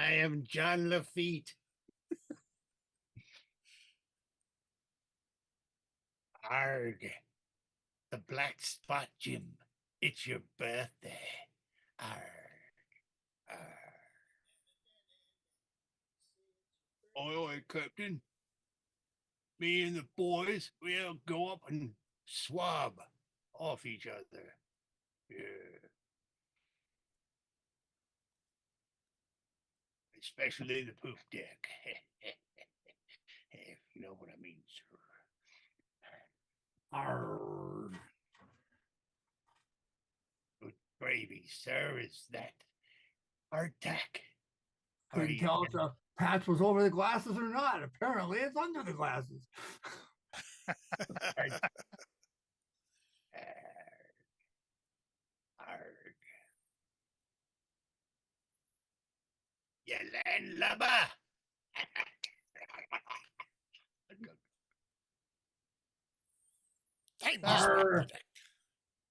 I am John Lafitte. Arg, the black spot, Jim. It's your birthday. Arg, arg. Ahoy, Captain. Me and the boys, we'll go up and swab off each other. Yeah. Especially the poop deck. If you know what I mean, sir. Arr. Good gravy, sir. Is that hardtack? Couldn't tell if the patch was over the glasses or not. Apparently, it's under the glasses. Arg. Arg. You landlubber. Arr.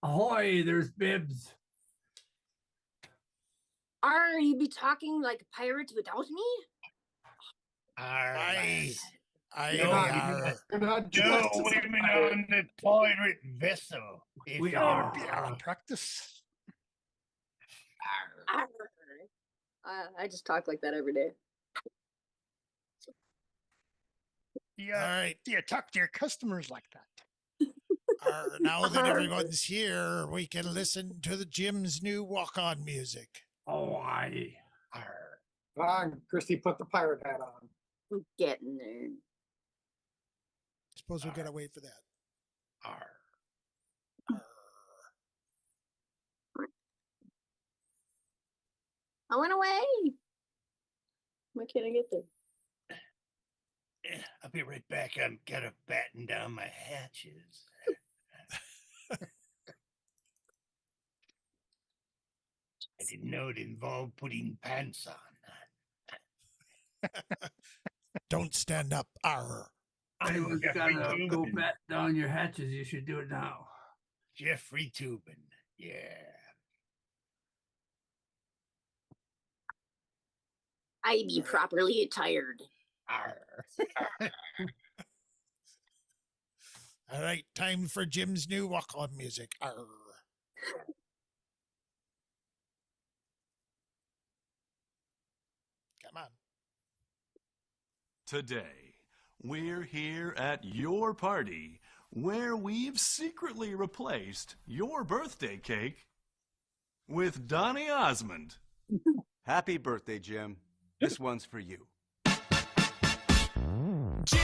Ahoy, there's Bibbs. Are you be talking like a pirate without me? Arg. No women on the pirate vessel. If We you're are. Practice. Arr. I just talk like that every day. Yeah, All right. you talk to your customers like that. Now that everyone's here, we can listen to the Jim's new walk-on music. Oh, I. Arg. Come on, Christy, put the pirate hat on. I'm getting there. Suppose we gotta wait for that. Arg. I went away. Why can't I get there? I'll be right back. I'm gotta batten down my hatches. I didn't know it involved putting pants on. Don't stand up. Arr. I was Jeffrey gonna go Tubin. bat down your hatches. You should do it now. Jeffrey Tubin. Yeah. I be properly attired. Arr. All right, time for Jim's new walk-on music. Arr. Come on. Today, we're here at your party where we've secretly replaced your birthday cake with Donny Osmond. Happy birthday, Jim. This one's for you. Jim,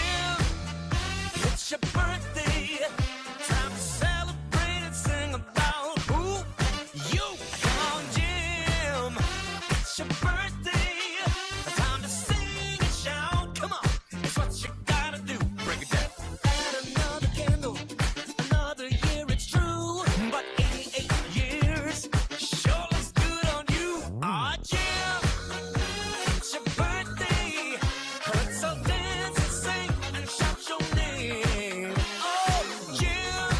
it's your birthday. Time to celebrate and sing about who you. Come on, Jim. It's your birthday. Time to sing and shout. Come on, it's what you gotta do. Break it down. Add another candle. Another year, it's true. But 88 years sure looks good on you. Ah, Jim, it's your birthday. So dance and sing and shout your name. Oh, Jim,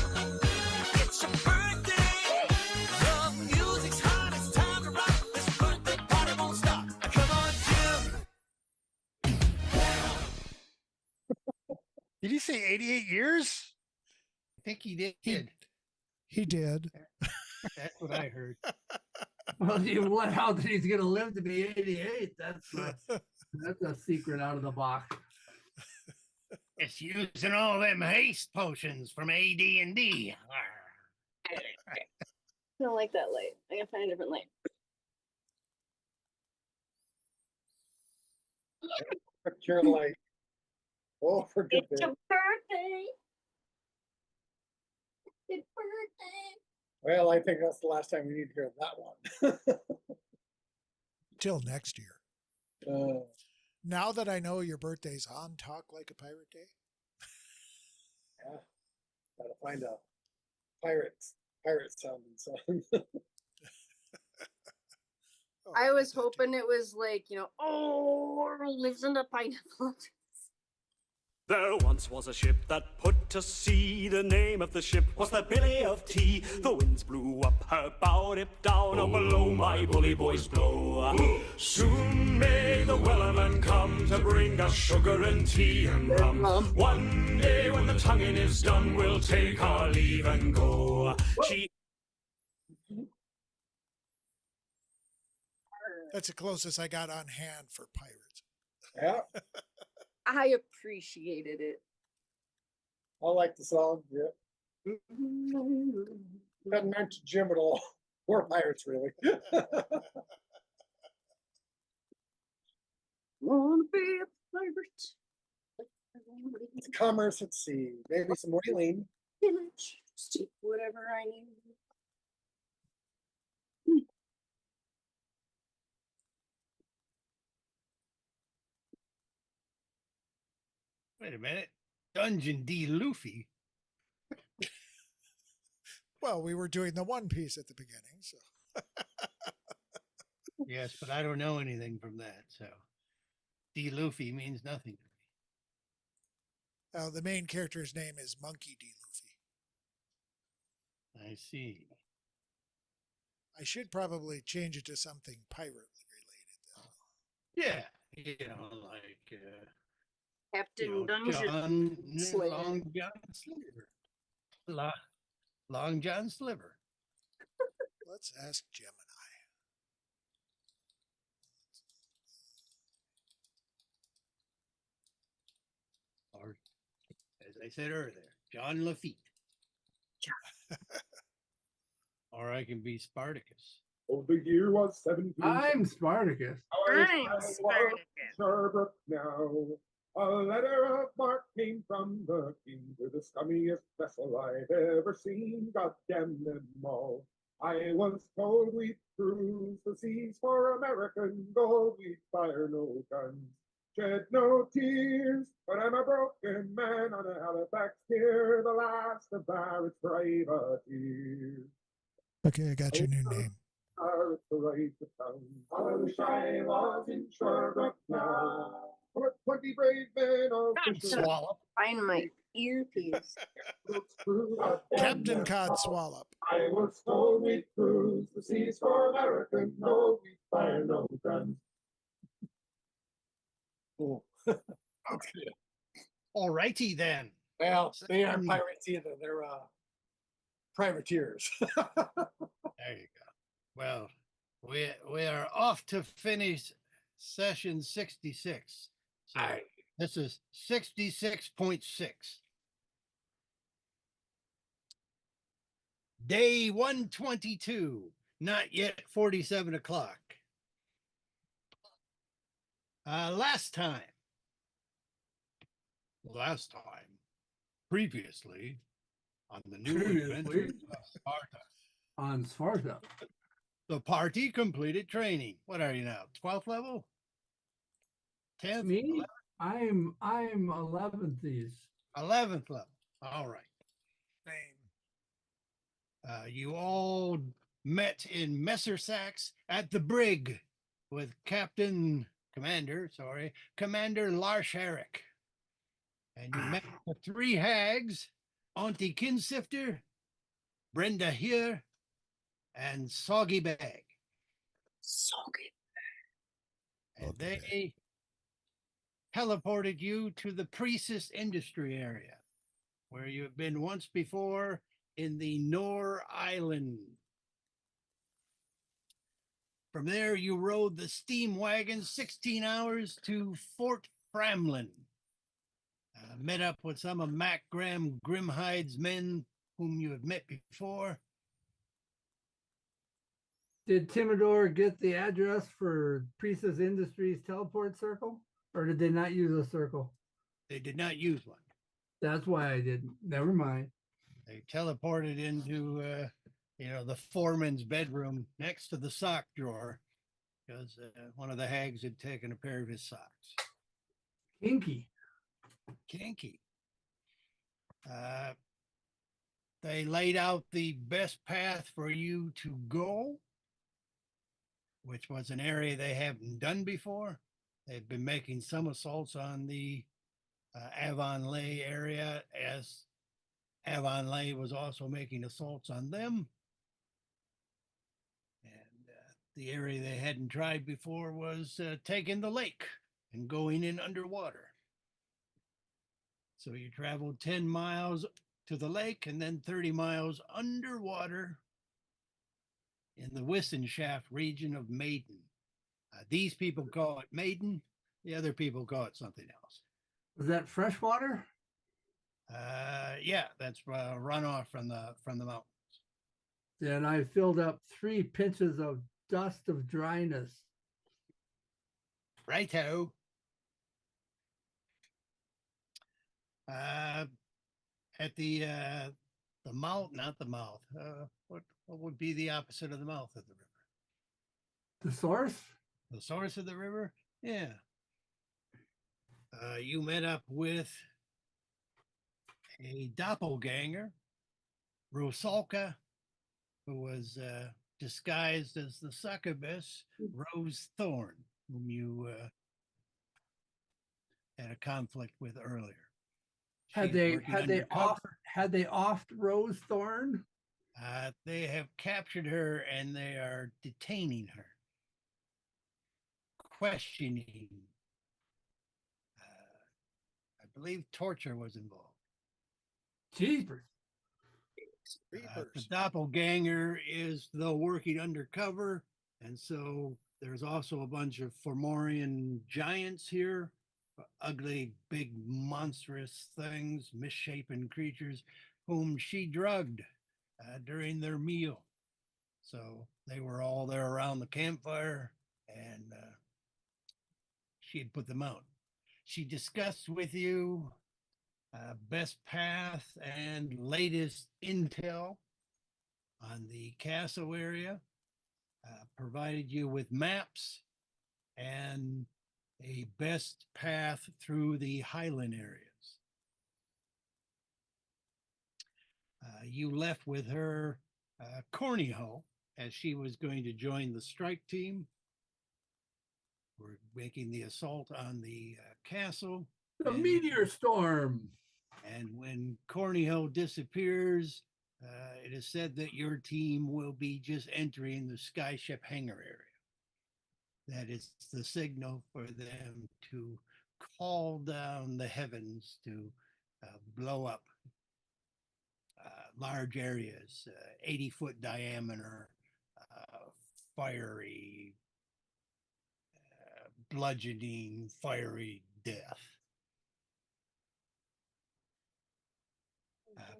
it's your birthday. The music's hot, it's time to rock. This birthday party won't stop. Come on, Jim. Did you say 88 years? I think he did. He did. That's what I heard. Well, you let out that he's gonna live to be 88. That's a secret out of the box. It's using all them haste potions from AD&D. I don't like that light. I gotta find a different light. Picture light. Oh, for It's goodness. your birthday. It's birthday. Well, I think that's the last time we need to hear that one. Till next year. Uh, Now that I know your birthday's on Talk Like a Pirate Day. yeah. Gotta find a pirate sounding song. I was hoping it was like, oh, lives in the pineapple. There once was a ship that put to sea. The name of the ship was the Billy of Tea. The winds blew up, her bow dipped down. Oh, below my bully boys blow. Soon may the wellerman come to bring us sugar and tea and rum. One day when the tonguing is done, we'll take our leave and go. She That's the closest I got on hand for pirates. Yeah, I appreciated it. I like the song. Yeah, doesn't mention Jim at all. Or pirates, really. Wanna be a pirate. It's commerce at sea. Maybe some whaling. Pillage, steal whatever I need. Wait a minute. Dungeon D. Luffy. Well, we were doing the One Piece at the beginning, so. Yes, but I don't know anything from that, so D. Luffy means nothing to me. The main character's name is Monkey D. Luffy. I see. I should probably change it to something pirate related, though. Yeah, you know, like Captain Dungeon. John, Slayer. Long John Sliver. Long John Sliver. Let's ask Gemini. Or, as I said earlier, John Lafitte. Or I can be Spartacus. Oh, the year was 17. I'm Spartacus. I'm Spartacus. Sherbert now. A letter of marque came from the king to the scummiest vessel I've ever seen. God damn them all. I was told we'd cruise the seas for American gold. We'd fire no guns, shed no tears. But I'm a broken man on a Halifax pier, the last of Barrett's privateers. Okay, I got your new name. Pirates the right to town. I wish I was in Sherbert now. Put 20 brave men of Swallow. Find my earpiece. Captain Codswallop. I was told we'd cruise the seas for American gold. We'd fire no guns. Oh. Okay. All righty then. Well, they aren't pirates either. They're privateers. There you go. Well, we are off to finish session 66. So this is 66.6. Day 122. Not yet 47 o'clock. Last time, previously, on the new Adventures of Sparta, On Svarta. the party completed training. What are you now? 12th level? 10th? Me? I'm 11th these. 11th level. All right. Name. You all met in Messer Sachs at the brig with Commander Lars Herrick. And you met the three hags, Auntie Kinsifter, Brenda Here, and Soggy Bag. Soggy. And Okay. they teleported you to the Priestess Industry area, where you have been once before in the Nor Island. From there, you rode the steam wagon 16 hours to Fort Framlin. Met up with some of Mac Graham Grimhide's men whom you have met before. Did Timidor get the address for Priestess Industries teleport circle? Or did they not use a circle? They did not use one. That's why I didn't. Never mind. They teleported into, the foreman's bedroom next to the sock drawer because one of the hags had taken a pair of his socks. Kinky. Kinky. They laid out the best path for you to go, which was an area they haven't done before. They've been making some assaults on the Avonlea area, as Avonlea was also making assaults on them. And the area they hadn't tried before was taking the lake and going in underwater. So you traveled 10 miles to the lake and then 30 miles underwater in the Wissenschaft region of Maiden. These people call it Maiden. The other people call it something else. Was that freshwater? Yeah, that's runoff from the mountain. Then I filled up 3 pinches of dust of dryness. Righto. At the mouth, not the mouth. What would be the opposite of the mouth of the river? The source? The source of the river? Yeah. You met up with a doppelganger, Rusalka, who was disguised as the succubus, Rose Thorn, whom you had a conflict with earlier. Had She's they working had they undercover. offed Rose Thorn? They have captured her and they are detaining her, questioning. I believe torture was involved. Jeepers. The doppelganger is, though, working undercover, and so there's also a bunch of Fomorian giants here, ugly, big, monstrous things, misshapen creatures, whom she drugged during their meal. So they were all there around the campfire, and she had put them out. She discussed with you best path and latest intel on the castle area, provided you with maps and a best path through the highland areas. You left with her Cornyho, as she was going to join the strike team. We're making the assault on the castle. The meteor storm. And when Cornyho disappears, it is said that your team will be just entering the skyship hangar area. That is the signal for them to call down the heavens to blow up large areas, 80-foot diameter, fiery, bludgeoning, fiery death.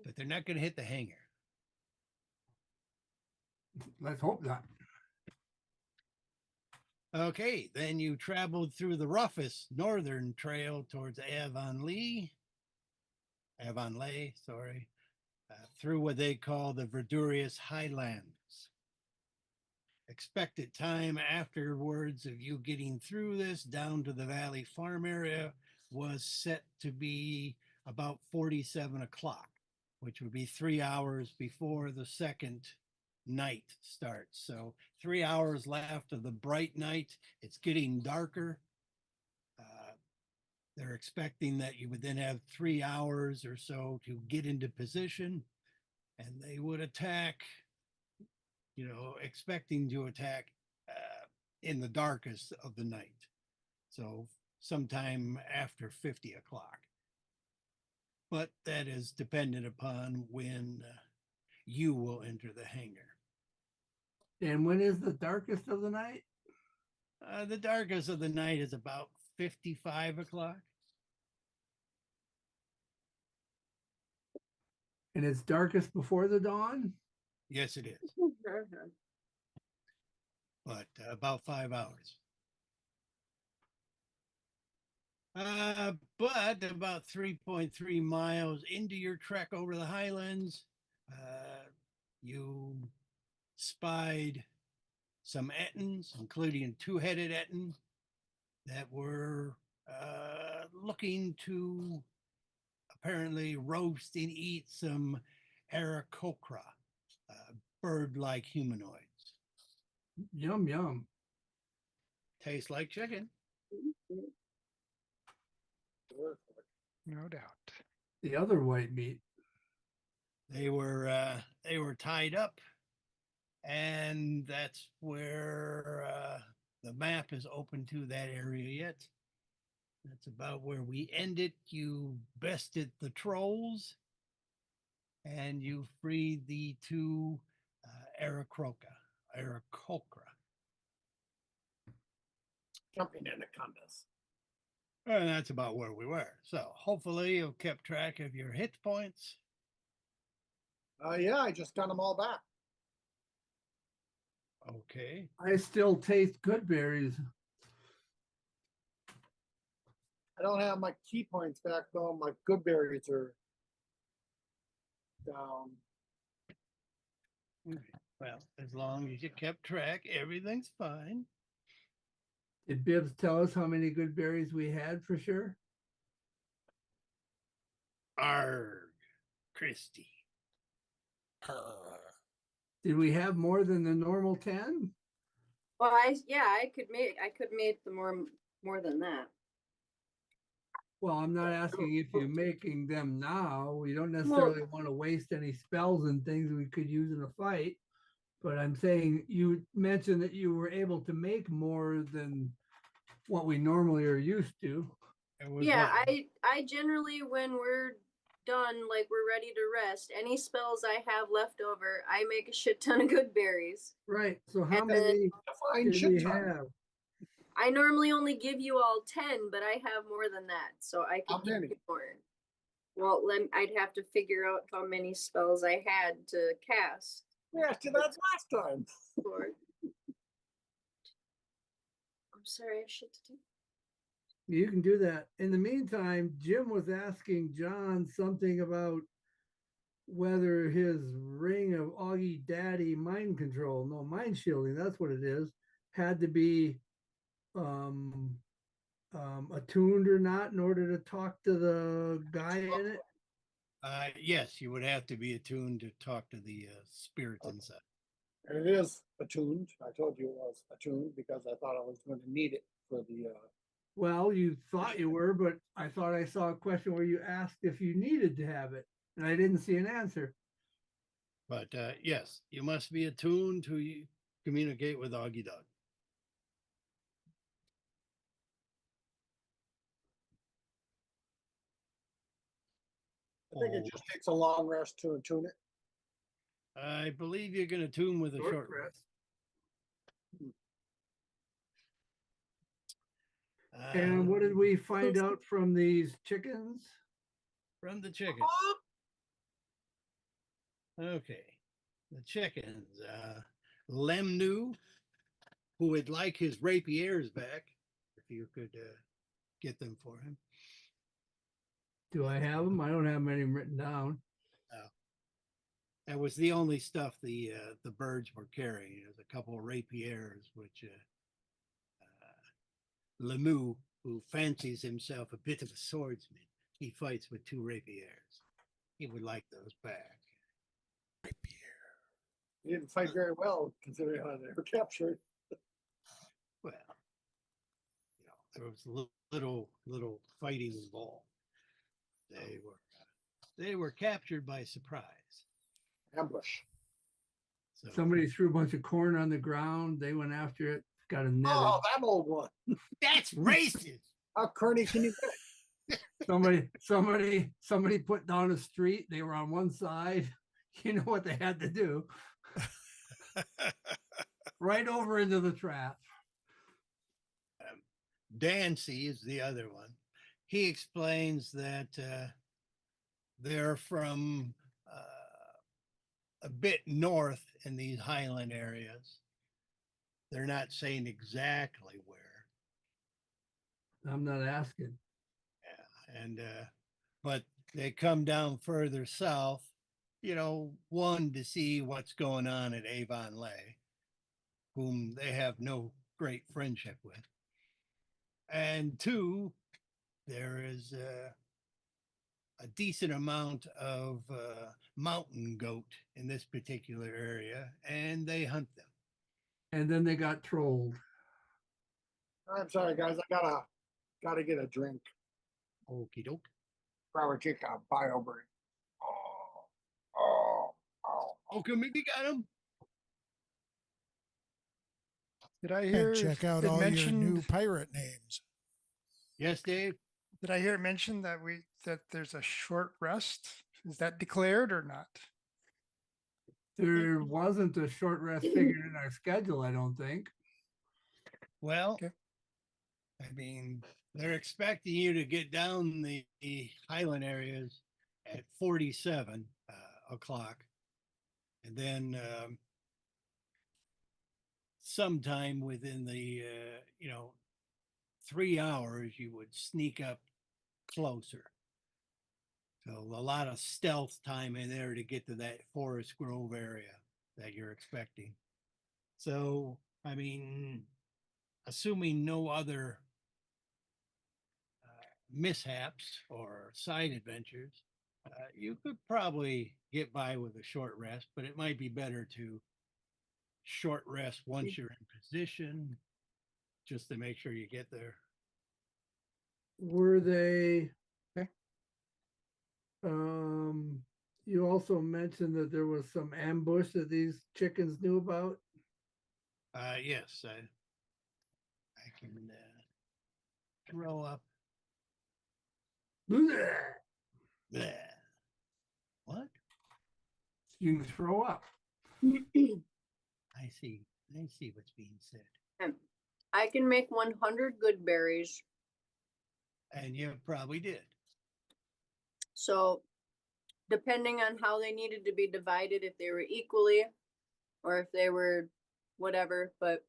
But they're not going to hit the hangar. Let's hope not. Okay, then you traveled through the roughest northern trail towards Avonlea, through what they call the Verdurious Highlands. Expected time afterwards of you getting through this down to the Valley Farm area was set to be about 47 o'clock, which would be 3 hours before the second night starts. So 3 hours left of the bright night. It's getting darker. They're expecting that you would then have 3 hours or so to get into position, and they would attack, expecting to attack in the darkest of the night. So sometime after 50 o'clock. But that is dependent upon when you will enter the hangar. And when is the darkest of the night? The darkest of the night is about 55 o'clock. And it's darkest before the dawn? Yes, it is. But about 5 hours. But about 3.3 miles into your trek over the highlands, you spied some ettins, including a two-headed ettin that were looking to apparently roast and eat some Aarakocra, bird-like humanoids. Yum, yum. Tastes like chicken. No doubt. The other white meat. They were tied up, and that's where the map is open to that area yet. That's about where we ended. You bested the trolls, and you freed the two Aarakocra. Jumping anacondas. And that's about where we were. So hopefully you've kept track of your hit points. Yeah, I just got them all back. Okay. I still taste good berries. I don't have my key points back though. My good berries are down. Okay. Well, as long as you kept track, everything's fine. Did Bibbs tell us how many good berries we had for sure? Arg, Christy. Did we have more than the normal 10? Well, I could make the more than that. Well, I'm not asking if you're making them now. We don't necessarily want to waste any spells and things we could use in a fight. But I'm saying you mentioned that you were able to make more than what we normally are used to. Yeah, I generally, when we're done, like we're ready to rest, any spells I have left over, I make a shit ton of good berries. Right. So how And many Fine did we shit ton. have? I normally only give you all 10, but I have more than that, so I How could give many? you more. Well, I'd have to figure out how many spells I had to cast. We asked you that last time. For. I'm sorry, I have shit to do. You can do that. In the meantime, Jim was asking John something about whether his ring of Augie Daddy mind control, no, mind shielding, that's what it is, had to be attuned or not in order to talk to the guy in it. Yes, you would have to be attuned to talk to the spirit inside. And it is attuned. I told you it was attuned because I thought I was going to need it for the. Well, you thought you were, but I thought I saw a question where you asked if you needed to have it, and I didn't see an answer. But yes, you must be attuned to communicate with Augie Dog. I think it just takes a long rest to attune it. I believe you're going to tune with a short rest. And what did we find out from these chickens? From the chickens. Okay. The chickens. Lem knew who would like his rapiers back, if you could get them for him. Do I have them? I don't have any written down. That was the only stuff the birds were carrying. There's a couple of rapiers, which Lemieux, who fancies himself a bit of a swordsman, he fights with 2 rapiers. He would like those back. He didn't fight very well considering how they were captured. Well, you know, there was little fighting involved. They were captured by surprise. Ambush. So, Somebody threw a bunch of corn on the ground. They went after it. Got a net. Oh, that old one. that's racist. How corny can you get? Somebody put down a street. They were on one side. You know what they had to do? Right over into the trap. Dancy is the other one. He explains that they're from a bit north in these highland areas. They're not saying exactly where. I'm not asking. Yeah, and but they come down further south, you know, one to see what's going on at Avon Lay, whom they have no great friendship with, and 2, there is a decent amount of mountain goat in this particular area, and they hunt them. And then they got trolled. I'm sorry, guys. I gotta get a drink. Okie doke. probably kick a bio break. Oh, can we got him? Did I And hear check out it all your new mentioned? pirate names. Yes, Dave. Did I hear it mentioned that there's a short rest? Is that declared or not? There wasn't a short rest figured in our schedule, I don't think. Well, Okay. I mean, they're expecting you to get down the highland areas at 47 o'clock. And then sometime within the, 3 hours, you would sneak up closer. So a lot of stealth time in there to get to that Forest Grove area that you're expecting. So, I mean, assuming no other mishaps or side adventures, you could probably get by with a short rest, but it might be better to short rest once you're in position just to make sure you get there. Were they? Okay. You also mentioned that there was some ambush that these chickens knew about. Yes, I can throw up. Bleh. Bleh. What? You can throw up. I see what's being said. I can make 100 good berries. And you probably did. So depending on how they needed to be divided, if they were equally or if they were whatever, but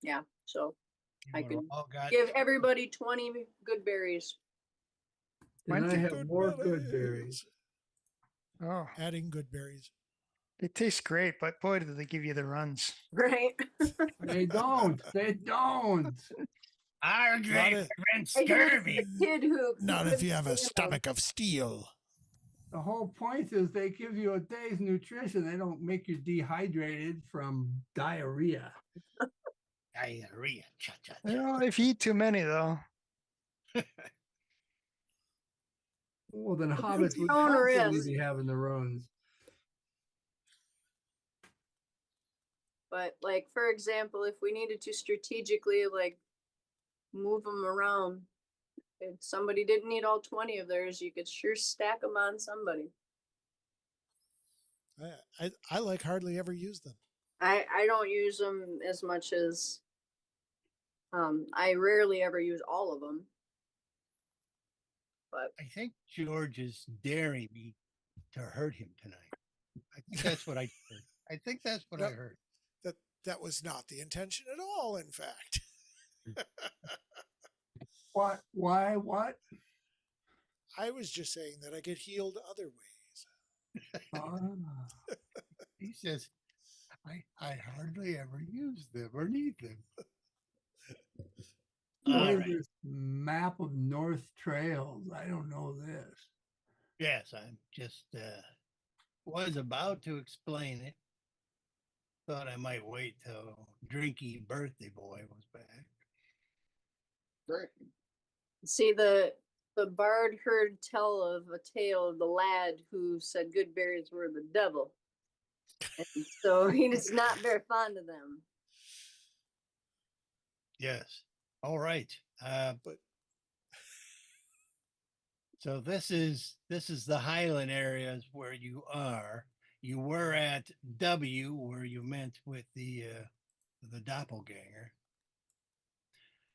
yeah, so I You could all got give everybody 20 good berries. And Mine I take have Good more good berries. Oh, Adding good berries. they taste great, but boy, do they give you the runs. Right? They don't. They don't. our Not great a- prevent I hear scurvy. the kid who Not if you have a know, stomach of steel. The whole point is they give you a day's nutrition. They don't make you dehydrated from diarrhea. Diarrhea. Cha-cha-cha. Well, if you eat too many, though. Well, then It's hobbits would own constantly risk. be having the runs. But like for example, if we needed to strategically like move them around, if somebody didn't need all 20 of theirs, you could sure stack them on somebody. I like hardly ever use them. I don't use them as much as I rarely ever use all of them. But I think George is daring me to hurt him tonight. I think that's what I heard. I think that's what I Yep. heard. That was not the intention at all, in fact. What? Why? What? I was just saying that I get healed other ways. Ah. He says, I hardly ever use them or need them. What All is right. this map of North Trails? I don't know this. Yes, I'm just was about to explain it. Thought I might wait till Drinky Birthday Boy was back. Great. see the bard heard tell of a tale of the lad who said good berries were the devil. And so he is not very fond of them. Yes. All right. But So this is the highland areas where you are. You were at W where you met with the doppelganger.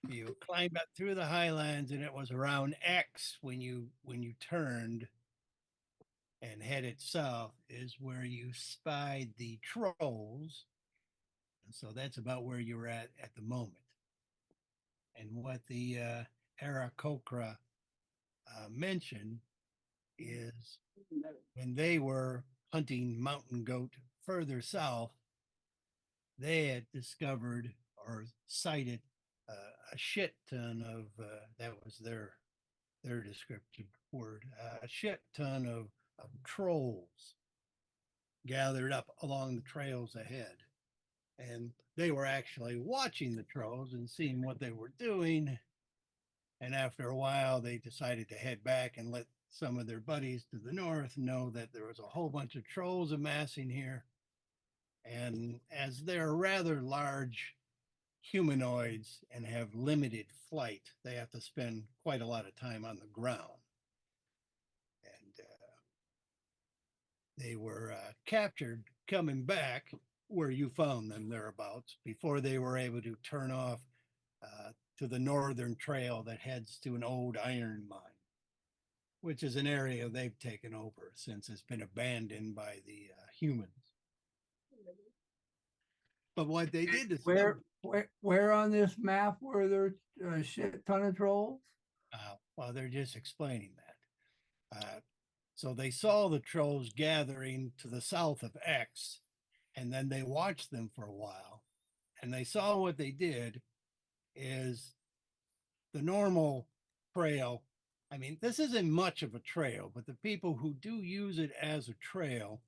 You climbed up through the highlands and it was around X when you turned and headed south is where you spied the trolls. And so that's about where you're at the moment. And what the Aarakocra mentioned is when they were hunting mountain goat further south, they had discovered or sighted a shit ton of that was their descriptive word, a shit ton of trolls gathered up along the trails ahead. And they were actually watching the trolls and seeing what they were doing And after a while, they decided to head back and let some of their buddies to the north know that there was a whole bunch of trolls amassing here. And as they're rather large humanoids and have limited flight, they have to spend quite a lot of time on the ground. And they were captured coming back where you found them thereabouts before they were able to turn off to the northern trail that heads to an old iron mine, which is an area they've taken over since it's been abandoned by the humans. But what they did discover, Where on this map were there a shit ton of trolls? well, they're just explaining that. So they saw the trolls gathering to the south of X, and then they watched them for a while, and they saw what they did is the normal trail. I mean, this isn't much of a trail, but the people who do use it as a trail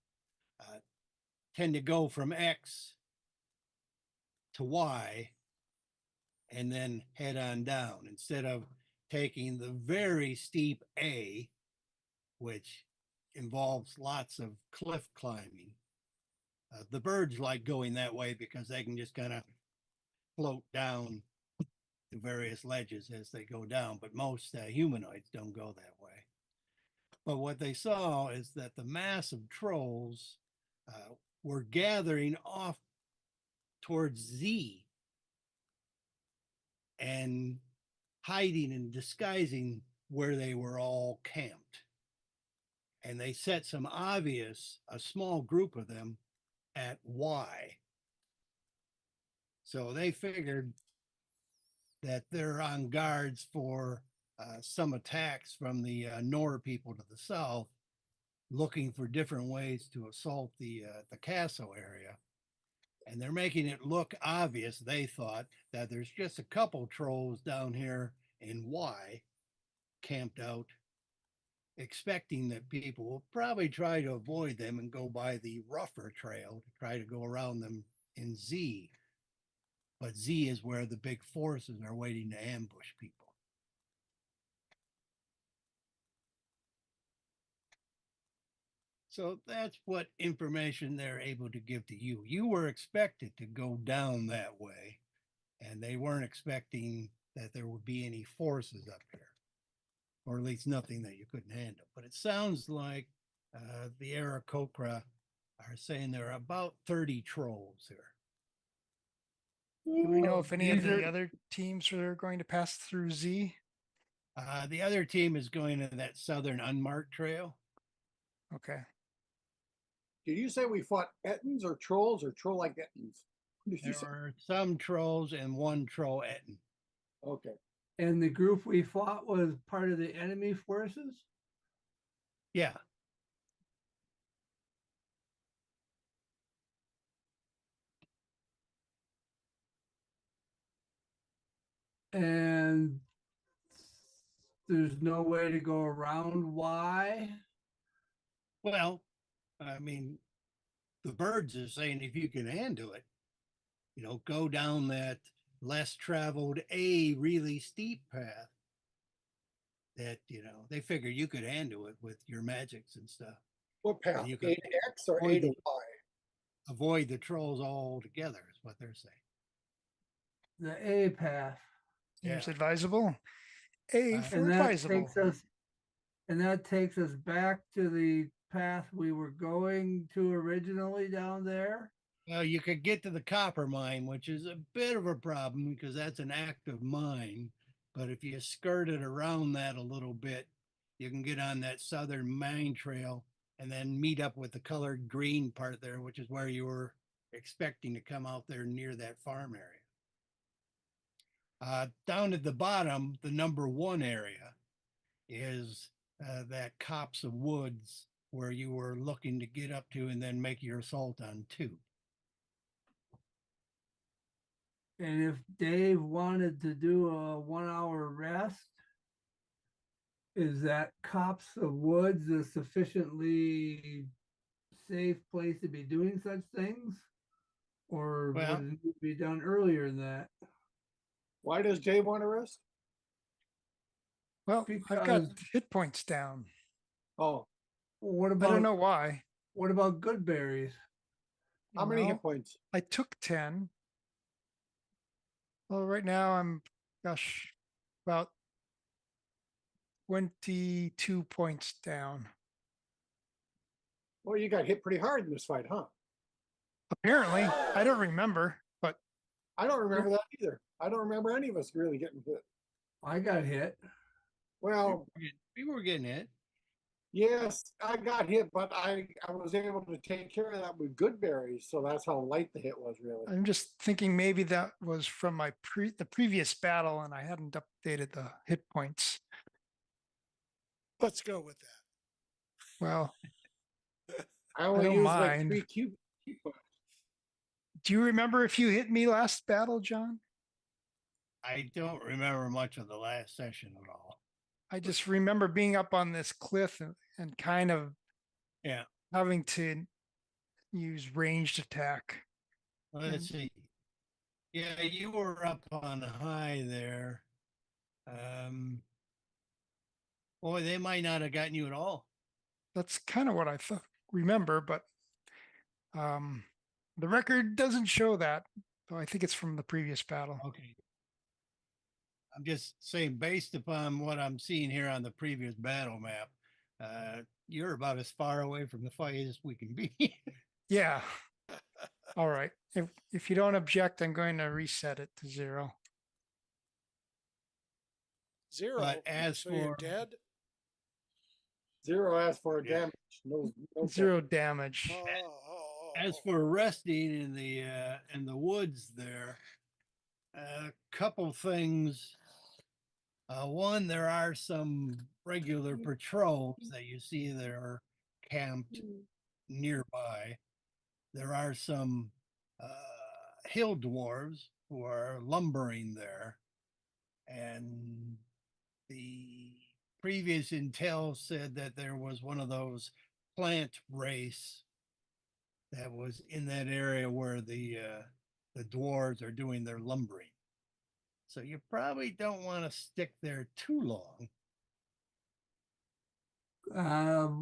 tend to go from X to Y and then head on down instead of taking the very steep A, which involves lots of cliff climbing. The birds like going that way because they can just kind of float down the various ledges as they go down, but most humanoids don't go that way. But what they saw is that the mass of trolls were gathering off towards Z and hiding and disguising where they were all camped. And they set a small group of them at Y. So they figured that they're on guards for some attacks from the Nor people to the south, looking for different ways to assault the castle area. And they're making it look obvious, they thought, that there's just a couple trolls down here in Y camped out, expecting that people will probably try to avoid them and go by the rougher trail to try to go around them in Z. But Z is where the big forces are waiting to ambush people. So that's what information they're able to give to you. You were expected to go down that way, and they weren't expecting that there would be any forces up here, or at least nothing that you couldn't handle. But it sounds like the Aarakocra are saying there are about 30 trolls here. Do we know if any of These the are- other teams are going to pass through Z? The other team is going to that southern unmarked trail. Okay. Did you say we fought ettins or trolls or troll like ettins? What did you There say? are some trolls and one troll etin. Okay. And the group we fought was part of the enemy forces? Yeah. And there's no way to go around Y? Well, I mean, the birds are saying if you can handle it, go down that less traveled A really steep path that, they figure you could handle it with your magics and stuff. What path? You A could to X or A avoid to the- Y? Avoid the trolls altogether is what they're saying. The A path. Seems Yeah. advisable. A for And that advisable. takes us back to the path we were going to originally down there. Well, you could get to the copper mine, which is a bit of a problem because that's an active mine. But if you skirt it around that a little bit, you can get on that southern mine trail and then meet up with the colored green part there, which is where you were expecting to come out there near that farm area. Down at the bottom, the number 1 area is that copse of woods where you were looking to get up to and then make your assault on 2. And if Dave wanted to do a 1-hour rest, is that copse of woods a sufficiently safe place to be doing such things? Or Well- would it need to be done earlier than that? Why does Dave want to rest? Well, I've got Because- hit points down. Oh, What I about, don't know why. what about good berries? how many No, hit points? I took 10. Well, right now I'm, gosh, about 22 points down. Well, you got hit pretty hard in this fight, huh? Apparently, I don't remember, but I don't remember that either. I don't remember any of us really getting hit. I got hit. Well, We were getting hit. yes, I got hit, but I was able to take care of that with good berries, so that's how light the hit was, really. I'm just thinking maybe that was from my the previous battle and I hadn't updated the hit points. Let's go with that. Well, I only don't used mind. like 3 cube points. do you remember if you hit me last battle, John? I don't remember much of the last session at all. I just remember being up on this cliff and kind of Yeah. having to use ranged attack. Let's see. Yeah, you were up on high there. Boy, they might not have gotten you at all. That's kind of what I thought remember, but the record doesn't show that. So I think it's from the previous battle. Okay. I'm just saying, based upon what I'm seeing here on the previous battle map, you're about as far away from the fight as we can be. Yeah. All right. If you don't object, I'm going to reset it to 0. 0. But as so you're for- dead. 0 as for Yeah. damage. No 0 damage. As for resting in the woods there, a couple things. One, there are some regular patrols that you see that are camped nearby. There are some hill dwarves who are lumbering there, and the previous intel said that there was one of those plant race that was in that area where the dwarves are doing their lumbering. So you probably don't want to stick there too long.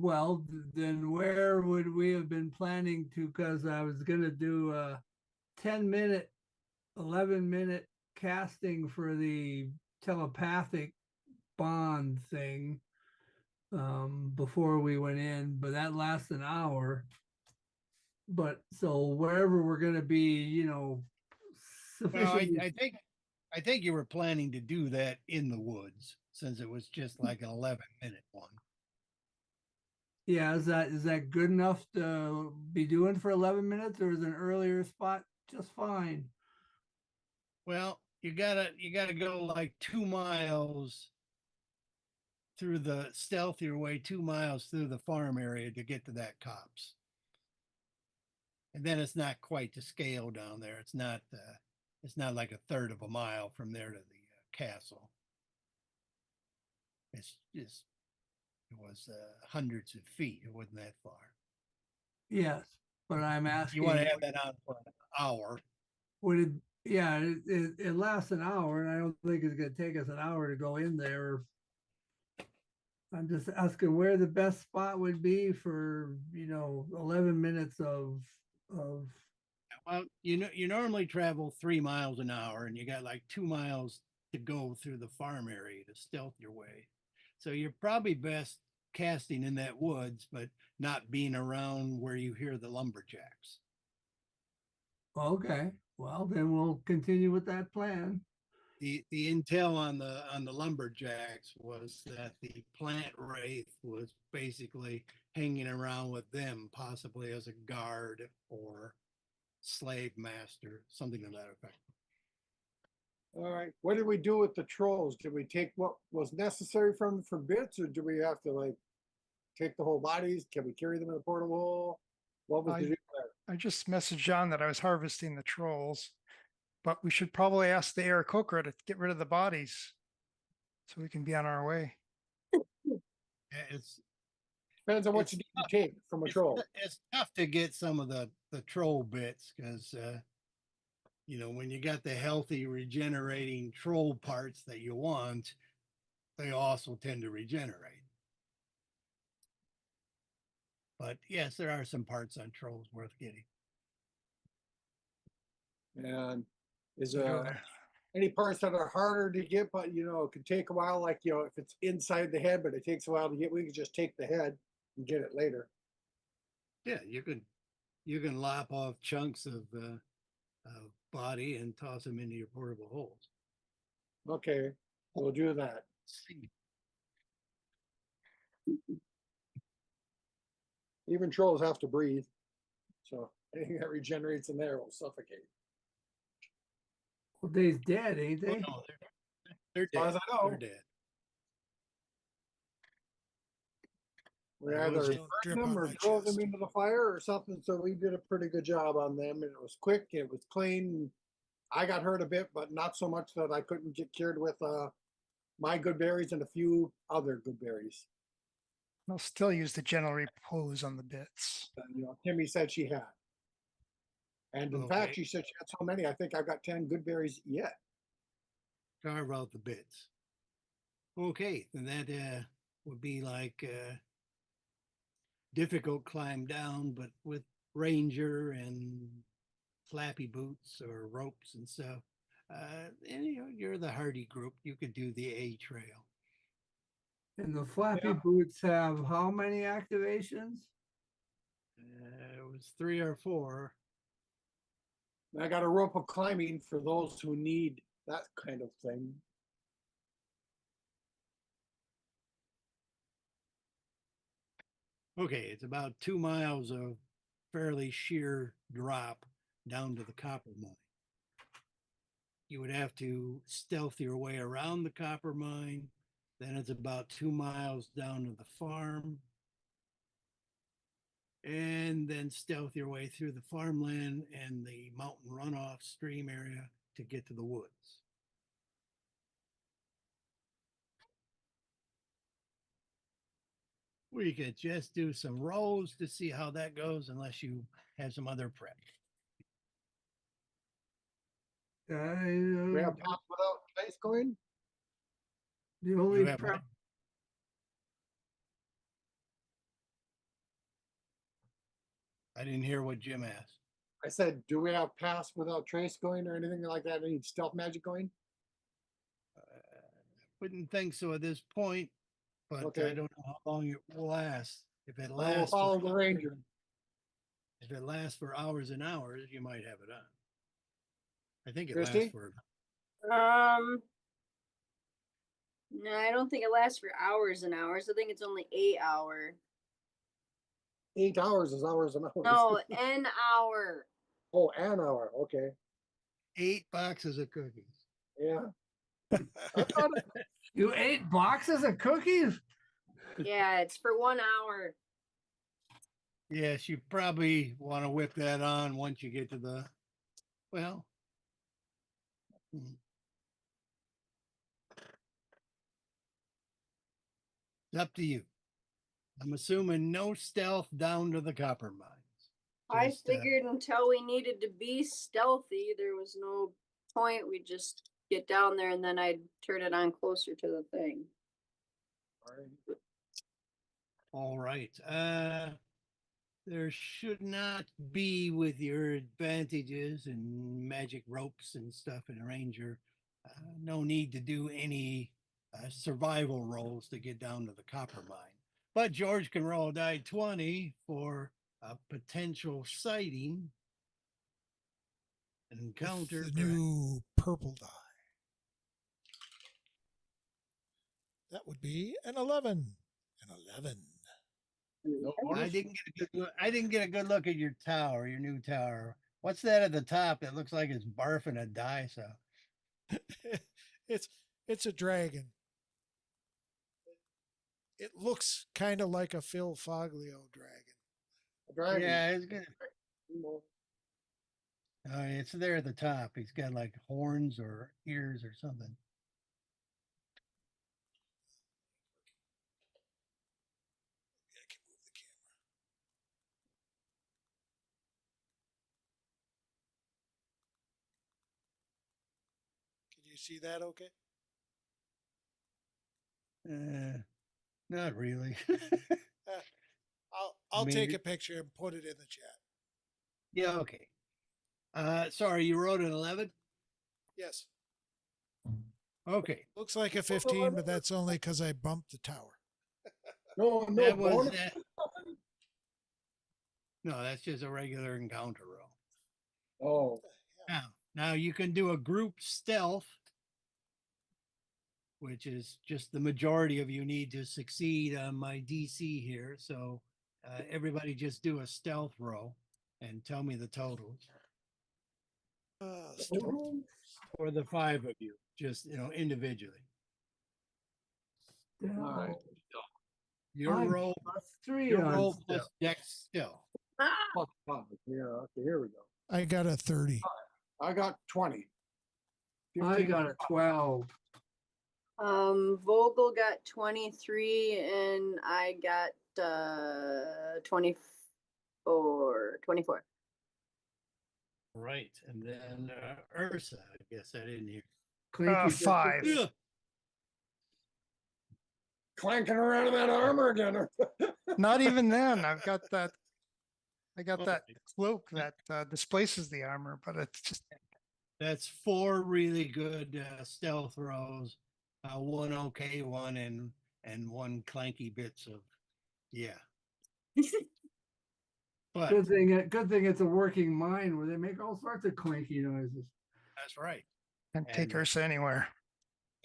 Well, then where would we have been planning to? Because I was gonna do a 10-minute, 11-minute casting for the telepathic bond thing before we went in, but that lasts an hour. But so wherever we're gonna be, you know, Well, sufficiently. I think you were planning to do that in the woods, since it was just like an 11-minute one. Yeah, is that good enough to be doing for 11 minutes, or is an earlier spot just fine? Well, you gotta go like 2 miles through the stealth your way 2 miles through the farm area to get to that copse. And then it's not quite to scale down there. It's not like a third of a mile from there to the castle. It was hundreds of feet. It wasn't that far. Yes, but I'm asking. You want to have that on for an hour. Would it? Yeah, it lasts an hour, and I don't think it's gonna take us an hour to go in there. I'm just asking where the best spot would be for 11 minutes of. Well, you normally travel 3 miles an hour, and you got like 2 miles to go through the farm area to stealth your way. So you're probably best casting in that woods, but not being around where you hear the lumberjacks. Okay, well then we'll continue with that plan. The intel on the lumberjacks was that the plant wraith was basically hanging around with them, possibly as a guard or slave master, something to that effect. All right. What did we do with the trolls? Did we take what was necessary from them for bits, or do we have to like take the whole bodies? Can we carry them in a portable? What was the deal there? I just messaged John that I was harvesting the trolls, but we should probably ask the Aarakocra to get rid of the bodies so we can be on our way. It's Depends on what it's you need to take from a troll. It's tough to get some of the troll bits because when you got the healthy regenerating troll parts that you want, they also tend to regenerate. But yes, there are some parts on trolls worth getting. And is We go there there. any parts that are harder to get, but it could take a while, like if it's inside the head, but it takes a while to get, we could just take the head and get it later. Yeah, you can lop off chunks of body and toss them into your portable holes. Okay, we'll do that. See. Even trolls have to breathe. So anything that regenerates in there will suffocate. Well, they's dead, ain't Oh, they? no, they're As far dead. as I know. They're dead. We I either was- Don't drip burn them on or my throw them chest. into the fire or something. So we did a pretty good job on them, and it was quick. It was clean. I got hurt a bit, but not so much that I couldn't get cured with my good berries and a few other good berries. They'll still use the gentle repose on the bits. Timmy said she had. And in Okay. fact, she said she had so many. I think I've got 10 good berries yet. Carve out the bits. Okay, then that would be like difficult climb down, but with ranger and flappy boots or ropes and stuff. And you're the hardy group. You could do the A trail. And the flappy Yeah. boots have how many activations? It was 3 or 4. And I got a rope of climbing for those who need that kind of thing. Okay, it's about 2 miles of fairly sheer drop down to the copper mine. You would have to stealth your way around the copper mine. Then it's about 2 miles down to the farm. And then stealth your way through the farmland and the mountain runoff stream area to get to the woods. We could just do some rolls to see how that goes, unless you have some other prep. We I, have path without place going. the only have prep, what? I didn't hear what Jim asked. I said, do we have pass without trace going or anything like that? Any stealth magic going? Wouldn't think so at this point, but I Okay. don't know how long it will last. If it I will lasts, follow the ranger. if it lasts for hours and hours, you might have it on. I think it Christy? lasts for. No, I don't think it lasts for hours and hours. I think it's only 8 hour. 8 hours is hours and hours. No, an hour. Oh, an hour. Okay. 8 boxes of cookies. Yeah. I thought it- you ate boxes of cookies? Yeah, it's for 1 hour. Yes, you probably want to whip that on once you get to the. Well. It's up to you. I'm assuming no stealth down to the copper mines. I Just, figured until we needed to be stealthy, there was no point. We'd just get down there and then I'd turn it on closer to the thing. All right. There should not be, with your advantages and magic ropes and stuff in a ranger, no need to do any survival rolls to get down to the copper mine. But George can roll a die 20 for a potential sighting, an encounter. The new purple die. That would be an 11. An 11. I didn't get a good look at your tower, your new tower. What's that at the top that looks like it's barfing a dice out? It's a dragon. It looks kind of like a Phil Foglio dragon. A dragon. Yeah, it's good. It's there at the top. He's got like horns or ears or something. I can move the camera. Can you see that okay? Not really. I'll mean, take it- a picture and put it in the chat. Yeah, okay. Sorry, you wrote an 11? Yes. Okay. Looks like a 15, but that's only because I bumped the tower. No, no That was bonus. that. No, that's just a regular encounter roll. Oh, Now you can do a group stealth, which is just the majority of you need to succeed on my DC here. So everybody just do a stealth roll and tell me the totals for the 5 of you, just, individually. Stealth. Your I'm roll, +3 your on roll stealth. plus dex stealth. plus 5. Yeah, okay, here we go. I got a 30. I got 20. I 15. got a 12. Vogel got 23 and I got 24. Right. And then Ursa, I guess I didn't hear. Clanky just- 5. Ugh. Clanking around in that armor again. Not even then. I got that Okay. cloak that displaces the armor, but it's just That's 4 really good stealth rolls, 1 okay one, and 1 clanky bits of, yeah. But Good thing it's a working mine where they make all sorts of clanky noises. that's right. can't take And, Ursa anywhere.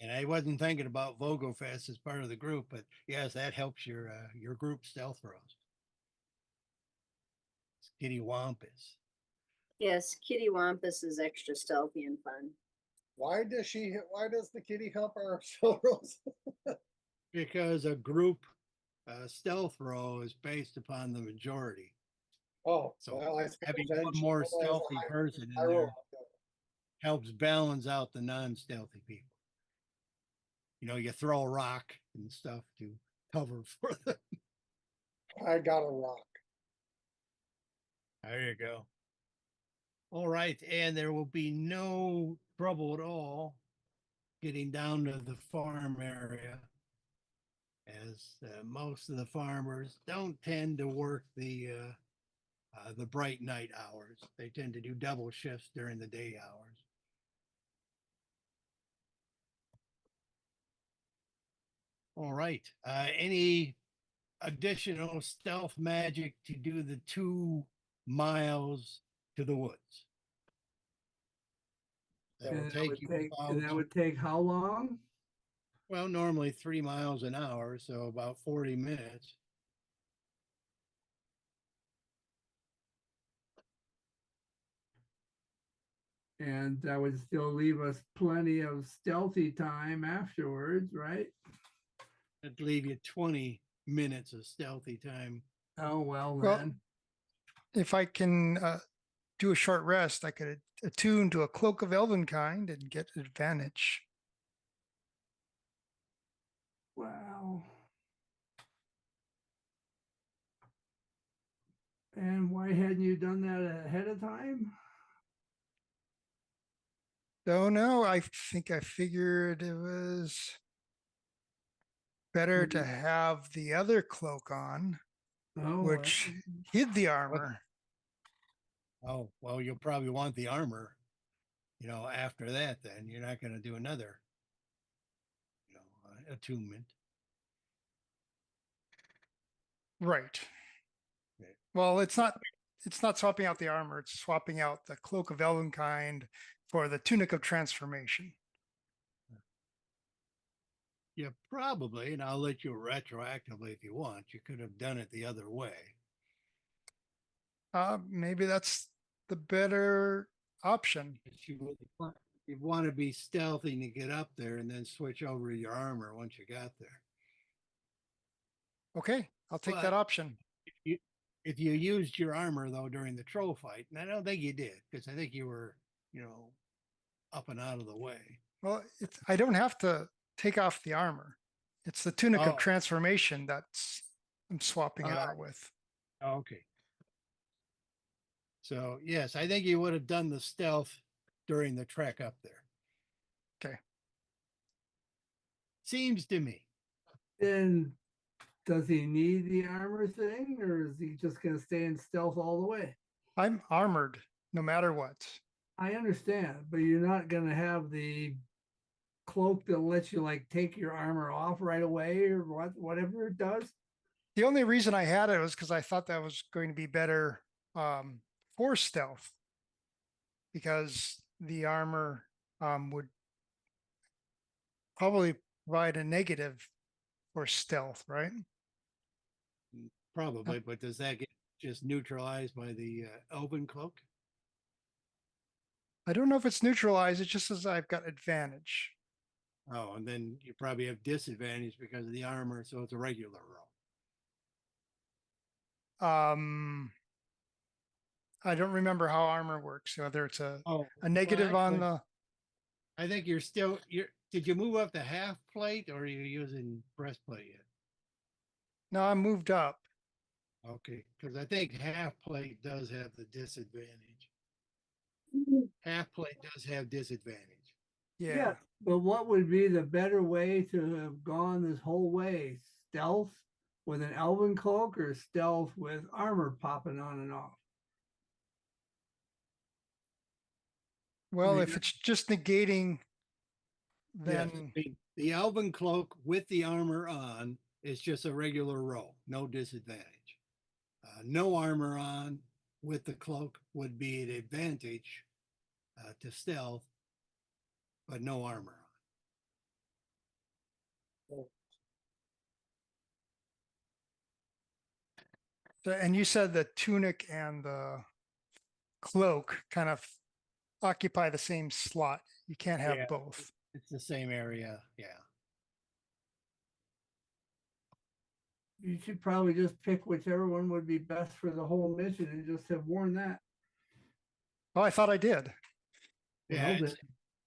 And I wasn't thinking about Vogofest as part of the group, but yes, that helps your group stealth rolls. Kitty Wampus. Yes, Kitty Wampus is extra stealthy and fun. Why does the kitty help our rolls? Because a group stealth roll is based upon the majority. Oh, So well, I having suppose one then more she- stealthy person I in roll. there helps balance out the non-stealthy people. You throw a rock and stuff to cover for them. I got a rock. There you go. All right, and there will be no trouble at all getting down to the farm area, as most of the farmers don't tend to work the bright night hours. They tend to do double shifts during the day hours. All right. Any additional stealth magic to do the 2 miles to the woods? That will And take you and that about, would take how long? well, normally 3 miles an hour, so about 40 minutes. And that would still leave us plenty of stealthy time afterwards, right? That'd leave you 20 minutes of stealthy time. Oh, well Well, then. If I can do a short rest, I could attune to a cloak of elvenkind and get advantage. Wow. And why hadn't you done that ahead of time? Don't know. I think I figured it was better to have the other cloak on, Oh, which hid the armor. Oh, well, you'll probably want the armor, after that, then you're not going to do another, attunement. Right. Okay. Well, it's not swapping out the armor, it's swapping out the cloak of elvenkind for the tunic of transformation. Yeah, probably, and I'll let you retroactively if you want. You could have done it the other way. Maybe that's the better option. But you want to be stealthy to get up there and then switch over to your armor once you got there. Okay, I'll take that But- option. If you used your armor though during the troll fight, and I don't think you did, because I think you were, up and out of the way. Well, I don't have to take off the armor. It's the tunic of Oh. transformation I'm swapping it out Alright. with. Okay. So yes, I think you would have done the stealth during the trek up there. Okay. Seems to me. Then does he need the armor thing, or is he just gonna stay in stealth all the way? I'm armored no matter what. I understand, but you're not gonna have the cloak that lets you like take your armor off right away or whatever it does. The only reason I had it was because I thought that was going to be better for stealth, because the armor would probably provide a negative for stealth, right? Probably, but does that get just neutralized by the elven cloak? I don't know if it's neutralized. It just says I've got advantage. Oh, and then you probably have disadvantage because of the armor, so it's a regular roll. I don't remember how armor works, whether it's a Oh, negative well, on actually, the. I think did you move up to half plate or are you using breastplate yet? No, I moved up. Okay, because I think half plate does have the disadvantage. Half plate does have disadvantage. Yeah. But what would be the better way to have gone this whole way? Stealth with an elven cloak or stealth with armor popping on and off? Well, mean, if it's just negating, Yes, then the elven cloak with the armor on is just a regular roll, no disadvantage. No armor on with the cloak would be an advantage to stealth, but no armor on. and you said the tunic and the cloak kind of occupy the same slot. You can't have Yeah. both. It's the same area, yeah. You should probably just pick whichever one would be best for the whole mission and just have worn that. Oh, I thought I did. Yeah, Well, then,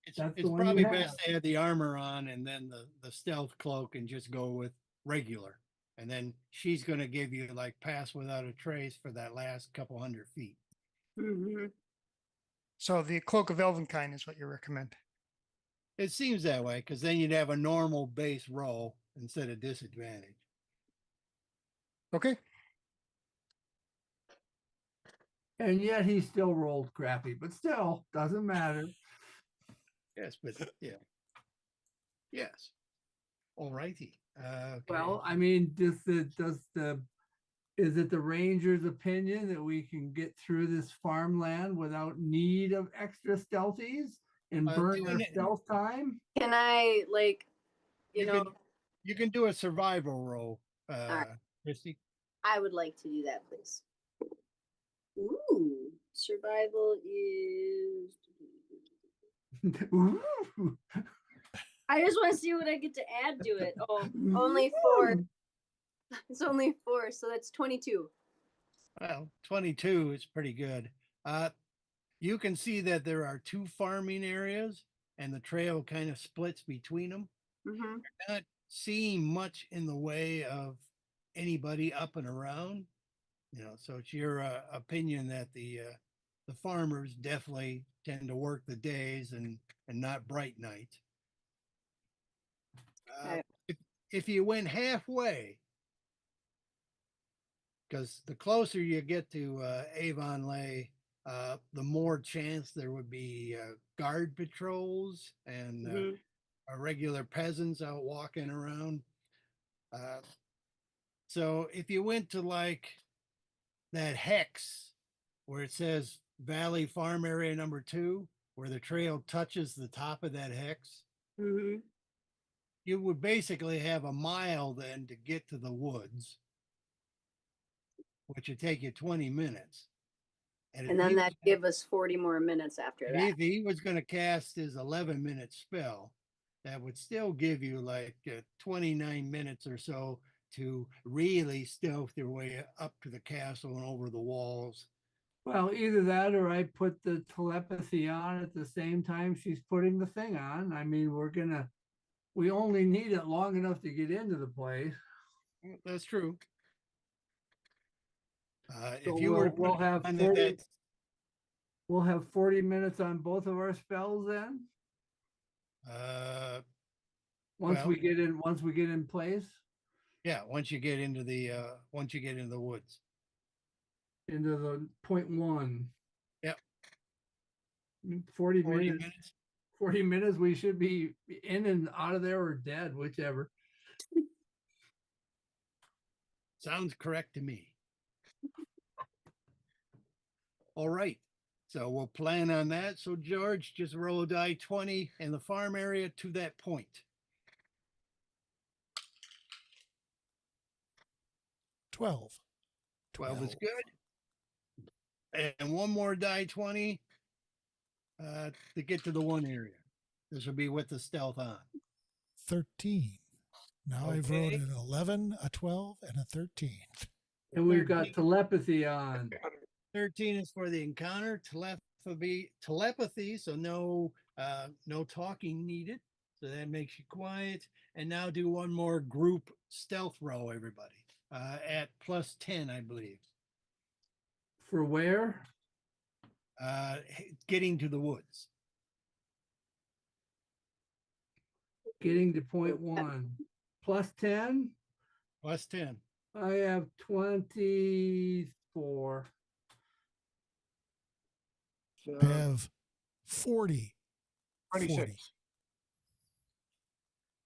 it's that's the it's one you probably have. best to have the armor on and then the stealth cloak and just go with regular. And then she's going to give you like pass without a trace for that last couple 100 feet. Mm-hmm. So the cloak of Elvenkind is what you recommend. It seems that way because then you'd have a normal base roll instead of disadvantage. Okay. And yet he still rolled crappy, but still doesn't matter. Yes, but yeah. Yes. All righty. Well, I mean, is it the ranger's opinion that we can get through this farmland without need of extra stealthies and burn our doing it- stealth time? Can I like, you know, you can do a survival roll, right. Christy. I would like to do that, please. Ooh, survival is. Ooh. I just want to see what I get to add to it. Oh, only 4. It's only 4, so that's 22. Well, 22 is pretty good. You can see that there are 2 farming areas and the trail kind of splits between them. Mm-hmm. You're not seeing much in the way of anybody up and around, so it's your opinion that the farmers definitely tend to work the days and not bright nights. Okay. If you went halfway, because the closer you get to Avonlea, the more chance there would be guard patrols and regular peasants out walking around. So if you went to like that hex where it says Valley Farm Area number 2, where the trail touches the top of that hex, you would basically have a mile then to get to the woods, which would take you 20 minutes. And then that give us 40 more minutes after that. If he was going to cast his 11-minute spell, that would still give you like 29 minutes or so to really stealth your way up to the castle and over the walls. Well, either that or I put the telepathy on at the same time she's putting the thing on. I mean, we only need it long enough to get into the place. That's true. So If you were, we'll have on 40, we'll have 40 minutes on both of our spells then. uh, Once well- we get in place. Yeah, once you get into the woods. into the 0.1. Yep. 40 40 minutes. minutes. 40 minutes, we should be in and out of there or dead, whichever. Sounds correct to me. All right. So we'll plan on that. So George, just roll a die 20 in the farm area to that point. 12. 12 is good. And one more die 20 to get to the one area. This will be with the stealth on. 13. Now I've rolled Okay. an 11, a 12, and a 13. And we've got 13. telepathy on. 13 is for the encounter, telepathy, so no talking needed. So that makes you quiet. And now do one more group stealth roll, everybody. At +10, I believe. For where? Getting to the woods. Getting to 0.1. +10? +10. I have 24. So, Bev, 40. 26. 40.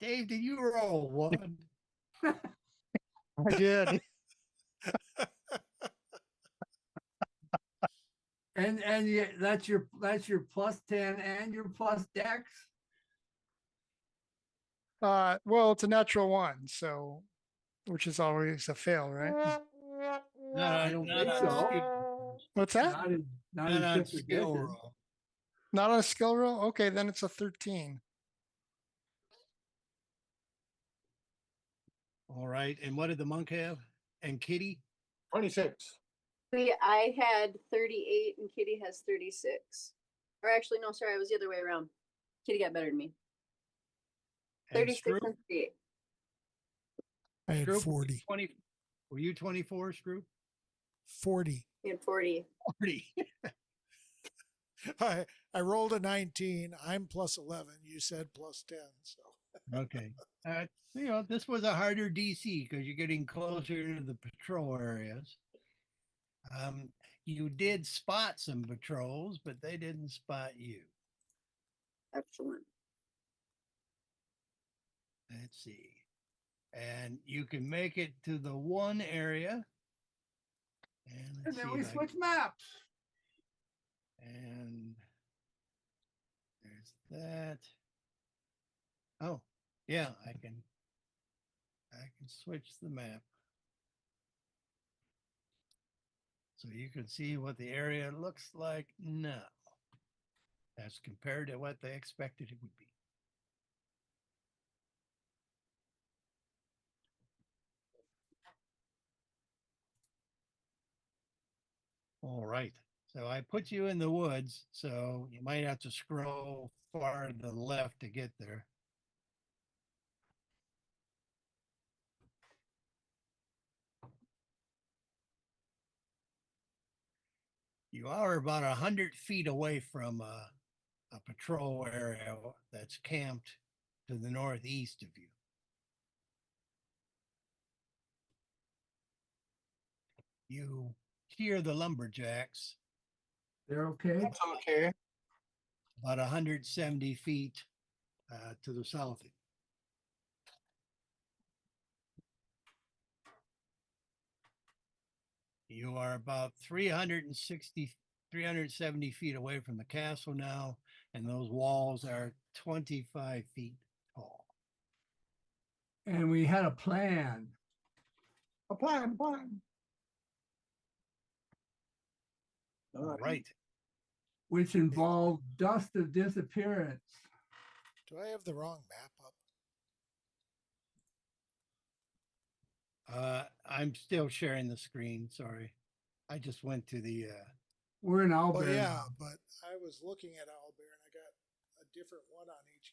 Dave, did you roll one? I did. And that's your +10 and your plus dex. Well, it's a natural one, so which is always a fail, right? I don't think on so. skill- What's that? Not in not on fifth skill edition. roll. Not on a skill roll? Okay, then it's a 13. All right. And what did the monk have? And Kitty? 26. I had 38 and Kitty has 36. Or actually, no, sorry, it was the other way around. Kitty got better than me. And 36 Screw? and 38. I had Screw, 40. 20. Were you 24, Screw? 40. He had 40. 40. I rolled a 19. I'm +11. You said +10. So Okay. This was a harder DC because you're getting closer to the patrol areas. You did spot some patrols, but they didn't spot you. Excellent. Let's see. And you can make it to the one area. And And let's then see we if I switch can- maps. And there's that. Oh, yeah, I can switch the map. So you can see what the area looks like now as compared to what they expected it would be. All right. So I put you in the woods, so you might have to scroll far to the left to get there. You are about 100 feet away from a patrol area that's camped to the northeast of you. You hear the lumberjacks They're okay. That's okay. about 170 feet to the south. You are about 370 feet away from the castle now, and those walls are 25 feet tall. And we had a plan. A plan. All right. Which involved dust of disappearance. do I have the wrong map up? I'm still sharing the screen. Sorry. I just went to the We're in Well, Albert. yeah, but I was looking at Owlbear and I got a different one on each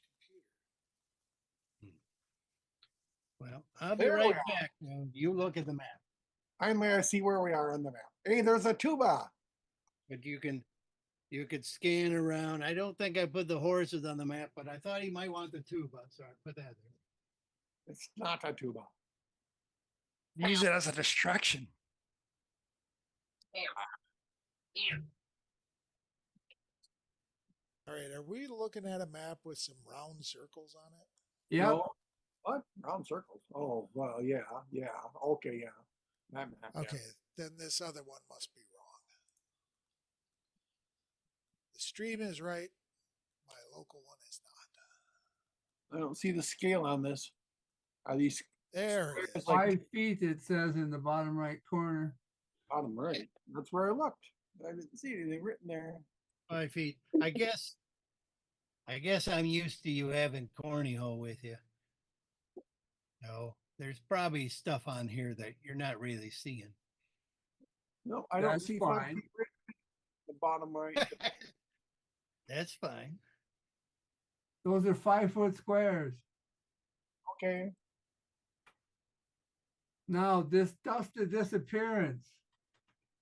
computer. well, I'll be There we right are. back. Now, you look at the map, I may see where we are on the map. Hey, there's a tuba. but you could scan around. I don't think I put the horses on the map, but I thought he might want the tuba, so I put that there. It's not a tuba. Use it as a distraction. All right, are we looking at a map with some round circles on it? Yep. No, what? Round circles? Oh, well, yeah, okay, yeah. That map, yeah. Okay, then this other one must be wrong. The stream is right. My local one is not. I don't see the scale on this. Are these There it is. like 5 feet, it says in the bottom right corner. bottom right? That's where I looked. I didn't see anything written there. 5 feet. I guess I'm used to you having cornhole with you. No, there's probably stuff on here that you're not really seeing. No, I don't That's see 5 fine. feet written. The bottom right. That's fine. Those are 5-foot squares. Okay. Now, this dust of disappearance,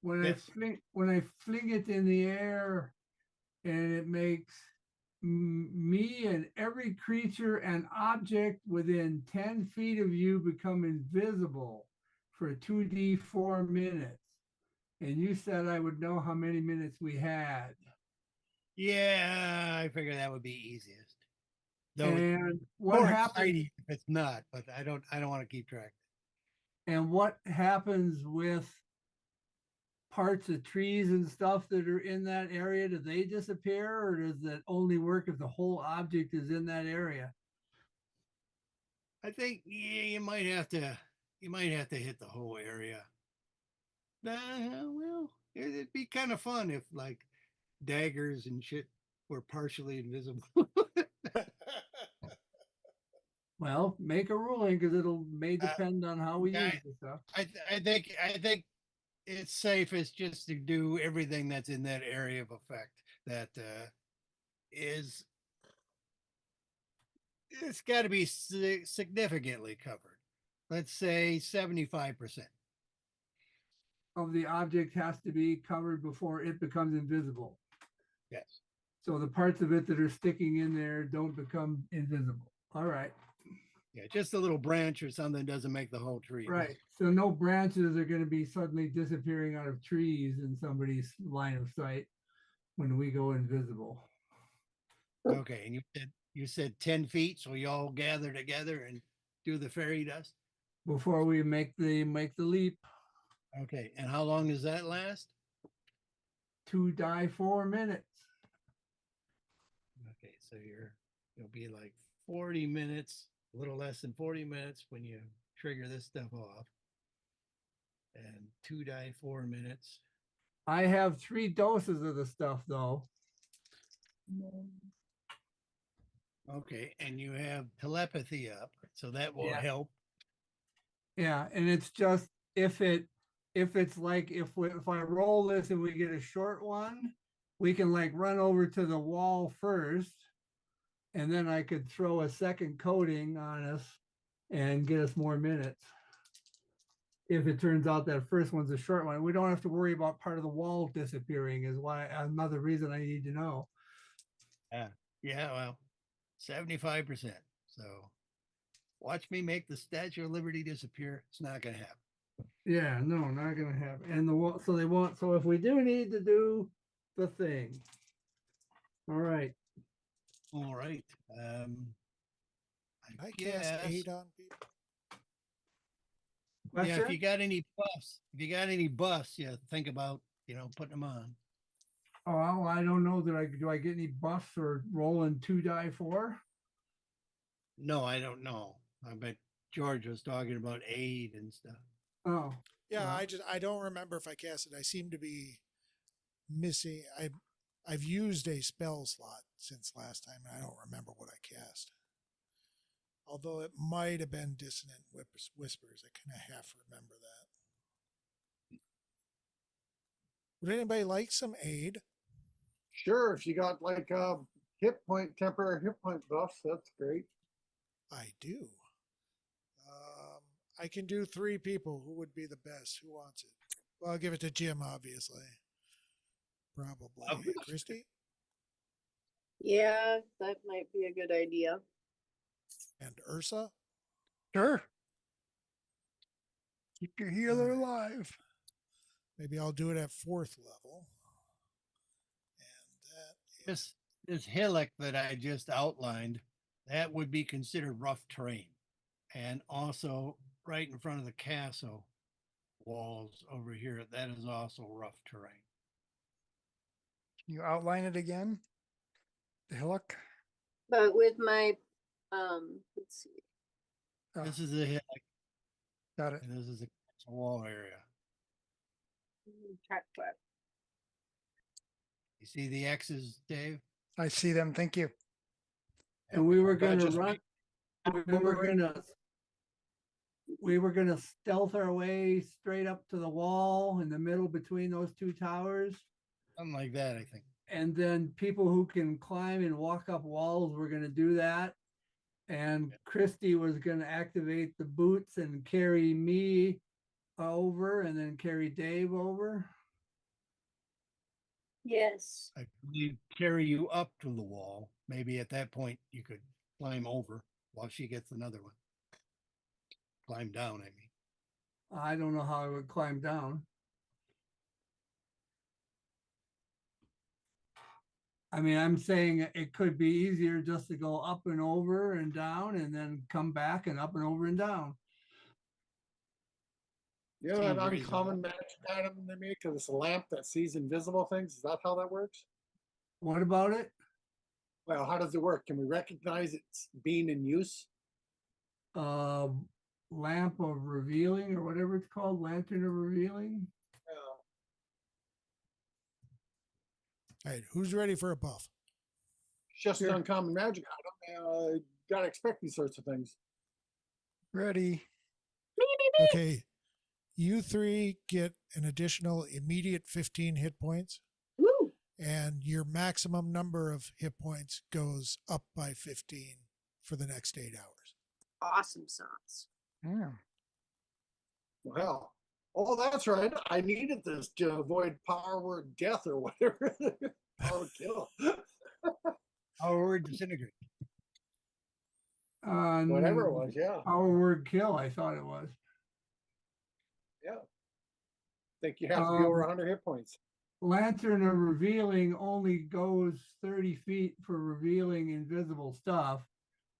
when Yes. I fling it in the air, and it makes me and every creature and object within 10 feet of you become invisible for 2d4 minutes. And you said I would know how many minutes we had. Yeah, I figured that would be easiest. Though it's And what more happens? exciting if it's not, but I don't want to keep track. And what happens with parts of trees and stuff that are in that area? Do they disappear, or does that only work if the whole object is in that area? I think you might have to hit the whole area. Well, it'd be kind of fun if like daggers and shit were partially invisible. Well, make a ruling because it'll may depend on how we yeah, use the stuff. I think it's safest just to do everything that's in that area of effect that is it's got to be significantly covered. Let's say 75%. Of the object has to be covered before it becomes invisible. Yes. So the parts of it that are sticking in there don't become invisible. All right. Yeah, just a little branch or something doesn't make the whole tree. Right. So no branches are going to be suddenly disappearing out of trees in somebody's line of sight when we go invisible. Okay, and you said 10 feet, so you all gather together and do the fairy dust. Before we make the leap. Okay, and how long does that last? 2d4 minutes. Okay, so you'll be like 40 minutes, a little less than 40 minutes when you trigger this stuff off. And 2d4 minutes. I have 3 doses of the stuff though. Okay, and you have telepathy up, so that will Yeah. help. Yeah, and it's just if it's like if I roll this and we get a short one, we can like run over to the wall first, and then I could throw a second coating on us and get us more minutes. If it turns out that first one's a short one, we don't have to worry about part of the wall disappearing. Is why another reason I need to know. Yeah, well, 75%. So watch me make the Statue of Liberty disappear. It's not going to happen. Yeah, no, not gonna happen. And the wall, so they won't. So if we do need to do the thing, all right. All right. I cast guess- 8 on people. What's yeah, that? if you got any buffs, you think about, putting them on. Oh, well, I don't know that do I get any buffs or rolling 2d4? No, I don't know. I bet George was talking about aid and stuff. Oh, Yeah, well, I don't remember if I cast it. I seem to be missing. I've used a spell slot since last time, and I don't remember what I cast. Although it might have been Dissonant Whispers. I kind of half remember that. Would anybody like some aid? Sure, if you got like temporary hit point buffs, that's great. I do. I can do 3 people. Who would be the best? Who wants it? Well, I'll give it to Jim, obviously. Probably. Christy? Yeah, that might be a good idea. And Ursa? Sure. Keep your healer alive. Maybe I'll do it at 4th level. And that is This hillock that I just outlined, that would be considered rough terrain. And also right in front of the castle walls over here, that is also rough terrain. Can you outline it again? The hillock? But with my, let's see. Oh, This is a hillock got it. and this is a castle wall area. Track what? You see the X's, Dave? I see them. Thank you. And we were That gonna just run, we were gonna stealth our way straight up to the wall in the middle between those two towers. Something like that, I think. And then people who can climb and walk up walls were gonna do that. And Christy was gonna activate the boots and carry me over and then carry Dave over. Yes. I believe carry you up to the wall. Maybe at that point you could climb over while she gets another one. Climb down, I mean. I don't know how I would climb down. I mean, I'm saying it could be easier just to go up and over and down and then come back and up and over and down. You know that Seems reasonable. uncommon magic item they make, because it's a lamp that sees invisible things. Is that how that works? What about it? Well, how does it work? Can we recognize it's being in use? Lamp of revealing or whatever it's called, lantern of revealing. all right. Who's ready for a buff? It's just an Sure. uncommon magic item. Gotta expect these sorts of things. Ready. Okay. You 3 get an additional immediate 15 hit points, Woo! and your maximum number of hit points goes up by 15 for the next 8 hours. Awesome sauce. Yeah. Well, oh, that's right. I needed this to avoid power word death or whatever. Power kill. Our word disintegrate. Whatever it was, yeah. Our word kill, I thought it was. Yeah. Think you have to be over 100 hit points. Lantern of revealing only goes 30 feet for revealing invisible stuff.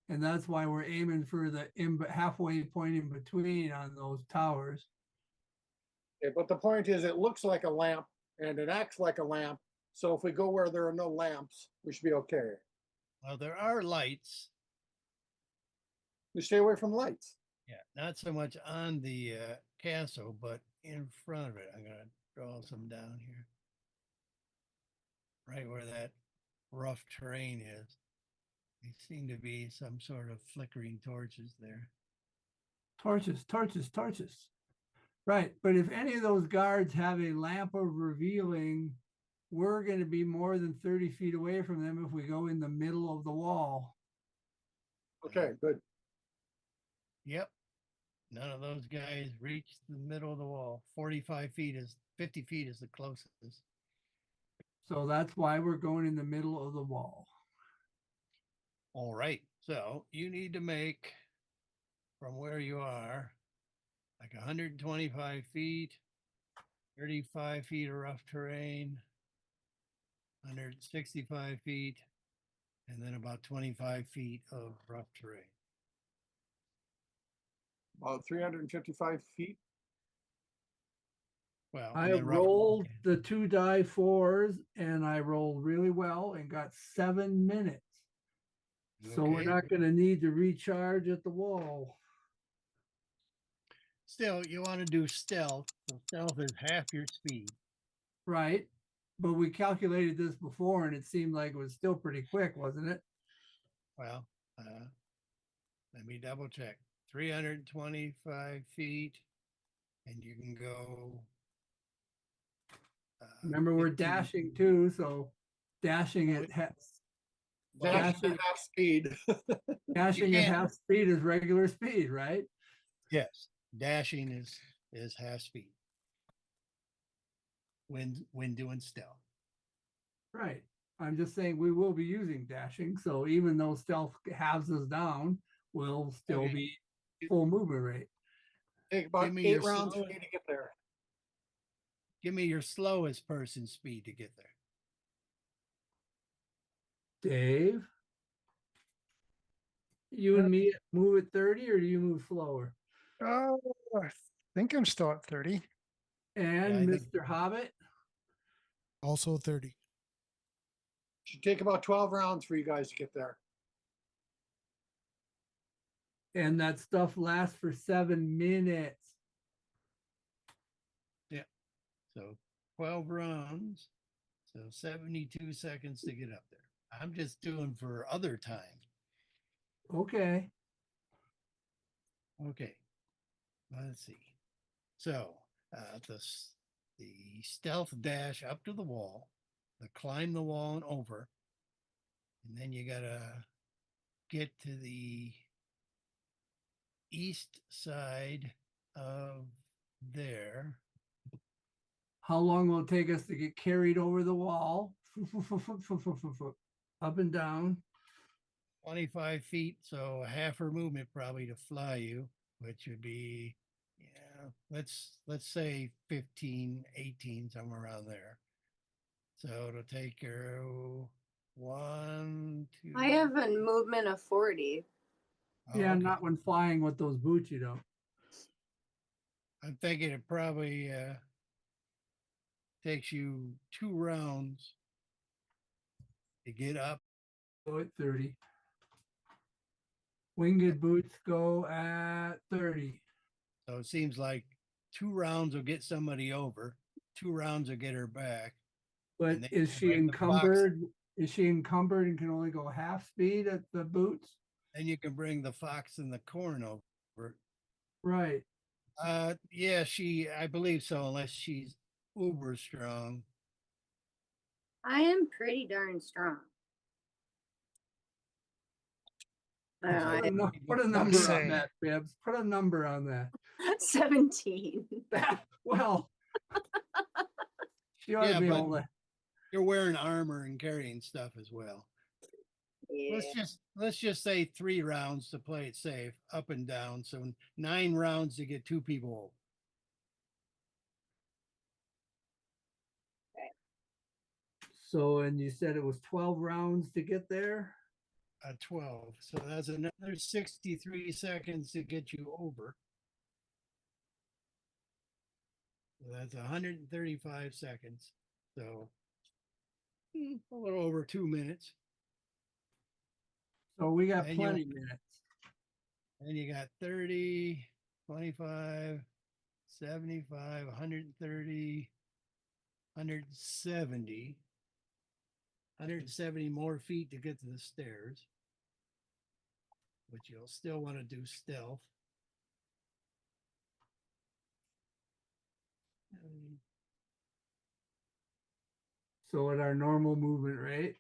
And that's why we're aiming for the halfway point in between on those towers. Okay, but the point is, it looks like a lamp and it acts like a lamp. So if we go where there are no lamps, we should be okay. Well, there are lights. We stay away from lights. Yeah, not so much on the castle, but in front of it. I'm gonna draw some down here. Right where that rough terrain is. There seem to be some sort of flickering torches there. Torches, torches, torches. Right, but if any of those guards have a lamp of revealing, we're going to be more than 30 feet away from them if we go in the middle of the wall. Okay, good. Yep. None of those guys reach the middle of the wall. 50 feet is the closest. So that's why we're going in the middle of the wall. All right. So you need to make from where you are like 125 feet, 35 feet of rough terrain, 165 feet, and then about 25 feet of rough terrain. About 355 feet. Well, I and then rough rolled terrain. the 2 die 4s and I rolled really well and got 7 minutes. So we're Okay. not going to need to recharge at the wall. Still, you want to do stealth. So stealth is half your speed. Right. But we calculated this before and it seemed like it was still pretty quick, wasn't it? Well, let me double check. 325 feet, and you can go. Remember, we're 15 dashing too, so dashing Well, at half, Dash Dashing- at half speed. dashing at can't- half speed is regular speed, right? Yes, dashing is half speed. When doing stealth. Right. I'm just saying we will be using dashing, so even though stealth halves us down, we'll still Okay. be full movement rate. Take about Give me 8 your rounds for slow- you to get there. Give me your slowest person speed to get there. Dave? You and me move at 30 or do you move slower? Oh, I think I'm still at 30. And I think- Mr. Hobbit? Also 30. Should take about 12 rounds for you guys to get there. And that stuff lasts for 7 minutes. So 12 rounds. So 72 seconds to get up there. I'm just doing for other time. Okay. Okay. Let's see. So the stealth dash up to the wall, the climb the wall and over, and then you gotta get to the east side of there. How long will it take us to get carried over the wall? Up and down. 25 feet, so a half her movement probably to fly you, which would be, yeah, let's say 15, 18, somewhere around there. So it'll take her 1, 2. I have a movement of 40. Oh, Yeah, okay. not when flying with those boots, you don't. I'm thinking it probably takes you 2 rounds to get up. Go at 30. Winged boots go at 30. So it seems like 2 rounds will get somebody over, 2 rounds will get her back. But And then is you she bring the box. encumbered? Is she encumbered and can only go half speed at the boots? Then you can bring the fox and the corn over. Right. Yeah, I believe so, unless she's uber strong. I am pretty darn strong. I don't know, I- Put a I'd number say- on that, Bibbs. Put a number on that. 17. Well, she ought Yeah, to be but- able to. You're wearing armor and carrying stuff as well. Yeah. Let's just say 3 rounds to play it safe, up and down. So 9 rounds to get 2 people. So, and you said it was 12 rounds to get there? 12. So that's another 63 seconds to get you over. So that's 135 seconds. So a little over 2 minutes. So we got And you- plenty minutes. And you got 30, 25, 75, 130, 170. 170 more feet to get to the stairs. But you'll still want to do stealth. So at our normal movement rate,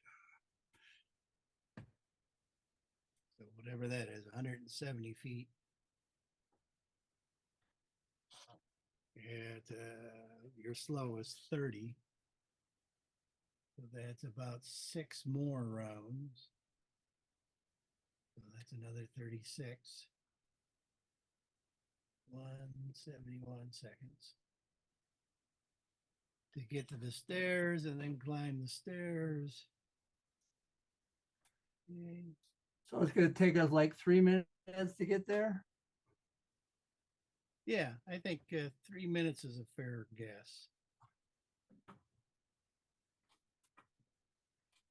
So whatever that is, 170 feet. And your slow is 30. So that's about 6 more rounds. So that's another 36. 171 seconds. To get to the stairs and then climb the stairs. Okay. so it's gonna take us like 3 minutes to get there. Yeah, I think 3 minutes is a fair guess.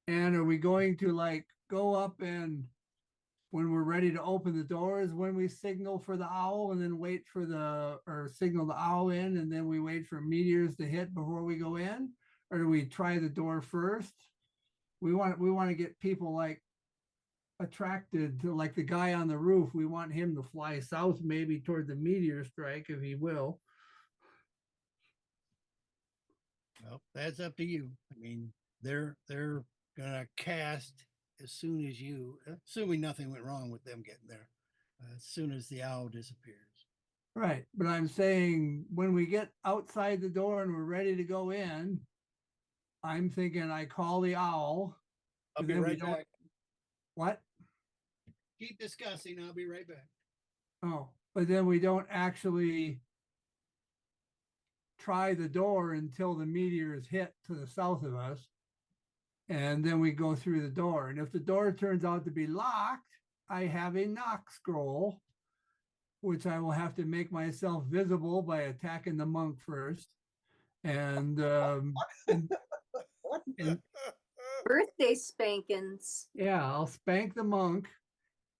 And are we going to like go up and when we're ready to open the doors, when we signal for the owl and then wait for or signal the owl in and then we wait for meteors to hit before we go in? Or do we try the door first? We want to get people like attracted to like the guy on the roof. We want him to fly south, maybe toward the meteor strike if he will. Well, that's up to you. I mean, they're gonna cast as soon as you, assuming nothing went wrong with them getting there, as soon as the owl disappears. Right. But I'm saying when we get outside the door and we're ready to go in, I'm thinking I call the owl. I'll and be then we right don't- back. What? Keep discussing. I'll be right back. Oh, but then we don't actually try the door until the meteor is hit to the south of us. And then we go through the door. And if the door turns out to be locked, I have a knock scroll, which I will have to make myself visible by attacking the monk first. And, and Birthday spankings. yeah, I'll spank the monk,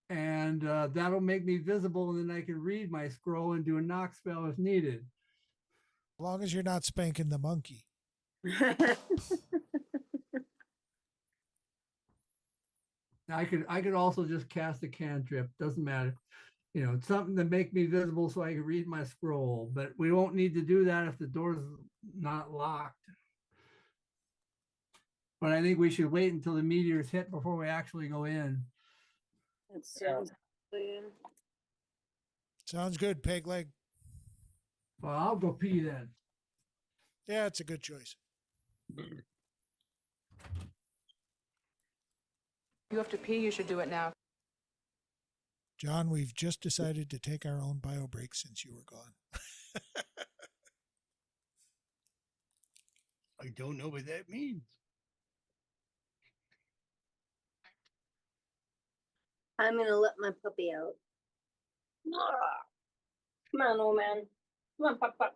and that'll make me visible, and then I can read my scroll and do a knock spell if needed. As long as you're not spanking the monkey. I could also just cast a cantrip. Doesn't matter. You know, it's something to make me visible so I can read my scroll. But we won't need to do that if the door's not locked. But I think we should wait until the meteors hit before we actually go in. That sounds good. Sounds good, peg leg. Well, I'll go pee then. Yeah, it's a good choice. You have to pee, you should do it now. John, we've just decided to take our own bio break since you were gone. I don't know what that means. I'm gonna let my puppy out. Come on, old man. Come on, pup, pup.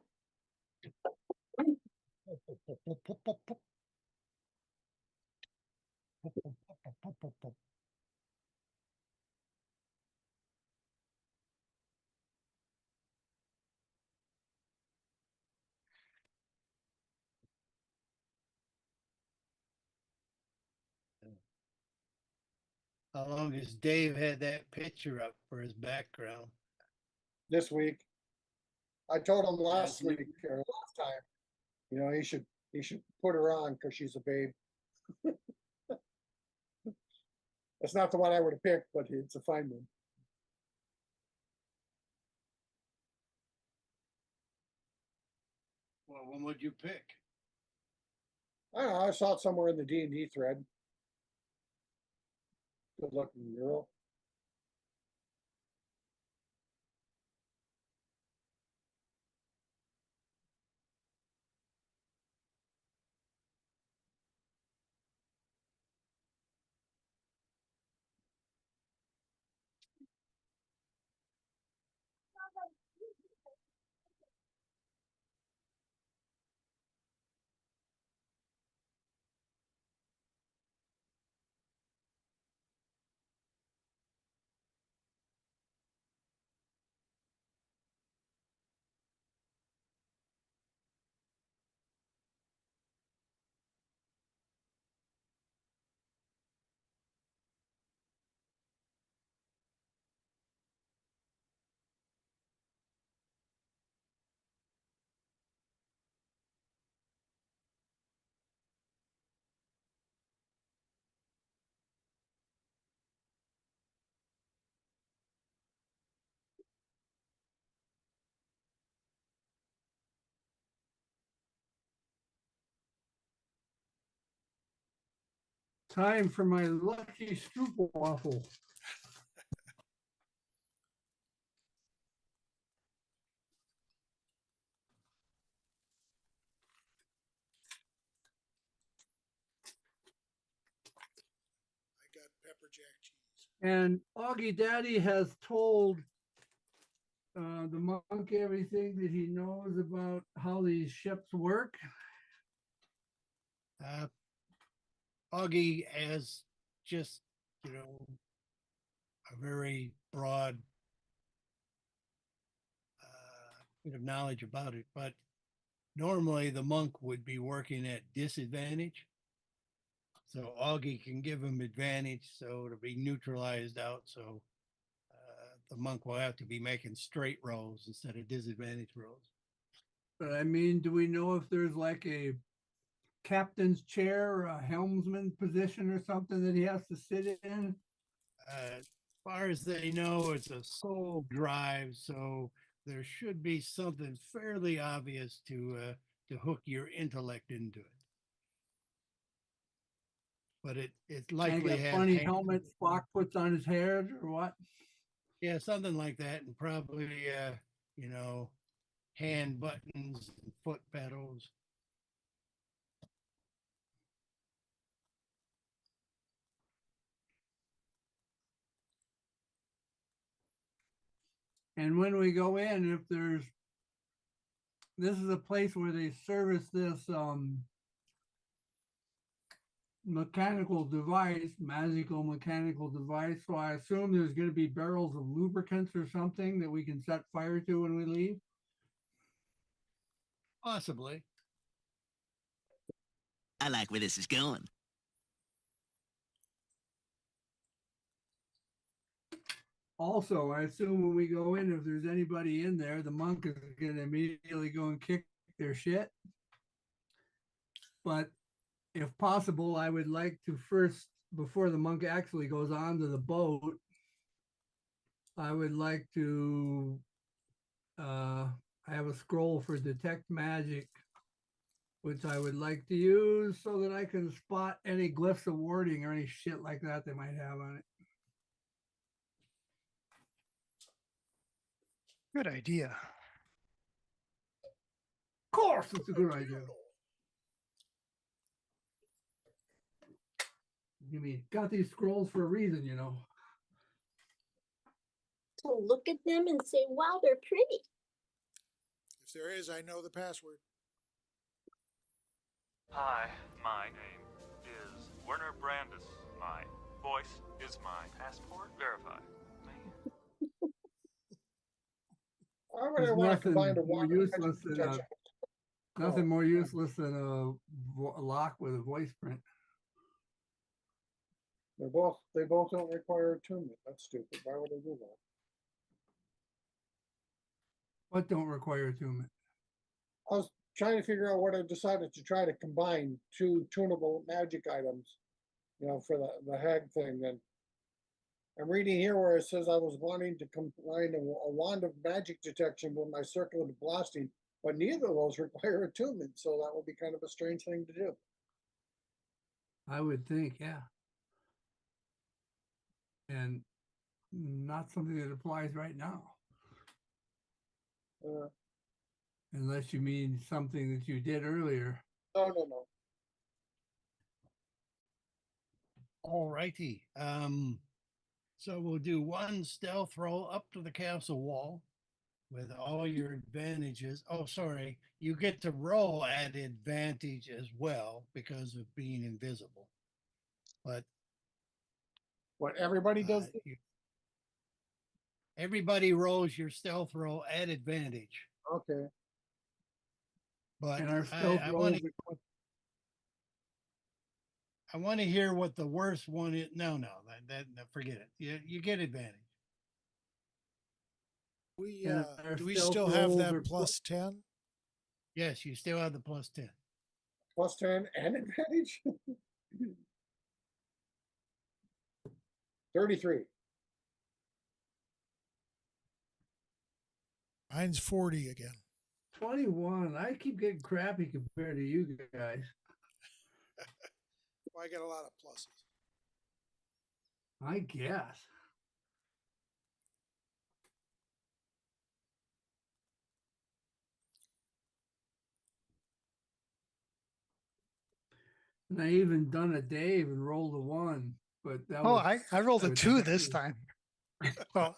How long has Dave had that picture up for his background? This week. I told him last That's week or last time, you know, he should put her on because she's a babe. It's not the one I would have picked, but it's a fine one. Well, when would you pick? I don't know, I saw it somewhere in the D&D thread. Good looking girl. Time for my lucky scoop waffle. I got pepper jack cheese. And Augie Daddy has told the monk everything that he knows about how these ships work. Augie has just, you know, a very broad bit of knowledge about it, but normally the monk would be working at disadvantage. So Augie can give him advantage, so it'll be neutralized out. So the monk will have to be making straight rolls instead of disadvantage rolls. But I mean, do we know if there's like a captain's chair or a helmsman position or something that he has to sit in? As far as they know, it's a soul drive, so there should be something fairly obvious to hook your intellect into it. But it Like likely a has funny hands- helmet Spock puts on his head or what? Yeah, something like that, and probably you know, hand buttons and foot pedals. And when we go in, if there's, this is a place where they service this mechanical device, magical mechanical device. So I assume there's going to be barrels of lubricants or something that we can set fire to when we leave. Possibly. I like where this is going. Also, I assume when we go in, if there's anybody in there, the monk is going to immediately go and kick their shit. But if possible, I would like to first, before the monk actually goes onto the boat, I would like to have a scroll for detect magic, which I would like to use so that I can spot any glyphs of warding or any shit like that they might have on it. Good idea. Of course, it's a good idea. You mean, got these scrolls for a reason, you know. To look at them and say, wow, they're pretty. If there is, I know the password. Hi, my name is Werner Brandis. My voice is my passport. Verify me. Why would I There's want to nothing combine a more water useless than a, protection? nothing more useless than a lock with a voice print. They both don't require attunement. That's stupid. Why would I do that? What don't require attunement? I was trying to figure out what I decided to try to combine two tunable magic items, you know, for the hag thing. And I'm reading here where it says I was wanting to combine a wand of magic detection with my circle of blasting, but neither of those require attunement. So that would be kind of a strange thing to do. I would think, yeah. And not something that applies right now. Unless you mean something that you did earlier. No. All righty. So we'll do one stealth roll up to the castle wall with all your advantages. Oh, sorry. You get to roll at advantage as well because of being invisible. But What everybody does. Everybody rolls your stealth roll at advantage. Okay. But And our stealth I rolls want to hear what the worst one is. No, no, forget it. You get advantage. We And do we stealth still have rolls that are plus 10? Yes, you still have the plus 10. Plus 10 and advantage? 33. Mine's 40 again. 21. I keep getting crappy compared to you guys. Well, I got a lot of pluses. I guess. And I even done a Dave and rolled a 1, but that Oh, was. I rolled a with 2 this advantage. time. Well,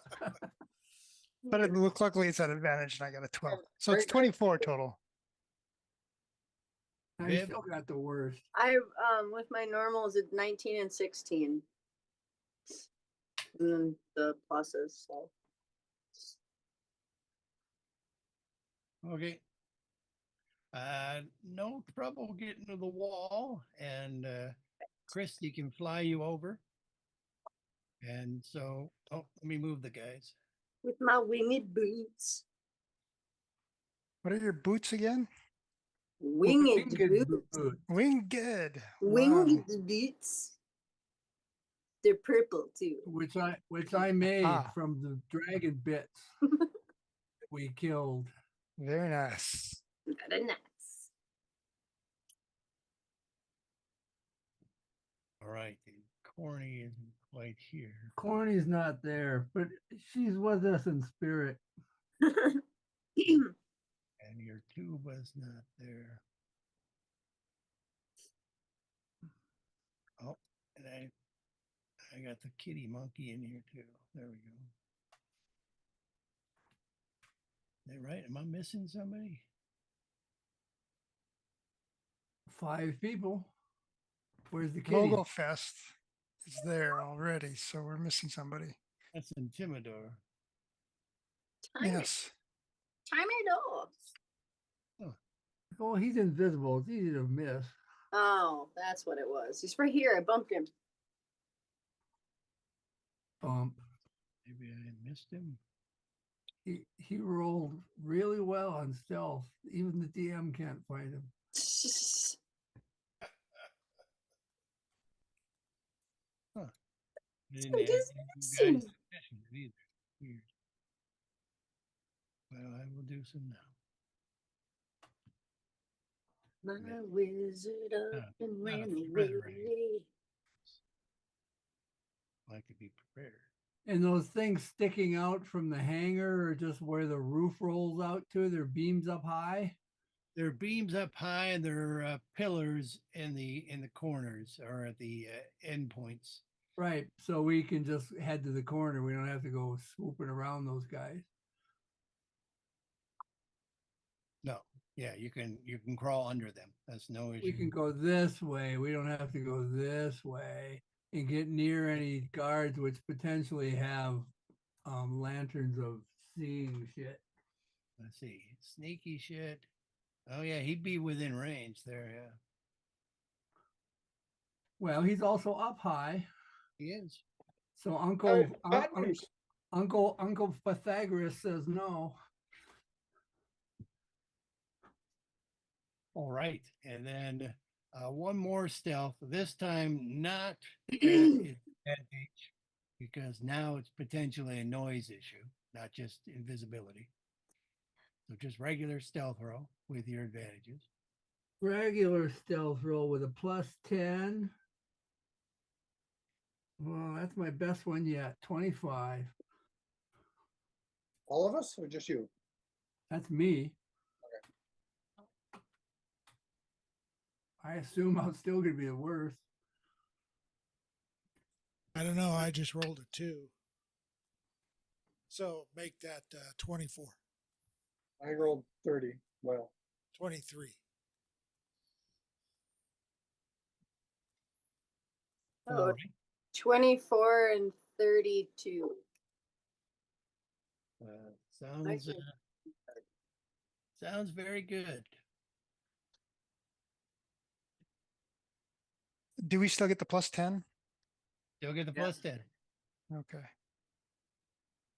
but it looked luckily it's at advantage and I got a 12. So it's 24 total. I Viv? still got the worst. I with my normals it's 19 and 16. And then the pluses, so Okay. No trouble getting to the wall, and Christy can fly you over. And so, let me move the guys. With my winged boots. What are your boots again? winged boots. Winged. Winged Wow. boots. They're purple too. Which I made Ah. from the dragon bits we killed. Very nice. Very nice. All right. Corny and quite here. Corny's not there, but she's with us in spirit. And your tuba's not there. Oh, and I got the kitty monkey in here too. There we go. Is that right? Am I missing somebody? 5 people. Where's the kitty? Logo Fest is there already, so we're missing somebody. That's Intimidor. Yes. Timidor. Oh, he's invisible. It's easy to miss. Oh, that's what it was. He's right here. I bumped him. Bump. Maybe I missed him. He rolled really well on stealth. Even the DM can't find him. Didn't add does any that new guys seem- to session either. Weird. Well, I will do some now. My wizard up and not a ran threat away. or anything. Like to be prepared. And those things sticking out from the hangar are just where the roof rolls out to, their beams up high. There are beams up high, and there are pillars in the corners or at the end points. Right. So we can just head to the corner. We don't have to go swooping around those guys. No, yeah, you can crawl under them. That's no issue. We can go this way. We don't have to go this way and get near any guards, which potentially have lanterns of seeing shit. Let's see, sneaky shit. Oh yeah, he'd be within range there. Yeah, Well, he's also up high. he is. So Uncle bad news. Uncle Pythagoras says no. All right, and then one more stealth. This time not at advantage, because now it's potentially a noise issue, not just invisibility. So just regular stealth roll with your advantages. Regular stealth roll with a +10. Well, that's my best one yet. 25. All of us or just you? That's me. I assume I'm still gonna be the worst. I don't know. I just rolled a 2. So make that 24, I rolled 30. Well, 23. Oh, Right. 24 and 32. Sounds sounds very good. Do we still get the +10? Still get the +10. Okay.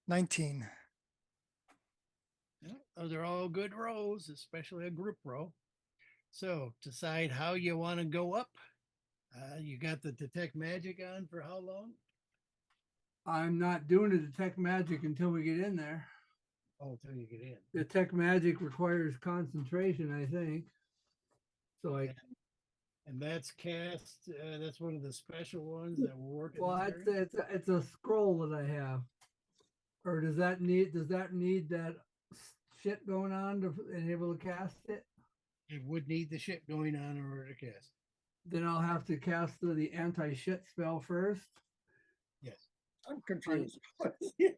19. Yeah, those are all good rolls, especially a group roll. So decide how you want to go up. You got the detect magic on for how long? I'm not doing a detect magic until we get in there. Oh, until you get in. Detect magic requires concentration, I think. So And that's cast. That's one of the special ones that we're working. well, this area? it's a scroll that I have. Or does that need that shit going on to enable to cast it? It would need the shit going on in order to cast. Then I'll have to cast the anti-shit spell first. Yes. I'm confused.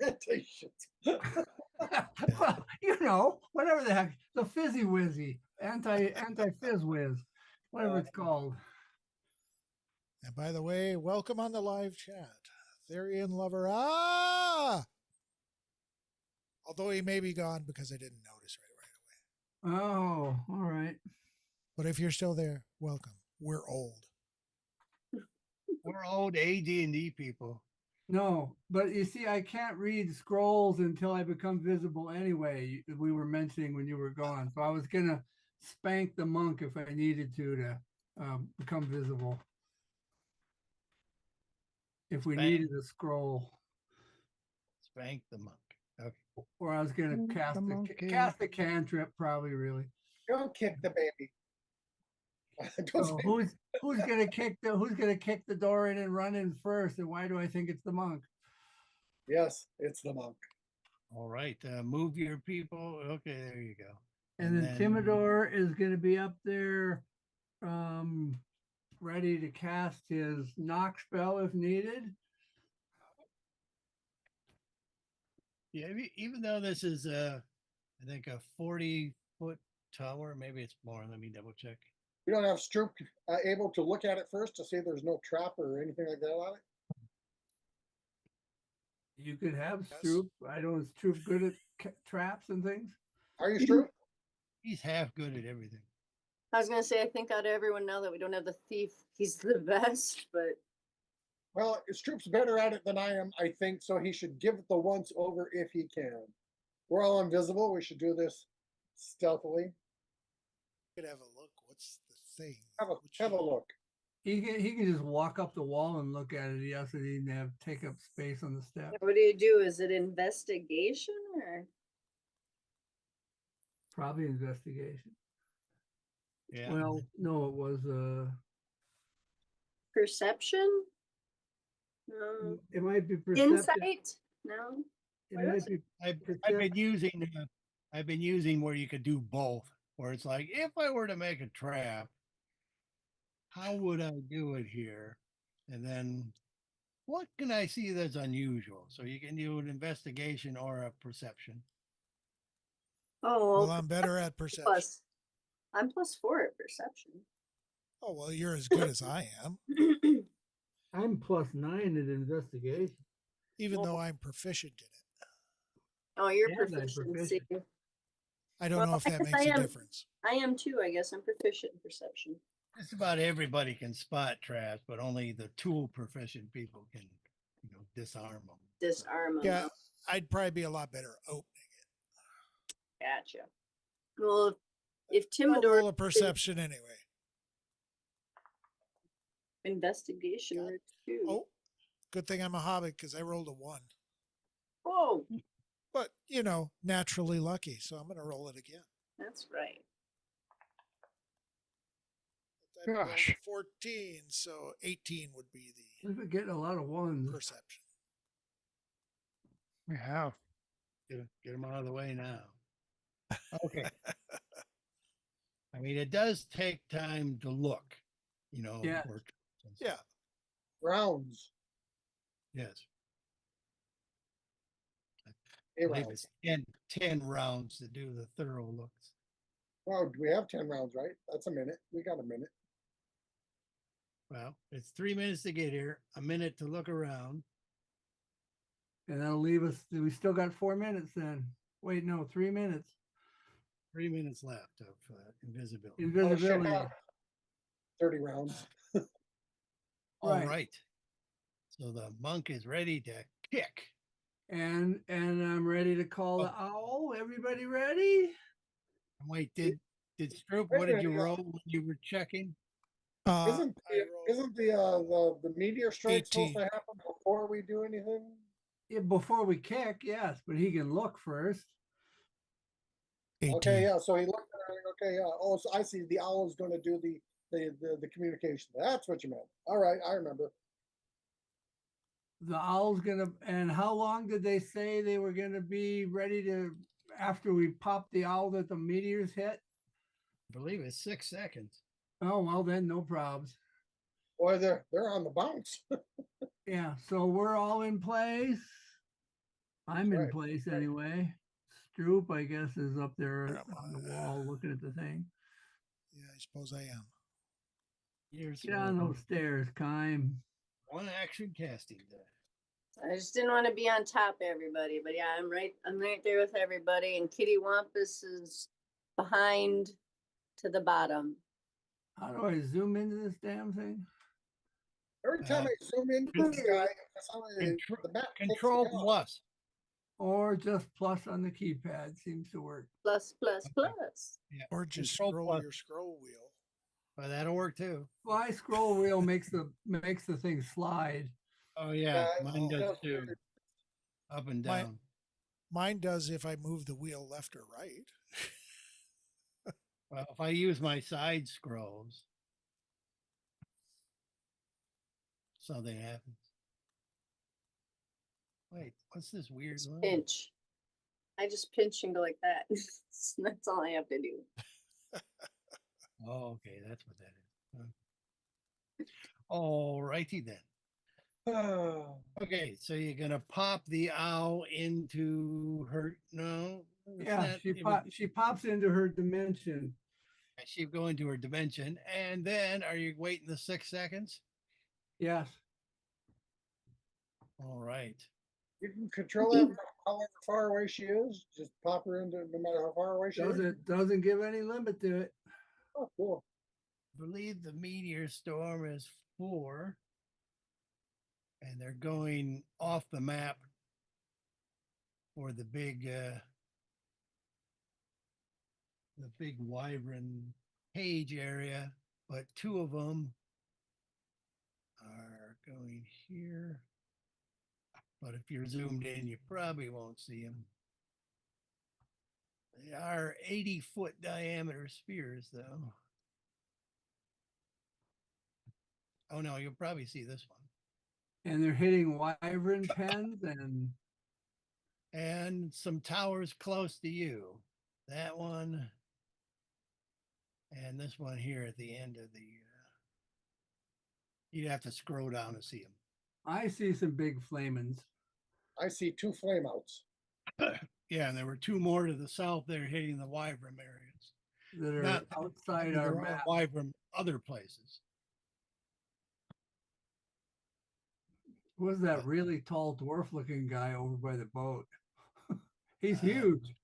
Anti-shit. Well, you know, whatever the heck, the fizzy wizzy, anti-fizz whiz, whatever it's called. And by the way, welcome on the live chat. Therian Lover. Ah! Although he may be gone because I didn't notice right away. Oh, all right. But if you're still there, welcome. We're old. We're old AD&D people. No, but you see, I can't read scrolls until I become visible anyway. We were mentioning when you were gone. So I was going to spank the monk if I needed to become visible. If we Spank. needed a scroll. Spank the monk. Okay. Or I was going to Spank the monkey. cast a cantrip, probably really. Don't kick the baby. Don't So say- who's gonna kick the door in and run in first? And why do I think it's the monk? Yes, it's the monk. All right, move your people. Okay, there you go. And then Timidor is gonna be up there, ready to cast his knock spell if needed. Yeah, even though this is I think a 40-foot tower, maybe it's more. Let me double check. We don't have Stroop able to look at it first to see there's no trap or anything like that on it. You could have Yes. Stroop. I don't, is Stroop good at traps and things? Are you Stroop? He's half good at everything. I was gonna say, I think out of everyone now that we don't have the thief, he's the best, but Well, Stroop's better at it than I am, I think, so he should give it the once over if he can. We're all invisible. We should do this stealthily. Could have a look. What's the thing? Have a look. He can just walk up the wall and look at it. He doesn't even have take up space on the step. what do you do? Is it investigation or? Probably investigation. Yeah. Well, no, it was Perception? No. it might be perception. Insight? No. It What might is be I've perception. been using where you could do both, where it's like, if I were to make a trap, how would I do it here? And then what can I see that's unusual? So you can do an investigation or a perception. Oh, Well, I'm better at perception. plus. I'm +4 at perception. Oh, well, you're as good as I am, I'm +9 at investigation. even though I'm proficient in it. Oh, you're And I'm proficiency. proficient. I don't Well, know if I that guess makes I a am. difference. I am too, I guess. I'm proficient in perception. Just about everybody can spot traps, but only the tool proficient people can, disarm them. Disarm them. Yeah, I'd probably be a lot better opening it. Gotcha. Well, if I'll Timidor roll a perception anyway. investigation or two. Oh, good thing I'm a hobbit because I rolled a 1. Oh, But, naturally lucky, so I'm going to roll it again. that's right. I rolled a Gosh. 14, so 18 would be the We've been getting a lot of ones. perception. We have. Get them out of the way now. Okay. I mean, it does take time to look, Yeah. for traps and Yeah. stuff. Rounds. Yes. I A believe rounds. it's 10 rounds to do the thorough looks. Well, we have 10 rounds, right? That's a minute. We got a minute. Well, it's 3 minutes to get here, a minute to look around. And that'll leave us, we still got 4 minutes then. Wait, no, 3 minutes. 3 minutes left of invisibility. Invisibility. Oh, shit. 30 rounds. All Right. right. So the monk is ready to kick. And I'm ready to call the owl. Everybody ready? Wait, did Stroop, Wait what a did you minute, roll when you were checking? Isn't I rolled the meteor strike supposed 18. to happen before we do anything? Yeah, before we kick, yes, but he can look first. 18. Okay, yeah. So he looked at it. Okay, yeah. Oh, so I see. The owl is going to do the communication. That's what you meant. All right, I remember. The owl's gonna, and how long did they say they were gonna be ready to, after we pop the owl that the meteors hit? I believe it's 6 seconds. Oh, well then, no probs. Boy, they're on the bounce. Yeah, so we're all in place. I'm in Right, place right. anyway. Stroop, I guess, is up there Where am on the I? wall looking at the thing. Yeah, I suppose I am. Here's Get on those stairs, Kime. one action casting day. I just didn't want to be on top of everybody, but yeah, I'm right there with everybody, and Kitty Wampus is behind to the bottom. How do I zoom into this damn thing? Every time I zoom into this guy, the map takes me Control off. plus. Or just plus on the keypad seems to work. Plus. Yeah. Or just Control scroll plus. your scroll wheel. Well, that'll work too. Fly scroll wheel makes the thing slide. Oh yeah, Yeah, mine does just- too. Up and My- down. Mine does if I move the wheel left or right. Well, if I use my side scrolls, something happens. Wait, what's this weird Just line? pinch. I just pinch and go like that. That's all I have to do. Oh, okay, that's what that is. All righty then. Okay, so you're gonna pop the owl into her. No, it's Yeah, not even- she pops into her dimension. She go into her dimension, and then are you waiting the 6 seconds? Yes. All right. You can control that from however far away she is. Just pop her into no matter how far away she is. Doesn't give any limit to it. Oh, cool. I believe the meteor storm is 4, and they're going off the map for the big wyvern cage area, but 2 of them are going here. But if you're zoomed in, you probably won't see them. They are 80-foot diameter spheres, though. Oh no, you'll probably see this one. And they're hitting wyvern pens And some towers close to you. That one. And this one here at the end of the. You'd have to scroll down to see them. I see some big flamings. I see 2 flame outs. Yeah, and there were 2 more to the south there hitting the wyvern areas. That are Not- outside there our are map. wyvern other places. Who's that really tall dwarf looking guy over by the boat? He's huge.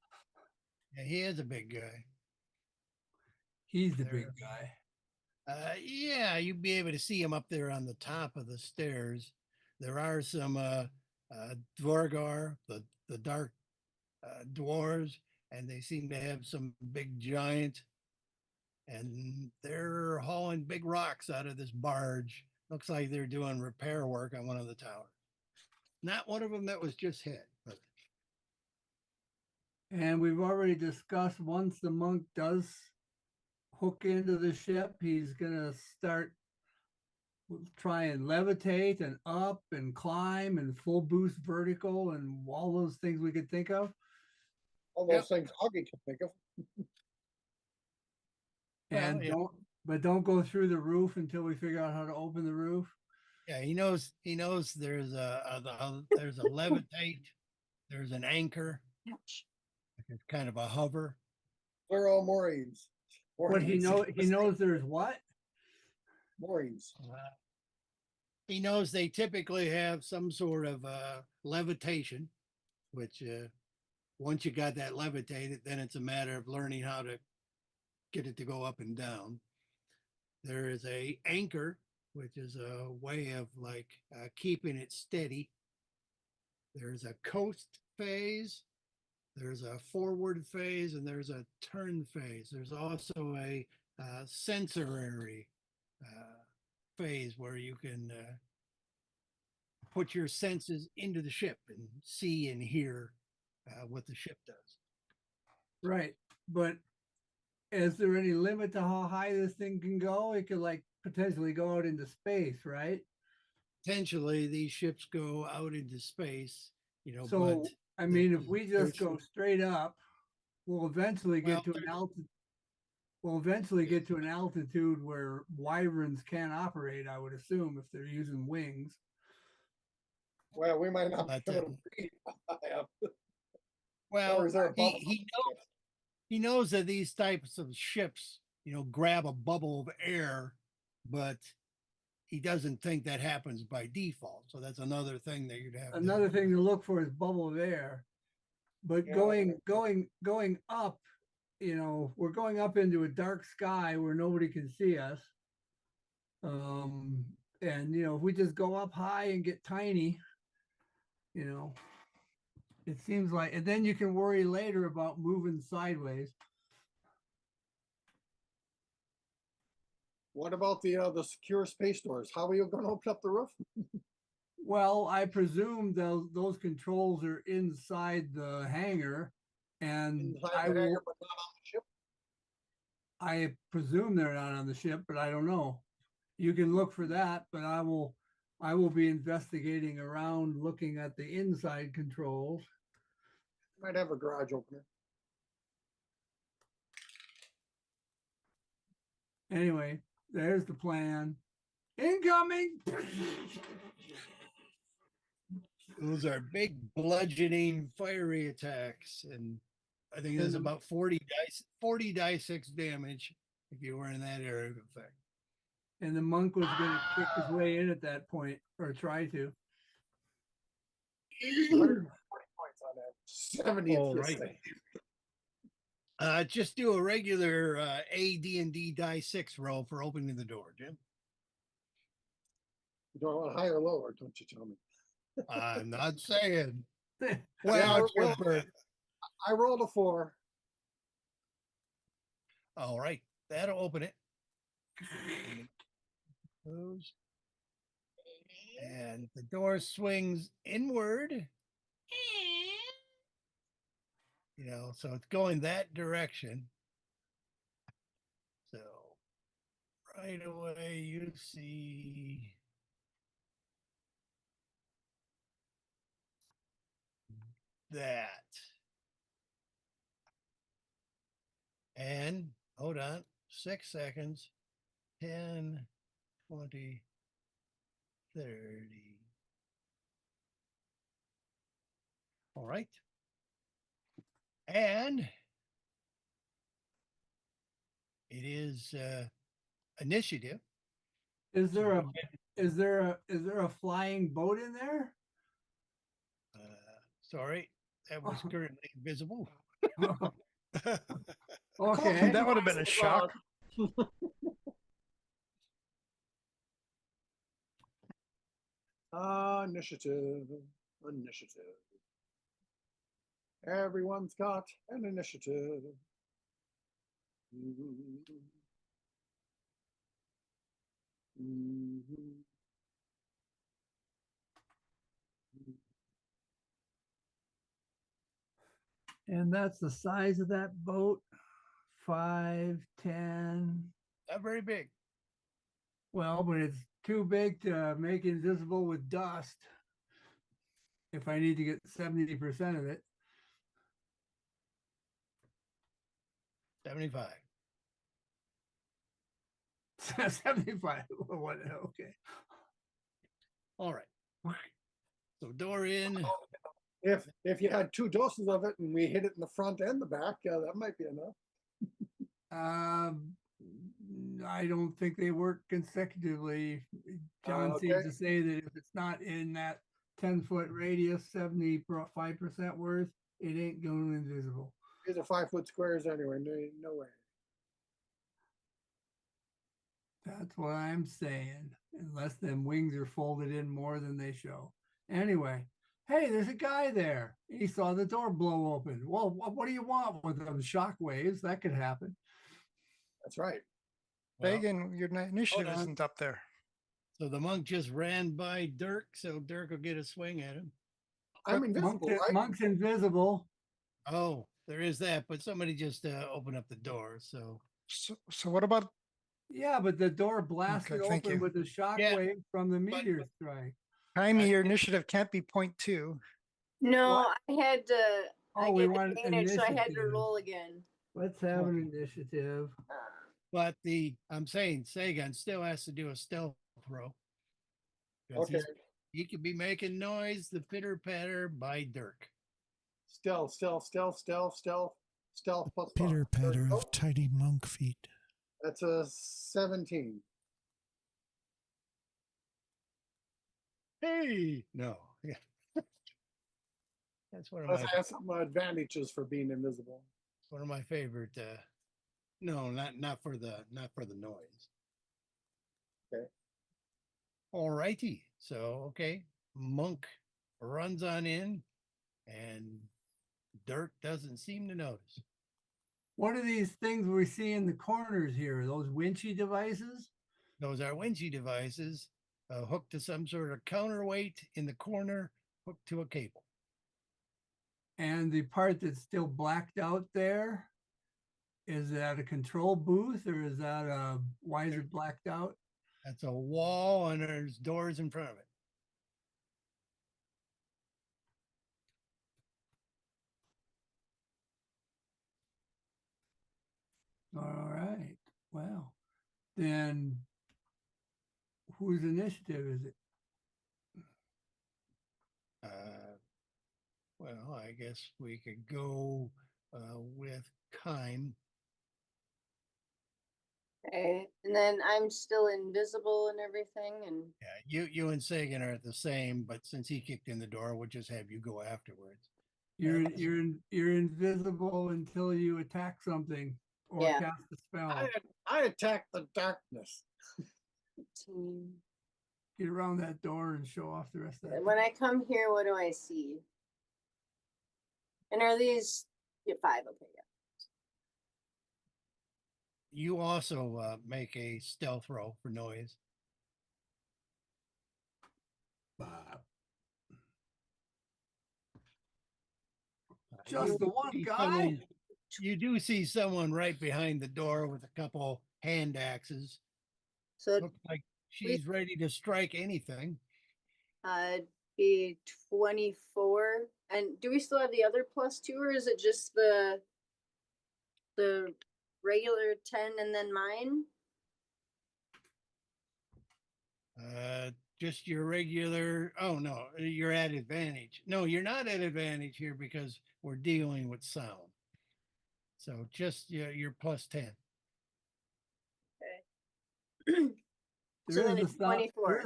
Yeah, he is a big guy. He's the There. big guy. Yeah, you'd be able to see him up there on the top of the stairs. There are some Dwargar, the dark dwarves, and they seem to have some big giant. And they're hauling big rocks out of this barge. Looks like they're doing repair work on one of the towers. Not one of them that was just hit, but And we've already discussed once the monk does hook into the ship, he's gonna start try and levitate and up and climb and full boost vertical and all those things we could think of. All those things Augie can think of. And yeah. don't go through the roof until we figure out how to open the roof. yeah, he knows there's there's a levitate, there's an anchor, it's kind of a hover. They're all moorings. But he knows there's what? Moorings. He knows they typically have some sort of levitation, which once you got that levitated, then it's a matter of learning how to get it to go up and down. There is a anchor, which is a way of like keeping it steady. There's a coast phase, there's a forward phase, and there's a turn phase. There's also a sensory phase where you can put your senses into the ship and see and hear what the ship does. Right. But is there any limit to how high this thing can go? It could like potentially go out into space, right? Potentially, these ships go out into space, So but I mean, if we there's- just go straight up, we'll eventually Well, get to an altitude. We'll eventually get to an altitude where wyverns can't operate, I would assume, if they're using wings. Well, we might not But, be able to breathe high up. well, Or is there a bubble? he knows that these types of ships, grab a bubble of air, but he doesn't think that happens by default. So that's another thing that you'd have. to- Another thing to look for is bubble of air. But Yeah. going up, we're going up into a dark sky where nobody can see us. And if we just go up high and get tiny, it seems like, and then you can worry later about moving sideways. What about the secure space doors? How are you going to open up the roof? Well, I presume those controls are inside the hangar, and Inside I the will. hangar, but not on the ship? I presume they're not on the ship, but I don't know. You can look for that, but I will I will be investigating around, looking at the inside controls. Might have a garage opener. Anyway, there's the plan. Incoming. Those are big bludgeoning fiery attacks, and I think there's about 40 die 6 damage if you were in that area of effect. And the monk was going to kick his way in at that point, or try to. 140 points on that. 70th. All right. Just do a regular AD&D die 6 roll for opening the door, Jim. You don't want higher or lower, don't you tell me? I'm not saying. Yeah, Well, it's your well, bird. I rolled a 4. All right, that'll open it. Close. And the door swings inward. You know, so it's going that direction. So right away you see that. And hold on, 6 seconds, 10, 20, 30. All right. And it is initiative. Is there a flying boat in there? Sorry, that was currently invisible. Okay. That would have been a shock. Initiative. Everyone's got an initiative. And that's the size of that boat. 5, 10. Not very big. Well, but it's too big to make invisible with dust. If I need to get 70% of it. 75. 75. What? Okay. All right. So door in. If you had 2 doses of it and we hit it in the front and the back, that might be enough. I don't think they work consecutively. John seems to say that if it's not in that 10-foot radius, 75% worth, it ain't going invisible. These are 5-foot squares anyway. No way. That's what I'm saying. Unless them wings are folded in more than they show. Anyway, hey, there's a guy there. He saw the door blow open. Well, what do you want with them shock waves? That could happen. That's right. Fagan, your initiative isn't up there. So the monk just ran by Dirk, so Dirk will get a swing at him. I'm invisible, right? Monk's invisible. Oh, there is that, but somebody just opened up the door, so. So what about? Yeah, but the door blasted thank open you. with the shock wave from the meteor strike. Jaime, your initiative can't be 0.2. No, I had to. I we get want advantage, so I had to initiative. roll again. Let's have an initiative. But I'm saying Sagan still has to do a stealth throw. Okay. He could be making noise, the pitter patter by Dirk. Stealth plus Pitter 5. patter of tiny monk feet. That's a 17. Hey, no, yeah. That's one of Plus, my I have some advantages for being invisible. one of my favorite. No, not for the noise. Okay. All righty. So okay, monk runs on in, and Dirk doesn't seem to notice. What are these things we see in the corners here? Are those winchy devices? Those are winchy devices hooked to some sort of counterweight in the corner, hooked to a cable. And the part that's still blacked out there, is that a control booth or is that why is it blacked out? That's a wall, and there's doors in front of it. Well, then whose initiative is it? Well, I guess we could go with Kime. Okay, and then I'm still invisible and everything, and Yeah, you and Sagan are the same, but since he kicked in the door, we'll just have you go afterwards. You're invisible until you attack something or Yeah. cast a spell. I attack the darkness. Get around that door and show off the rest of that. when I come here, what do I see? And are these 5? Okay, yeah. You also make a stealth roll for noise. Just the one see guy? someone- you do see someone right behind the door with a couple hand axes. So Looks like she's ready to strike anything. be 24. And do we still have the other +2, or is it just the regular 10 and then mine? Just your regular. Oh no, you're at advantage. No, you're not at advantage here because we're dealing with sound. So just your +10. Okay. So There then is it's the sound. 24.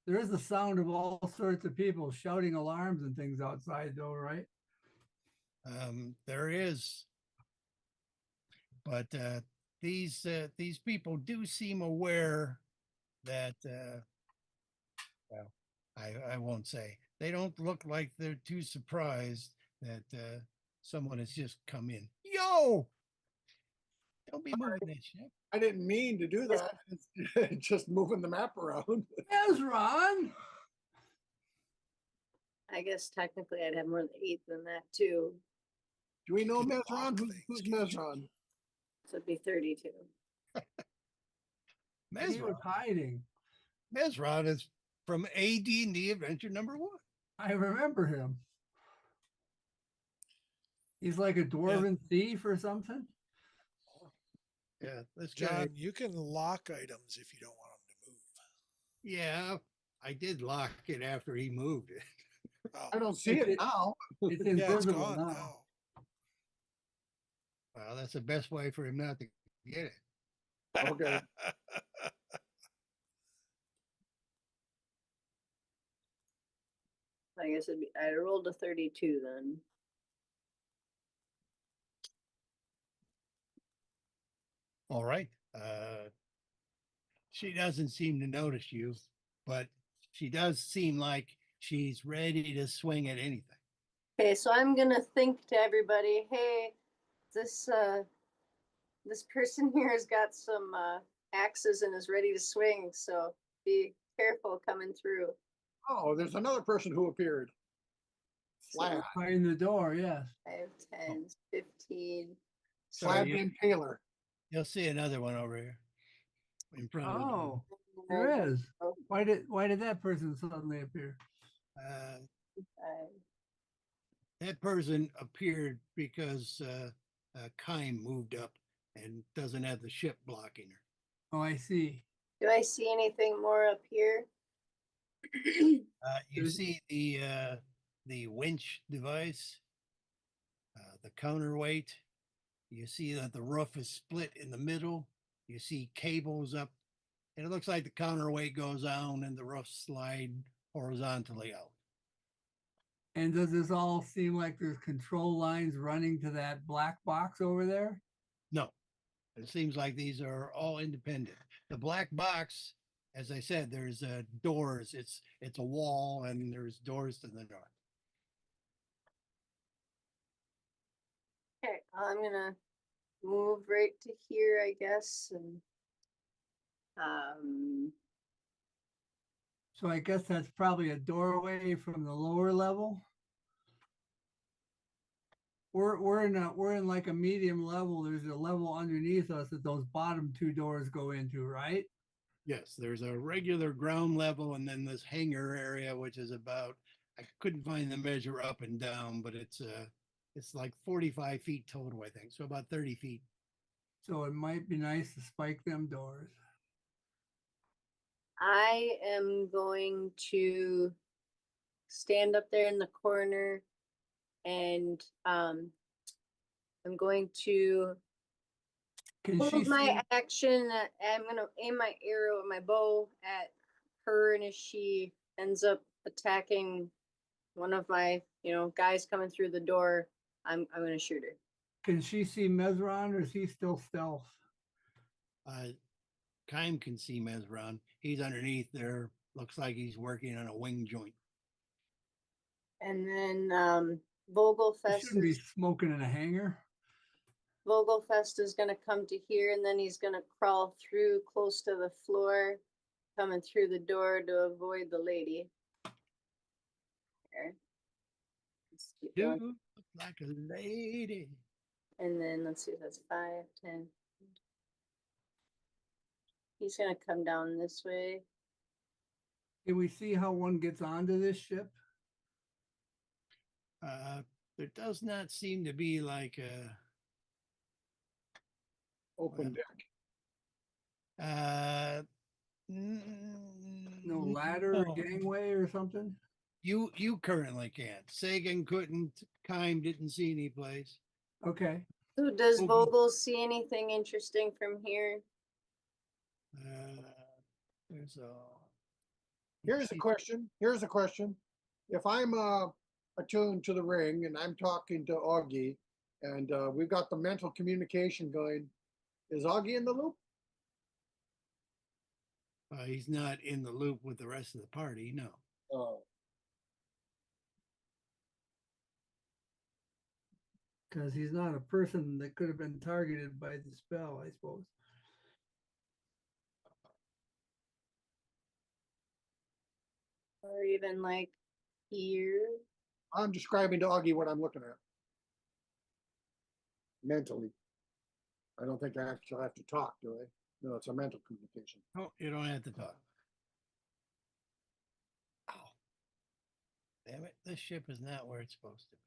There is the sound of all sorts of people shouting alarms and things outside, though, right? There is, but these people do seem aware that. Well, I won't say. They don't look like they're too surprised that someone has just come in. Yo! Don't be moving that shit. I didn't mean to do that. It's just moving the map around. Ezron! I guess technically I'd have more than 8 than that too. Do we know You can Mesron? lock Who's things, can't you? Mesron? So it'd be 32. He was Mesron. hiding. Mesron is from AD&D Adventure #1. I remember him. He's like a dwarven thief or something. Yeah, this guy. John, you can lock items if you don't want them to move. Yeah, I did lock it after he moved it. Oh, I don't see it now. It's yeah, it's invisible gone now. now. Well, that's the best way for him not to get it. Okay. I guess I rolled a 32 then. All right. She doesn't seem to notice you, but she does seem like she's ready to swing at anything. Okay, so I'm gonna think to everybody, hey, this person here has got some axes and is ready to swing, so be careful coming through. Oh, there's another person who appeared. Slab. Behind the door, yes. 5, 10, 15. Slab you- named Taylor. You'll see another one over here in front of the door. Oh, there is. Why did that person suddenly appear? That person appeared because Kime moved up and doesn't have the ship blocking her. Oh, I see. Do I see anything more up here? You see the winch device, the counterweight. You see that the roof is split in the middle. You see cables up, and it looks like the counterweight goes down and the roof slide horizontally out. And does this all seem like there's control lines running to that black box over there? No, it seems like these are all independent. The black box, as I said, there's doors. It's a wall, and there's doors to the north. Okay, I'm gonna move right to here, I guess, and So I guess that's probably a doorway from the lower level. We're in like a medium level. There's a level underneath us that those bottom 2 doors go into, right? Yes, there's a regular ground level, and then this hangar area, which is about, I couldn't find the measure up and down, but it's like 45 feet total, I think. So about 30 feet. So it might be nice to spike them doors. I am going to stand up there in the corner and I'm going to Can she hold my see, action. I'm gonna aim my arrow, my bow at her, and if she ends up attacking one of my, guys coming through the door, I'm gonna shoot her. can she see Mesron, or is he still stealth? Kime can see Mesron. He's underneath there. Looks like he's working on a wing joint. And then He Vogelfest shouldn't be is smoking in a hangar. gonna come to here, and then he's gonna crawl through close to the floor, coming through the door to avoid the lady. There. Let's keep Dude, going. look like a lady. And then let's see, that's 5, 10. He's gonna come down this way. Can we see how one gets onto this ship? There does not seem to be like a Open deck. No ladder or no. gangway or something? You currently can't. Sagan couldn't. Kime didn't see any place. Okay. So does Okay. Vogel see anything interesting from here? There's a. Here's a question. Here's a question. If I'm attuned to the ring and I'm talking to Augie and we've got the mental communication going, is Augie in the loop? He's not in the loop with the rest of the party. No. Oh, Because he's not a person that could have been targeted by the spell, I suppose. Or even like here? I'm describing to Augie what I'm looking at. Mentally. I don't think I actually have to talk, do I? No, it's a mental communication. Oh, you don't have to talk. Oh. Damn it. This ship is not where it's supposed to be.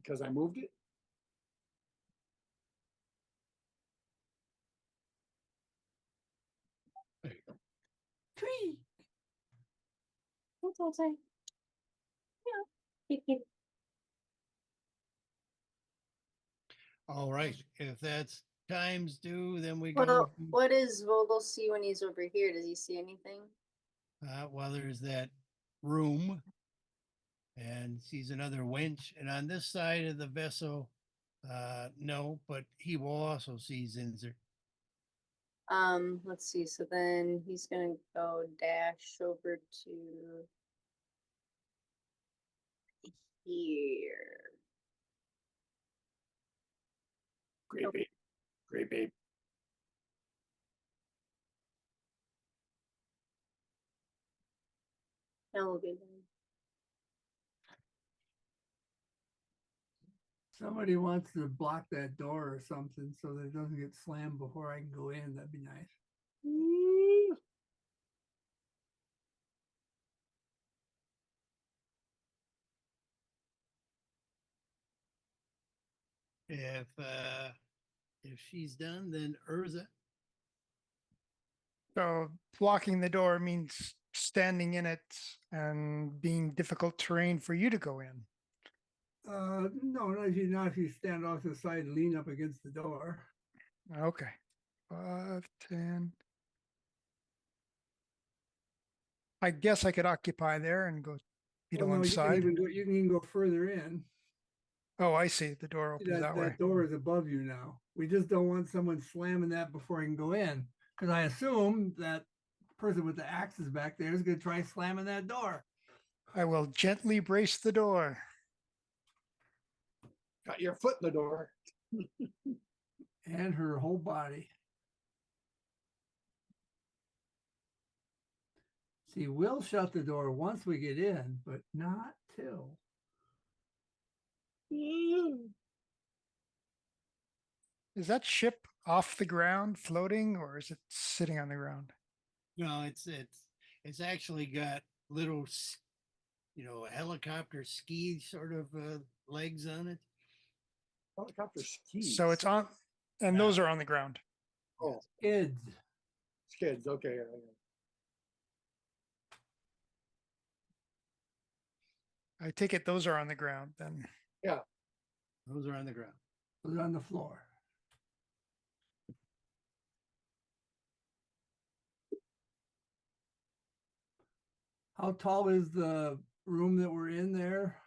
Because I moved it? There you go. Tree. What's that say? Yeah. All right. If that's times due, then we go. Well, what does Vogel see when he's over here? Does he see anything? Well, there's that room and sees another winch. And on this side of the vessel, no, but he will also see Zinzer. Let's see. So then he's gonna go dash over to here. Great babe. Great babe. Elevator. Somebody wants to block that door or something so that it doesn't get slammed before I can go in. That'd be nice. If she's done, then Urza. So blocking the door means standing in it and being difficult terrain for you to go in. No, not if you stand off to the side and lean up against the door. Okay. 5, 10. I guess I could occupy there and go be to Well, one no, you can side. even go, you can even go further in. Oh, I see. The door opens that way. That door is above you now. We just don't want someone slamming that before he can go in. Because I assume that person with the axes back there is going to try slamming that door. I will gently brace the door. Got your foot in the door. And her whole body. See, we'll shut the door once we get in, but not till. Is that ship off the ground floating or is it sitting on the ground? No, it's actually got little, helicopter ski sort of legs on it. Helicopter skis. So it's on, and those are on the ground. Oh, Kids. skids. Okay. I take it those are on the ground then. Those are on the ground. Was on the floor. How tall is the room that we're in there?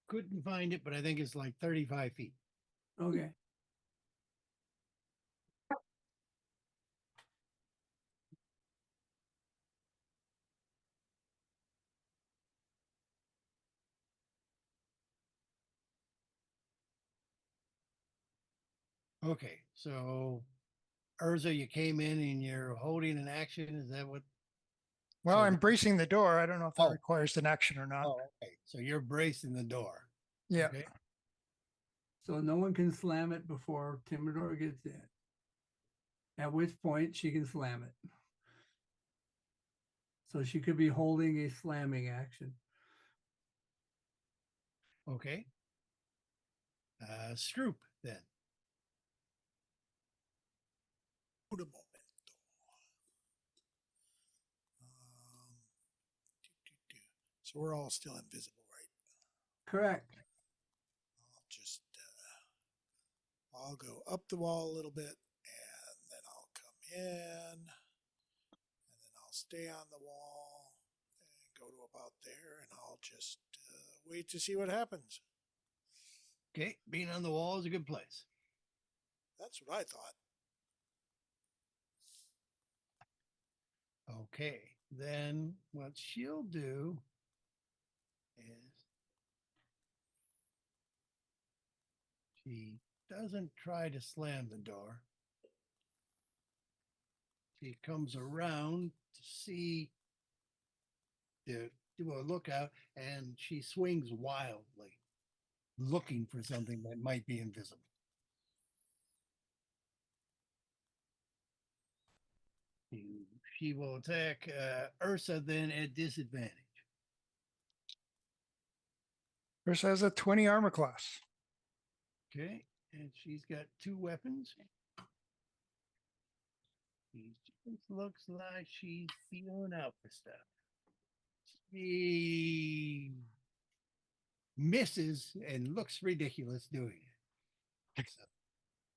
Couldn't find it, but I think it's like 35 feet. Okay. Okay, so Urza, you came in and you're holding an action. Is that what? Well, So I'm the- bracing the door. I don't know if that Oh. requires an action or not. Oh, okay. So you're bracing the door. Yeah. Okay. So no one can slam it before Timidor gets in. At which point she can slam it. So she could be holding a slamming action. Okay. Stroop then. Un momento. So we're all still invisible, right? Correct. I'll just I'll go up the wall a little bit, and then I'll come in, and then I'll stay on the wall and go to about there, and I'll just wait to see what happens. Okay. Being on the wall is a good place. That's what I thought. Okay. Then what she'll do is she doesn't try to slam the door. She comes around to see, to do a lookout, and she swings wildly, looking for something that might be invisible. She will attack Ursa then at disadvantage. First has a 20 armor class. Okay, and she's got 2 weapons. She just looks like she's feeling out for stuff. She misses and looks ridiculous doing it. So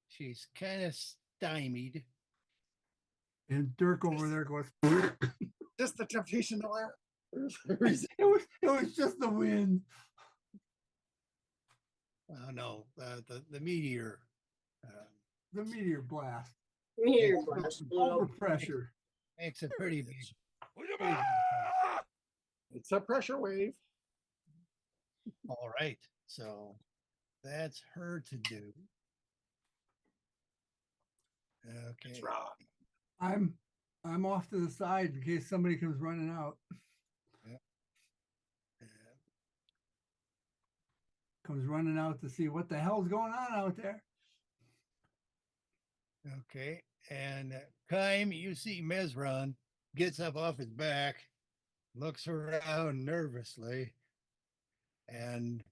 she's kind of stymied. And Dirk over there goes, Just the temptation to laugh. it was just the wind. No, the meteor. The meteor blast. Meteor Yeah. blast blew over. Overpressure. Makes a There pretty it big. is. pretty big It's a pressure wave. All right, so that's her to do. Okay. It's wrong. I'm off to the side in case somebody comes running out. Uh, Comes running out to see what the hell's going on out there. Okay, and Kaim, you see Mezron gets up off his back, looks around nervously, and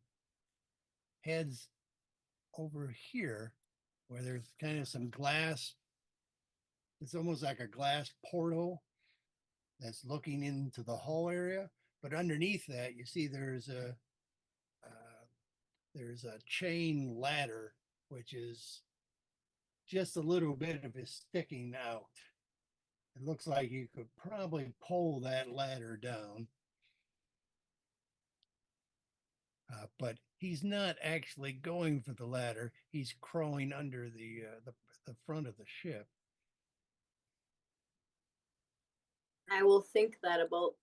heads over here where there's kind of some glass. It's almost like a glass portal that's looking into the hull area. But underneath that, you see there's a chain ladder, which is just a little bit of it sticking out. It looks like you could probably pull that ladder down. But he's not actually going for the ladder. He's crawling under the front of the ship. I will think that about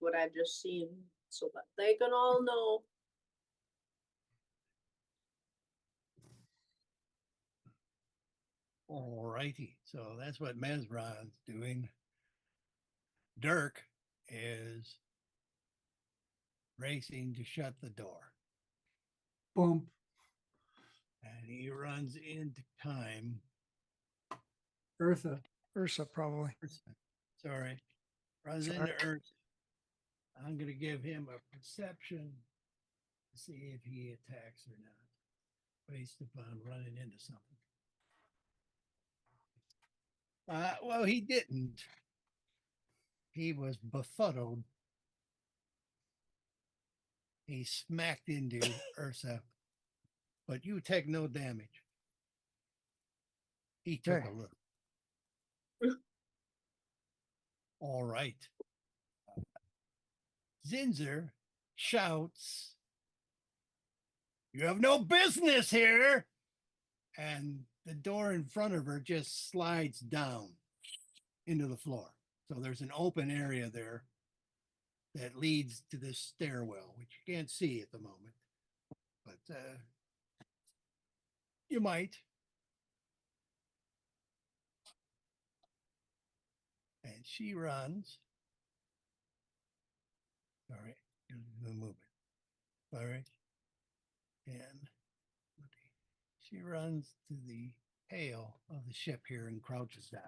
what I've just seen, so that they can all know. All righty. So that's what Mezron's doing. Dirk is racing to shut the door. Bump. And he runs into Kaim. Ursa. Ursa, probably. Sorry. Runs Sorry. into Ursa. I'm going to give him a perception to see if he attacks or not, based upon running into something. Well, he didn't. He was befuddled. He smacked into Ursa, but you take no damage. He took Okay. a look. All right. Zinzer shouts, "You have no business here!" And the door in front of her just slides down into the floor. So there's an open area there that leads to this stairwell, which you can't see at the moment. But you might. And she runs. All right, we'll move it. All right. And she runs to the tail of the ship here and crouches down.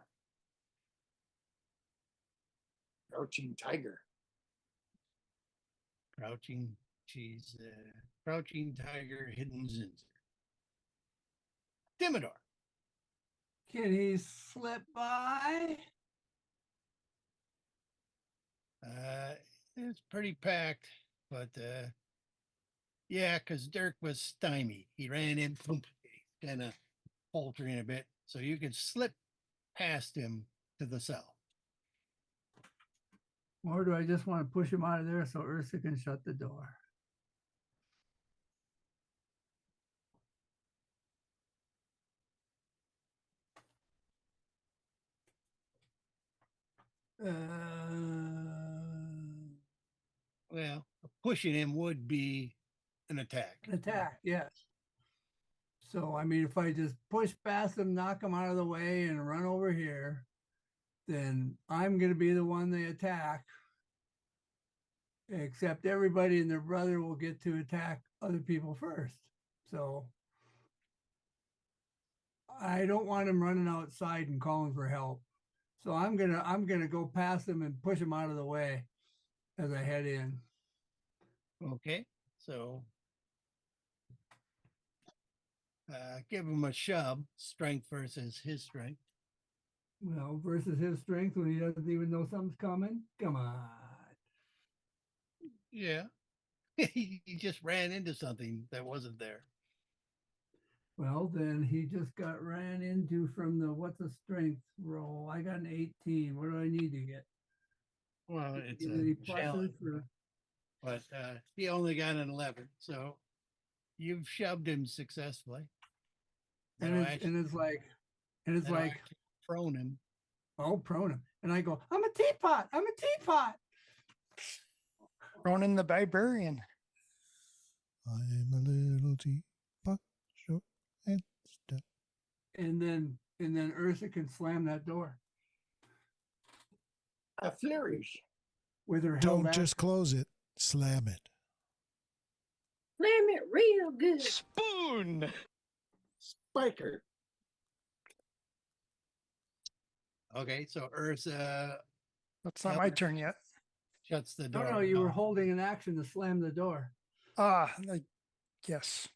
Crouching tiger. She's crouching tiger, hidden Zinzer. Dimmador. Can he slip by? It's pretty packed, but yeah, because Dirk was stymied. He ran in, kind of faltering a bit, so you could slip past him to the south. Or do I just want to push him out of there so Ursa can shut the door? Well, pushing him would be an attack. An attack, yes. So, I mean, if I just push past him, knock him out of the way and run over here, then I'm going to be the one they attack. Except everybody and their brother will get to attack other people first. So I don't want him running outside and calling for help. So I'm gonna go past him and push him out of the way as I head in. Okay, so give him a shove, strength versus his strength. Well, versus his strength when he doesn't even know something's coming. Come on. Yeah. He just ran into something that wasn't there. Well, then he just got ran into from the what's a strength roll? I got an 18. What do I need to get? Well, it's Any a pluses challenge, for- but he only got an 11, so you've shoved him successfully. and it's like prone him. oh, prone him. And I go, I'm a teapot. I'm a teapot. Ronan the Barbarian. I'm a little teapot, short and stout. And then Ursa can slam that door A flourish. with her held Don't out. just close it, slam it. Slam it real good. Spoon. Spiker. Okay, so Ursa That's not my turn yet. shuts the No, door. no, you were holding an action to slam the door. Yes.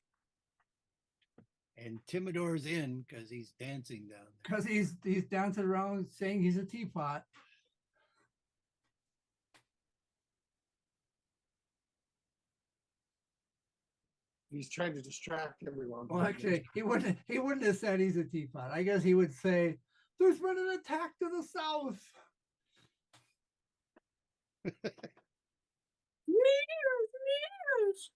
And Timidor's in because he's dancing down there. Because he's dancing around saying he's a teapot. He's trying to distract everyone. Well, actually, he wouldn't have said he's a teapot. I guess he would say, "There's been an attack to the south." News.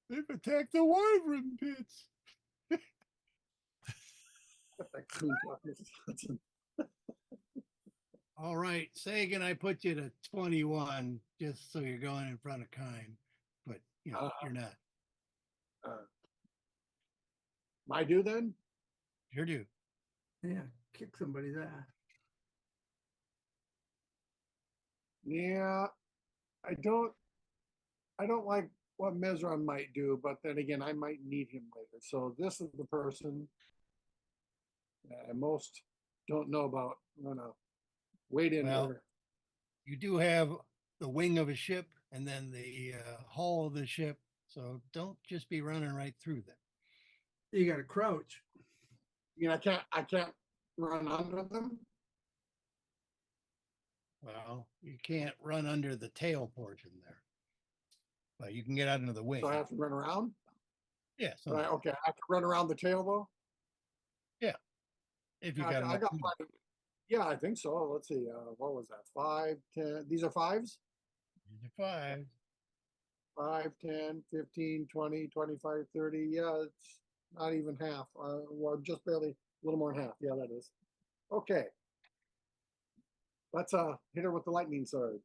They've attacked the wyvern pits. That cleans up his- All right, Sagan, I put you to 21 just so you're going in front of Kime, but you know you're not. My due then? You're due. Yeah, kick somebody's ass. Yeah, I don't like what Mezron might do, but then again, I might need him later. So this is the person that I most don't know about. I'm gonna wait in Well, there. You do have the wing of a ship and then the hull of the ship. So don't just be running right through them. You got to crouch. You know, I can't run under them. Well, you can't run under the tail portion there, but you can get out into the wing. So I have to run around. Yeah, so Right, okay, I have to run around the tail though. if you I, got I enough got room. plenty. Yeah, I think so. Let's see. What was that? 5, 10. These are fives. These are 5. 5, 10, 15, 20, 25, 30. Yeah, it's not even half. Well, just barely a little more than half. Yeah, that is. Okay. Let's hit her with the lightning sword.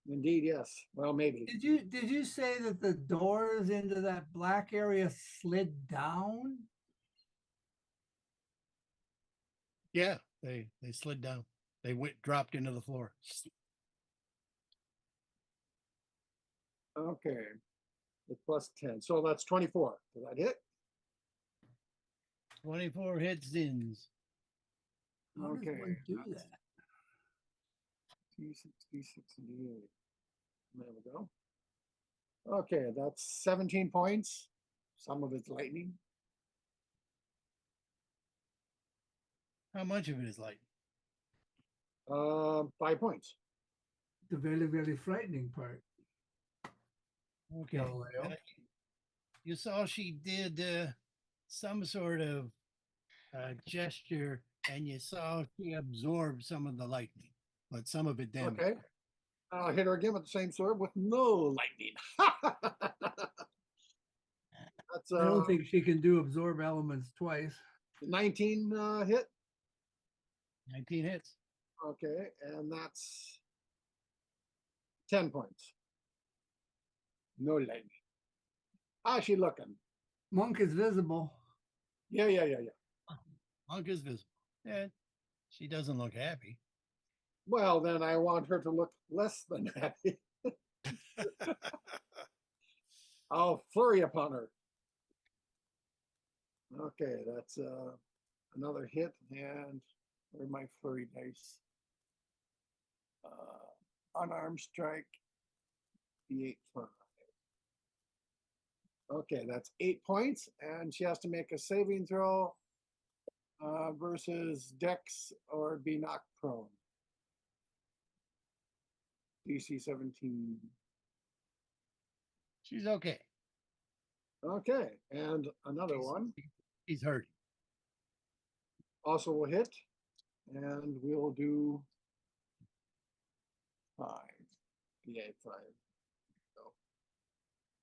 Indeed, yes. Well, maybe. Did you say that the doors into that black area slid down? Yeah, they slid down. They dropped into the floor. Okay. It's plus 10. So that's 24. Did that hit? 24 hits ins. How does Okay. one do that? D6, D6, and D8. There we go. Okay, that's 17 points. Some of it's lightning. How much of it is lightning? 5 points. The very, very frightening part. Okay. Galileo. You saw she did some sort of gesture, and you saw she absorbed some of the lightning, but some of it damaged. Okay. I'll hit her again with the same sword with no lightning. That's I don't think she can do absorb elements twice. 19 hit. 19 hits. Okay, and that's 10 points. No lightning. How's she looking? Monk is visible. Yeah. Monk is visible. Yeah, she doesn't look happy. Well, then I want her to look less than happy. I'll flurry upon her. Okay, that's another hit, and where are my flurry dice? Unarmed strike, D8 5. Okay, that's 8 points, and she has to make a saving throw versus Dex or be knocked prone. DC 17. She's okay. Okay, and another one He's hurt. also will hit, and we'll do 5. D8 5.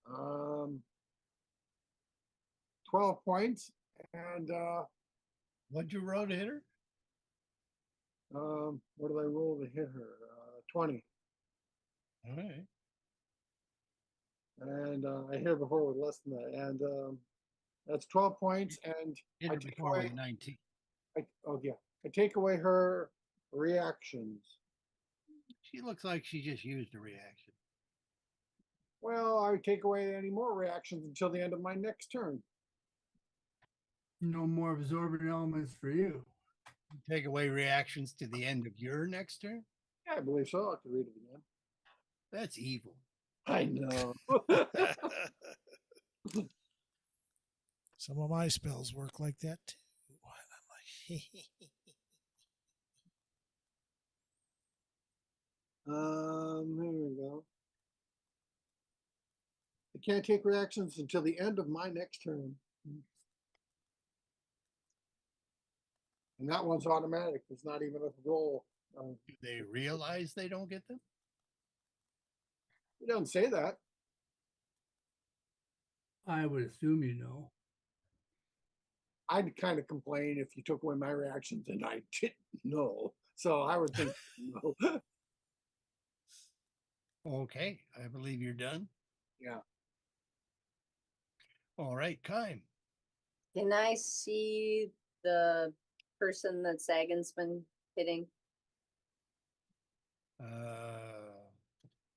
So, 12 points, and What'd you roll to hit her? what did I roll to hit her? 20. All right. And I hit her before with less than that, and that's 12 points, and Hit I her take before away, with 19. I take away her reactions. She looks like she just used a reaction. Well, I would take away any more reactions until the end of my next turn. No more absorbent elements for you. Take away reactions to the end of your next turn? Yeah, I believe so. I'll have to read it again. That's evil. I know. Some of my spells work like that too. And I'm like, Here we go. I can't take reactions until the end of my next turn. And that one's automatic. It's not even a roll. Do they realize they don't get them? It doesn't say that. I would assume you know. I'd kind of complain if you took away my reactions and I didn't know. So I would think no. Okay, I believe you're done. Yeah. All right, Kime. Can I see the person that Sagan's been hitting?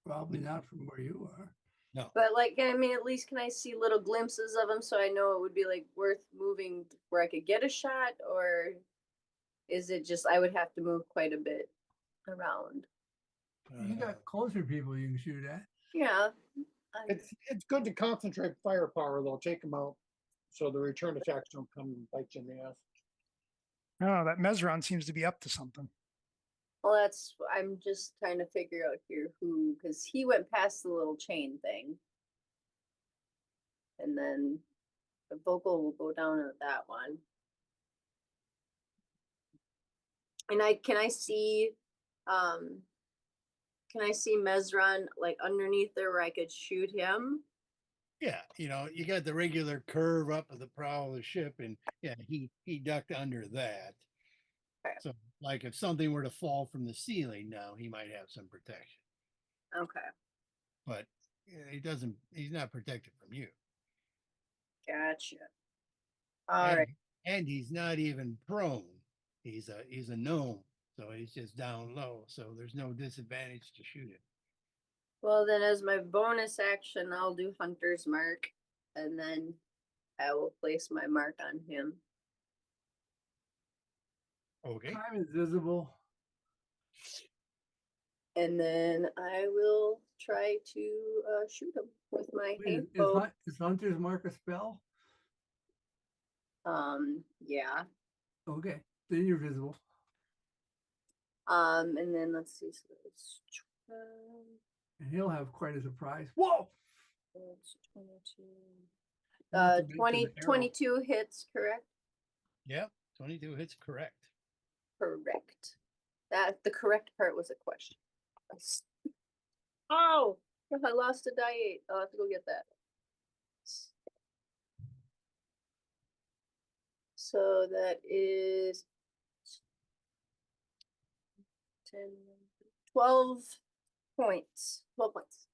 Probably not from where you are. No. But like, I mean, at least can I see little glimpses of him so I know it would be like worth moving where I could get a shot, or is it just I would have to move quite a bit around? You got closer people you can shoot at. Yeah. It's good to concentrate firepower though. Take them out so the return attacks don't come and bite you in the ass. Oh, that Mesron seems to be up to something. Well, I'm just trying to figure out here who, because he went past the little chain thing. And then the vocal will go down at that one. And can I see Mesron like underneath there where I could shoot him? Yeah, you got the regular curve up of the prow of the ship, and yeah, he ducked under that. Okay. So, like, if something were to fall from the ceiling now, he might have some protection. Okay. But he's not protected from you. Gotcha. All right. And he's not even prone. He's a gnome, so he's just down low. So there's no disadvantage to shoot him. Well, then as my bonus action, I'll do Hunter's Mark, and then I will place my mark on him. Okay. Time is visible. And then I will try to shoot him with my Wait, bow. is Hunter's Mark a spell? Yeah. Okay, then you're visible. And then let's see. So it's And he'll have quite a surprise. Whoa! it's 22. Not to mention 20, the arrow. 22 hits, correct? Yep, 22 hits correct. Correct. That the correct part was a question. Oh, I lost a die 8. I'll have to go get that. So that is 10, 12 points. 12 points.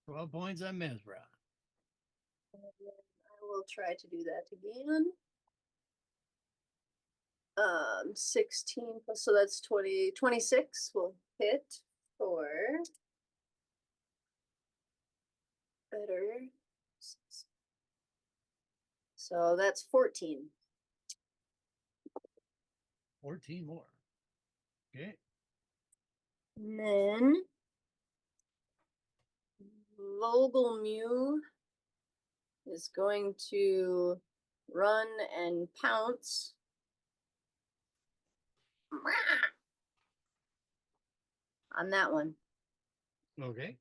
12 points on Mesra. And then I will try to do that again. 16 plus, so that's 20, 26 will hit for better. So that's 14. 14 more. Okay. And then Vogelmew is going to run and pounce. On that one. Okay.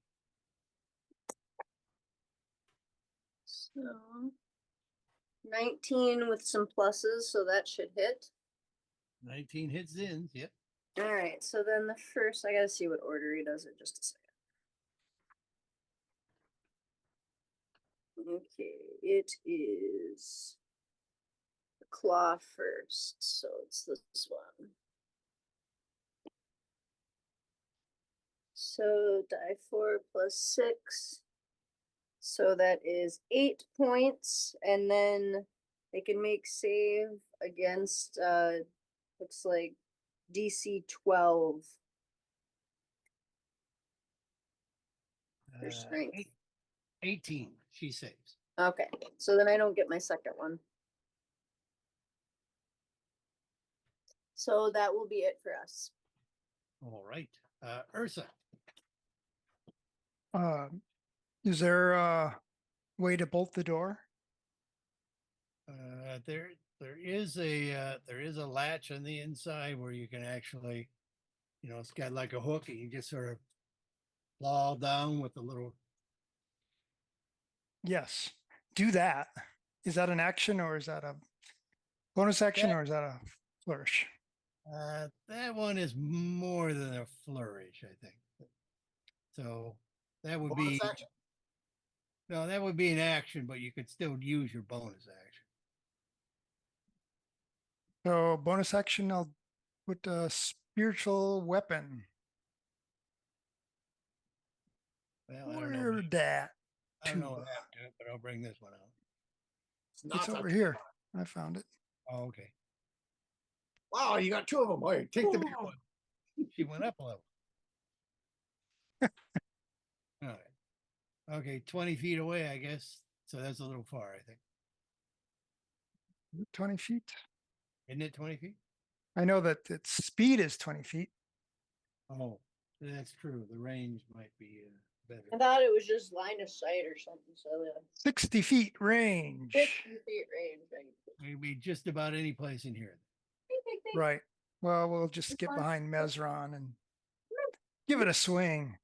So 19 with some pluses, so that should hit. 19 hits in. Yep. All right, so then the first, I gotta see what order he does it, just a second. Okay, it is the claw first, so it's this one. So die 4 plus 6. So that is 8 points, and then they can make save against looks like DC 12 for strength. 18. She saves. Okay, so then I don't get my second one. So that will be it for us. All right. Ursa. Is there a way to bolt the door? There is a latch on the inside where you can actually, it's got like a hook, and you just sort of claw down with a little. Yes, do that. Is that an action, or is that a bonus action, or is that a flourish? That one is more than a flourish, I think. So that would Bonus be action. no, that would be an action, but you could still use your bonus action. So bonus action, I'll put a spiritual weapon. Well, I don't know. Where that? I don't know tuba? what happened to it, but I'll bring this one out. It's over here. I found it. Oh, okay. Wow, you got 2 of them. Wait, take the big Oh. one. She went up a level. All right. Okay, 20 feet away, I guess. So that's a little far, I think. 20 feet. Isn't it 20 feet? I know that its speed is 20 feet. Oh, That's true. The range might be I better. thought it was just line of sight or something, so 60 feet range. 50 feet range. Right? Maybe just about any place in here. Right. Well, we'll just get behind Mesron and give it a swing.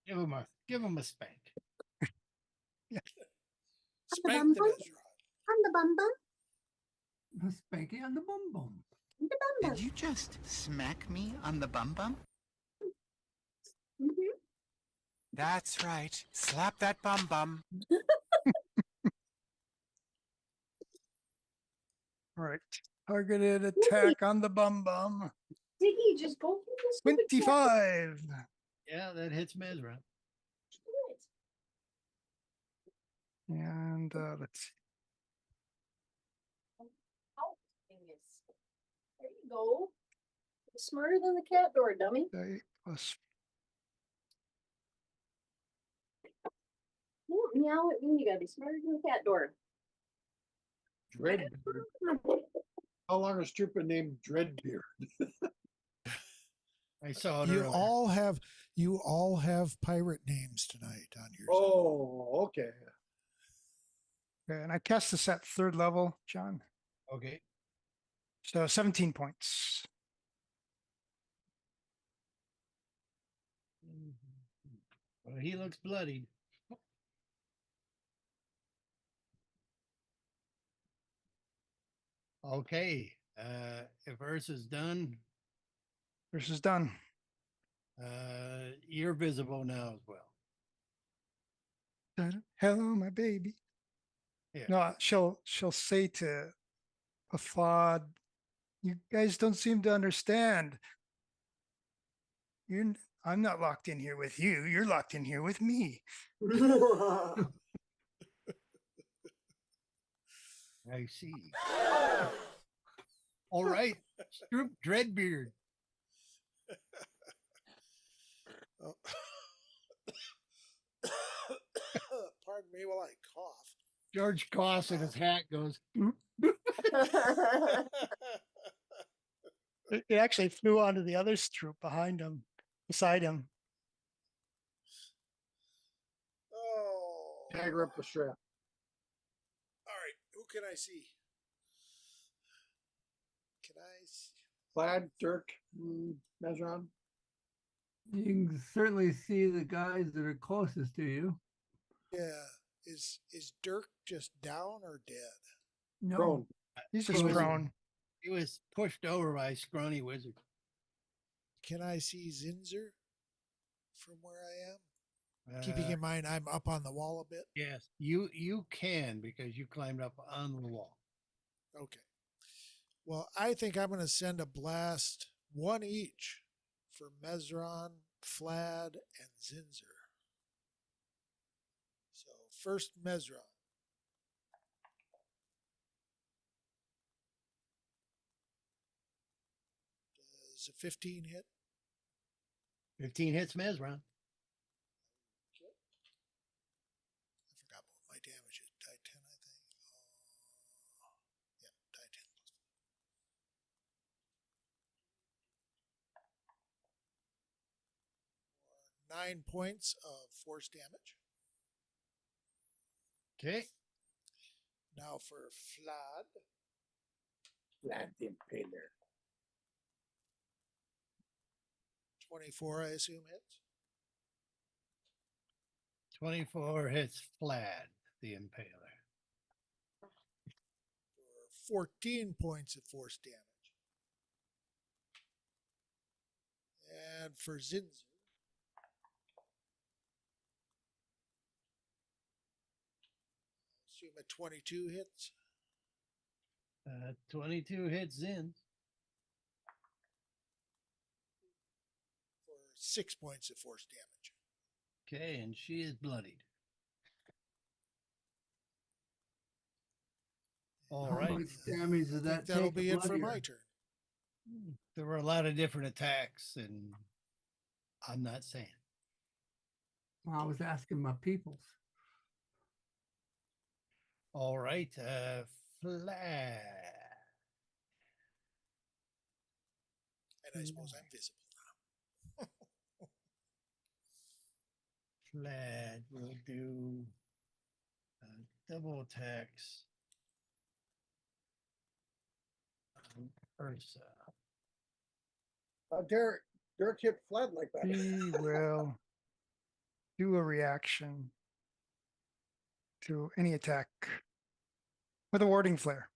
Give him a spank. Spank the Mesron. On the bum bum. A spanky on the bum bum. The bum bum. Did you just smack me on the bum bum? Mhm. That's right. Slap that bum bum. All right. Targeted attack on the bum bum. Diggy, just go for this. stupid cat. 25. Yeah, that hits Mesra. And let's see. Oh, dingus. There you go. You're smarter than the cat door, dummy. Die plus You don't meow at me. You gotta be smarter than the cat door. Dreadbeard. How long is stupid named Dreadbeard? I saw it You earlier. all have pirate names tonight on your. Oh, okay. Okay, and I cast this at 3rd level, John. Okay. So 17 points. Well, he looks bloodied. Okay. If Ursa's done, This is done. you're visible now as well. Hello, my baby. Yeah. No, she'll say to Afad, you guys don't seem to understand. I'm not locked in here with you. You're locked in here with me. I see. All right. Stroop Dreadbeard. Oh. Pardon me while I cough. George coughs and his hat goes. It actually flew onto the other troop behind him, beside him. Oh. Tag her up the strap. All right. Who can I see? Can I see? Plaid, Dirk, Mesron. You can certainly see the guys that are closest to you. Yeah. Is Dirk just down or dead? No. Prone. He's just Frozen. prone. He was pushed over by a scrawny wizard. Can I see Zinzer from where I am? Keeping Uh, in mind I'm up on the wall a bit. Yes, you can because you climbed up on the wall. Okay. Well, I think I'm going to send a blast, one each, for Mesron, Flad, and Zinzer. So first Mesron. Does a 15 hit? 15 hits Mesron. I forgot what my damage is. Die 10, I think. Yeah, die 10 plus. For 9 points of force damage. Okay. Now for Flad. Vlad the Impaler. 24, I assume, hits. 24 hits Flad, the Impaler. For 14 points of force damage. And for Zinzer. Assume a 22 hits. 22 hits Zin. For 6 points of force damage. Okay, and she is bloodied. All How right. much damage does I that think that'll take be to it for blood my you? turn. There were a lot of different attacks, and I'm not saying. Well, I was asking my peoples. All right, Flad. And I suppose I'm visible now. flat. We'll do double attacks. Ursa. Derek hit fled like that. He will do a reaction to any attack with a warding flare.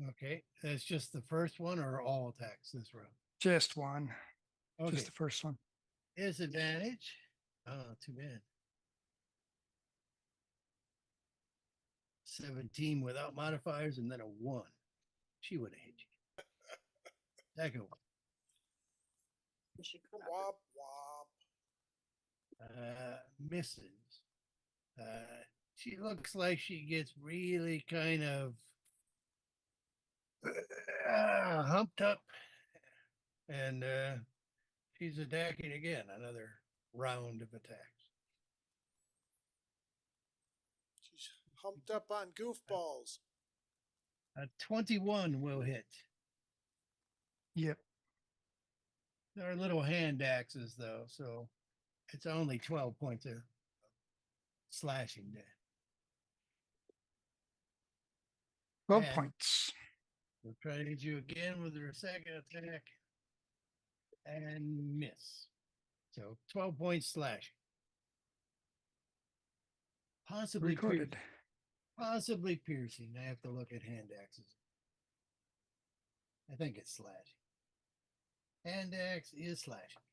Okay, that's just the first one or all attacks this round? Just one. Okay, Just the first one. disadvantage. Oh, too bad. 17 without modifiers and then a 1. She would have hit you. Second one. She could have. Wop wop. Misses. She looks like she gets really kind of humped up, and she's attacking again. Another round of attacks. She's humped up on goofballs. A 21 will hit. Yep. They're little hand axes, though, so it's only 12 points of slashing damage. 12 And points. we'll try to hit you again with her second attack and miss. So 12 points slashing. Possibly Recorded. possibly piercing. I have to look at hand axes. I think it's slashing. Hand axe is slashing.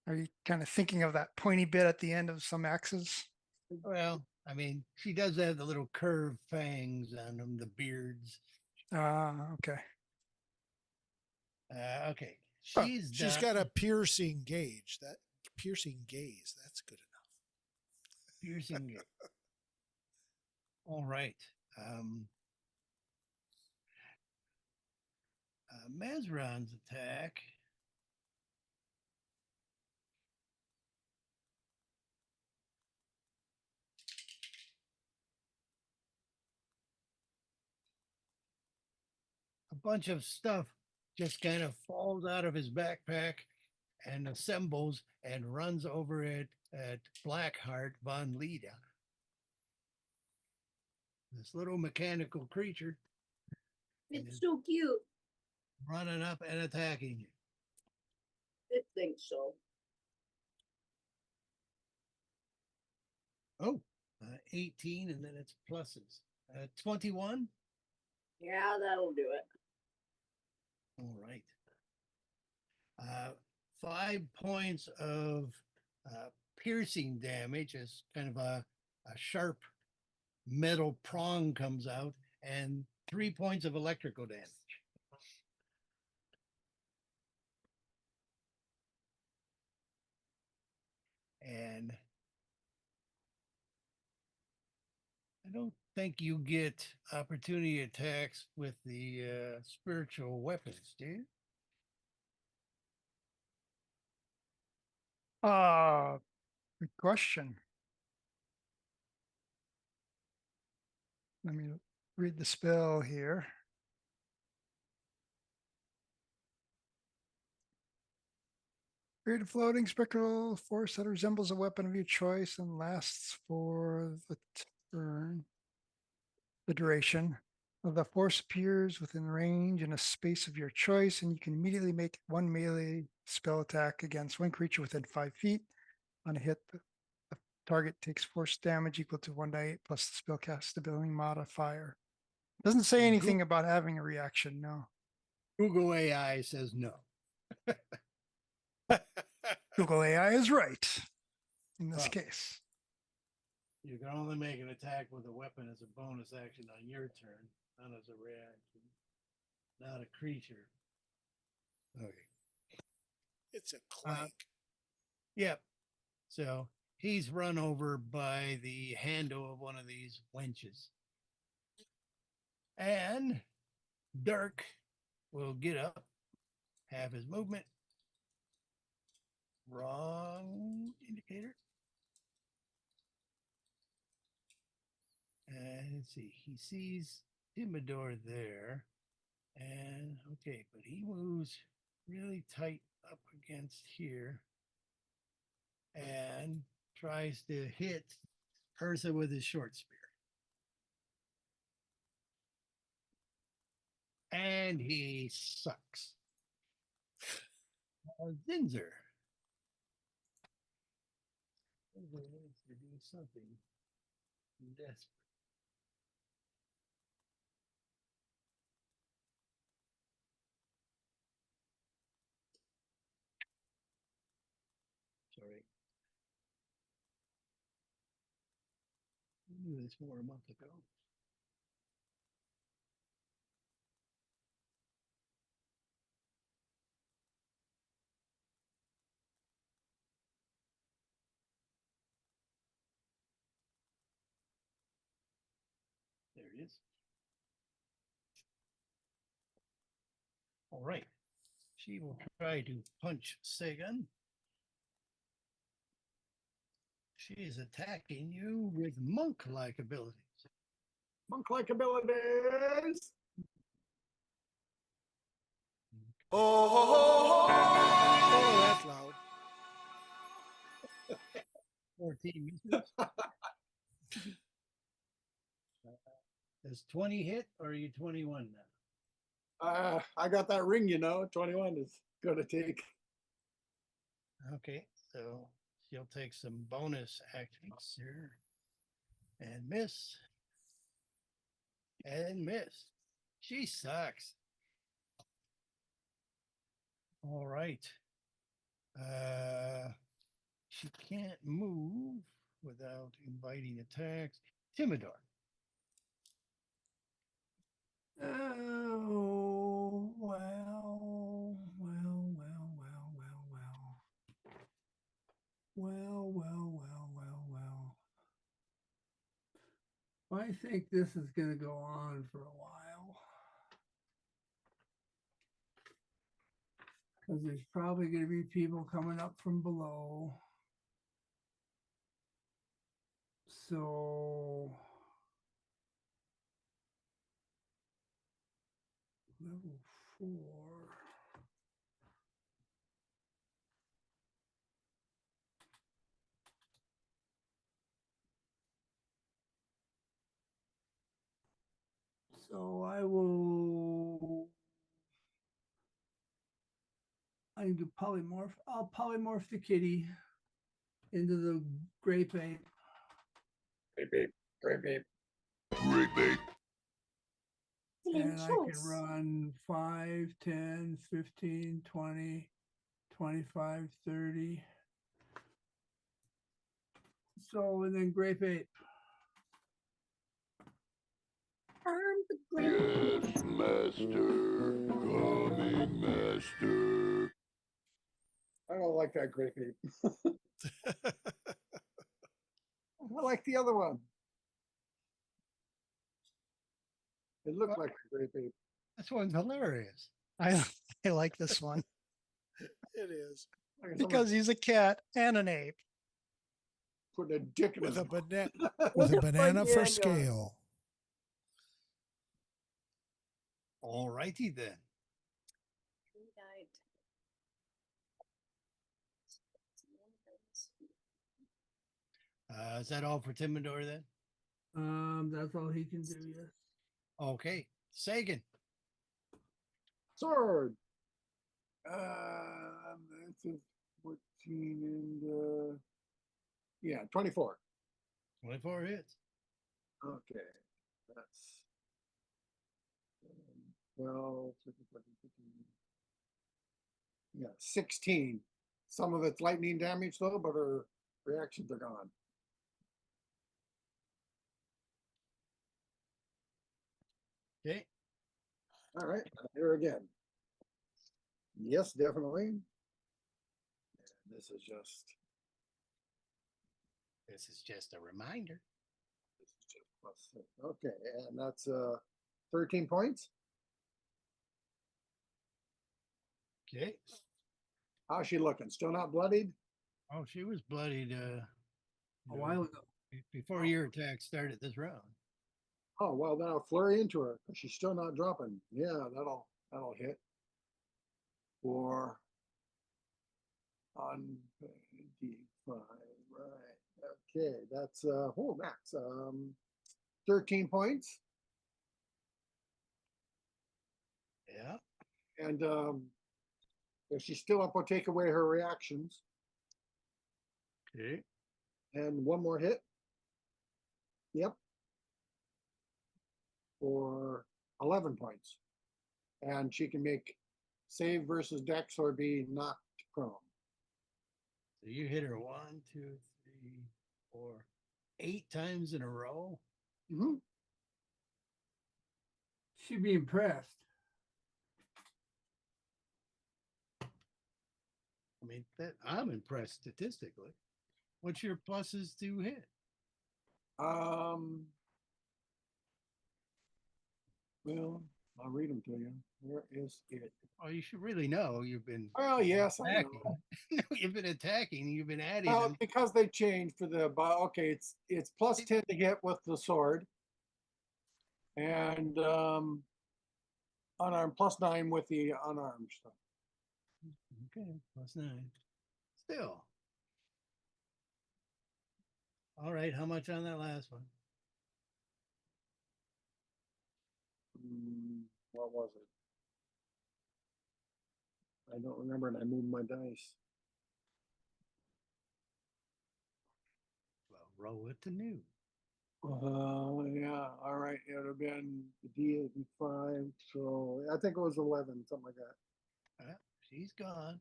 Are you kind of thinking of that pointy bit at the end of some axes? Well, I mean, she does have the little curved fangs on them, the beards. Okay. Okay. Huh, She's she's got a piercing gauge. That piercing gaze. That's good enough. piercing gaze. All right. Mazron's attack. A bunch of stuff just kind of falls out of his backpack and assembles and runs over it at Blackheart von Leda. This little mechanical creature It's so cute. running up and attacking you. It thinks so. Oh, 18, and then it's pluses. 21. Yeah, that'll do it. All right. 5 points of piercing damage as kind of a sharp metal prong comes out, and 3 points of electrical damage. And I don't think you get opportunity attacks with the spiritual weapons, do you? Good question. Let me read the spell here. Create a floating spectral force that resembles a weapon of your choice and lasts for the turn. The duration of the force appears within range in a space of your choice, and you can immediately make one melee spell attack against one creature within 5 feet. On a hit, the target takes force damage equal to 1d8 plus the spellcast ability modifier. Doesn't say anything about having a reaction, no. Google AI says no. Google AI is right in this Well, case. You can only make an attack with a weapon as a bonus action on your turn, not as a reaction, not a creature. Okay. It's a clank. Yep. So he's run over by the handle of one of these winches. And Dirk will get up, have his movement. Wrong indicator. And let's see, he sees Timidor there. And okay, but he moves really tight up against here. And tries to hit Ursa with his short spear. And he sucks. Zinzer. Zinzer needs to do something desperate. Sorry. I knew this more a month ago. There it is. All right. She will try to punch Sagan. She is attacking you with monk-like abilities. Monk-like abilities. Oh, that's loud. 14 misses. Does 20 hit or are you 21 now? I got that ring, 21 is gonna take. Okay, so she'll take some bonus actions here. And miss. And miss. She sucks. All right. She can't move without inviting attacks. Timidor. Oh, well. I think this is going to go on for a while. Because there's probably going to be people coming up from below. So level 4. So I need to polymorph. I'll polymorph the kitty into the grape ape. Great babe. And I can run 5, 10, 15, 20, 25, 30. So, and then grape ape. Arm the grape. master. Coming, master. I don't like that grape ape. I like the other one. It looked like a grape ape. This one's hilarious. I like this one It is. Like someone because he's a cat and an ape. putting a dick in With his a mouth. with a Like banana for Daniel. scale. All righty then. Is that all for Timidor then? That's all he can do, yes. Okay. Sagan. Sword. That's a 14 and yeah, 24. 24 hits. Okay. That's 12, 13, 14, 15. Yeah, 16. Some of it's lightning damage though, but her reactions are gone. Okay. All right, here again. Yes, definitely. And this is just a reminder. this is just plus 6. Okay, and that's 13 points. Okay. How's she looking? Still not bloodied? Oh, she was bloodied A while ago. before your attack started this round. Oh well, then I'll flurry into her because she's still not dropping. Yeah, that'll hit. For on D5, right? Okay, that's max 13 points. Yeah. And if she's still up, I'll take away her reactions. Okay. And one more hit. Yep. For 11 points. And she can make save versus dex or be knocked prone. So you hit her 1, 2, 3, 4, 8 times in a row. Mm-hmm. She'd be impressed. I mean, that I'm impressed statistically. What's your pluses to hit? Well, I'll read them to you. Where is it? Oh, you should really know. You've been Oh, yes, I attacking. know. You've been attacking. You've been adding Well, them. because they changed for the okay, it's plus 10 to hit with the sword. And unarmed plus 9 with the unarmed stuff. Okay, +9. Still. All right, how much on that last one? What was it? I don't remember, and I moved my dice. Well, roll with the new. Yeah, all right. It would have been the D8 and 5, so I think it was 11, something like that. She's gone.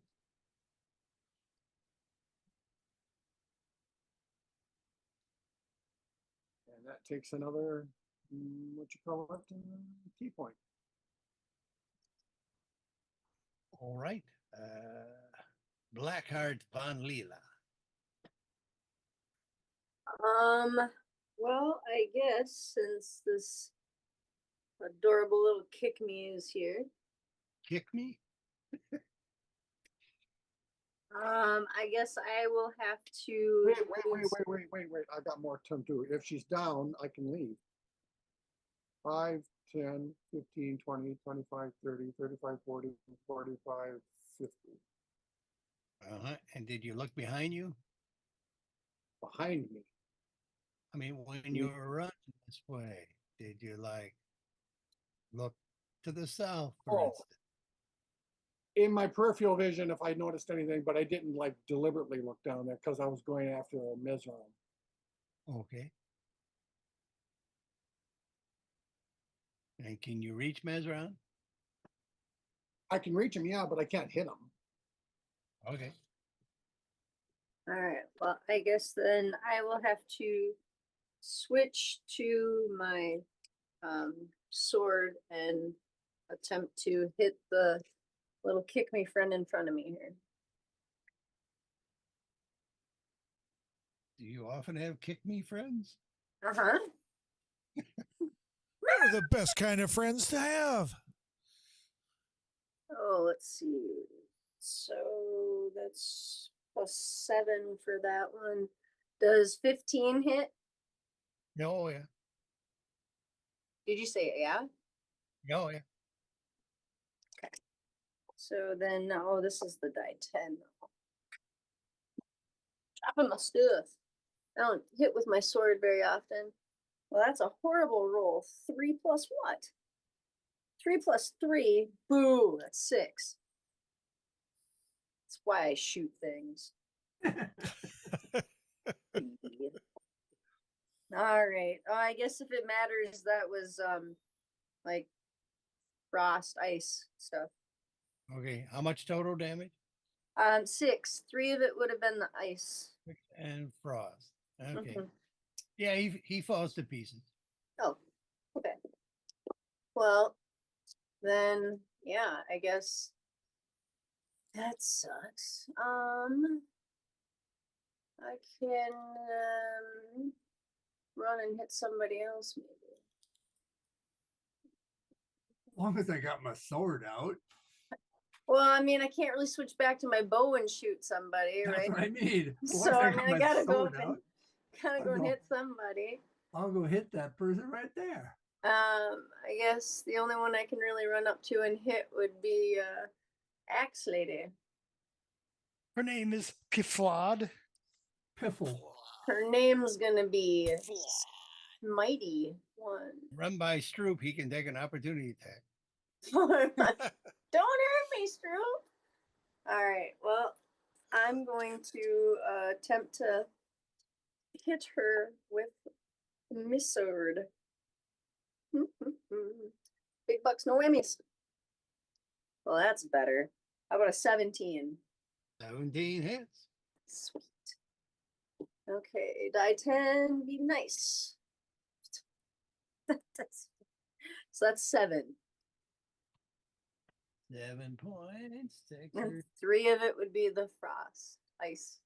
And that takes another, what you call it, key point. All right. Blackheart von Lila. Well, I guess since this adorable little kick me is here, Kick me? I guess I will have to. Wait. I got more to do. If she's down, I can leave. 5, 10, 15, 20, 25, 30, 35, 40, 45, 50. And did you look behind you? Behind me. I mean, when you were running this way, did you look to the south, for instance? In my peripheral vision, if I noticed anything, but I didn't deliberately look down there because I was going after a Mizron. Okay. And can you reach Mezron? I can reach him, yeah, but I can't hit him. Okay. All right. Well, I guess then I will have to switch to my sword and attempt to hit the little kick me friend in front of me here. Do you often have kick me friends? Uh-huh. They're the best kind of friends to have. Oh, let's see. So that's +7 for that one. Does 15 hit? Oh, yeah. Did you say yeah? Oh, yeah. So then, oh, this is the die 10. Dropping my stuff. I don't hit with my sword very often. Well, that's a horrible roll. 3 plus what? 3 plus 3. Boo, that's 6. That's why I shoot things. All right. Oh, I guess if it matters, that was like frost, ice stuff. Okay. How much total damage? 6. 3 of it would have been the ice. And frost. Okay. Mhm. Yeah, he falls to pieces. Oh, okay. Well, then, yeah, I guess that sucks. I can run and hit somebody else, maybe. As long as I got my sword out. Well, I mean, I can't really switch back to my bow and shoot somebody, That's right? what I need. As long So as I got mean, I my gotta go sword up and out, gotta go I'll and go. hit somebody. I'll go hit that person right there. I guess the only one I can really run up to and hit would be Axe Lady. Her name is Piflod. Piffle. Her name's gonna be Mighty One. Run by Stroop, he can take an opportunity attack. Don't hurt me, Stroop. All right. Well, I'm going to attempt to hit her with my sword. Big bucks, no whammies. Well, that's better. How about a 17? 17 hits. Sweet. Okay, die 10, be nice. So that's 7. 7 points. Take And her. 3 of it would be the frost. Ice.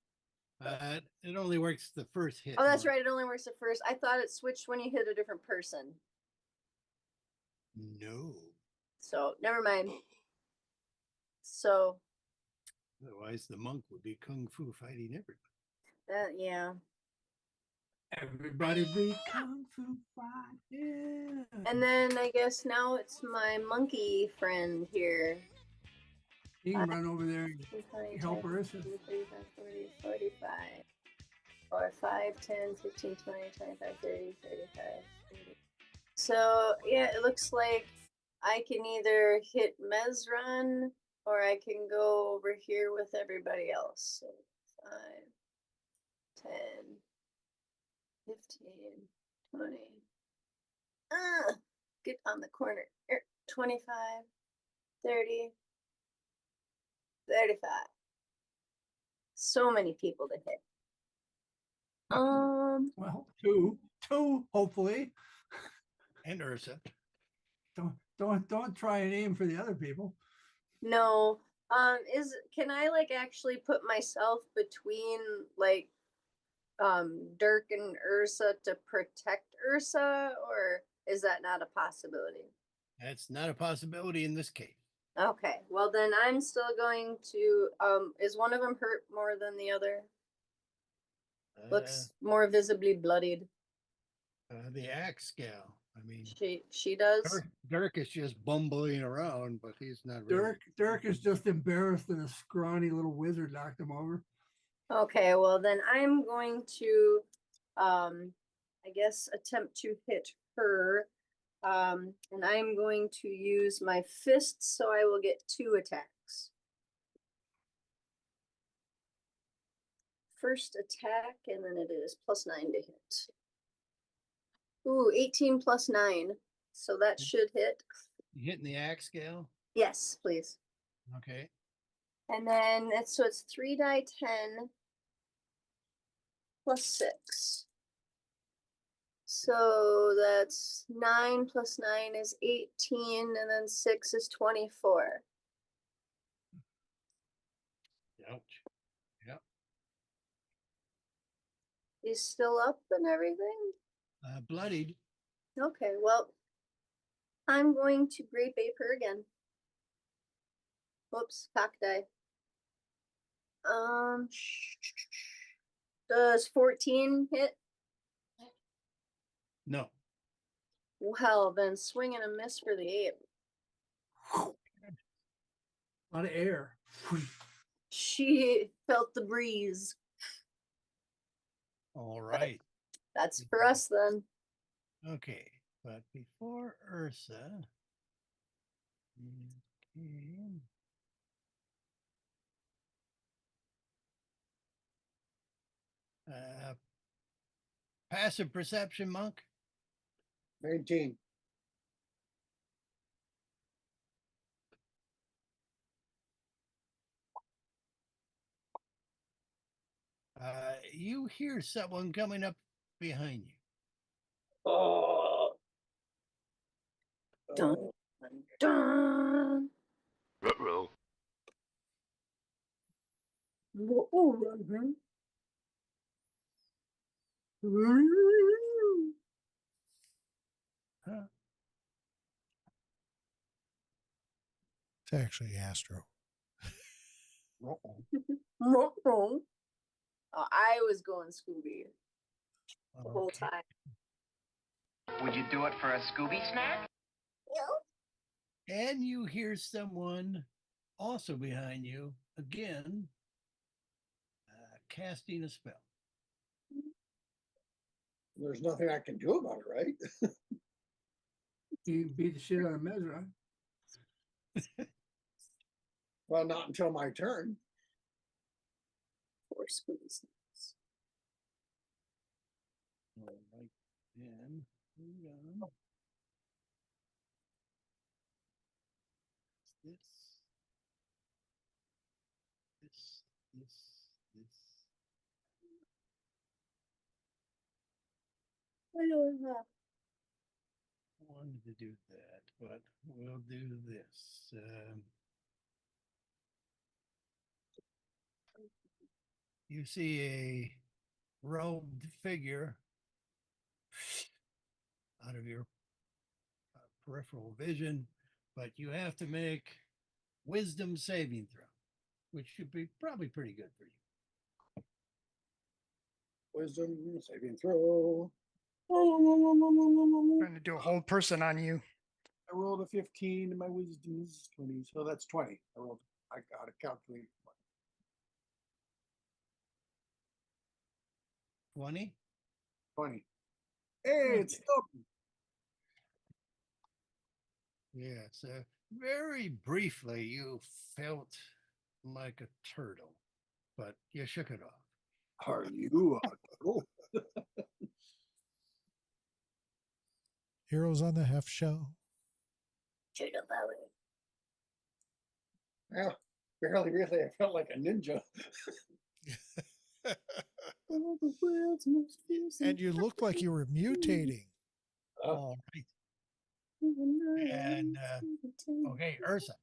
It only works the first hit. Oh, that's Mark. right. It only works at first. I thought it switched when you hit a different person. No. So never mind. So Otherwise, the monk would be kung fu fighting everybody. yeah. Everybody be kung fu fight. Yeah. And then I guess now it's my monkey friend here. You can run over there and 20, help 10, her. 15, 35, 40, 45. Or 5, 10, 15, 20, 25, 30, 35, 40. So yeah, it looks like I can either hit Mezron or I can go over here with everybody else. So 5, 10, 15, 20. Get on the corner. 25, 30, 35. So many people to hit. Well, two, hopefully. And Ursa. Don't try and aim for the other people. No. Can I like actually put myself between like Dirk and Ursa to protect Ursa, or is that not a possibility? That's not a possibility in this case. Okay, well then I'm still going to is one of them hurt more than the other? Looks more visibly bloodied. The axe gal. I mean, She does. Dirk is just bumbling around, but he's not really. Dirk is just embarrassed that a scrawny little wizard knocked him over. Okay, well then I'm going to I guess attempt to hit her. And I'm going to use my fists, so I will get 2 attacks. First attack, and then it is +9 to hit. Ooh, 18 + 9. So that should hit. You hitting the axe gal? Yes, please. Okay. And then it's 3 die 10 + 6. So that's 9 + 9 is 18, and then 6 is 24. Ouch. Yep. He's still up and everything? Bloodied. Okay, well, I'm going to grape ape her again. Whoops, cock die. Does 14 hit? No. Well, then swing and a miss for the ape. A lot of air. She felt the breeze. All right. That's for us then. Okay. But before Ursa. Okay. Passive perception, monk. 19. You hear someone coming up behind you. Oh. Dun, dun. Ruh-roh. Huh? It's actually Astro. Oh, I was going Scooby the whole Okay. time. Would you do it for a Scooby snack? And you hear someone also behind you again casting a spell. There's nothing I can do about it, right? You beat the shit out of Mesra. Well, not until my turn. 4 Scooby snacks. All right, then, hold on. This. I don't know. Wanted to do that, but we'll do this. You see a robed figure out of your peripheral vision, but you have to make wisdom saving throw, which should be probably pretty good for you. Wisdom saving throw. Trying to do a whole person on you. I rolled a 15 and my wisdom is 20, so that's 20. I got to calculate. 20? 20. Hey, it's still Yes. Very briefly, you felt like a turtle, but you shook it off. Are you a turtle? Heroes on the Heft show. Turtle power. Well, barely really. I felt like a ninja. And you looked like you were mutating. All right. And okay, Ursa.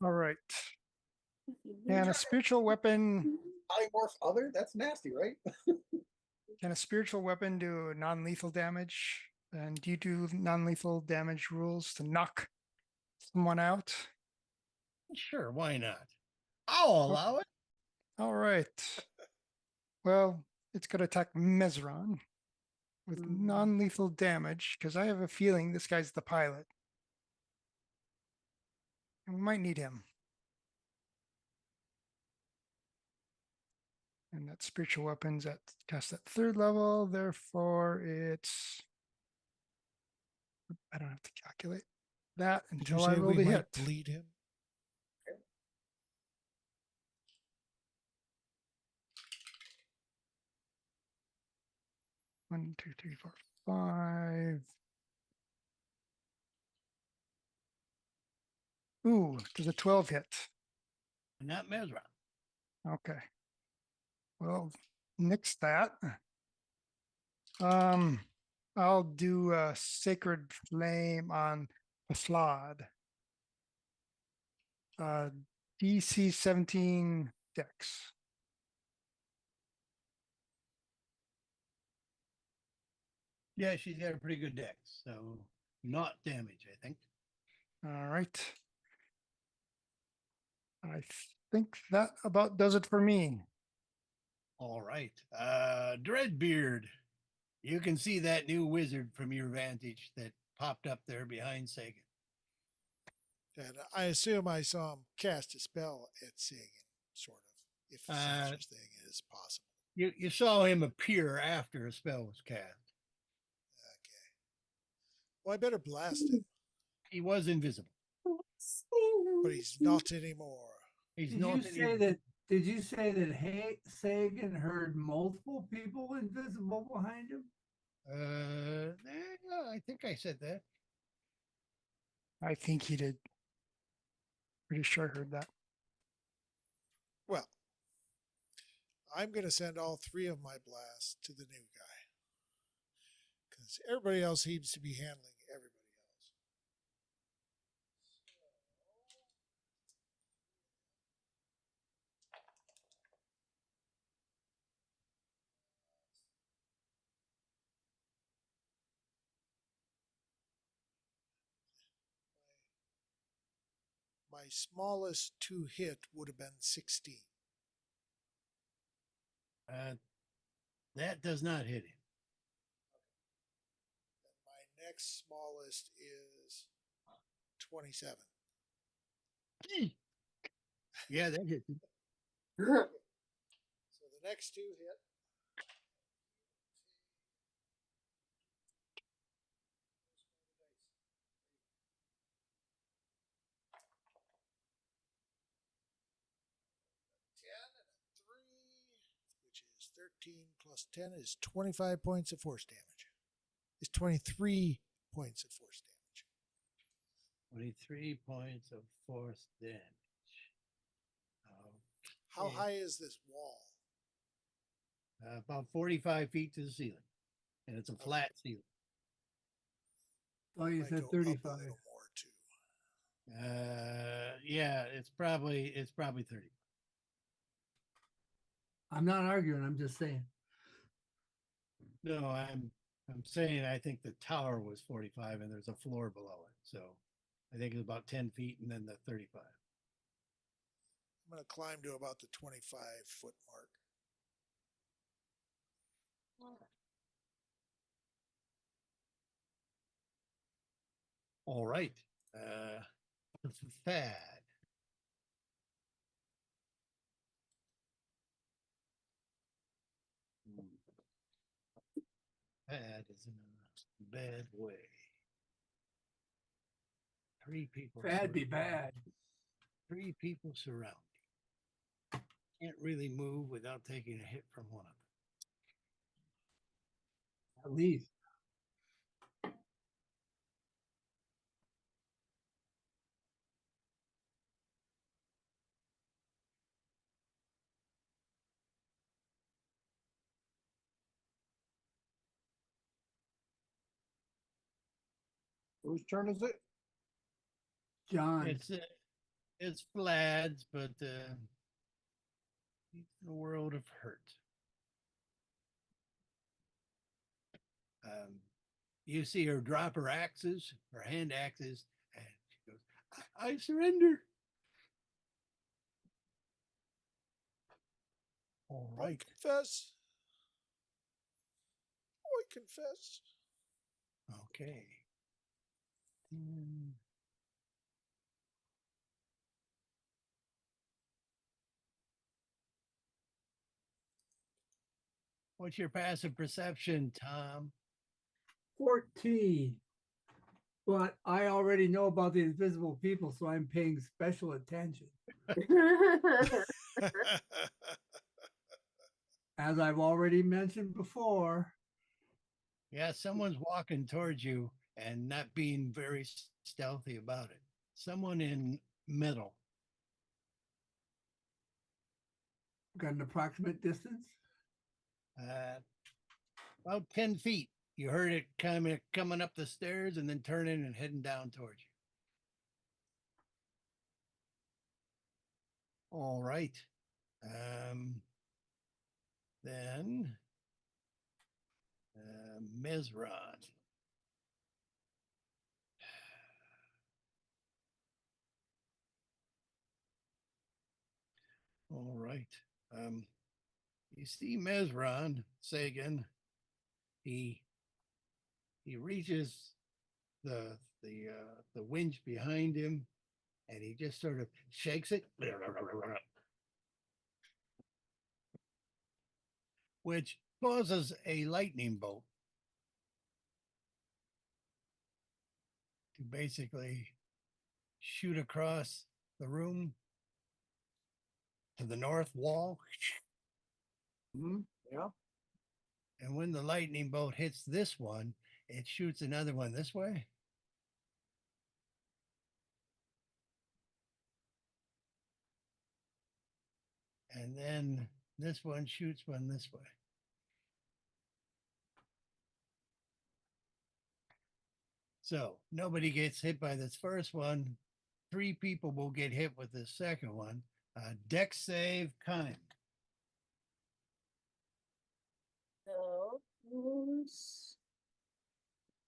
All right. Can a spiritual weapon Polymorph other? That's nasty, right? can a spiritual weapon do non-lethal damage? And do you do non-lethal damage rules to knock someone out? Sure, why not? I'll allow it. All right. Well, it's going to attack Mesron with non-lethal damage because I have a feeling this guy's the pilot. And we might need him. And that spiritual weapons at cast at 3rd level, therefore it's I don't have to calculate that Did you until I say roll we the might hit. bleed him? One, two, three, four, 5. Ooh, does a 12 hit? Not Mesra. Okay. Well, nix that. I'll do a sacred flame on the flawed. DC 17 dex. Yeah, she's got a pretty good dex, so not damage, I think. All right. I think that about does it for me. All right. Dreadbeard, you can see that new wizard from your vantage that popped up there behind Sagan. And I assume I saw him cast a spell at Sagan, sort of, if such a thing is possible. You saw him appear after a spell was cast. Okay. Well, I better blast him, He was invisible. but he's not anymore. He's Did not you say that? Did you say that Sagan heard multiple people invisible behind him? I think I said that. I think he did. Pretty sure I heard that. Well, I'm going to send all 3 of my blasts to the new guy. Because everybody else seems to be handling everybody else. My smallest 2 hit would have been 16. That does not hit him. And my next smallest is 27. Yeah, that hit him. So the next 2 hit. 13 plus 10 is 25 points of force damage. It's 23 points of force damage. 23 points of force damage. How Okay. high is this wall? About 45 feet to the ceiling. And it's a flat ceiling. Oh, you Might said go up a 35. little more too. Yeah, it's probably 30. I'm not arguing, I'm just saying. No, I'm saying I think the tower was 45 and there's a floor below it. So I think it's about 10 feet and then the 35. I'm going to climb to about the 25-foot mark. All right. Thad. Thad is in a bad way. 3 people. That'd be surround- bad. 3 people surround you. Can't really move without taking a hit from one of them. At least. Whose turn is it? John. It's Vlad's, but he's in a world of hurt. You see her drop her axes, her hand axes, and she goes, I surrender. All I right. confess. I confess. Okay. What's your passive perception, Tom? 14. But I already know about the invisible people, so I'm paying special attention. As I've already mentioned before. Yeah, someone's walking towards you and not being very stealthy about it. Someone in metal. Got an approximate distance? About 10 feet. You heard it coming up the stairs and then turning and heading down towards you. All right. Then Mezron. All right. You see Mezron, Sagan. He reaches the winch behind him and he just sort of shakes it, which causes a lightning bolt to basically shoot across the room to the north wall. Yeah. And when the lightning bolt hits this one, it shoots another one this way. And then this one shoots one this way. So nobody gets hit by this first one. 3 people will get hit with the second one. Dex save, kind. So,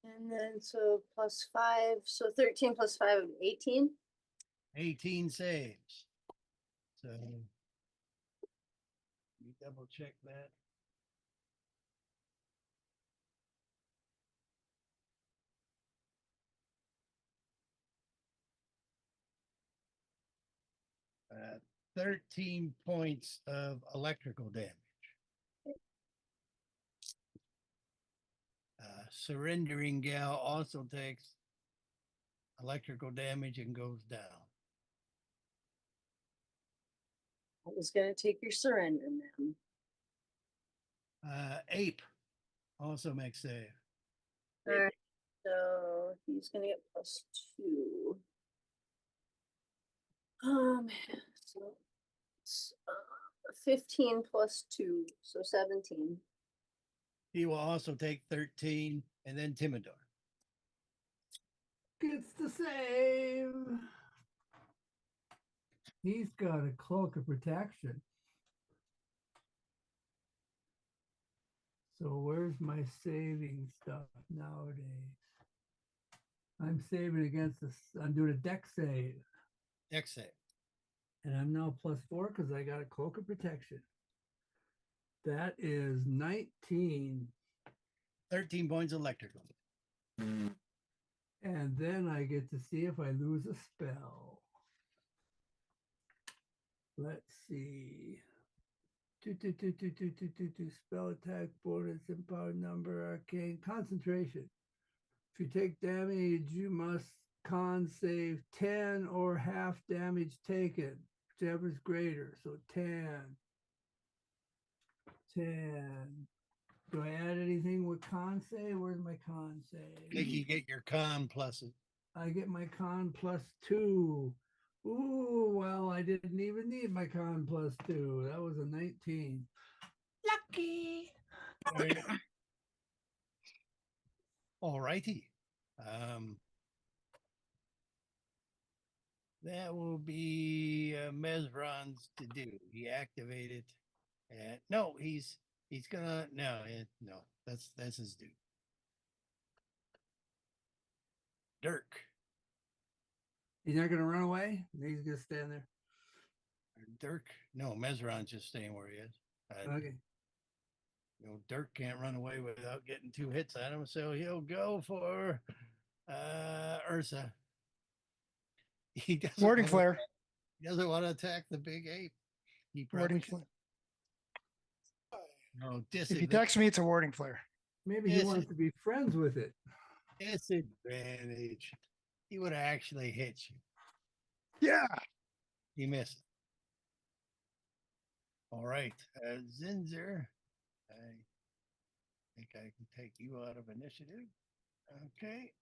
and then so +5, so 13 + 5 would be 18. 18 saves. So you double check that. Uh, 13 points of electrical damage. Surrendering gal also takes electrical damage and goes down. I was gonna take your surrender, man. Ape also makes save. Alright, so he's gonna get +2. So it's 15 +2, so 17. He will also take 13, and then Timidor. Gets the save. He's got a cloak of protection. So where's my saving stuff nowadays? I'm saving against this. I'm doing a deck save. Dex save. And I'm now +4 because I got a cloak of protection. That is 19. 13 points electrical. And then I get to see if I lose a spell. Let's see. Spell attack bonus, empowered number, arcane, concentration. If you take damage, you must con save 10 or half damage taken, whichever is greater. So 10. 10. Do I add anything with con save? Where's my con I think save? you get your con pluses. I get my con +2. Ooh, well, I didn't even need my con +2. That was a 19. Lucky. All righty. That will be Mesron's to do. He activated. And no, he's gonna no, that's his due. Dirk. He's not gonna run away. He's gonna stand there. Dirk. No, Mesron's just staying where he is. Okay. Dirk can't run away without getting 2 hits on him, so he'll go for Ursa. He doesn't Warding wanna- flare. He doesn't want to attack the big ape. He Warding probably flare. no If he disadvantage. attacks me, it's a warding flare. Maybe he wants to be friends with it. Disadvantage. He would have actually hit you. Yeah. He missed. All right, Zinzer. I think I can take you out of initiative. Okay.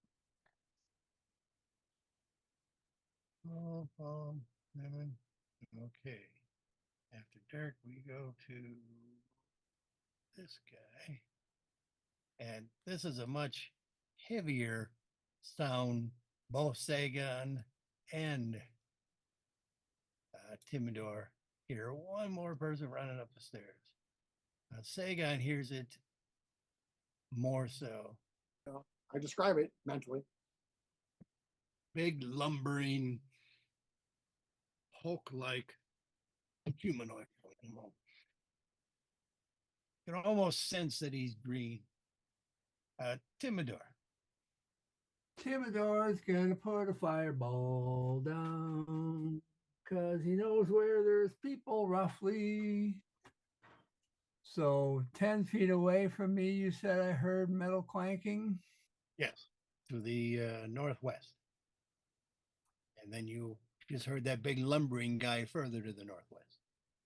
Okay. After Dirk, we go to this guy. And this is a much heavier sound, both Sagan and Timidor hear one more person running up the stairs. Sagan hears it more so. I describe it mentally. Big lumbering Hulk-like humanoid. You can almost sense that he's green. Timidor. Timidor's gonna put a fireball down because he knows where there's people roughly. So 10 feet away from me, you said I heard metal clanking. Yes, to the northwest. And then you just heard that big lumbering guy further to the northwest.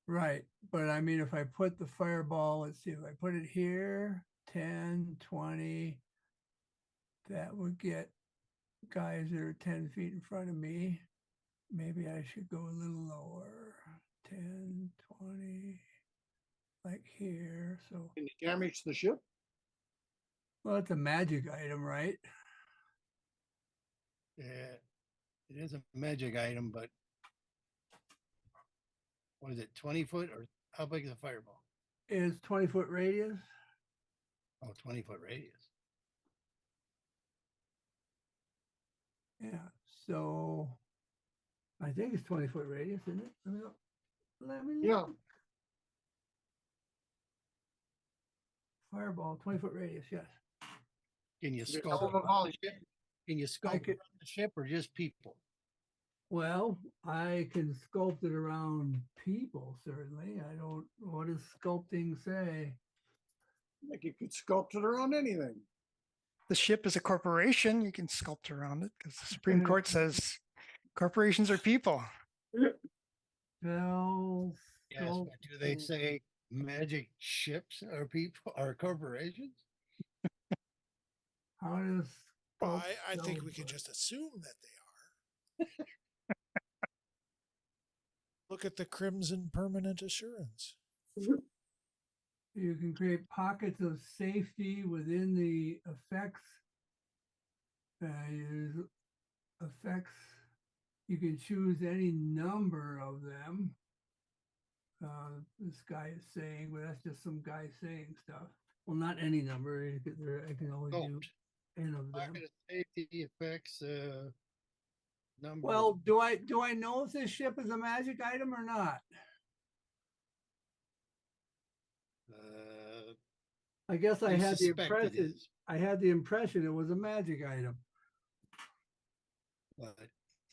Right. But I mean, if I put the fireball, let's see, if I put it here, 10, 20, that would get guys that are 10 feet in front of me. Maybe I should go a little lower. 10, 20, like here. So Can you damage the ship? well, it's a magic item, right? Yeah, it is a magic item, but what is it, 20 foot or how big is a fireball? Is 20-foot radius. Oh, 20-foot radius. Yeah. So I think it's 20-foot radius, isn't it? Let me look. Let me look. Yeah. Fireball, 20-foot radius, yes. Can you There's sculpt hell of a around volley. the ship? Can you sculpt could- around the ship or just people? Well, I can sculpt it around people, certainly. I don't, what does sculpting say? Like you could sculpt it around anything. The ship is a corporation. You can sculpt around it because the Supreme Court says corporations are people. Spell, Yes, but do they say magic ships are people are corporations? How does? Well, I sculpt think go we can work? just assume that they are. Look at the Crimson Permanent Assurance. You can create pockets of safety within the effects. Use effects. You can choose any number of them. This guy is saying, but that's just some guy saying stuff. Well, not any number. I can only do Don't. n of them. Pocket of safety effects number. Well, do I know if this ship is a magic item or not? I guess I you had the suspect it impression. is. I had the impression it was a magic item. But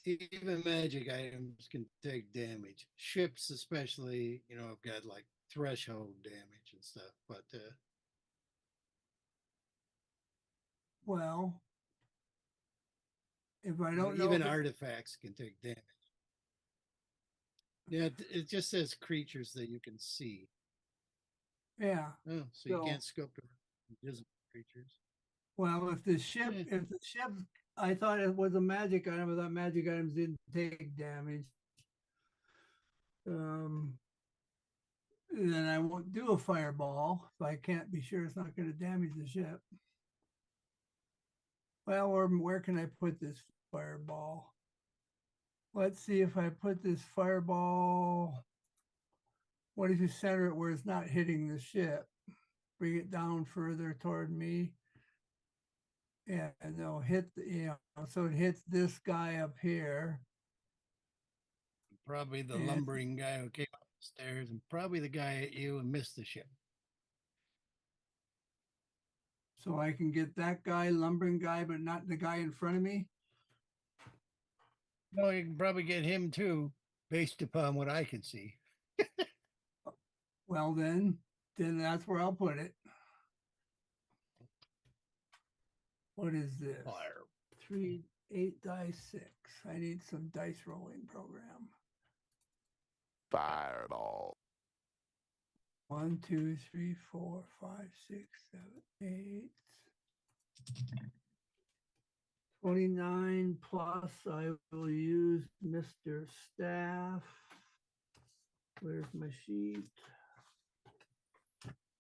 even magic items can take damage. Ships, especially, have got like threshold damage and stuff. But Well, if I don't know, even if it- artifacts can take damage. Yeah, it just says creatures that you can see. yeah. Oh, so you So- can't scope the invisible creatures. Well, if the ship, I thought it was a magic item. I thought magic items didn't take damage. Then I won't do a fireball if I can't be sure it's not going to damage the ship. Well, or where can I put this fireball? Let's see if I put this fireball. What if you center it where it's not hitting the ship? Bring it down further toward me. Yeah, and they'll hit, so it hits this guy up here. Probably the And- lumbering guy who came up the stairs, and probably the guy at you and missed the ship. So I can get that guy, lumbering guy, but not the guy in front of me. No, you can probably get him too, based upon what I can see. Well, then that's where I'll put it. What is this? Fire. 8 dice 6. I need some dice rolling program. Fireball. 1, 2, 3, 4, 5, 6, 7, 8. 29 plus I will use Mr. Staff. Where's my sheet?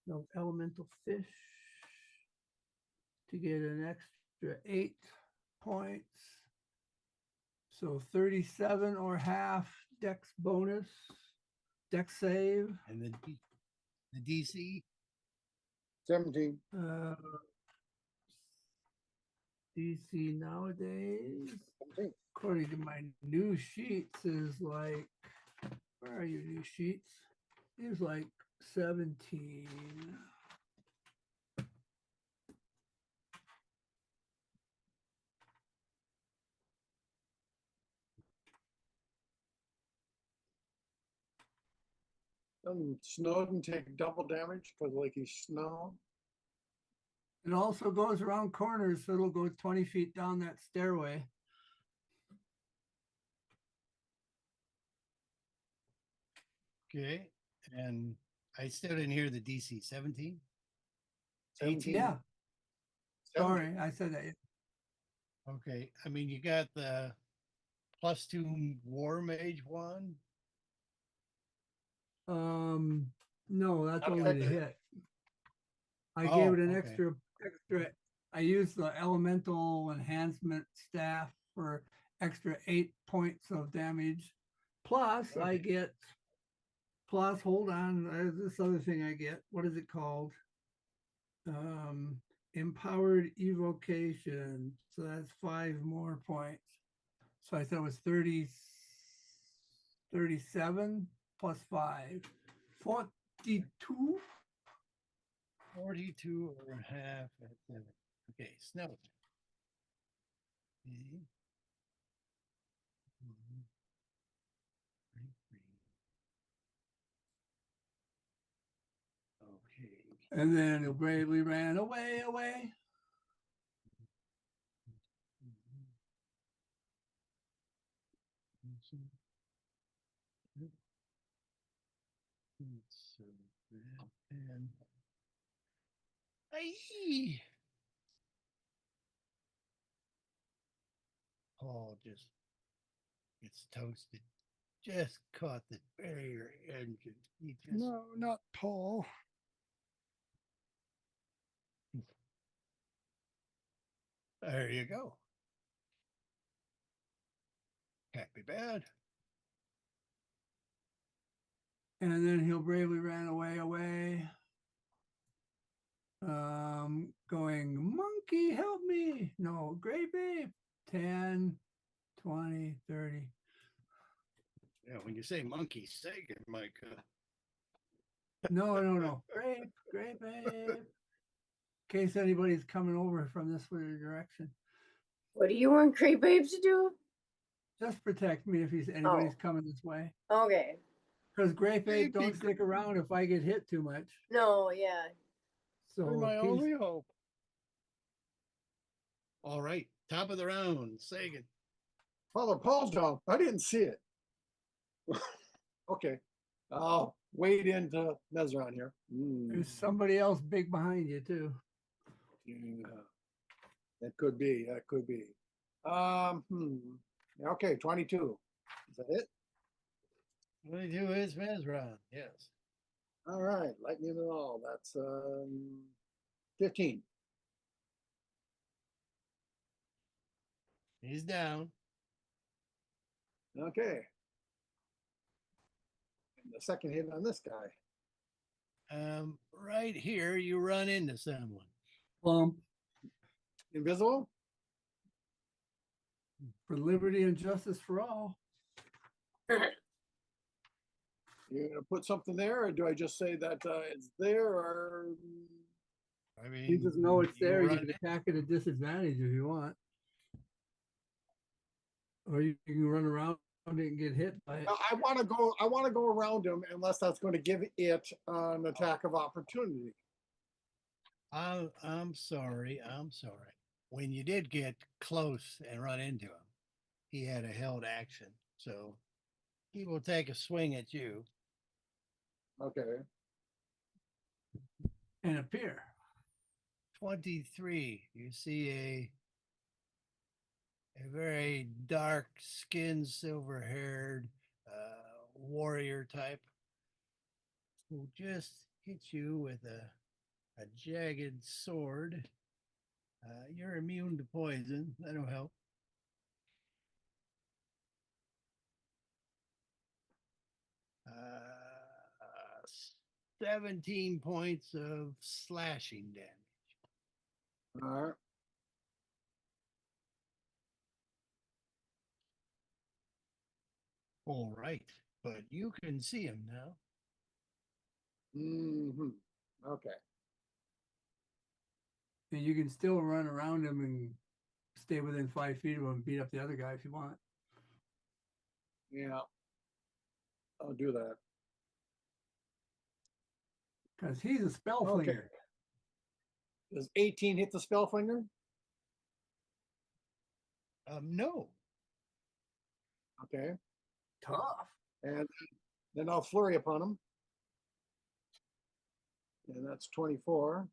No elemental fish to get an extra 8 points. So 37 or half dex bonus, dex save. And the DC? 17. DC nowadays, 17. according to my new sheets, is like, where are your new sheets? Is like 17. Doesn't Snowden take double damage because like he's snow? It also goes around corners, so it'll go 20 feet down that stairway. Okay. And I still didn't hear the DC 17. 17. Yeah. 17. Sorry, I said that. Okay. I mean, you got the +2 war mage one. No, that's Okay. only to hit. I gave it an okay. extra. I used the elemental enhancement staff for extra 8 points of damage. Plus, I Okay. get. Plus, hold on. There's this other thing I get. What is it called? Empowered evocation. So that's 5 more points. So I thought it was 37 plus 5. 42. 42 or half at 7. Okay, snow. Okay. 1, 3, 3. Okay. And then it bravely ran away. Mhm. So And Aye. Paul just gets toasted. Just caught the barrier engine. He just No, not Paul. there you go. Can't be bad. And then he'll bravely ran away. Going, monkey, help me. No, great babe. 10, 20, 30. Yeah, when you say monkey, Sagan, Mike. No. Great babe. In case anybody's coming over from this way direction. What do you want Great Babes to do? Just protect me if anybody's coming this way. Okay. Because Great Babe don't stick around if I get hit too much. No, yeah. So my if he's- only hope. All right, top of the round, Sagan. Father Paul's jump. I didn't see it. Okay. I'll wade into Mesron here. there's somebody else big behind you too. Yeah. That could be. That could be. Okay, 22. Is that it? 22 is Mesron, yes. All right, lightning and all. That's 15. He's down. Okay. And the second hit on this guy. Right here, you run into someone. Bump Invisible? for liberty and justice for all. You're gonna put something there, or do I just say that it's there, or I mean, You just know it's there. You run can attack at a disadvantage if you want. Or you can run around it and get hit by it. I want to go around him unless that's going to give it an attack of opportunity. I'm sorry. When you did get close and run into him, he had a held action. So he will take a swing at you. Okay. And appear. 23. You see a very dark skinned, silver haired warrior type who just hits you with a jagged sword. You're immune to poison. That'll help. 17 points of slashing damage. All right. All right, but you can see him now. Okay. And you can still run around him and stay within 5 feet of him and beat up the other guy if you want. Yeah. I'll do that. Because he's a spell Okay. flinger. Does 18 hit the spell flinger? No. Okay. Tough. And then I'll flurry upon him. And that's 24.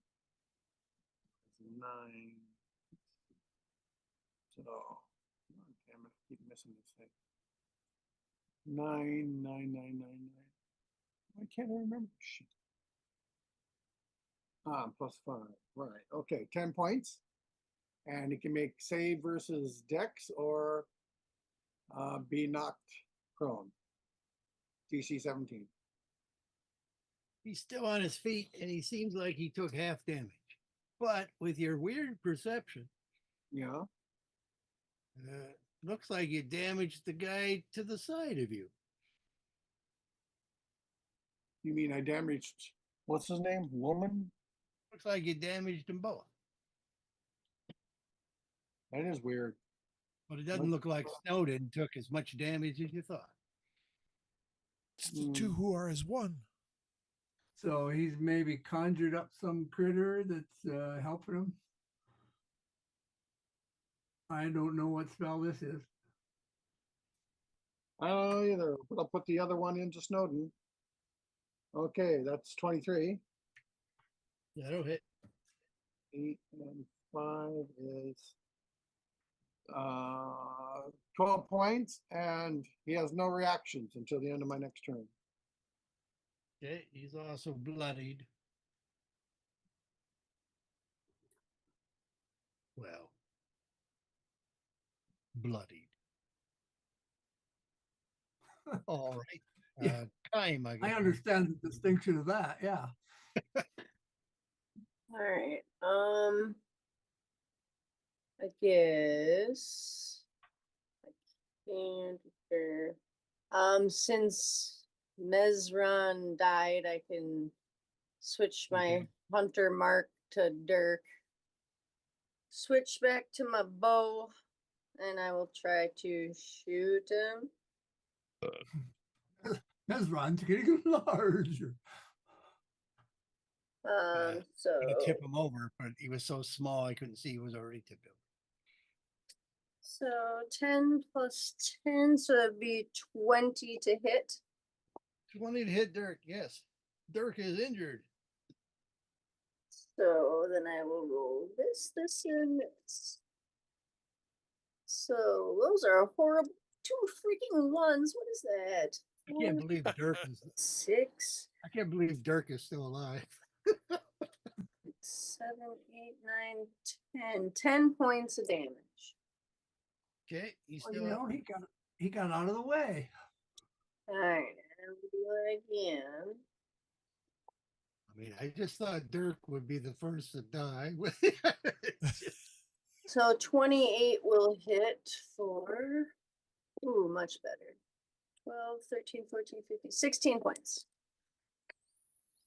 That's 9. So, oh, damn it, I keep missing this thing. 9, 9, 9, 9, 9. Why can't I remember? Shit. +5. Right. Okay. 10 points. And he can make save versus dex or be knocked prone. DC 17. He's still on his feet and he seems like he took half damage. But with your weird perception, Yeah. looks like you damaged the guy to the side of you. You mean I damaged, what's his name? Woman? Looks like you damaged them both. That is weird. But it doesn't look like Snowden took as much damage as you thought. It's the two who are as one. So he's maybe conjured up some critter that's helping him. I don't know what spell this is. I don't know either, but I'll put the other one into Snowden. Okay, that's 23. That'll hit. 8 and 5 is 12 points, and he has no reactions until the end of my next turn. Okay, he's also bloodied. Well, bloodied. All right. Yeah. Time, I guess. I understand the distinction of that, yeah. All right. I guess I can't. Sure. Since Mezron died, I can switch my hunter mark to Dirk. Switch back to my bow, and I will try to shoot him. Mezron's getting larger. So Gonna tip him over, but he was so small I couldn't see he was already tipped over. so 10 plus 10, so it'd be 20 to hit. 20 to hit Dirk, yes. Dirk is injured. So then I will roll this, and this. So those are horrible. 2 freaking ones. What is that? I can't believe Dirk is 6, I can't believe Dirk is still alive. 7, 8, 9, 10. 10 points of damage. Okay, he's Well, still you know, he got out of the way. All right, and we'll do it again. I mean, I just thought Dirk would be the first to die. So 28 will hit for, ooh, much better. 12, 13, 14, 15, 16 points.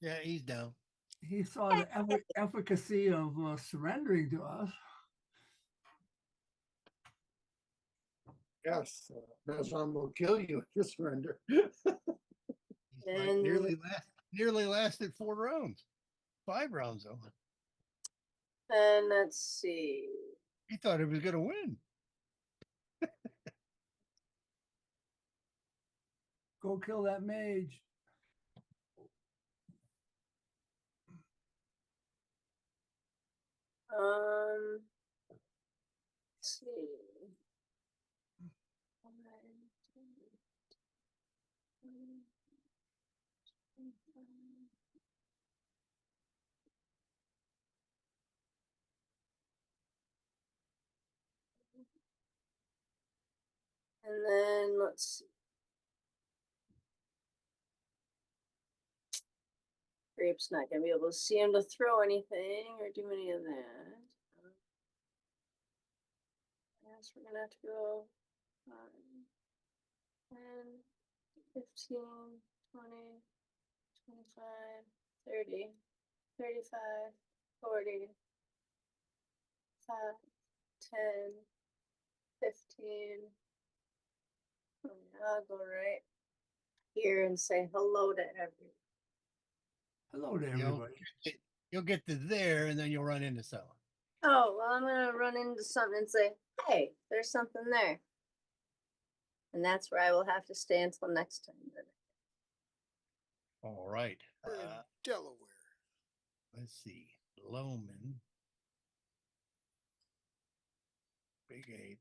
Yeah, he's down. He saw the efficacy of surrendering to us. Yes, Mezron will kill you if you surrender. And Nearly lasted 4 rounds. 5 rounds though. And let's see. He thought he was gonna win. Go kill that mage. Let's see. And then let's see. Grape's not gonna be able to see him to throw anything or do any of that. I guess we're gonna have to go 10, 15, 20, 25, 30, 35, 40, 5, 10, 15. I'll go right here and say hello to everyone. Hello to everybody. You'll get to there and then you'll run into someone. Oh, well, I'm gonna run into something and say, hey, there's something there. And that's where I will have to stay until next time. All right. We're in Delaware. Let's see. Loman. Big ape.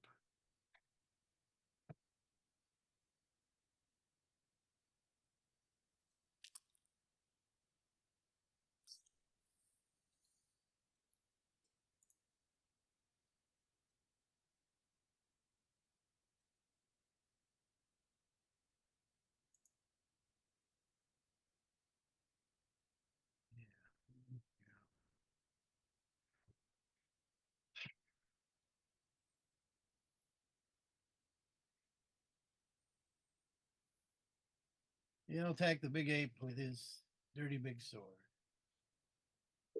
He'll attack the big ape with his dirty big sword.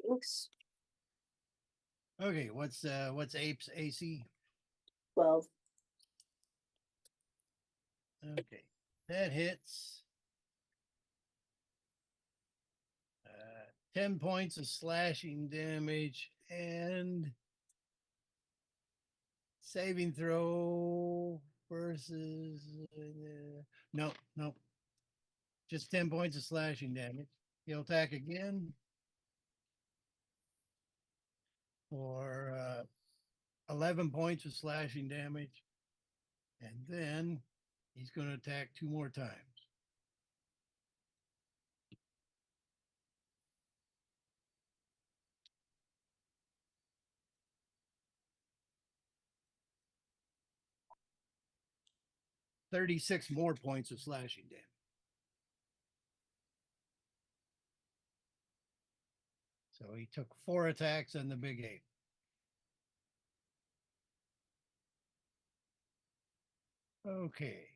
Thanks. Okay, what's ape's AC? 12. Okay, that hits. 10 points of slashing damage and saving throw versus no. Just 10 points of slashing damage. He'll attack again for 11 points of slashing damage. And then he's going to attack 2 more times. $36 more points of slashing damage. So he took 4 attacks on the big ape. Okay.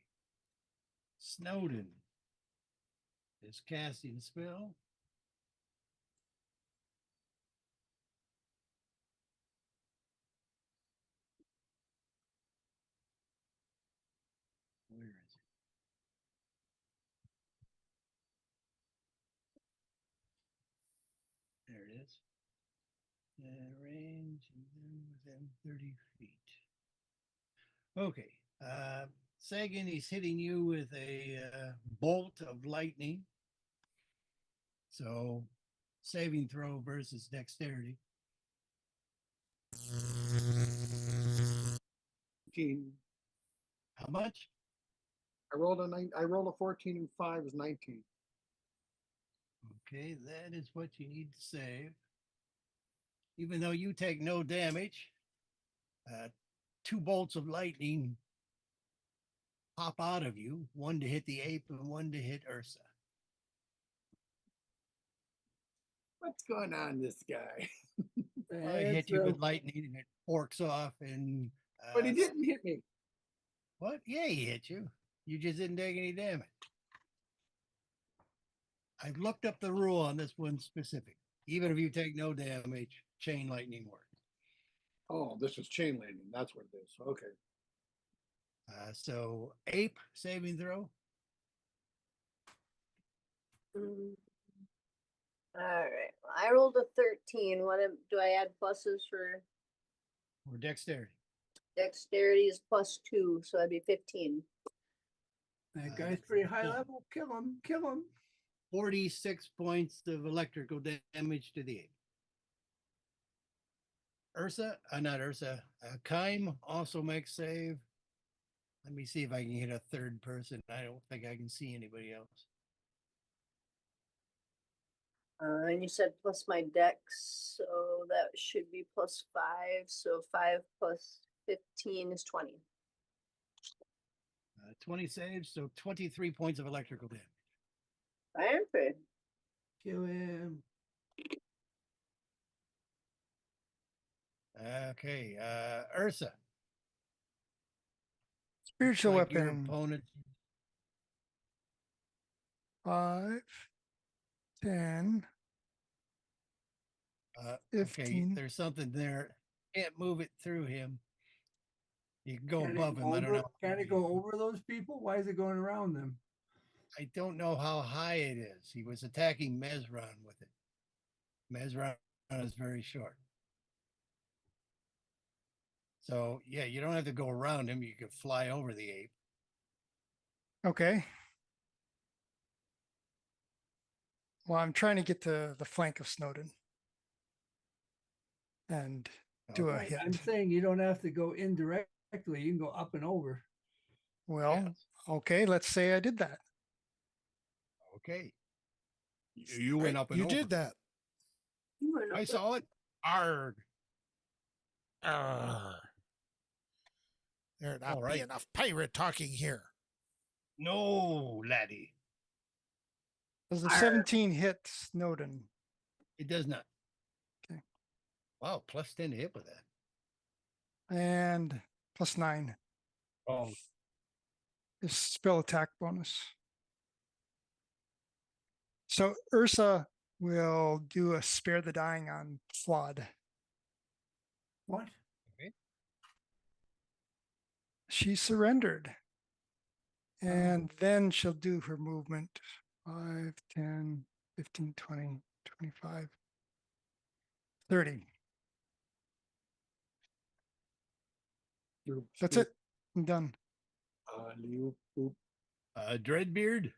Snowden is casting a spell. Where is it? There it is. Range and then within 30 feet. Okay. Sagan, he's hitting you with a bolt of lightning. So saving throw versus dexterity. 14. How much? I rolled a 14 and 5 is 19. Okay, that is what you need to save. Even though you take no damage, 2 bolts of lightning pop out of you, 1 to hit the ape and 1 to hit Ursa. What's going on, this guy? I hit you with lightning and it forks off and But he didn't hit me. what? Yeah, he hit you. You just didn't take any damage. I've looked up the rule on this one specific. Even if you take no damage, chain lightning works. Oh, this is chain lightning. That's what it is. Okay. So ape saving throw. All right. I rolled a 13. Do I add pluses for Or dexterity. dexterity? Is +2, so that'd be 15. That guy's pretty high level. Kill him. Kill him. 46 points of electrical damage to the ape. Not Ursa. Kaim also makes save. Let me see if I can hit a third person. I don't think I can see anybody else. And you said plus my dex, so that should be +5. So 5 plus 15 is 20. 20 saves, so 23 points of electrical damage. Perfect. Kill him. Okay, Ursa. Spiritual Like your weapon. opponent. 5, 10, Okay, 15. there's something there. Can't move it through him. You can go Can it above him. I don't over- know. Can it go over those people? Why is it going around them? I don't know how high it is. He was attacking Mezron with it. Mezron is very short. So yeah, you don't have to go around him. You can fly over the ape. Okay. Well, I'm trying to get to the flank of Snowden and do a hit. I'm saying you don't have to go indirectly. You can go up and over. Well, okay, let's say I did that. Okay. You went up and You over. did that. I saw it. Arg. Arg. There not All be right. enough pirate talking here. No, laddie. Does the Arr. 17 hit Snowden? It does not. Okay. Wow, +10 to hit with that. And +9 Oh, is spell attack bonus. So Ursa will do a spare the dying on Flawed. What? She surrendered. And then she'll do her movement 5, 10, 15, 20, 25, 30. That's it. I'm done. Dreadbeard.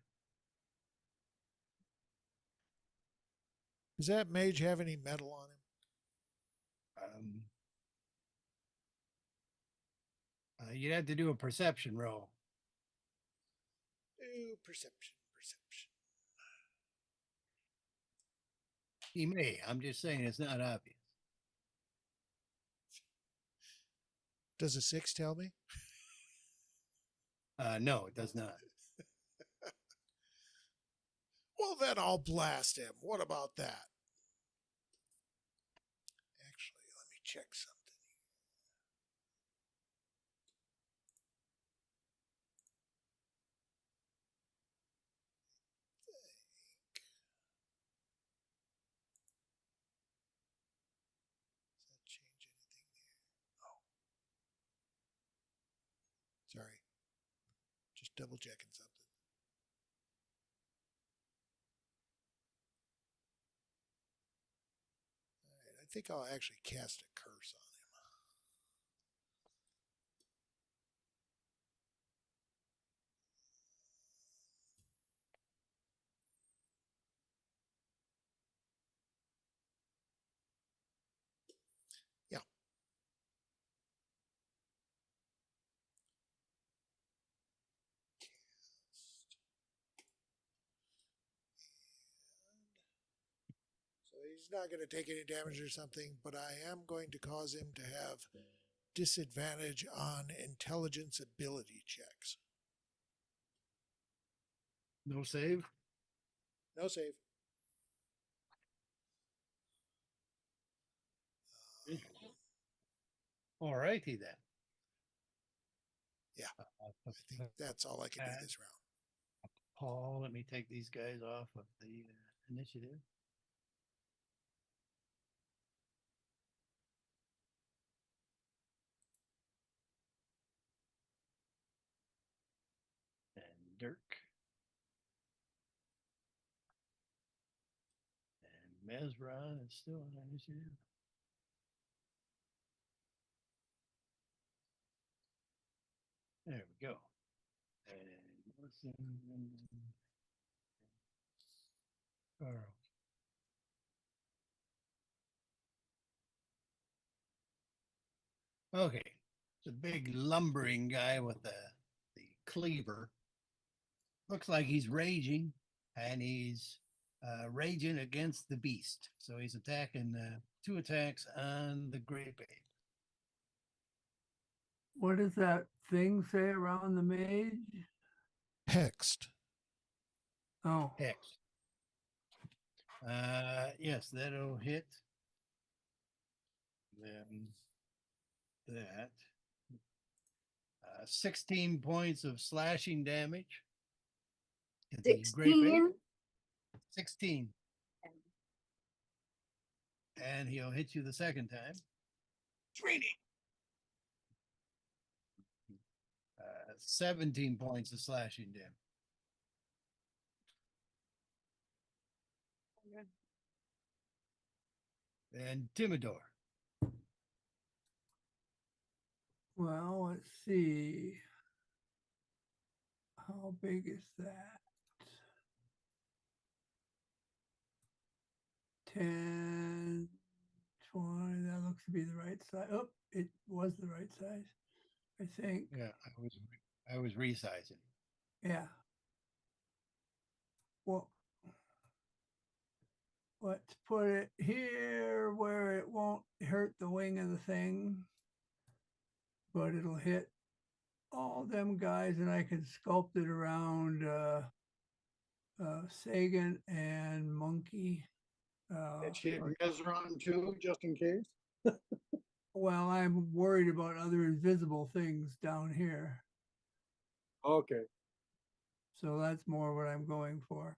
Does that mage have any metal on him? You'd have to do a perception roll. Ooh, perception. He may. I'm just saying it's not obvious. Does a 6 tell me? No, it does not. Well, then I'll blast him. What about that? Actually, let me check something. Does that change anything there? Oh. Sorry. Just double checking something. All right, I think I'll actually cast a curse on him. Yeah. So he's not going to take any damage or something, but I am going to cause him to have disadvantage on intelligence ability checks. No save? No save. All righty then. Yeah, I think that's all I can do this round. Paul, let me take these guys off of the initiative. And Dirk. And Mesron is still on initiative. There we go. And what's in Carl? Okay. It's a big lumbering guy with the cleaver. Looks like he's raging, and he's raging against the beast. So he's attacking 2 attacks on the grape ape. What does that thing say around the mage? Hexed. Oh, Hex. Yes, that'll hit. Then that. 16 points of slashing damage. to the grape ape. 16. 16. And he'll hit you the second time. Training. 17 points of slashing damage. And Timidor. well, let's see. How big is that? 10, 20, that looks to be the right size. Oh, it was the right size, I think. Yeah, I was resizing. Yeah. Well, let's put it here where it won't hurt the wing of the thing, but it'll hit all them guys, and I can sculpt it around Sagan and Monkey. It should Mesron too, just in case. Well, I'm worried about other invisible things down here. Okay. So that's more what I'm going for.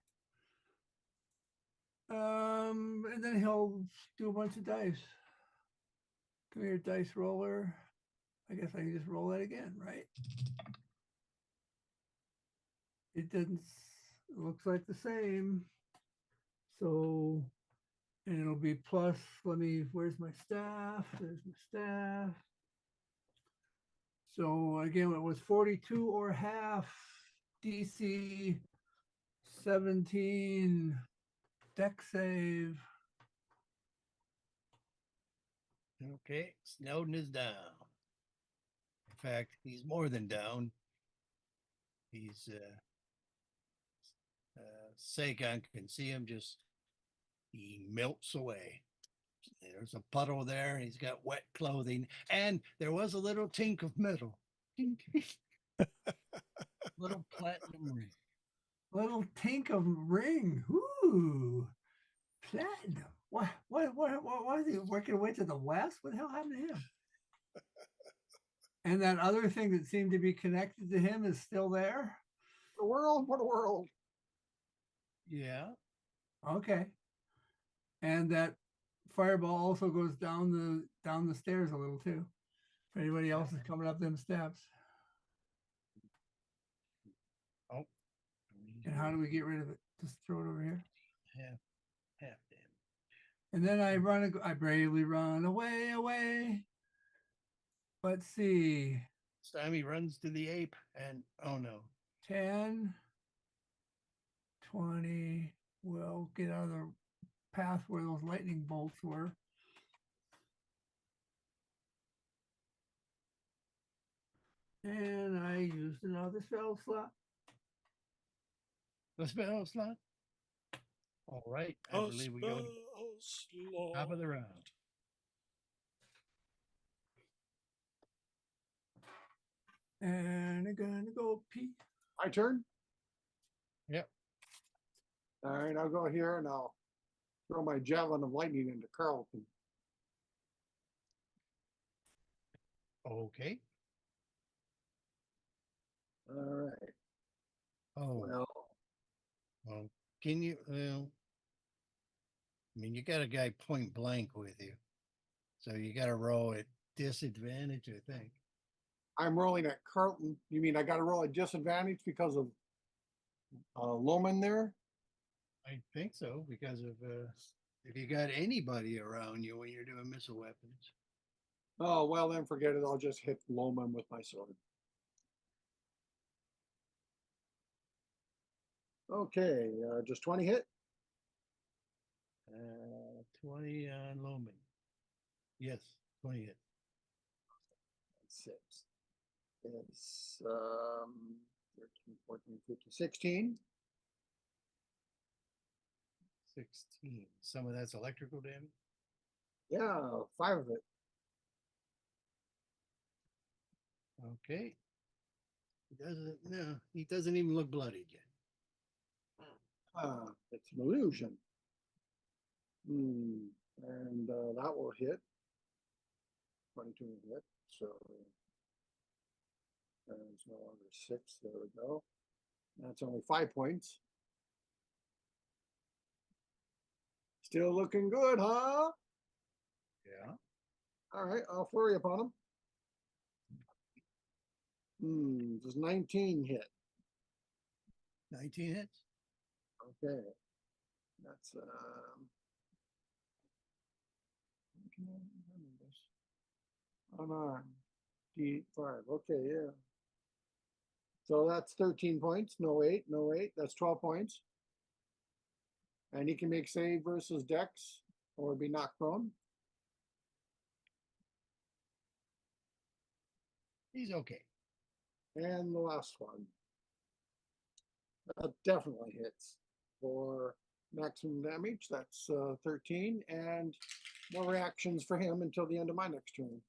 And then he'll do a bunch of dice. Come here, dice roller. I guess I can just roll that again, right? It didn't, it looks like the same. So, and it'll be plus, where's my staff? There's my staff. So again, it was 42 or half, DC 17, deck save. Okay, Snowden is down. In fact, he's more than down. He's Sagan can see him just he melts away. There's a puddle there, and he's got wet clothing, and there was a little tink of metal. Tink. Little platinum ring. Little tink of ring. Ooh, platinum. What is he working away to the west? What the hell happened to him? And that other thing that seemed to be connected to him is still there? The world, what a world. Yeah. Okay. And that fireball also goes down the stairs a little too. If anybody else is coming up them steps. Oh. And how do we get rid of it? Just throw it over here. Half damage. And then I bravely run away. Let's see. This time he runs to the ape, and oh no. 10, 20. We'll get out of the path where those lightning bolts were. And I used another spell slot. The spell slot. All right. I believe we go to top of the round. And I'm gonna go pee. My turn? Yep. All right, I'll go here and I'll throw my javelin of lightning into Carlton. Okay. All right. Oh. Well, Can you? Well, I mean, you got a guy point blank with you, so you got to roll at disadvantage, I think. I'm rolling at Carlton. You mean I got to roll at disadvantage because of Loman there? I think so because of if you got anybody around you when you're doing missile weapons. Oh, well, then forget it. I'll just hit Loman with my sword. Okay, just 20 hit. 20 on Loman. Yes, 20 hit. 6. It's 13, 14, 15, 16. 16. Some of that's electrical damage. Yeah, 5 of it. Okay. He doesn't even look bloodied yet. It's an illusion. And that will hit. 22 will hit. So it's no longer 6. There we go. That's only 5 points. Still looking good, huh? Yeah. All right, I'll flurry upon him. Does 19 hit? 19 hits. Okay. That's unarmed. D5. Okay, yeah. So that's 13 points. No 8, no 8. That's 12 points. And he can make save versus Dex or be knocked prone. He's okay. And the last one. That definitely hits for maximum damage. That's 13. And no reactions for him until the end of my next turn.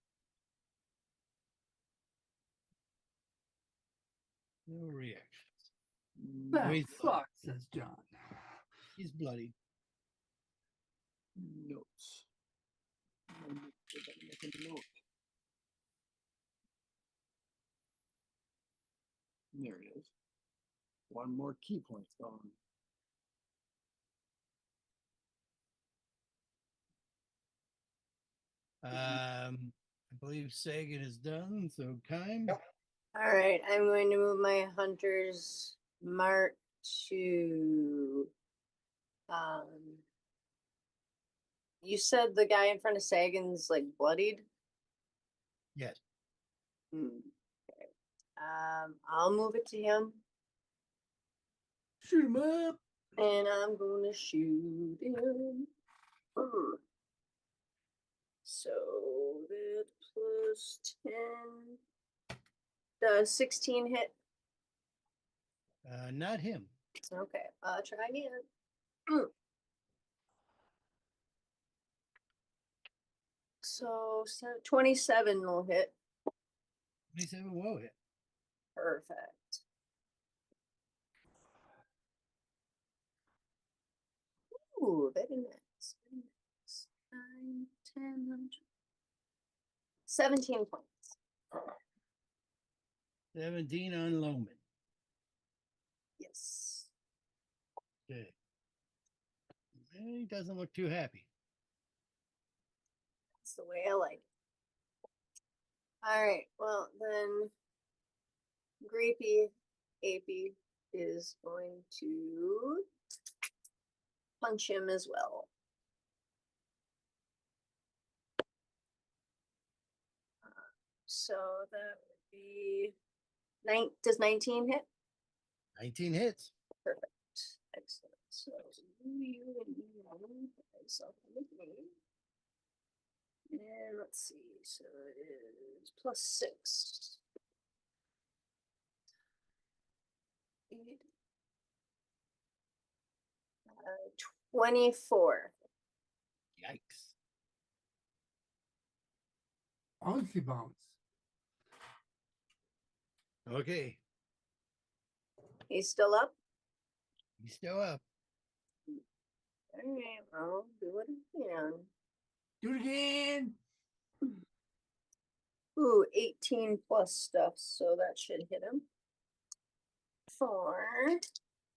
No reactions. That Wait, sucks, says John. he's bloody. Notes. Make a note. There it is. One more key point gone. I believe Sagan is done. So Kime. All right, I'm going to move my hunter's mark to. You said the guy in front of Sagan's like bloodied. Yes. Okay. I'll move it to him. Shoot him up. And I'm gonna shoot him. So plus 10. Does 16 hit? Not him. Okay, try again. So 27 will hit. 27 will hit. Perfect. Ooh, very nice. Very nice. 9, 10, 11, 17 points. 17 on Loman. Yes. Okay. He doesn't look too happy. That's the way I like it. All right. Well, then Greepy Apey is going to punch him as well. So that would be does 19 hit? 19 hits. Perfect. Excellent. So you and you myself with me. And let's see. So it is plus 6. 8. 24. Yikes. Bouncy bounce. Okay. He's still up? He's still up. All right, I'll do it again. Do it again. Ooh, 18 plus stuff, so that should hit him. 4.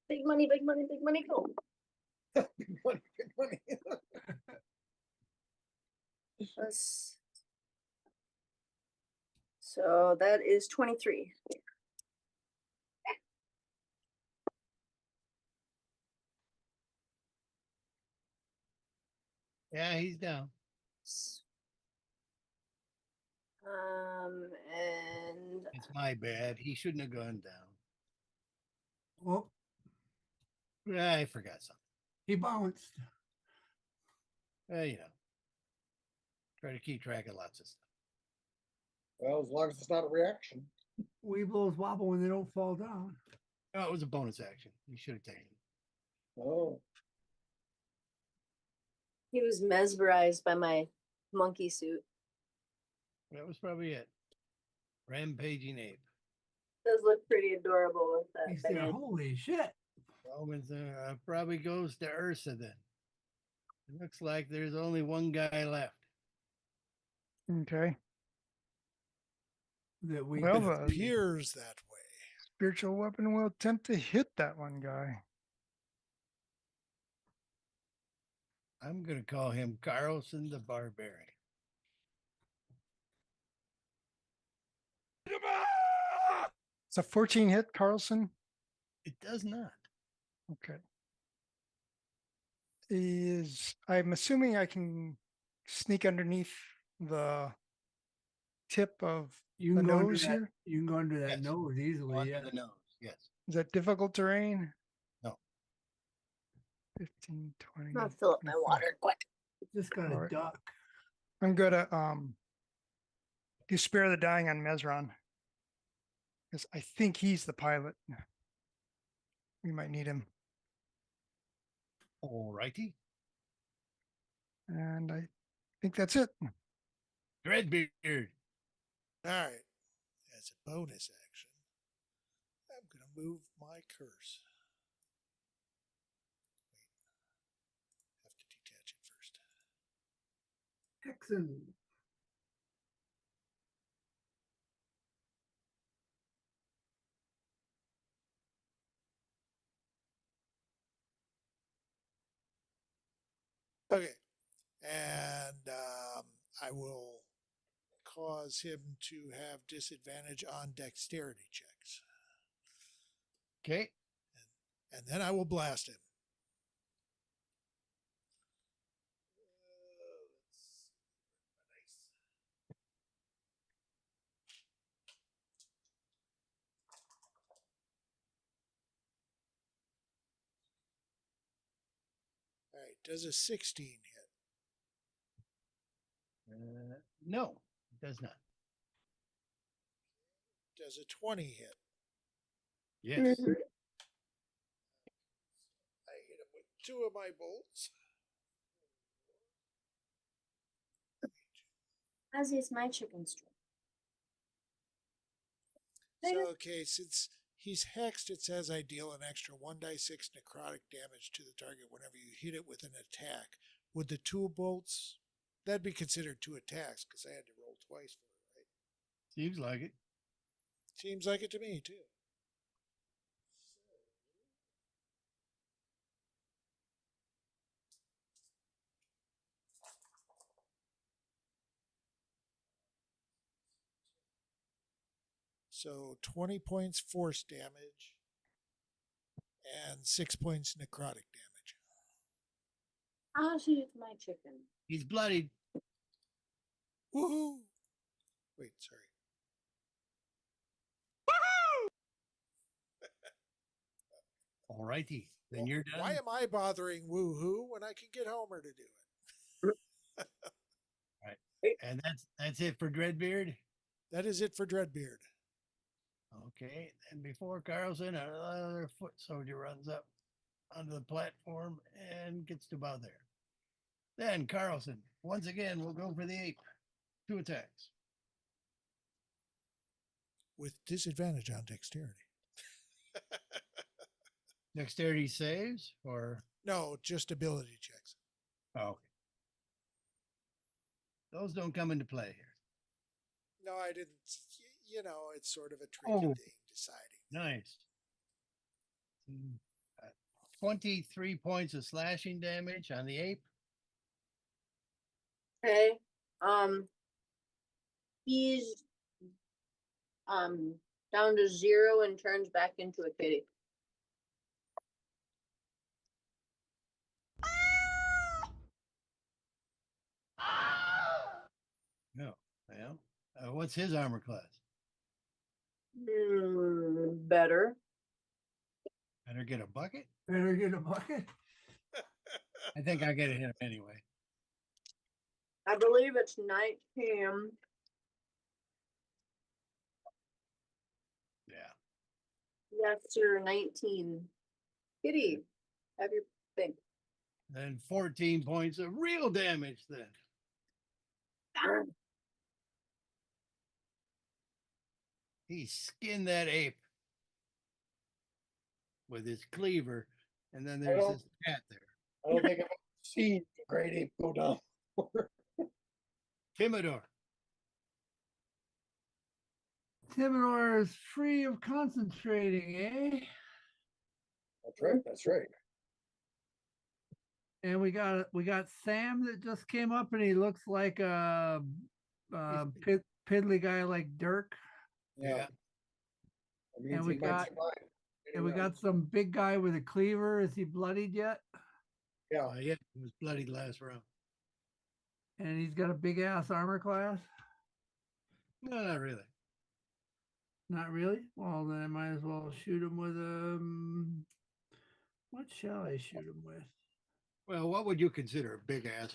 Big money, big money, big money, go. Big money, big money. Plus- So that is 23. Yeah, he's down. And It's my bad. He shouldn't have gone down. Oh, I forgot something. he bounced. You know, try to keep track of lots of stuff. Well, as long as it's not a reaction. Weeblos wobble when they don't fall down. Oh, it was a bonus action. You should have taken it. Oh, he was mesmerized by my monkey suit. That was probably it. Rampaging ape. Does look pretty adorable with He that said, band. holy shit. Romans probably goes to Ursa then. It looks like there's only one guy left. Okay. That we Well, It could see. appears that way. Spiritual weapon will attempt to hit that one guy. I'm going to call him Carlson the Barbarian. It's a 14 hit, Carlson. It does not. Okay. I'm assuming I can sneak underneath the tip of You the can go under nose that. here. You can go under that Yes. nose easily. Under Yeah. the nose. Yes. Is that difficult terrain? No. 15, 20. I'll fill up my 25. water quick. Just got a Alright. duck. I'm gonna do spare the dying on Mesron. Because I think he's the pilot. We might need him. All righty. And I think that's it. Dreadbeard. All right. As a bonus action, I'm going to move my curse. Wait. Have to detach it first. Texan. Okay. And I will cause him to have disadvantage on dexterity checks. Okay. And then I will blast him. All right, does a 16 hit? No, does not. Does a 20 hit? Yes. I hit him with 2 of my bolts. As is my chicken strip. So, okay, since he's hexed, it says I deal an extra 1d6 necrotic damage to the target whenever you hit it with an attack. Would the 2 bolts, that'd be considered 2 attacks because I had to roll twice for it, right? Seems like it. Seems like it to me, too. So 20 points force damage and 6 points necrotic damage. As is my chicken. He's bloodied. Woohoo! Wait, sorry. All righty. Then you're done. Why am I bothering woohoo when I can get Homer to do it? Right. And that's it for Dreadbeard. That is it for Dreadbeard. Okay. And before Carlson, another foot soldier runs up onto the platform and gets to about there. Then Carlson, once again, will go for the ape. 2 attacks. With disadvantage on dexterity. Dexterity saves or? No, just ability checks. Oh, okay. Those don't come into play here. No, I didn't. You know, it's sort of a tricky thing deciding. Nice. 23 points of slashing damage on the ape. Okay. He's down to 0 and turns back into a kitty. No. Well, what's his armor class? Better. Better get a bucket? Better get a bucket. I think I get a hit anyway. I believe it's 19. Yeah. Yes, sir, 19. Kitty, have your thing. Then 14 points of real damage then. He skinned that ape with his cleaver, and then there's this cat there. I don't think I've ever seen a great ape go down. Timidor. Timidor is free of concentrating, eh? That's right. That's right. And we got Sam that just came up, and he looks like a piddly guy like Dirk. Yeah. And we got some big guy with a cleaver. Is he bloodied yet? Yeah. Yeah, he was bloodied last round. And he's got a big ass armor class. No, not really. Not really? Well, then I might as well shoot him with what shall I shoot him with? Well, what would you consider a big ass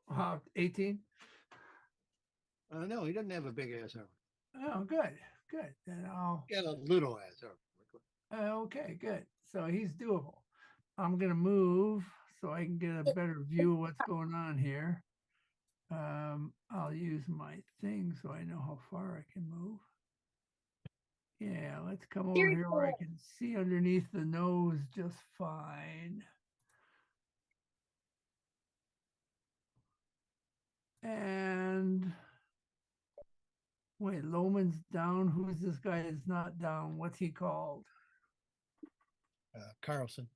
armor? 18. No, he doesn't have a big ass armor. Oh, good. Then I'll He got a little ass armor. okay, good. So he's doable. I'm gonna move so I can get a better view of what's going on here. I'll use my thing so I know how far I can move. Yeah, let's come over here where I can see underneath the nose just fine. And wait, Loman's down. Who's this guy that's not down? What's he called? Carlson.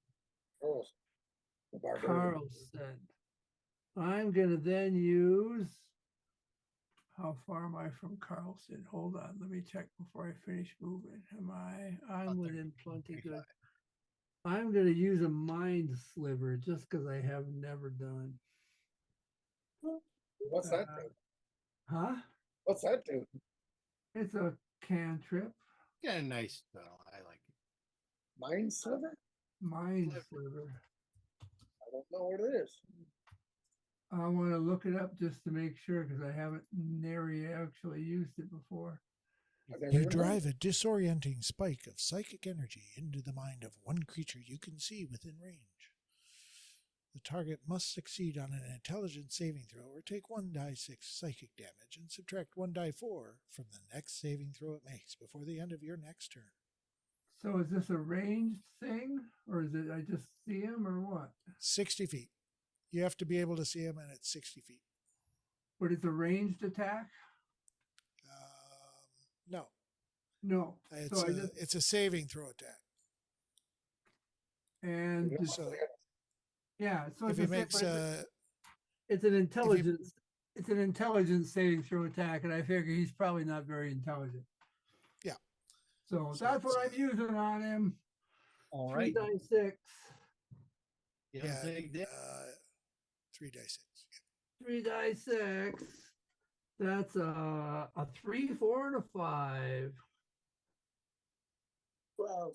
Carlson. I'm gonna then use. How far am I from Carlson? Hold on, let me check before I finish moving. I'm within plenty good. I'm gonna use a mind sliver just because I have never done. What's that do? Huh? What's that do? It's a cantrip. Yeah, nice spell. I like it. Mind sliver? Mind sliver. I don't know what it is. I want to look it up just to make sure because I haven't nary actually used it before. I've never You even heard of drive a disorienting spike of psychic energy into the mind of one creature you can see within range. The target must succeed on an intelligence saving throw or take 1d6 psychic damage and subtract 1d4 from the next saving throw it makes before the end of your next turn. So is this a ranged thing or is it I just see him or what? 60 feet. You have to be able to see him, and it's 60 feet. But it's a ranged attack? No, No. it's So I a, just, it's a saving throw attack. and Yeah. just- So yeah, so if it's, he a, makes it's an intelligence. It's an intelligence saving throw attack, and I figure he's probably not very intelligent. Yeah. So So that's what it's, I'm using on him. All 3 right. dice 6. You yeah, take that. 3d6. 3 dice 6. That's a 3, 4, and a 5. 12.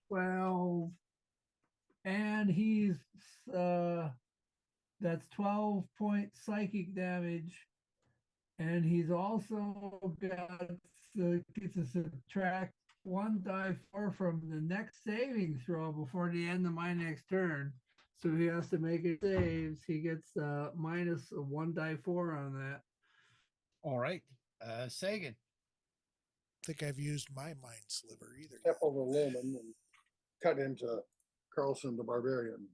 12. And he's that's 12 point psychic damage. And he's also got gets to subtract 1d4 from the next saving throw before the end of my next turn. So he has to make it saves. He gets minus 1d4 on that. All right. Sagan. I think I've used my mind sliver either. Step over Loman and cut into Carlson the Barbarian.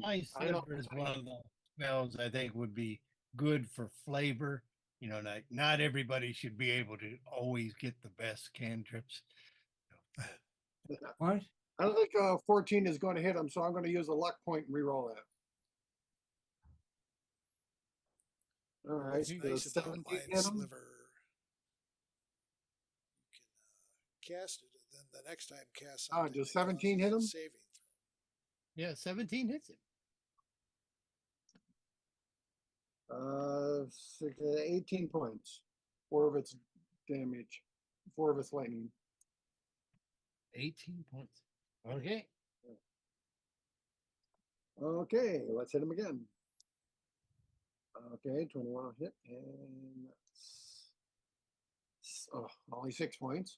My I don't. sliver is one of the spells I think would be good for flavor. You know, not everybody should be able to always get the best cantrips. What? I don't think 14 is going to hit him, so I'm going to use a luck point and reroll that. All right, What's the nice about 17 mind hit him. sliver, you can cast it, and then the next time cast something. Does that 17 causes hit a him? Saving throw. Yeah, 17 hits him. 18 points. 4 of its damage. 4 of its lightning. 18 points. Okay. Okay, let's hit him again. Okay, 21 will hit, and only 6 points.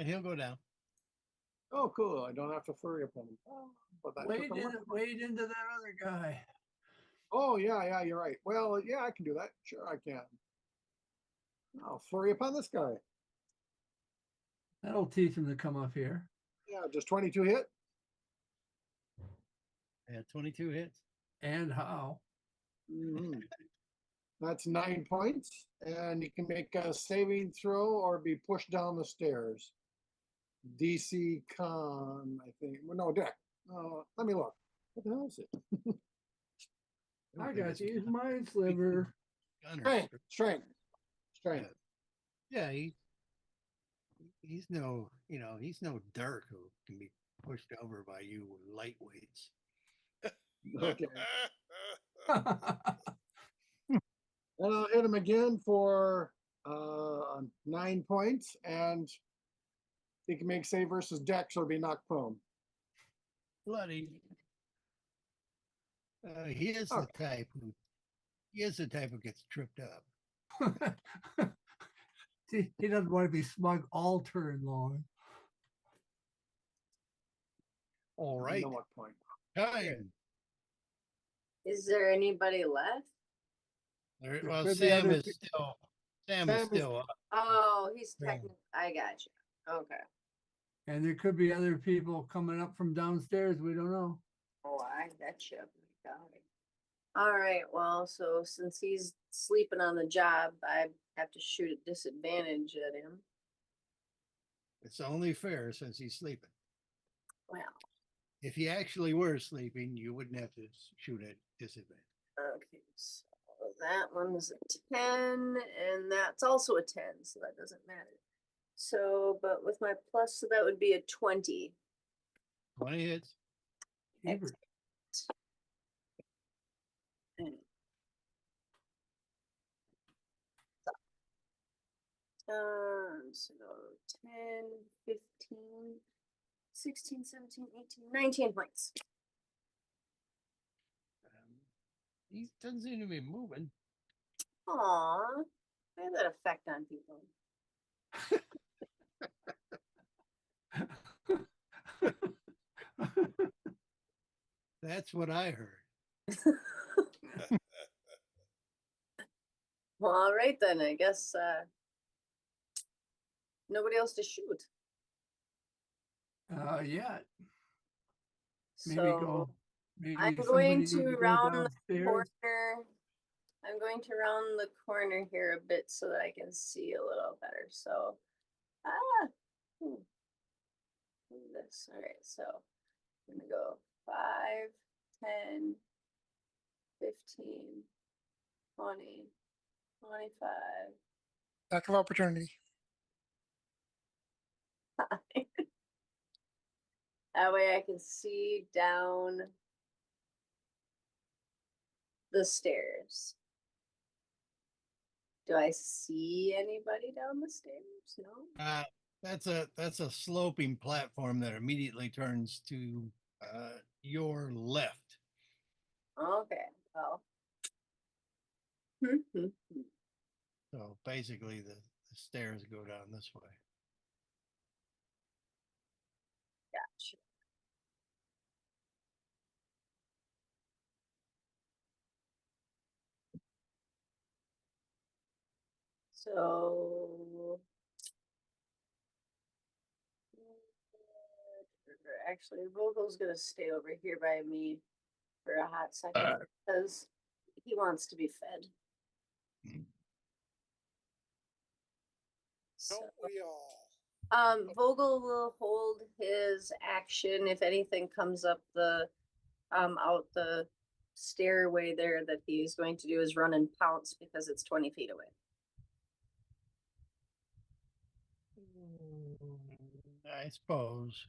He'll go down. Oh, cool. I don't have to flurry upon him. Oh, but that took a lot of- Wade into that other guy. Oh, yeah, you're right. Well, yeah, I can do that. Sure, I can. I'll flurry upon this guy. That'll teach him to come up here. Yeah, just 22 hit. Yeah, 22 hits. And how? Mhm. That's 9 points, and you can make a saving throw or be pushed down the stairs. DC Con, I think. Well, no, deck. Let me look. What the hell is it? I got you. Use mind sliver. Strength. Yeah, he's no, he's no Dirk who can be pushed over by you with lightweights. Okay. And I'll hit him again for 9 points, and he can make save versus Dex or be knocked prone. Bloody. He is the type who gets tripped up. See, he doesn't want to be smug all turn long. All right. Know what point? Time. Is there anybody left? Well, could be Sam other is still up. Oh, he's Yeah. technically. I got you. Okay. And there could be other people coming up from downstairs. We don't know. Oh, I got you. Got it. All right. Well, so since he's sleeping on the job, I have to shoot at disadvantage at him. It's only fair since he's sleeping. Well, If he actually were sleeping, you wouldn't have to shoot at disadvantage. okay. So that one's a 10, and that's also a 10, so that doesn't matter. So, but with my plus, so that would be a 20. 20 hits. Hebert. So 10, 15, 16, 17, 18, 19 points. He doesn't seem to be moving. Aw, I have that effect on people. That's what I heard. Well, all right then. I guess nobody else to shoot. Yeah. Maybe So go. Maybe I'm somebody going needs to go round the downstairs. corner. I'm going to round the corner here a bit so that I can see a little better. So, this. All right. So I'm gonna go 5, 10, 15, 20, 25. Lack of opportunity. That way I can see down the stairs. Do I see anybody down the stairs? No. That's a sloping platform that immediately turns to your left. Okay. Well. So basically the stairs go down this way. Gotcha. So actually Vogel's gonna stay over here by me for a hot second because he wants to be fed. So, Don't we all? Vogel will hold his action if anything comes up the out the stairway there that he's going to do is run and pounce because it's 20 feet away. I suppose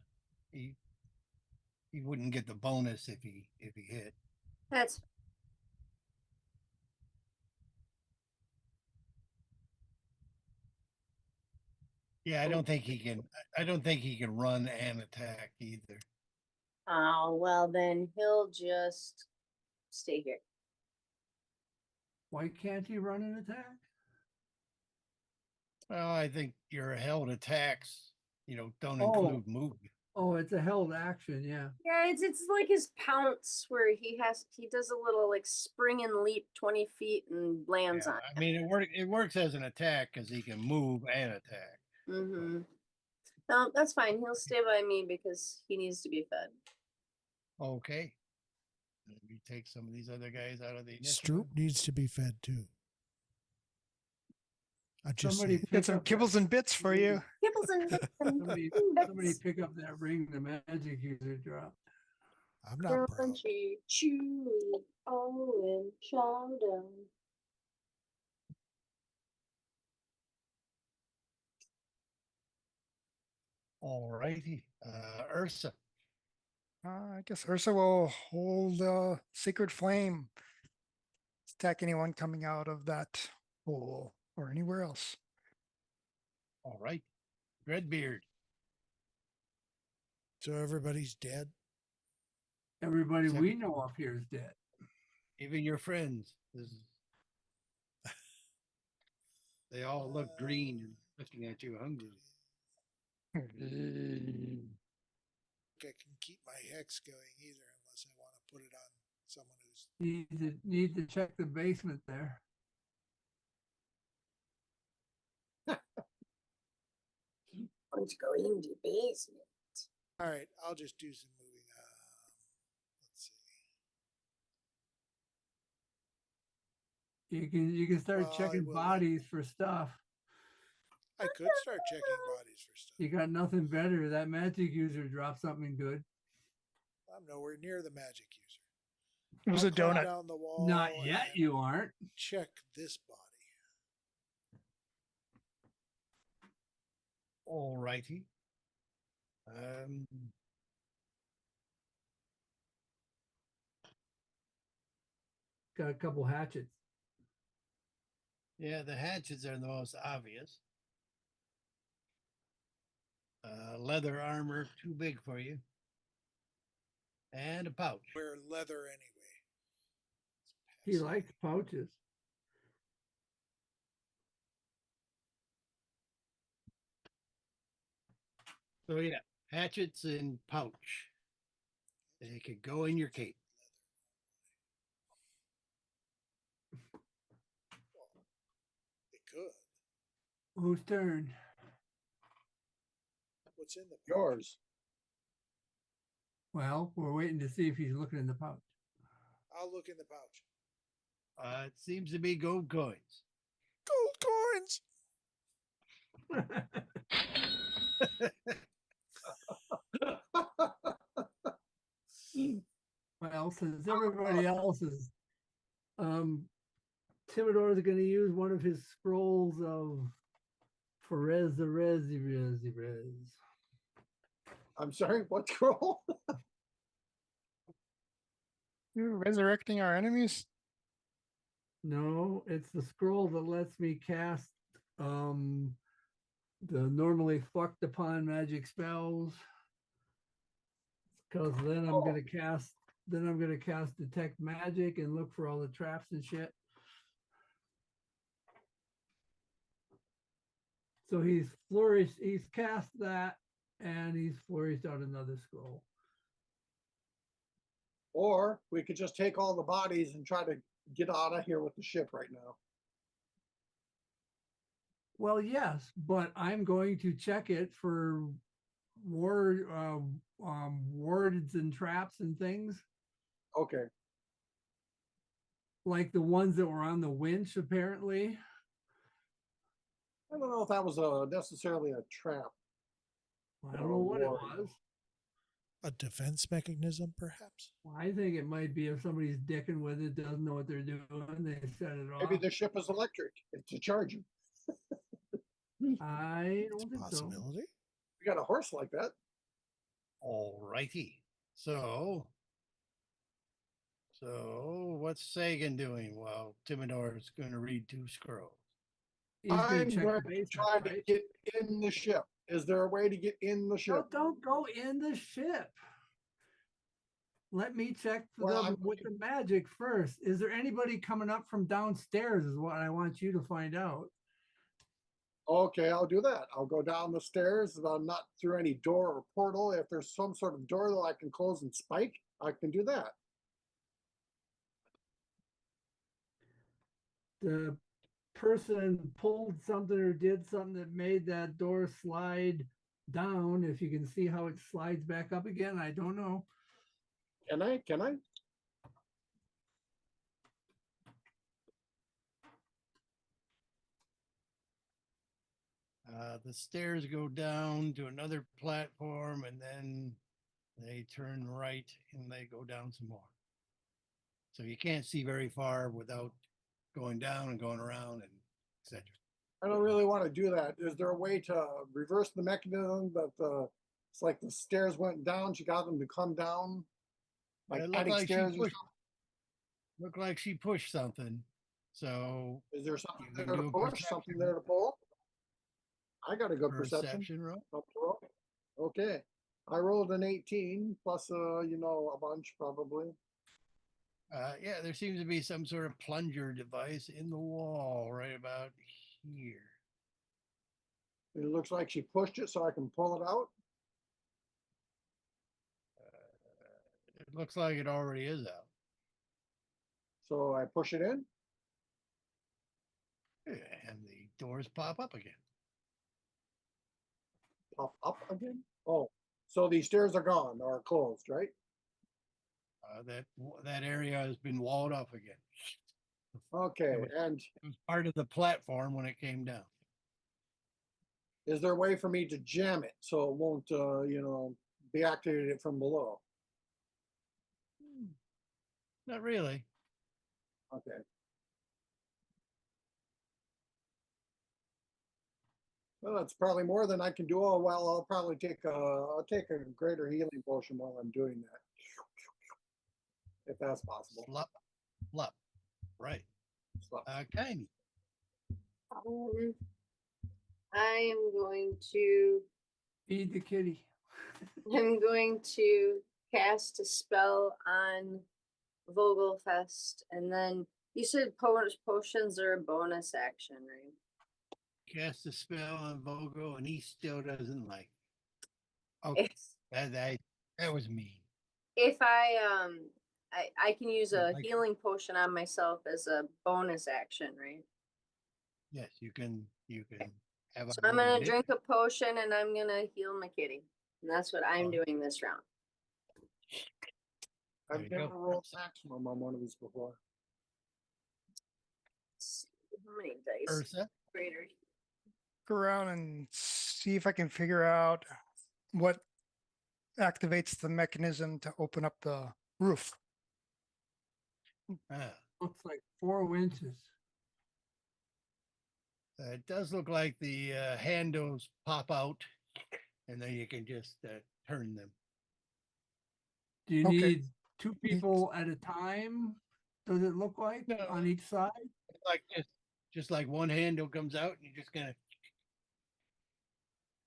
he wouldn't get the bonus if he hit. That's Yeah, I don't think he can. I don't think he can run and attack either. oh well, then he'll just stay here. Why can't he run an attack? Well, I think your held attacks, don't Oh. include movement. Oh, it's a held action. Yeah. Yeah, it's like his pounce where he does a little like spring and leap 20 feet and lands Yeah, on I mean, it works as an attack because he can move and attack. Mm-hmm. No, that's fine. He'll stay by me because he needs to be fed. Okay. Maybe take some of these other guys out of the initiative. Stroop needs to be fed too. I just Somebody saying. Get some kibbles and bits for you. Kibbles and Somebody bits. pick up that ring the magic user dropped. I'm not broke. Crunchy, chewy, orange, shoulder. All righty. Ursa. I guess Ursa will hold Sacred Flame. Attack anyone coming out of that hole or anywhere else. All right. Redbeard. So everybody's dead. Everybody we know up here is dead. Even your friends. They all look green and looking at you hungry. I can keep my hex going either unless I want to put it on someone who's Need to check the basement there. Let's go in the basement. all right. I'll just do some moving. Let's see. You can start Well, I checking will. bodies for stuff. I could start checking bodies for stuff. You got nothing better. That magic user dropped something good. I'm nowhere near the magic user. It was I'll a climb donut. down the wall. Not yet, and you aren't. check this body. All righty. Got a couple hatchets. Yeah, the hatches are the most obvious. leather armor too big for you, and a pouch. Wear leather anyway. He likes pouches. So yeah, hatchets and pouch. They could go in your cape. They could. Whose turn? What's in the Yours. Well, we're waiting to see if he's looking in the pouch. I'll look in the pouch. It seems to be gold coins. Gold coins. Well, since everybody else is, Timidor's going to use one of his scrolls of Ferez the Rez. I'm sorry, what scroll? You're resurrecting our enemies? No, it's the scroll that lets me cast the normally fucked upon magic spells. Because then I'm gonna cast detect magic and look for all the traps and shit. So he's cast that and he's flourished out another scroll. Or we could just take all the bodies and try to get out of here with the ship right now. Well, yes, but I'm going to check it for wards and traps and things. Okay. Like the ones that were on the winch, apparently. I don't know if that was necessarily a trap. I don't know what it was. A defense mechanism, perhaps? I think it might be if somebody's dicking with it, doesn't know what they're doing, they set it off. Maybe the ship is electric. It's a charger. I don't think so. We got a horse like that. All righty. So what's Sagan doing while Timidor is going to read 2 scrolls? I'm going to try to get in the ship. Is there a way to get in the ship? Don't go in the ship. Let me check with the magic first. Is there anybody coming up from downstairs is what I want you to find out. Okay, I'll do that. I'll go down the stairs, not through any door or portal. If there's some sort of door that I can close and spike, I can do that. The person pulled something or did something that made that door slide down. If you can see how it slides back up again, I don't know. Can I? The stairs go down to another platform and then they turn right and they go down some more. So you can't see very far without going down and going around and etc. I don't really want to do that. Is there a way to reverse the mechanism that it's like the stairs went down, she got them to come down? Like adding stairs or something? Looked like she pushed something. So is there something there to push? Something there to pull? I got a good perception. Roll. Okay. I rolled an 18 plus a bunch probably. Yeah, there seems to be some sort of plunger device in the wall right about here. It looks like she pushed it so I can pull it out. It looks like it already is out. So I push it in. And the doors pop up again. Pop up again? Oh, so these stairs are gone or closed, right? That area has been walled off again. Okay, and it was part of the platform when it came down. Is there a way for me to jam it so it won't, be activated from below? Not really. Okay. Well, that's probably more than I can do. Oh well, I'll probably take a greater healing potion while I'm doing that, if that's possible. Slop. Right. Claimin. I am going to Feed the kitty. I'm going to cast a spell on Vogelfest, and then you said potions are a bonus action, right? Cast a spell on Vogel, and he still doesn't like. Oh, If that was mean. if I can use a Like- healing potion on myself as a bonus action, right? Yes, you can. You can have. So I'm gonna drink a potion and I'm gonna heal my kitty, and that's what I'm Oh. doing this round. There I've you go. never rolled maximum on one of these before. Let's see how many dice? Ursa. Greater. Go around and see if I can figure out what activates the mechanism to open up the roof. Ah, Looks like 4 winches. it does look like the handles pop out, and then you can just turn them. Do you Okay. need 2 people at a time? Does it look like No. on each side? Like just like one handle comes out, and you're just gonna.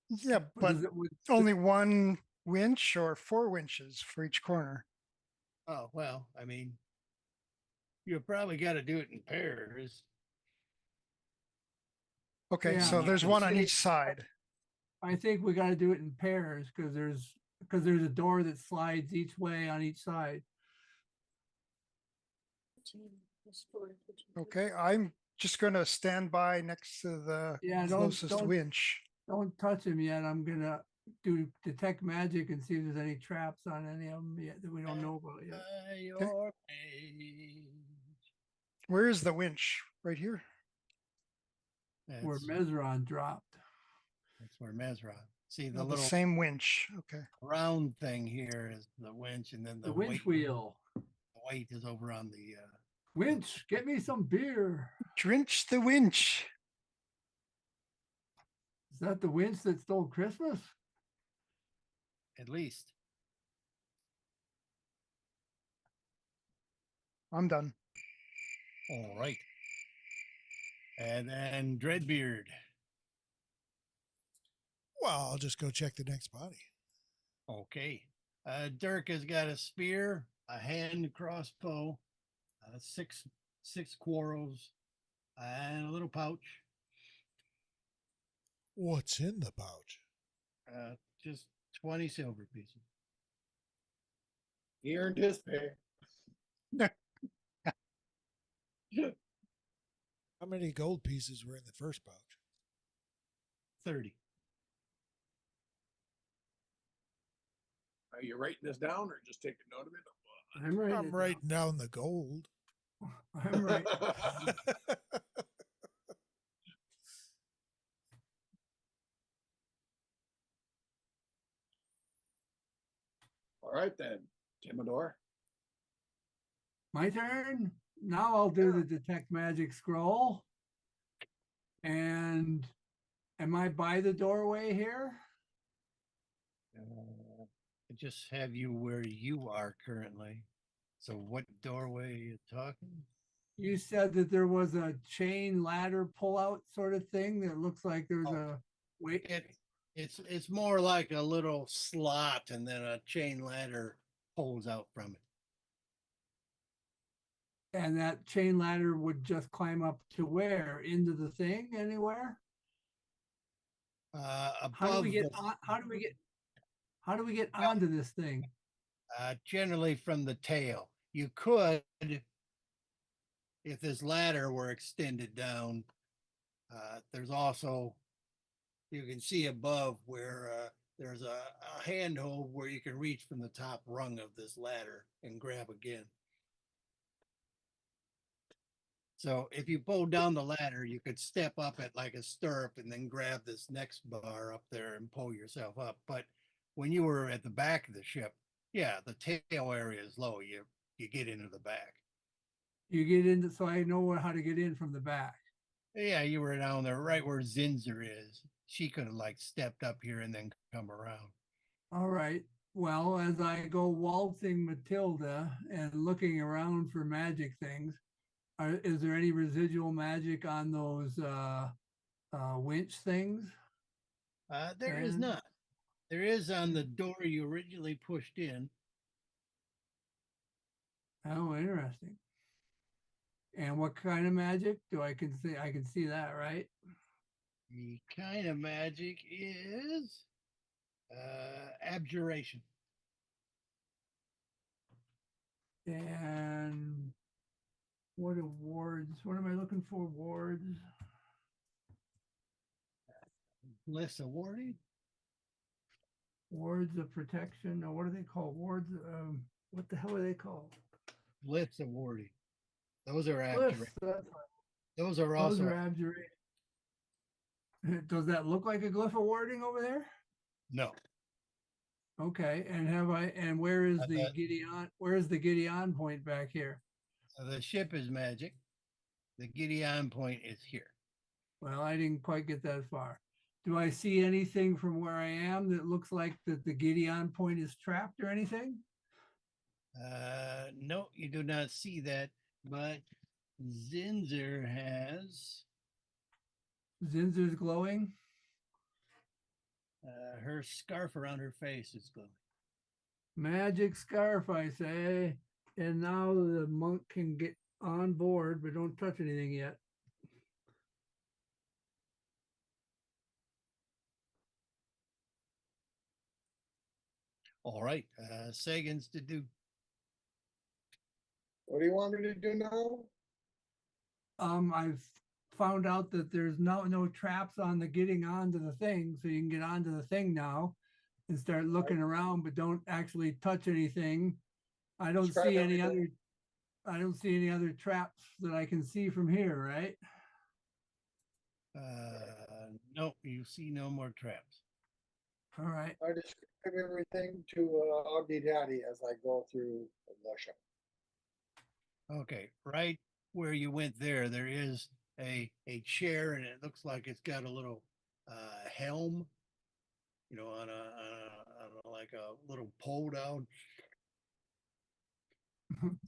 Yeah, but does it would only one winch or 4 winches for each corner. Oh well, I mean, you probably got to do it in pairs. Okay, Yeah, so you there's can one on see- each side. I think we got to do it in pairs because there's a door that slides each way on each side. 15 plus 4, 15. Okay, I'm just gonna stand by next to the Yeah, closest don't winch. don't touch him yet. I'm gonna do detect magic and see if there's any traps on any of them yet that we don't know about yet. By your page. Where is the winch? Right here? Where That's, Mesron dropped. that's where Mesra. See the Oh, the little same winch. Okay. round thing here is the winch, and then The winch wheel. The weight is over on the. Winch, get me some beer. Drench the winch. Is that the winch that stole Christmas? At least. I'm done. All right. And then Dreadbeard. Well, I'll just go check the next body. Okay. Dirk has got a spear, a hand crossbow, six quarrels, and a little pouch. What's in the pouch? Just 20 silver pieces. He earned his pay. How many gold pieces were in the first pouch? 30. Are you writing this down or just taking note of it? I'm writing. I'm writing down the gold. I'm right. All right then, Timidor. My turn. Now I'll do the detect magic scroll. And am I by the doorway here? I just have you where you are currently. So what doorway are you talking? You said that there was a chain ladder pullout sort of thing that looks like there's a wait. It's more like a little slot, and then a chain ladder pulls out from it. And that chain ladder would just climb up to where? Into the thing anywhere? Above How do we get the- on? How do we get onto this thing? generally from the tail. You could, if this ladder were extended down, there's also, you can see above where there's a handhold where you can reach from the top rung of this ladder and grab again. So if you pull down the ladder, you could step up it like a stirrup and then grab this next bar up there and pull yourself up. But when you were at the back of the ship, yeah, the tail area is low. You get into the back. You get into, so I know how to get in from the back. Yeah, you were down there right where Zinzer is. She could have like stepped up here and then come around. All right. Well, as I go waltzing Matilda and looking around for magic things, is there any residual magic on those winch things? There is And- not. There is on the door you originally pushed in. Oh, interesting. And what kind of magic do I can see? I can see that, right? The kind of magic is abjuration. And what are wards? What am I looking for? Wards? Less awarded. Wards of protection? Or what are they called? Wards? What the hell are they called? Bliss awarding. Those are Bliss, abjuration. that's right. Those are Those also are abjuration. Does that look like a glyph of warding over there? no. Okay, and where is the that- Gideon? Where is the Gideon point back here? The ship is magic. The Gideon point is here. Well, I didn't quite get that far. Do I see anything from where I am that looks like that the Gideon point is trapped or anything? No, you do not see that, but Zinzer has Zinzer's glowing. her scarf around her face is glowing. Magic scarf, I say. And now the monk can get on board, but don't touch anything yet. All right, Sagan's to do. What do you want me to do now? I've found out that there's no traps on the getting onto the thing, so you can get onto the thing now and start looking around, but don't actually touch anything. I don't Describe see any everything. other. I don't see any other traps that I can see from here, right? No, you see no more traps. All right. I describe everything to Augie Daddy as I go through Russia. Okay, right where you went there is a chair, and it looks like it's got a little helm, you know, on a like a little pole down.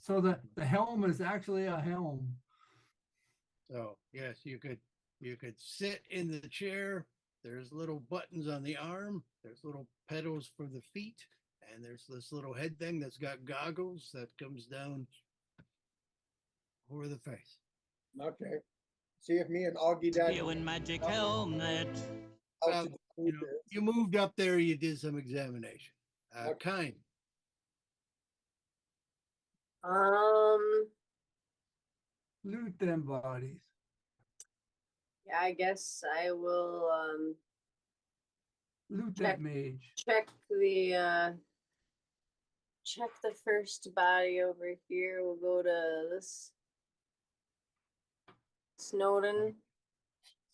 So the helm is actually a helm. So yes, you could sit in the chair. There's little buttons on the arm. There's little pedals for the feet, and there's this little head thing that's got goggles that comes down over the face. Okay. See if me and Augie Daddy. magic helmet. Well, you moved up there. You did some examination. Kind. Loot them bodies. Yeah, I guess I will Loot that mage. check the first body over here. We'll go to this Snowden.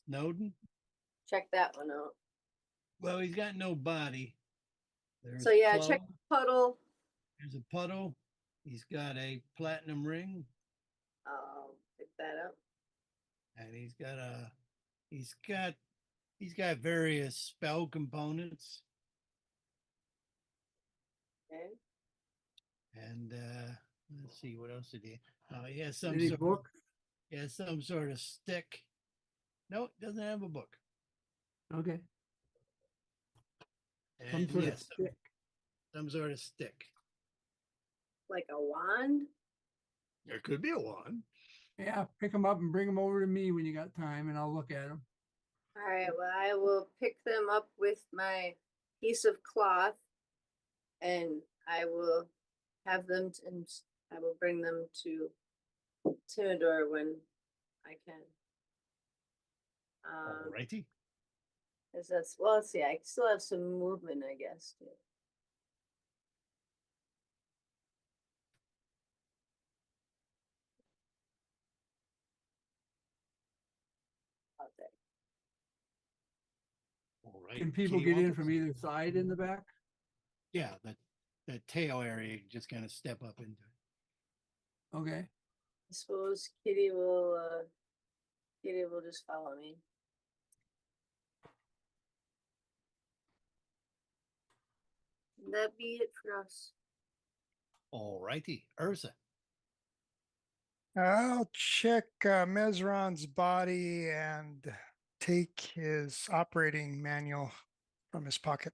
Snowden? Check that one out. Well, he's got no body. So yeah, clothes. check puddle. There's a puddle. He's got a platinum ring, I'll pick that up. and he's got various spell components. Okay. And let's see, what else did he? He has some Any sort book? He has some sort of stick. No, it doesn't have a book. Okay. And Some sort of yes, stick. some sort of stick. Like a wand? There could be a wand. Yeah, pick them up and bring them over to me when you got time, and I'll look at them. All right, well, I will pick them up with my piece of cloth and I will have them and I will bring them to Timidor when I can. Alrighty. Is that's well, let's see, I still have some movement, I guess. Too. Out there. All right. Can people get in from either side in the back? Yeah, the tail area, you just kind of step up into it. Okay. I suppose Kitty will just follow me. And that be it for us. All righty, Ursa. I'll check Mezron's body and take his operating manual from his pocket.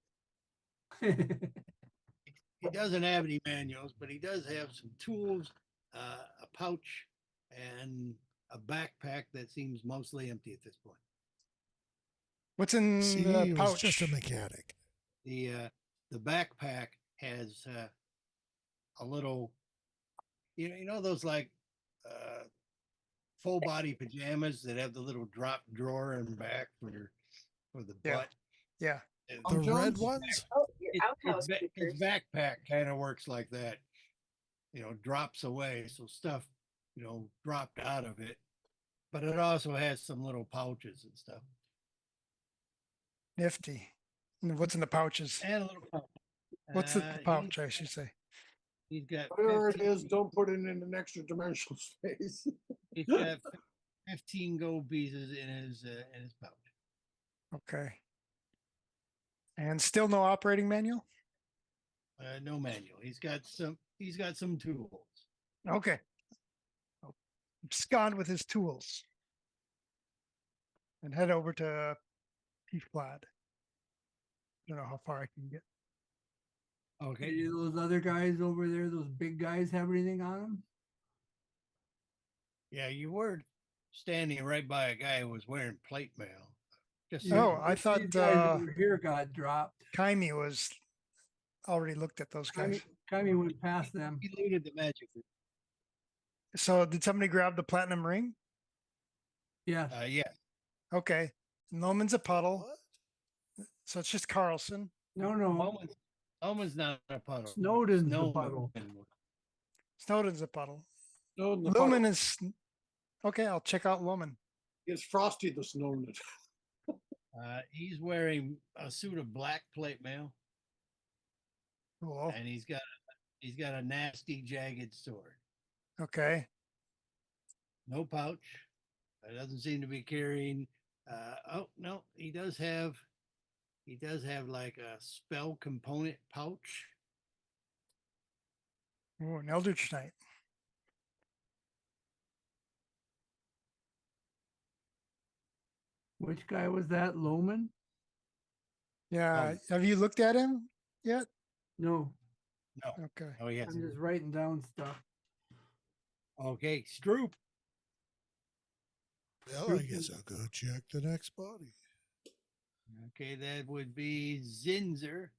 He doesn't have any manuals, but he does have some tools, a pouch, and a backpack that seems mostly empty at this point. What's in See, the he was pouch? just a mechanic. The backpack has a little, you know those like full body pajamas that have the little drop drawer in the back for the Yeah. butt. Yeah. The red ones? Oh, your outhouse His creepers. backpack kind of works like that, drops away. So stuff, dropped out of it. But it also has some little pouches and stuff. Nifty. And what's in the pouches? And a little pouch. What's the Uh, pouch, I should say? He's got Whatever it 15 is, don't put it in an extra dimensional space. He's got 15 gold pieces in his pouch. Okay. And still no operating manual? No manual. He's got some tools. Okay. Abscond with his tools. And head over to P flat. I don't know how far I can get. Okay. Do those other guys over there, those big guys, have anything on them? Yeah, you were standing right by a guy who was wearing plate mail. Just Oh, I thought These guys over here got dropped. Kaimi was already looked at those guys. Kaimi went past them. he looted the magic. So did somebody grab the platinum ring? Yeah. Yeah. Okay. Loman's a puddle. So it's just Carlson. No. Omen's not a puddle. Snowden's a puddle. Snowden's a puddle. Snowden the Lumen puddle. is okay. I'll check out Lumen. It's Frosty the Snowden. He's wearing a suit of black plate mail, Cool. and he's got a nasty jagged sword. Okay. No pouch. Doesn't seem to be carrying. Oh no, he does have like a spell component pouch. Oh, an Eldritch Knight. Which guy was that? Loman? Yeah. Have you looked at him yet? No. No. Okay. Oh, yes. I'm just writing down stuff. Okay, Stroop. Well, I guess I'll go check the next body. Okay, that would be Zinzer,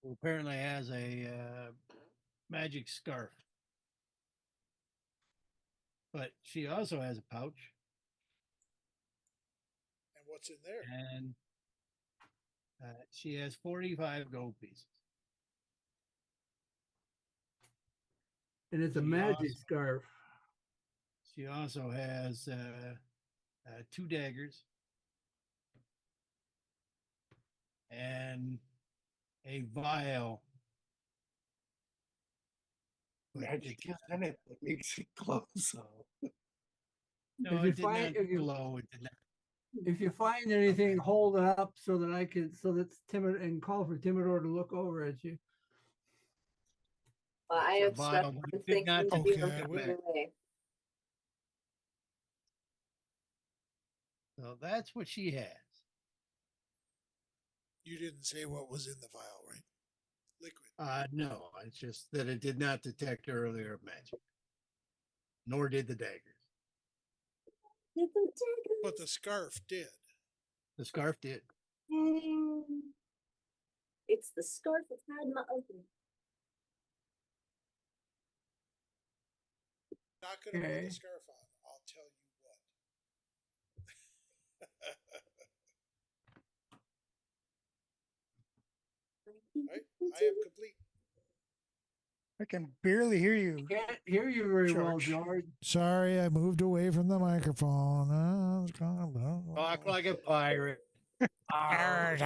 who apparently has a magic scarf. But she also has a pouch, And what's in there? and she has 45 gold pieces. And it's a She magic also- scarf. She also has 2 daggers and a vial. But Magic it- is in it that makes it glow. So No, If you it did find- not if you- glow. It did not. If you find anything, hold it up so that I can, so that's Timid, and call for Timidor to look over at you. Well, I It's a have stuff vial, but I'm it did thinking not to be Okay, I looking will. away. So that's what she has. You didn't say what was in the vial, right? Liquid. No, it's just that it did not detect earlier magic, nor did the daggers. But the scarf did. The scarf did. It's the scarf that's had my uncle. Not going to put Okay. the scarf on. I'll tell you what. I am complete. I can barely hear you. Can't hear you very well, George. George. Sorry, I moved away from the microphone. Talk like a pirate. all right,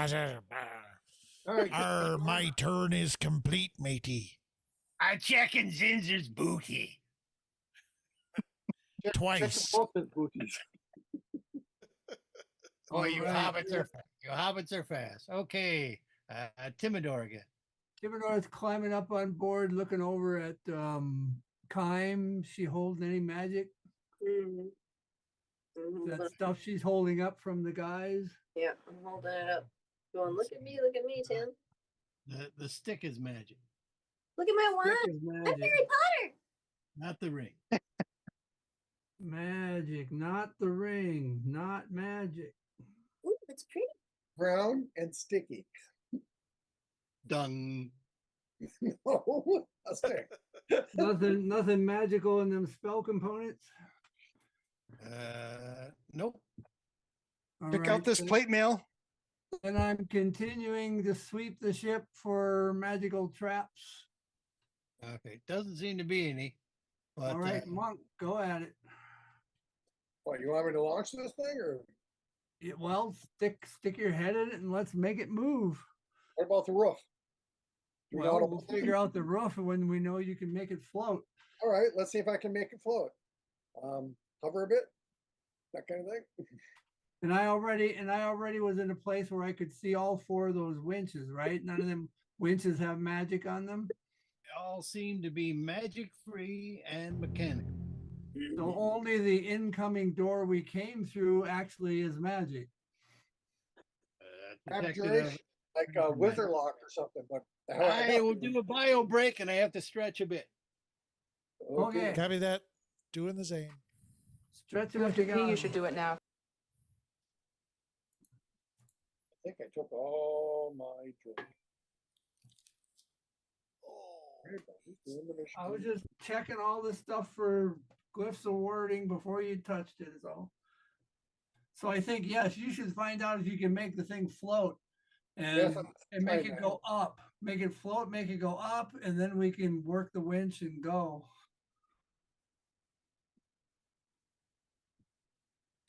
My turn is complete, matey. I'm checking Zinzer's booty. check Twice. both his booties. Oh, you Alright. hobbits are fast. Okay, Timidor again. Timidor's climbing up on board, looking over at Kime. She holding any magic? That stuff she's holding up from the guys. Yeah, I'm holding it up. Going, look at me, Tim. The stick is magic, Look at my Stick wand. is I'm magic. Harry Potter. not the ring. Magic, not the ring, not magic. Ooh, it's pretty. Brown and sticky. Dung. No, a stick. Nothing magical in them spell components. Nope. All Pick right, out this then- plate mail. And I'm continuing to sweep the ship for magical traps. Okay, doesn't seem to be any. But All right, Monk, go at it. What, you want me to launch this thing or Well, stick your head in it and let's make it move. what about the roof? Do we know how Well, to- we'll figure out the roof when we know you can make it float. All right, let's see if I can make it float. Hover a bit, that kind of thing. And I already was in a place where I could see all four of those winches, right? None of them winches have magic on them. they all seem to be magic free and mechanical. So only the incoming door we came through actually is magic. Detected Abjuration, like a magic. wither lock or something, but the hell I will do a bio break and I have to stretch a bit. Okay. Copy that. Doing the same. Stretch You it have if to you pee, got you it. should do it now. I think I took all my drink. Hey, buddy, doing the mission. I was just checking all this stuff for glyphs of wording before you touched it is all. So I think, yes, you should find out if you can make the thing float Yes, and make trying it that. go up, make it float, make it go up, and then we can work the winch and go.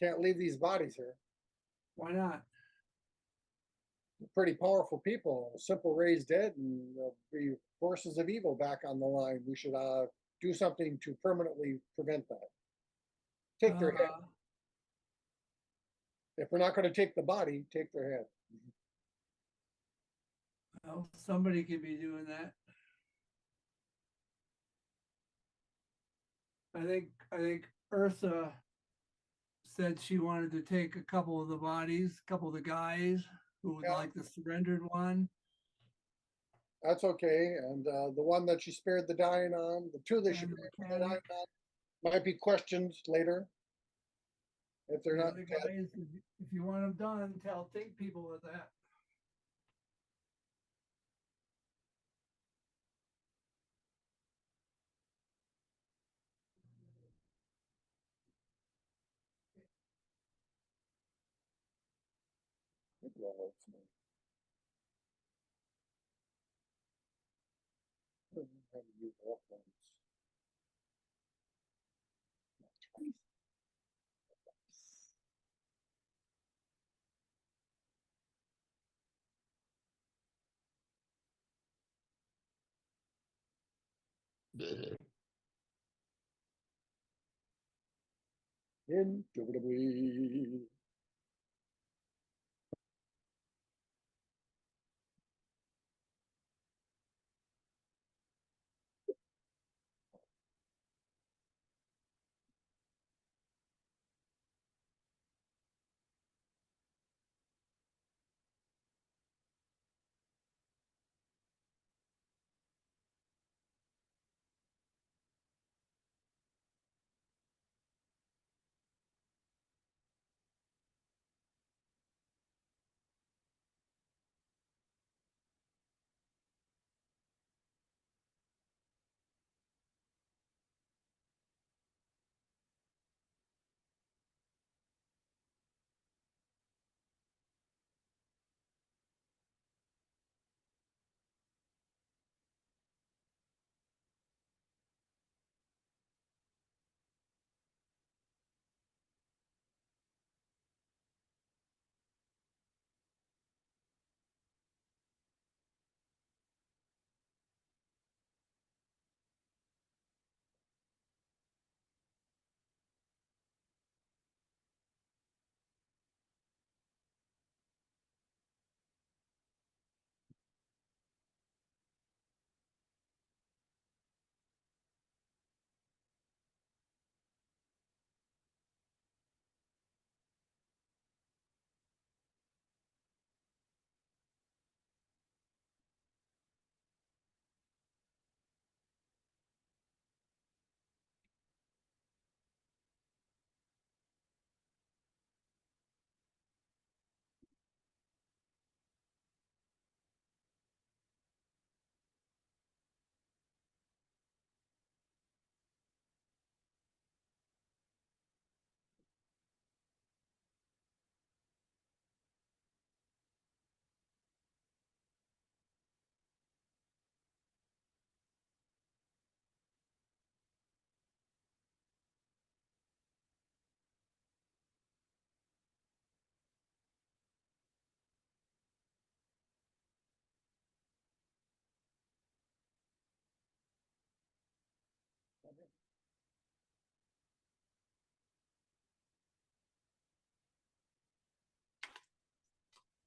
Can't leave these bodies here. Why not? Pretty powerful people, simple raised dead, and there'll be forces of evil back on the line. We should do something to permanently prevent that. Take their head. If we're not going to take the body, take their head. Well, somebody could be doing that. I think Ursa said she wanted to take a couple of the bodies, a couple of the guys who would Yeah. like the surrendered one. That's okay. And the one that she spared the dying on, the two that she And the spared the dying mechanic. on, might be questioned later. If they're The not other dead. guys, if you want them done, take people with that. Well, it's not- I don't know how to use all ones. Indubitably.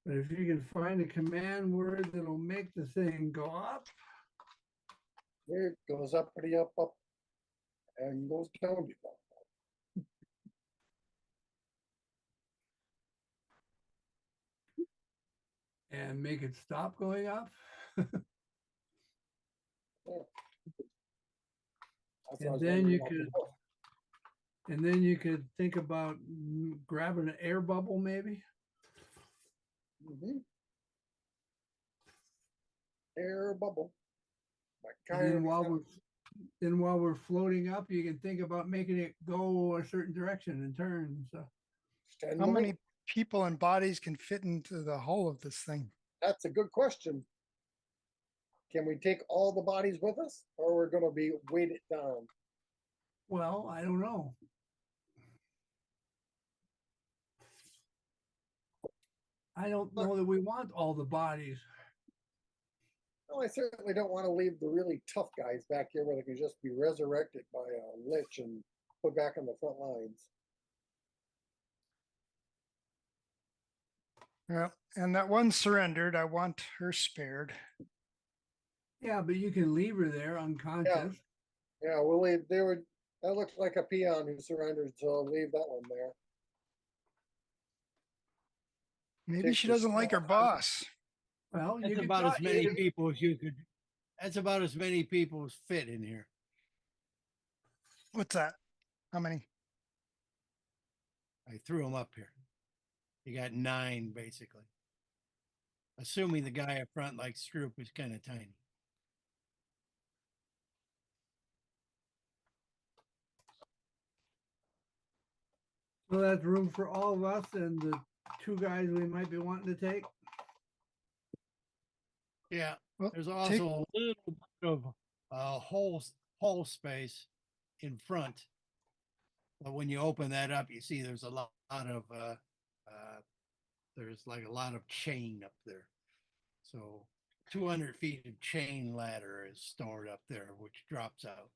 But if you can find a command word that'll make the thing go up, There it goes uppity up, up, and goes down. Down. and make it stop going up. That's what I And was then wondering you about the could, book. and then you could think about grabbing an air bubble maybe. Mhm. Air bubble. Like And then kind while we're floating up, you can think about making it go a certain direction and turn and stuff. Stand How the many wing. people and bodies can fit into the hull of this thing? That's a good question. Can we take all the bodies with us, or we're going to be weighted down? Well, I don't know. I don't know that we want all the bodies. No, I certainly don't want to leave the really tough guys back here where they can just be resurrected by a lich and put back on the front lines. Well, and that one surrendered. I want her spared. Yeah, but you can leave her there unconscious. Yeah, we'll leave. That looks like a peon who surrendered, so I'll leave that one there. Maybe Take she the doesn't like her small- boss. Well, That's you could about as many you- people as you could. That's about as many people as fit in here. What's that? How many? I threw them up here. You got 9 basically. Assuming the guy up front like Stroop is kind of tiny. So that's room for all of us and the 2 guys we might be wanting to take. Yeah. Well, There's also a little bit of hole space in front. But when you open that up, you see there's a lot of there's like a lot of chain up there. So 200 feet of chain ladder is stored up there, which drops out.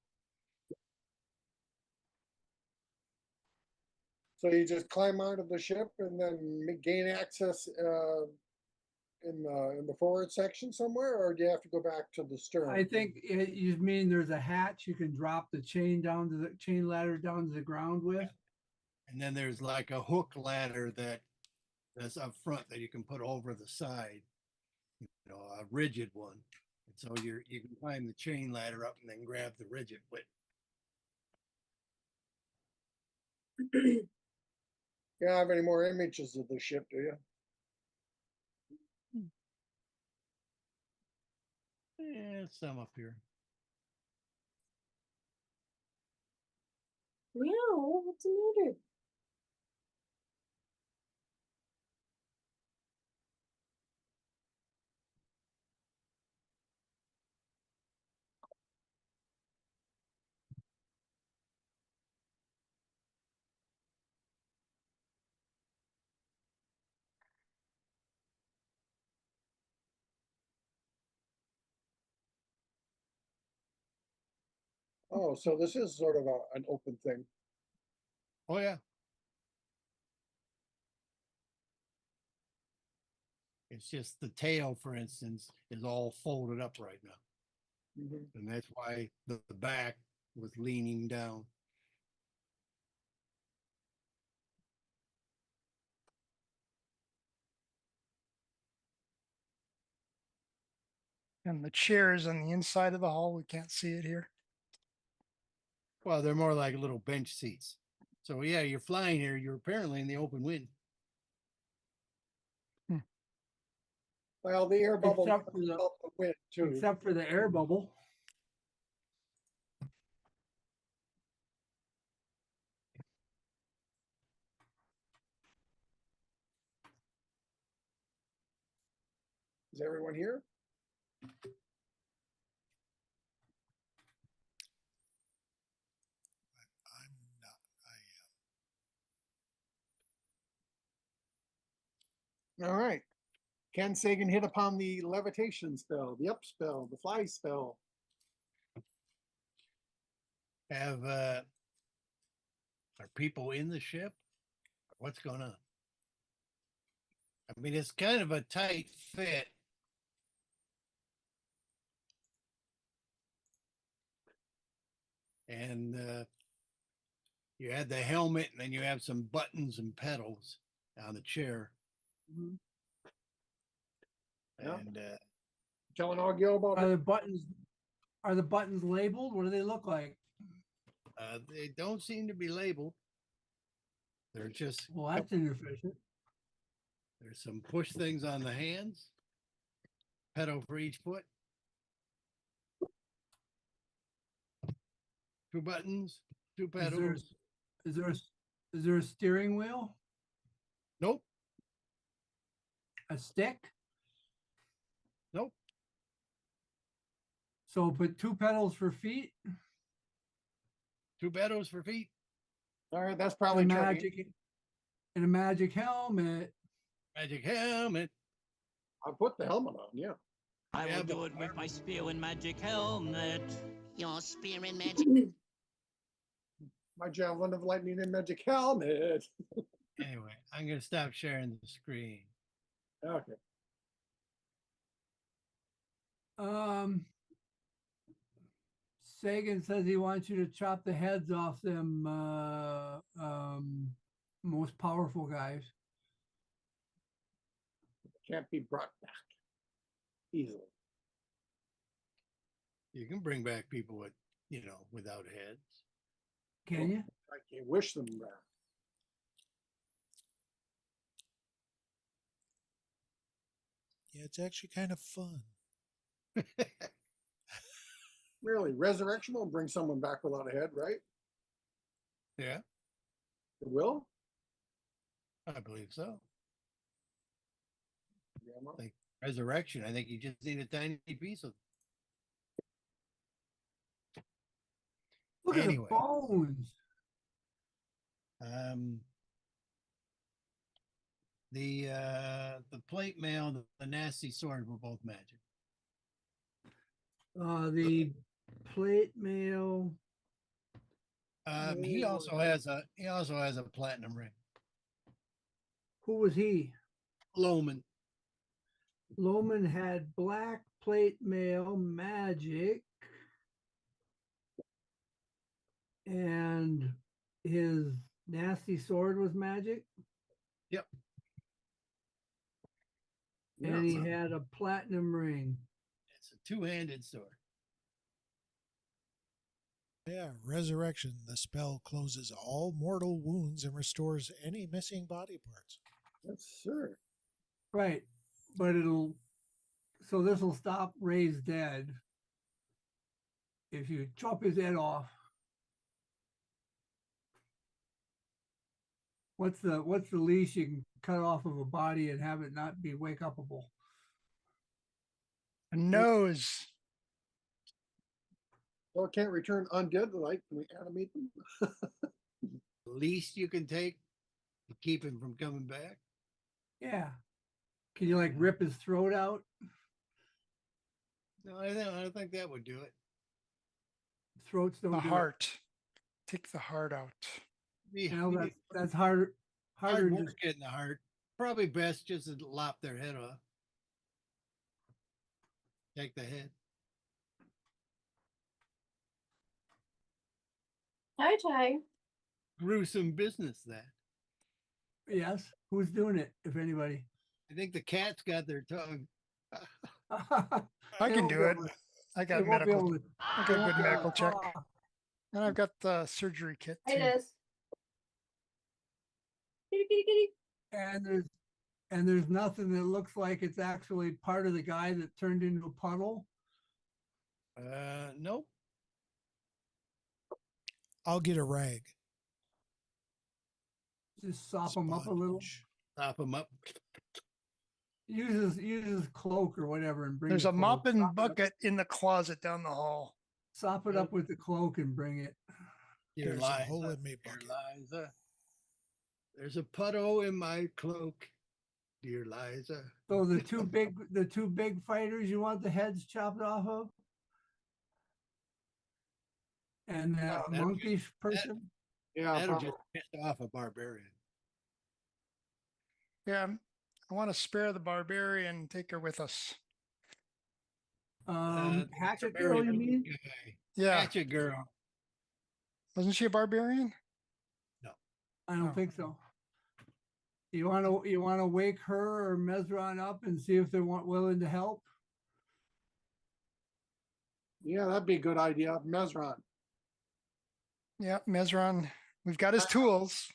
So you just climb out of the ship and then gain access in the forward section somewhere, or do you have to go back to the stern? I think you mean there's a hatch you can drop the chain down to the chain ladder down to the ground with. And then there's like a hook ladder that's up front that you can put over the side, a rigid one. And so you can climb the chain ladder up and then grab the rigid with. You don't have any more images of the ship, do you? Yeah, some up here. Meow, what's the matter? Oh, so this is sort of an open thing. Oh yeah. It's just the tail, for instance, is all folded up right now. Mhm. And that's why the back was leaning down. And the chairs on the inside of the hull. We can't see it here. Well, they're more like little bench seats. So yeah, you're flying here. You're apparently in the open wind. Well, the air bubble Except for the- help the wind too. Except for the air bubble. Is everyone here? I'm not. I am. All right. Can Sagan hit upon the levitation spell, the up spell, the fly spell? Are people in the ship? What's going on? I mean, it's kind of a tight fit. And you had the helmet, and then you have some buttons and pedals on the chair. Mhm. Yeah. And Telling all Gil about Are it. the buttons labeled? What do they look like? they don't seem to be labeled. They're just, Well, that's inefficient. there's some push things on the hands, pedal for each foot. 2 buttons, 2 Is there, pedals. is there a steering wheel? Nope, A stick? nope. So put 2 pedals for feet? 2 pedals for feet. All right, that's And probably a tricky. magic helmet. Magic helmet. I'll put the helmet on, yeah. I Yeah, will but- do it with my spear and magic helmet. Your spear and magic. My javelin of lightning and magic helmet. Anyway, I'm gonna stop sharing the screen. Okay. Sagan says he wants you to chop the heads off them most powerful guys. Can't be brought back easily. You can bring back people with, without heads. Can you? I can't wish them back. Yeah, it's actually kind of fun. Really, resurrection will bring someone back without a head, right? Yeah, It will? I believe so. Yeah, well, Like resurrection, I think you just need a tiny piece of. Look at the Anyway. bones. The plate mail, the nasty sword were both magic. The plate mail. He also has a platinum ring. Who was he? Loman. Loman had black plate mail magic. And his nasty sword was magic. Yep. And he had a platinum ring. It's a 2-handed sword. Yeah, resurrection. The spell closes all mortal wounds and restores any missing body parts. yes, sir. Right. But so this will stop Ray's dead. If you chop his head off. What's the least you can cut off of a body and have it not be wake upable? A nose. Well, it can't return undead. Like, can we animate them? The least you can take to keep him from coming back. Yeah. Can you like rip his throat out? No, I don't think that would do it. Throats don't The do it. heart. Take the heart out. You know, that's harder hard than work just, getting the heart. Probably best just to lop their head off. Take the head. Tie. Gruesome business, that. yes. Who's doing it, if anybody? I think the cat's got their tongue. I can do it. I got medical. I got a good medical check. Ah, And I've got the surgery kit Hey, too. Liz. Kitty, kitty, kitty. and there's nothing that looks like it's actually part of the guy that turned into a puddle. Nope. I'll get a rag. Just sop him up a little. Sponge. Top him up. Uses cloak or whatever and bring There's it a forward. mopping bucket in the closet down the hall. Sop it up with the cloak and bring it. Dear There's a hole Liza, in me dear bucket. Liza. There's a puddle in my cloak, dear Liza. So the two big fighters you want the heads chopped off of? And that that'll monkish person? Yeah, That'll probably. just piss off a barbarian. Yeah, I want to spare the barbarian, take her with us. Hatchet Very girl, you good mean? guy. Yeah. Hatchet girl. Wasn't she a barbarian? I don't Oh. think so. You wanna wake her or Mesron up and see if they're willing to help? Yeah, that'd be a good idea. Mesron. Yeah, Mesron. We've got his tools.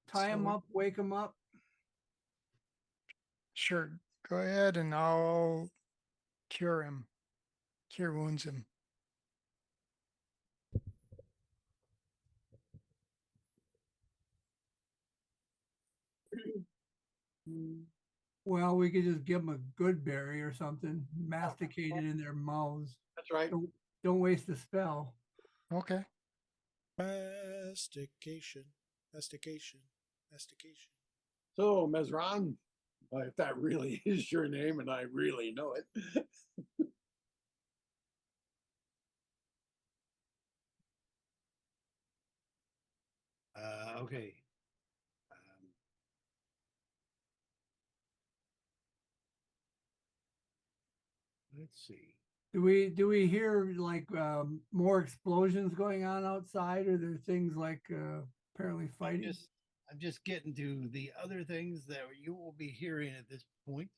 Tie him So- up, wake him up. Sure. Go ahead and I'll cure him. Cure wounds him. Well, we could just give them a good berry or something, masticate it in their mouths. That's right. Don't waste the spell. Okay. Mastication, mastication, mastication. So, Mesron, if that really is your name and I really know it. Okay. Let's see. Do we hear like more explosions going on outside, or there things like apparently fighting? I'm just getting to the other things that you will be hearing at this point.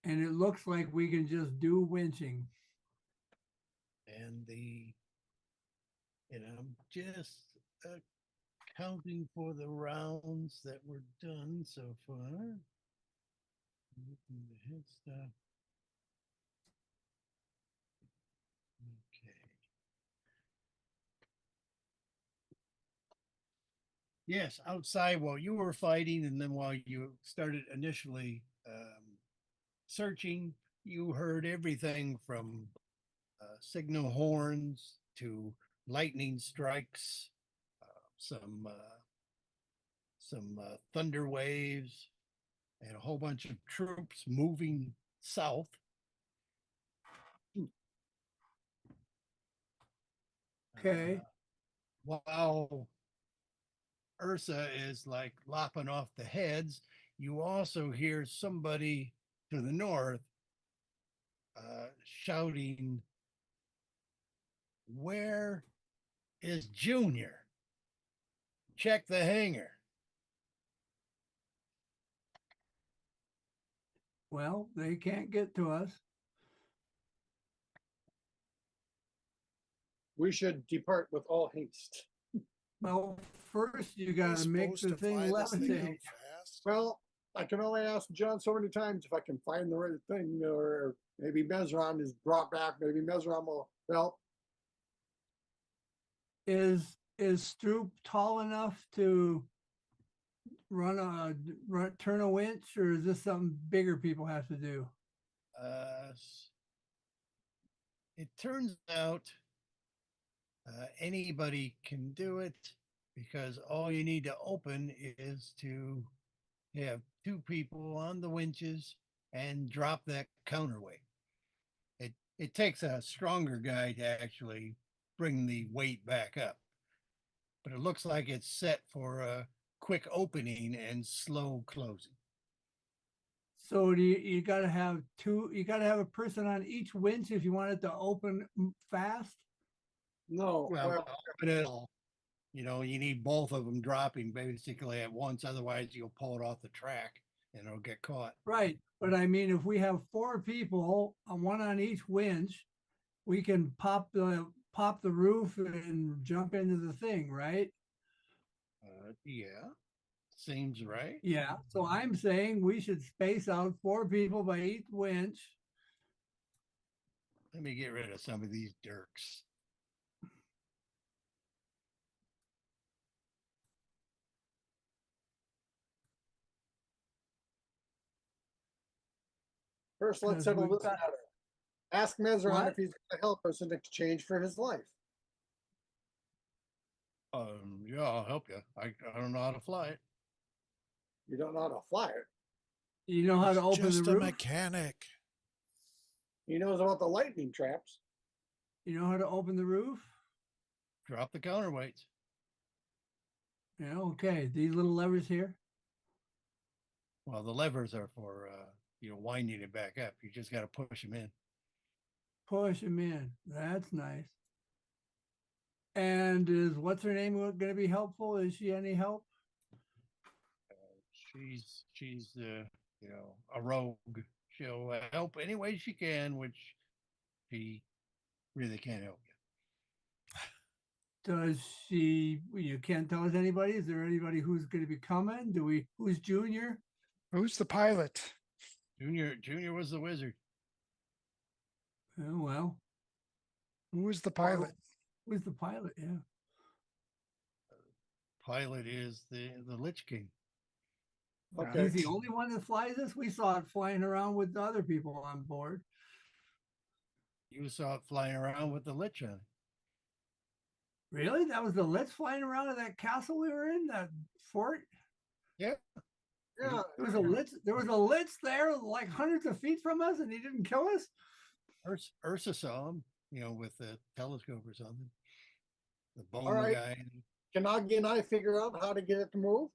And it looks like we can just do winching. And I'm just counting for the rounds that were done so far. Looking to hit stuff. Okay. Yes, outside while you were fighting, and then while you started initially searching, you heard everything from signal horns to lightning strikes, some thunder waves, and a whole bunch of troops moving south. Okay. While Ursa is like lopping off the heads, you also hear somebody to the north shouting, "Where is Junior? Check the hangar." Well, they can't get to us. We should depart with all haste. Well, first you got to make supposed the to thing fly this thing levitate. out fast? Well, I can only ask John so many times if I can find the right thing, or maybe Mesron is brought back. Maybe Mesron will help. Is Stroop tall enough to turn a winch, or is this something bigger people have to do? It turns out anybody can do it, because all you need to open is to have two people on the winches and drop that counterweight. It takes a stronger guy to actually bring the weight back up, but it looks like it's set for a quick opening and slow closing. So you got to have you got to have a person on each winch if you want it to open fast? No. Well, you need both of them dropping basically at once, otherwise you'll pull it off the track and it'll get caught. Right. But I mean, if we have 4 people, one on each winch, we can pop the roof and jump into the thing, right? Yeah, seems right. Yeah. So I'm saying we should space out 4 people by each winch. Let me get rid of some of these dirks. First, let's Because settle we've this got- matter. Ask Mesron What? if he's going to help us in exchange for his life. Yeah, I'll help you. I don't know how to fly it. You don't know how to fly it. You know how to open Just the a roof? mechanic. He knows about the lightning traps. You know how to open the roof? Drop the counterweights. Yeah, okay, these little levers here. Well, the levers are for, winding it back up. You just got to push them in. Push them in. That's nice. And is what's her name going to be helpful? Is she any help? She's a rogue. She'll help any way she can, which she really can't help you. Does she? You can't tell us anybody. Is there anybody who's going to be coming? Who's Junior? Who's the pilot? Junior was the wizard. Oh, well, Who is the pilot? who's the pilot? Yeah. Pilot is the Lich King. Okay. He's the only one that flies this. We saw it flying around with the other people on board. You saw it flying around with the Lich on it. Really? That was the Lich flying around in that castle we were in, that fort? Yeah. Yeah. There was a Lich. There was a Lich there, like hundreds of feet from us, and he didn't kill us. Ursa saw him, with the telescope or something. The bone All right. guy. Can Augie and I figure out how to get it to move?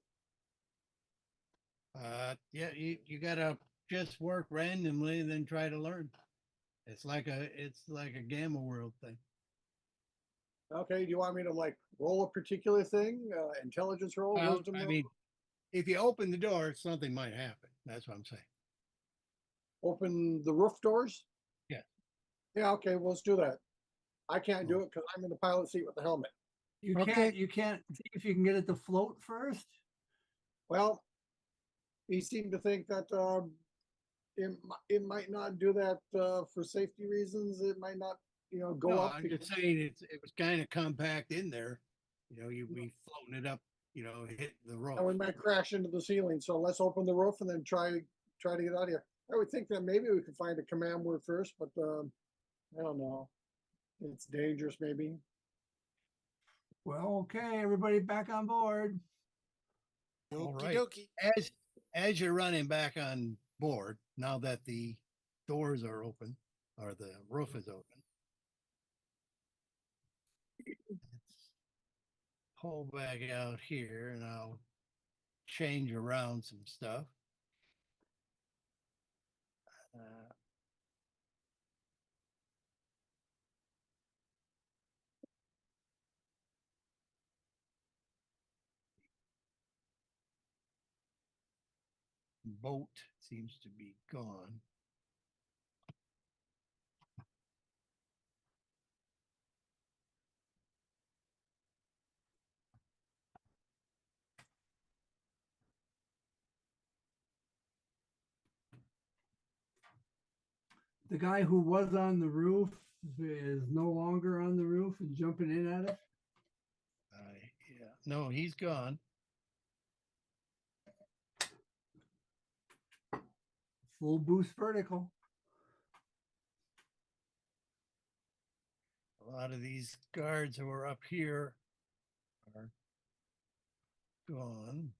Yeah, you gotta just work randomly and then try to learn. It's like a gamma world thing. Okay, do you want me to like roll a particular thing? Intelligence roll, Well, wisdom I roll? mean, if you open the door, something might happen. That's what I'm saying. Open the roof doors? Yeah. Yeah, okay, well, let's do that. I can't do it because I'm in the pilot seat with the helmet. You Okay. can't see if you can get it to float first. Well, he seemed to think that it might not do that for safety reasons. It might not, go No, up. I'm just saying it was kind of compact in there. You'd be floating it up, hit the rope. And we might crash into the ceiling. So let's open the roof and then try to get out of here. I would think that maybe we could find a command word first, but I don't know. It's dangerous, maybe. Well, okay, everybody back on board. All Okie right. dokie. As you're running back on board, now that the doors are open or the roof is open, let's pull back out here and I'll change around some stuff. Boat seems to be gone. The guy who was on the roof is no longer on the roof and jumping in at it. Yeah, no, he's gone. Full boost vertical. A lot of these guards who are up here are gone.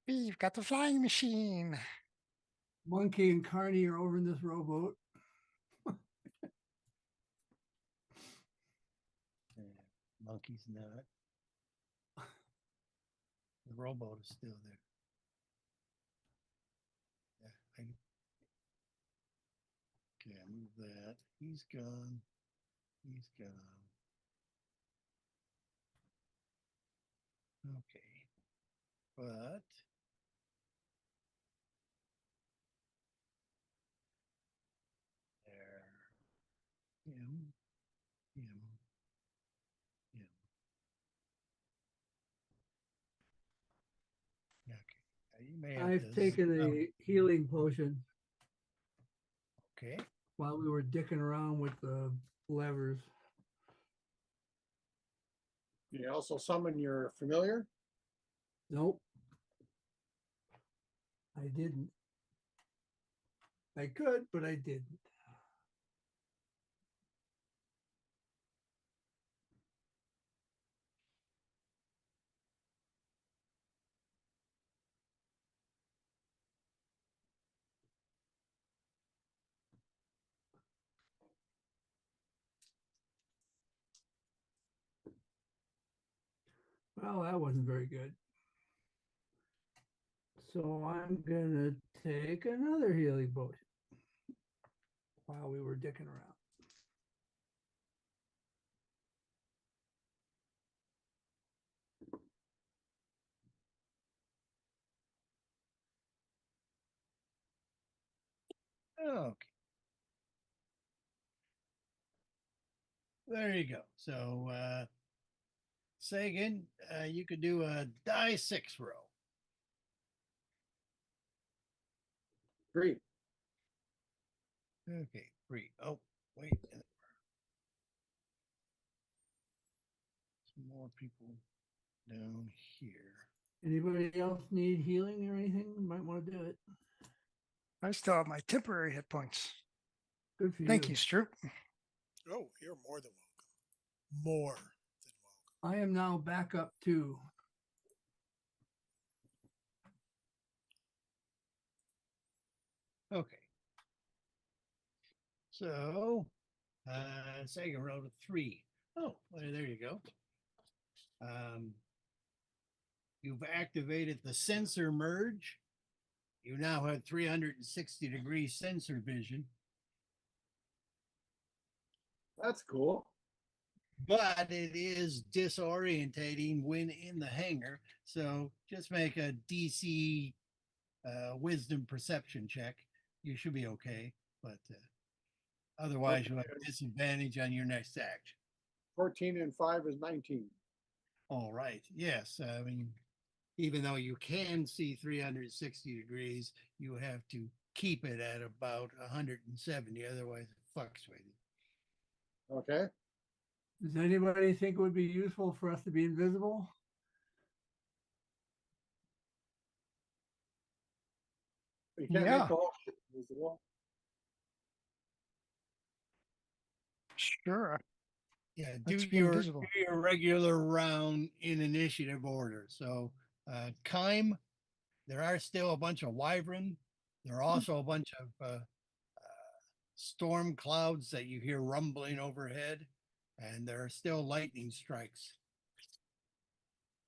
We've got the flying machine. Monkey and Carney are over in this rowboat. Monkey's not. The rowboat is still there. Yeah, okay, I move that. He's gone. He's gone. Okay, but there, him. Okay, you may have I've to taken zoom out. a healing potion Okay, while we were dicking around with the levers. You also summon your familiar. Nope. I didn't. I could, but I didn't. Well, that wasn't very good. So I'm gonna take another healing potion while we were dicking around. Okay. There you go. So, Sagan, you could do a die 6 roll. 3. Okay, 3. Oh, wait. Some more people down here. Anybody else need healing or anything? Might want to do it. I still have my temporary hit points. Good for Thank you, Stroop. Oh, you're more than welcome. More than welcome. I am now back up to Okay. So, Sagan rolled a 3. Oh, well, there you go. You've activated the sensor merge. You now have 360-degree sensor vision, That's cool. but it is disorientating when in the hangar. So just make a DC wisdom perception check. You should be okay, but otherwise you'll have disadvantage on your next action. 14 and 5 is 19. All right. Yes. I mean, even though you can see 360 degrees, you have to keep it at about 170. Otherwise, it fucks with you. Okay. Does anybody think it would be useful for us to be invisible? You can't Yeah. make the whole ship visible. Sure. Yeah, do Let's be your, invisible. do your regular round in initiative order. So, Kime, there are still a bunch of wyvern. There are also a bunch of storm clouds that you hear rumbling overhead, and there are still lightning strikes.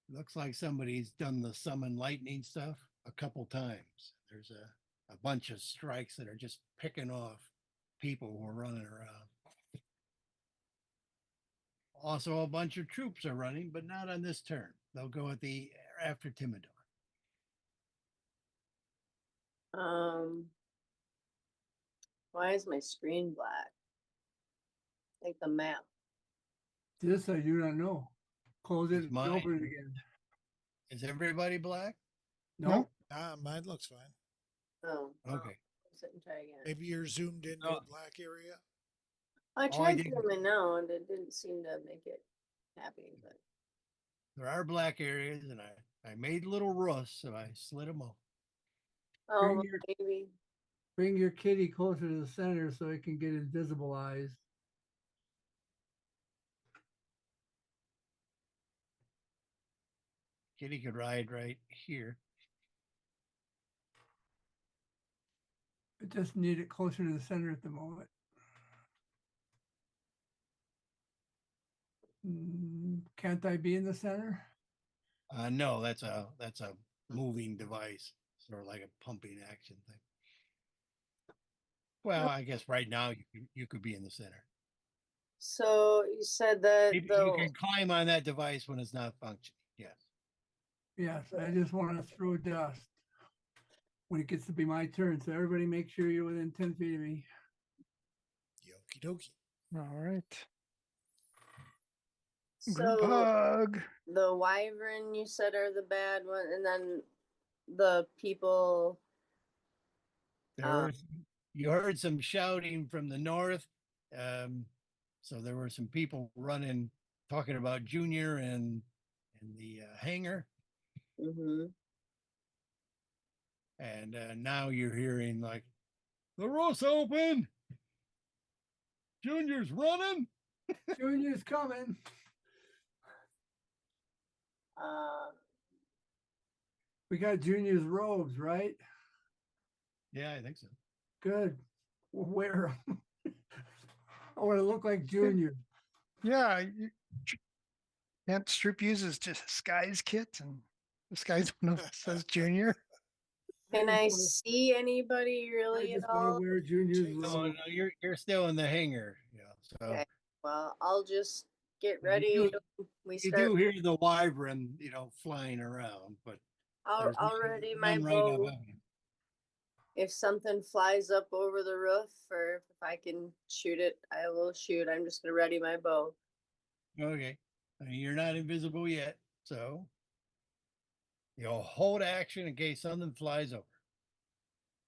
Looks like somebody's done the summon lightning stuff a couple times. There's a bunch of strikes that are just picking off people who are running around. Also, a bunch of troops are running, but not on this turn. They'll go at the after Timidor. Why is my screen black? Like the map. This I do not know. Close it Is and mine- open it again. Is everybody black? No. Mine looks fine. Oh. Okay. Sit and try again. Maybe you're zoomed into Oh. a black area. I I tried didn't- zooming now and it didn't seem to make it happy, but There are black areas, and I made little rusts, so I slid them off. oh Bring your- maybe. Bring your kitty closer to the center so it can get invisibilized. Kitty could ride right here. I just need it closer to the center at the moment. Can't I be in the center? No, that's a moving device, sort of like a pumping action thing. Well, I guess right now you could be in the center. So you said that Maybe the you can climb on that device when it's not functioning. Yes. Yes, I just want to throw dust when it gets to be my turn. So everybody make sure you're within 10 feet of me. Okie dokie. All right. Group so hug. the wyvern you said are the bad one, and then the people. You heard some shouting from the north. So there were some people running, talking about Junior and the hangar. Mm-hmm. And now you're hearing like, the roof's open. Junior's running. Junior's coming. We got Junior's robes, right? Yeah, I think so. Good. We'll wear 'em. I want to look like Junior. Yeah. Can't Stroop uses disguise kit and disguise one of us as Junior? Can I just see anybody I really at just want to all? wear Junior's No, robe. no, you're still in the hangar. Yeah. So Okay, well, I'll just get You ready. do- We you start. do hear the wyvern, flying around, but there's I'll ready my none right bow. above you. If something flies up over the roof, or if I can shoot it, I will shoot. I'm just gonna ready my bow. Okay. I mean, you're not invisible yet, so you'll hold action in case something flies over.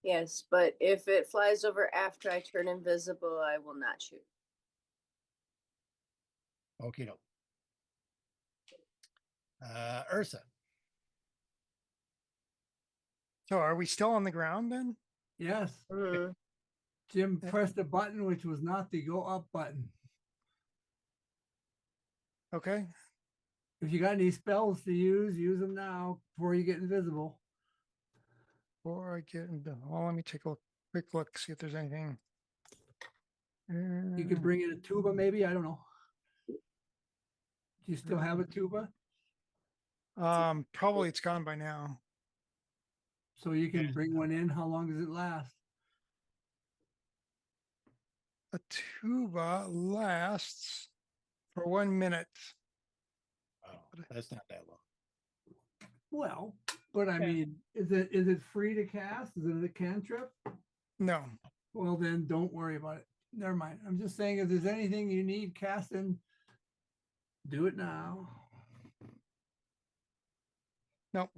Yes, but if it flies over after I turn invisible, I will not shoot. Okay, no. Ursa. So are we still on the ground then? Yes, Mhm. Jim pressed a button which was not the go up button. Okay. If you got any spells to use them now before you get invisible. Before I get into, well, let me take a quick look, see if there's anything. You could bring in a tuba, maybe. I don't know. Do you still have a tuba? Probably it's gone by now. So you can bring one in. How long does it last? A tuba lasts for 1 minute. Oh, that's not that long. Well, but I mean, is it free to cast? Is it a cantrip? No. Well, then don't worry about it. Never mind. I'm just saying if there's anything you need casting, do it now. No.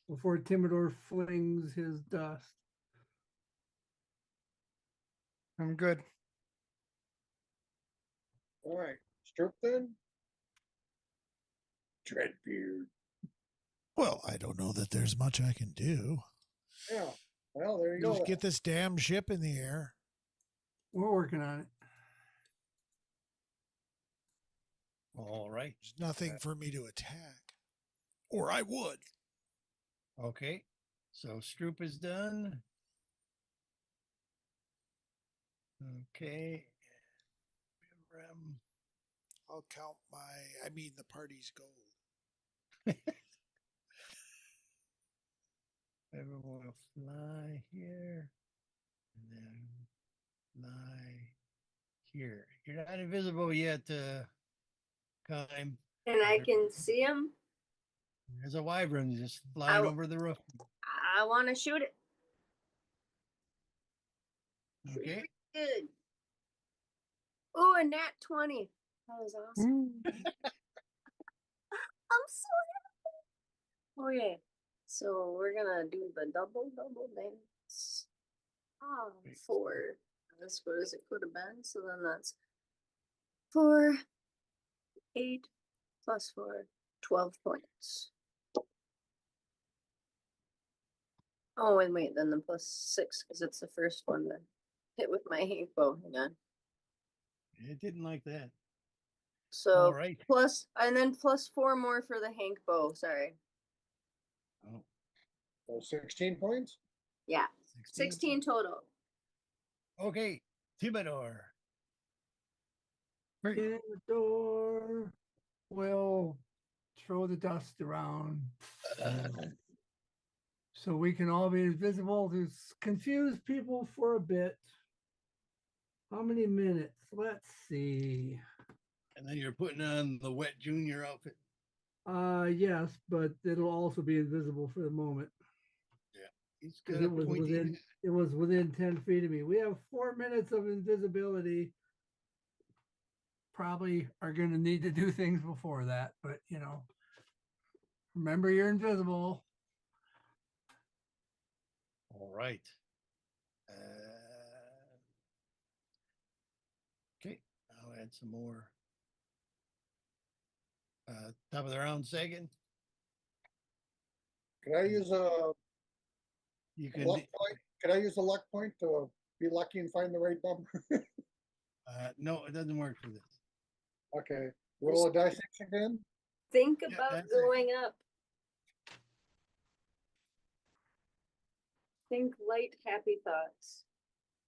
Before Timidor flings his dust. I'm good. All right, Stroop then. Dreadbeard. Well, I don't know that there's much I can do. Yeah. Well, there you go. Just get this damn ship in the air. We're working on it. All right. There's nothing for me to attack. Or I would. Okay. So Stroop is done. Okay. I'll count the party's gold. Everyone will fly here and then fly here. You're not invisible yet, Kime. And I can see him. There's a wyvern just flying over the roof. I want to shoot it. Okay. Good. Oh, a nat 20. That was awesome. I'm so happy. Okay. So we're gonna do the double dance. Ah, 4. That's what it could have been. So then that's 4, 8 plus 4, 12 points. Oh, and wait, then the plus 6 because it's the first one to hit with my hank bow. Hang on. It didn't like that. So All right. plus, and then plus 4 more for the hank bow. Sorry. Oh. So 16 points? Yeah. 16 total. Okay. Timidor. Timidor will throw the dust around. So we can all be invisible to confuse people for a bit. How many minutes? Let's see. And then you're putting on the wet junior outfit. Yes, but it'll also be invisible for the moment. Yeah. He's Because got it was within 10 feet of me. We have 4 minutes of invisibility. Probably are going to need to do things before that, but remember you're invisible. All right. Okay. I'll add some more. Top of the round second. Can I use a You can. luck point? Can I use a luck point to be lucky and find the right number? No, it doesn't work for this. Okay. Roll a dice again. Think Yeah, about that's it. going up. Think light, happy thoughts.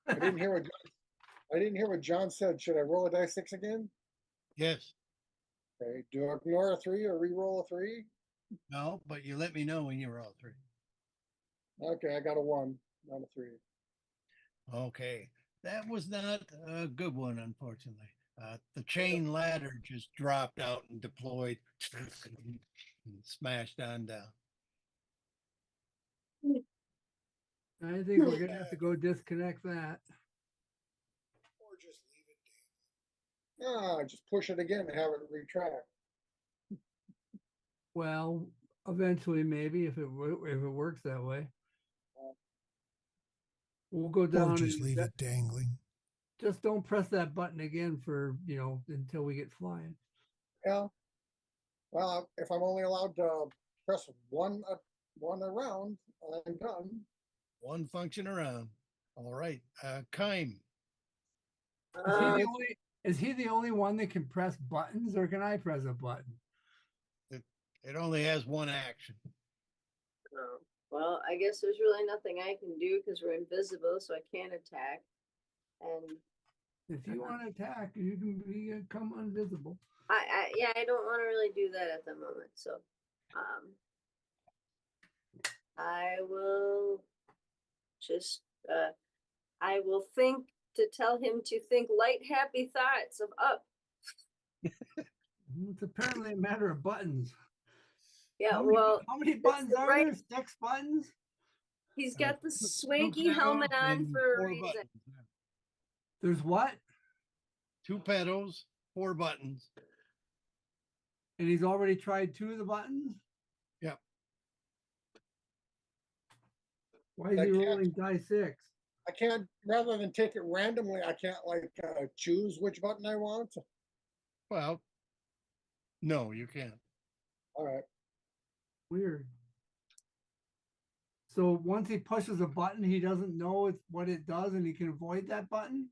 I didn't hear what John said. Should I roll a dice 6 again? Yes. Okay, do I ignore a 3 or re-roll a 3? No, but you let me know when you roll 3. Okay, I got a 1, not a 3. Okay, that was not a good one, unfortunately. The chain ladder just dropped out and deployed and smashed on down. I think we're gonna have to go disconnect that. Or just leave it dangling. Ah, just push it again and have it retract. Well, eventually, maybe if it works that way, we'll go Or down just and leave it dangling. just don't press that button again for until we get flying. Yeah. Well, if I'm only allowed to press one around, I'm done. One function around. All right, Kime. Is he the only one that can press buttons, or can I press a button? It only has one action. Oh, well, I guess there's really nothing I can do because we're invisible, so I can't attack. And If you want to attack, you can become invisible. I don't want to really do that at the moment. So, I will just I will think to tell him to think light, happy thoughts of up. It's apparently a matter of buttons. Yeah, How many it's buttons the are right- there? 6 buttons? He's got the Two swanky helmet pedals on and for a 4 reason. buttons. There's what? 2 pedals, 4 buttons. And he's already tried 2 of the buttons? Yep. Why is he rolling die 6? I can't, rather than take it randomly, I can't choose which button I want. Well, no, you can't. All right. Weird. So once he pushes a button, he doesn't know what it does, and he can avoid that button?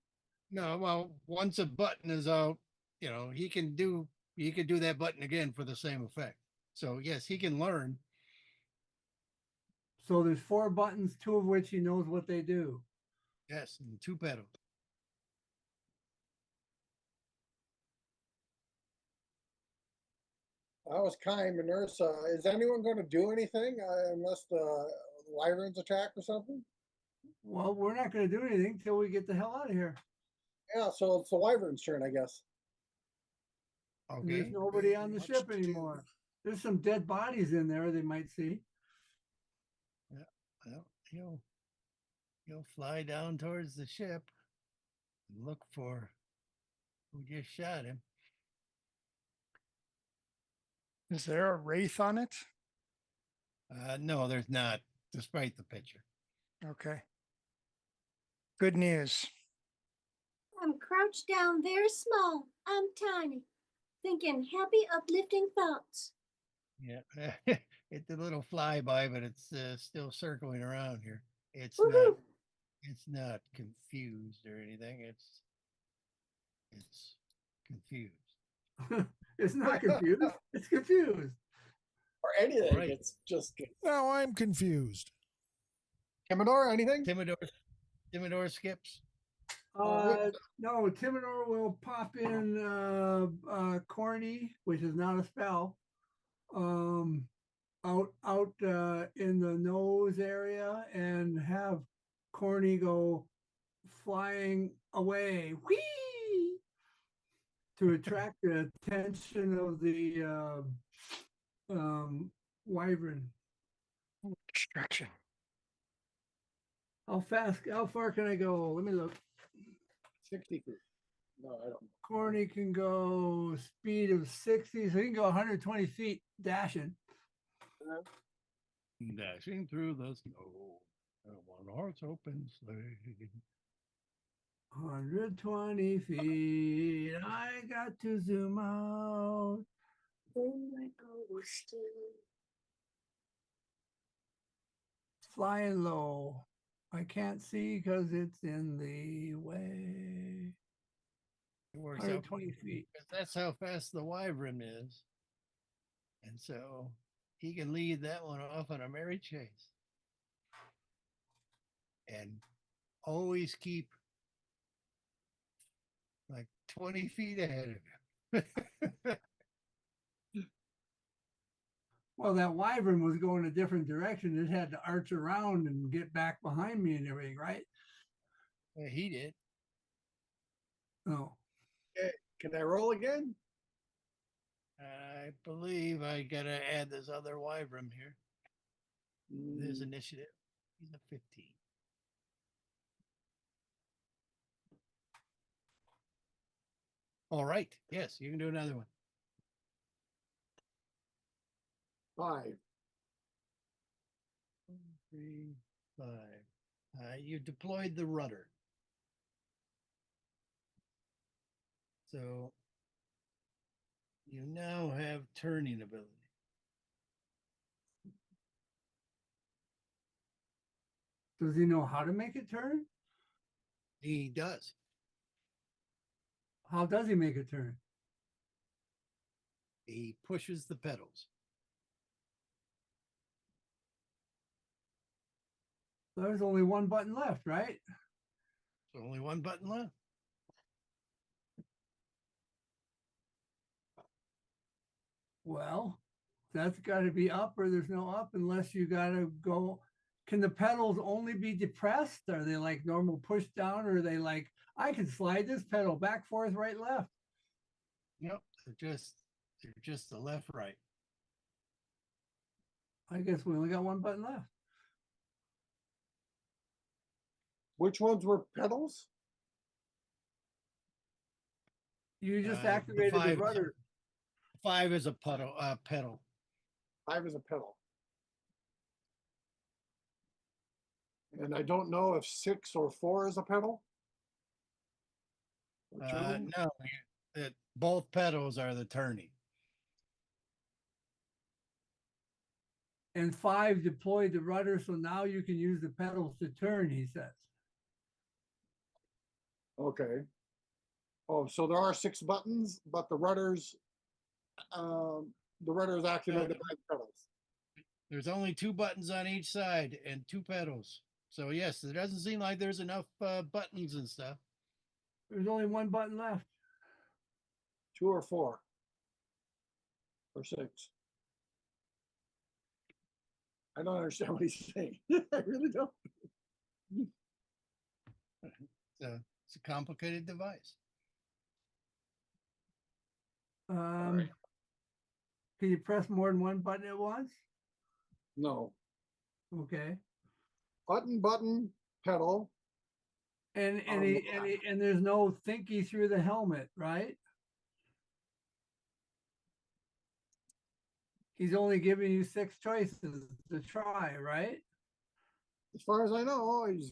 No, well, once a button is out, he can do that button again for the same effect. So yes, he can learn. So there's 4 buttons, 2 of which he knows what they do. Yes, and 2 pedals. I was kind and Ursa. Is anyone going to do anything unless the wyverns attack or something? Well, we're not going to do anything till we get the hell out of here. Yeah, so it's the wyvern's turn, I guess. And there's Okay. nobody on the ship anymore. There's some dead bodies in there they might see. Yeah, well, he'll fly down towards the ship and look for who just shot him. Is there a wraith on it? No, there's not, despite the picture. Okay. Good news. I'm crouched down very small. I'm tiny. Thinking happy, uplifting thoughts. Yeah, it's a little flyby, but it's still circling around here. It's Woohoo! not confused or anything. It's confused. It's not confused. It's confused. Or anything. Right. It's just Now I'm confused. Timidor, anything? Timidor skips. No, Timidor will pop in Corny, which is not a spell. Out in the nose area and have Corny go flying away. Whee! To attract the attention of the wyvern. Distraction. How far can I go? Let me look. 60 feet. No, I don't. Corny can go speed of 60, so he can go 120 feet dashing. Dashing through the snow. One horse open sleigh. 120 feet. I got to zoom out. Flying low. I can't see because it's in the way. It works out 120 feet. because that's how fast the wyvern is. And so he can lead that one off on a merry chase. And always keep like 20 feet ahead of him. Well, that wyvern was going a different direction. It had to arch around and get back behind me and everything, right? Yeah, he did. Oh, Okay, can I roll again? I believe I gotta add this other wyvern here. This initiative. He's a 15. All right. Yes, you can do another one. 5. 3, 5. You deployed the rudder. So you now have turning ability. does he know how to make it turn? He does. How does he make it turn? He pushes the pedals. There's only one button left, right? So only one button left. Well, that's got to be up or there's no up unless you got to go. Can the pedals only be depressed? Are they like normal push down or are they like, I can slide this pedal back, forth, right, left? Nope. They're just the left, right. I guess we only got one button left. Which ones were pedals? You just The activated the 5 rudder. 5 is a pedal. 5 is a pedal. And I don't know if 6 or 4 is a pedal. Or two? No, both pedals are the turning. And 5 deployed the rudder, so now you can use the pedals to turn, he says. Okay. Oh, so there are 6 buttons, but the rudder's activated by the pedals. There's only 2 buttons on each side and 2 pedals. So yes, it doesn't seem like there's enough buttons and stuff. There's only one button left. 2 or 4 or 6. I don't understand what he's saying. I really don't. So it's a complicated device. Can you press more than one button at once? No. Okay. Button, pedal. And there's no thinky through the helmet, right? He's only giving you 6 choices to try, right? As far as I know, he's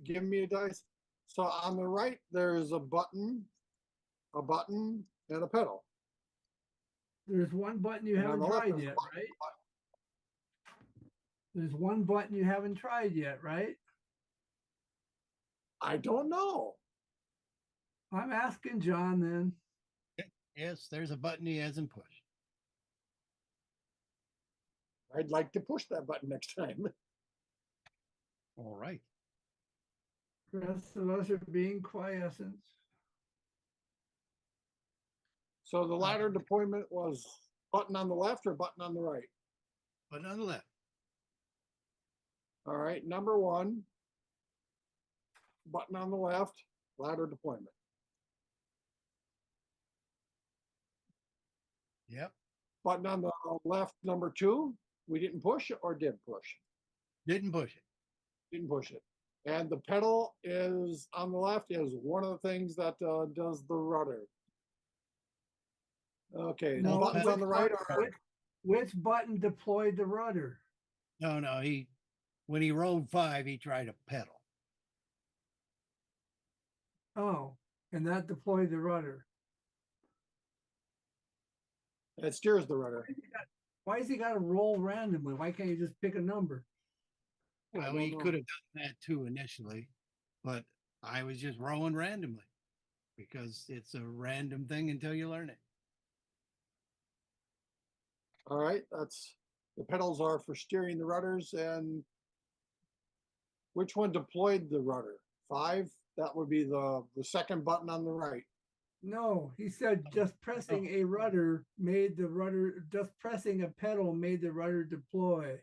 giving me a dice. So on the right, there's a button, and a pedal. There's one button you And on haven't the left, tried there's a yet, button. right? There's one button you haven't tried yet, right? I don't know. I'm asking John then. Yes, there's a button he hasn't pushed. I'd like to push that button next time. All right. Rest of us are being quiescent. So the ladder deployment was button on the left or button on the right? Button on the left. All right, number 1, button on the left, ladder deployment. Yep. Button on the left, number 2, we didn't push it or did push? Didn't push it. Didn't push it. And the pedal is on the left is one of the things that does the rudder. Okay, the No, buttons on the right are Which button deployed the rudder? No, when he rolled 5, he tried a pedal. Oh, and that deployed the rudder. it steers the rudder. Why has he got to roll randomly? Why can't you just pick a number? Well, he could have done that too initially, but I was just rolling randomly because it's a random thing until you learn it. All right, that's the pedals are for steering the rudders. And which one deployed the rudder? 5, that would be the second button on the right. No, he said just pressing a rudder made the rudder, just pressing a pedal made the rudder deploy.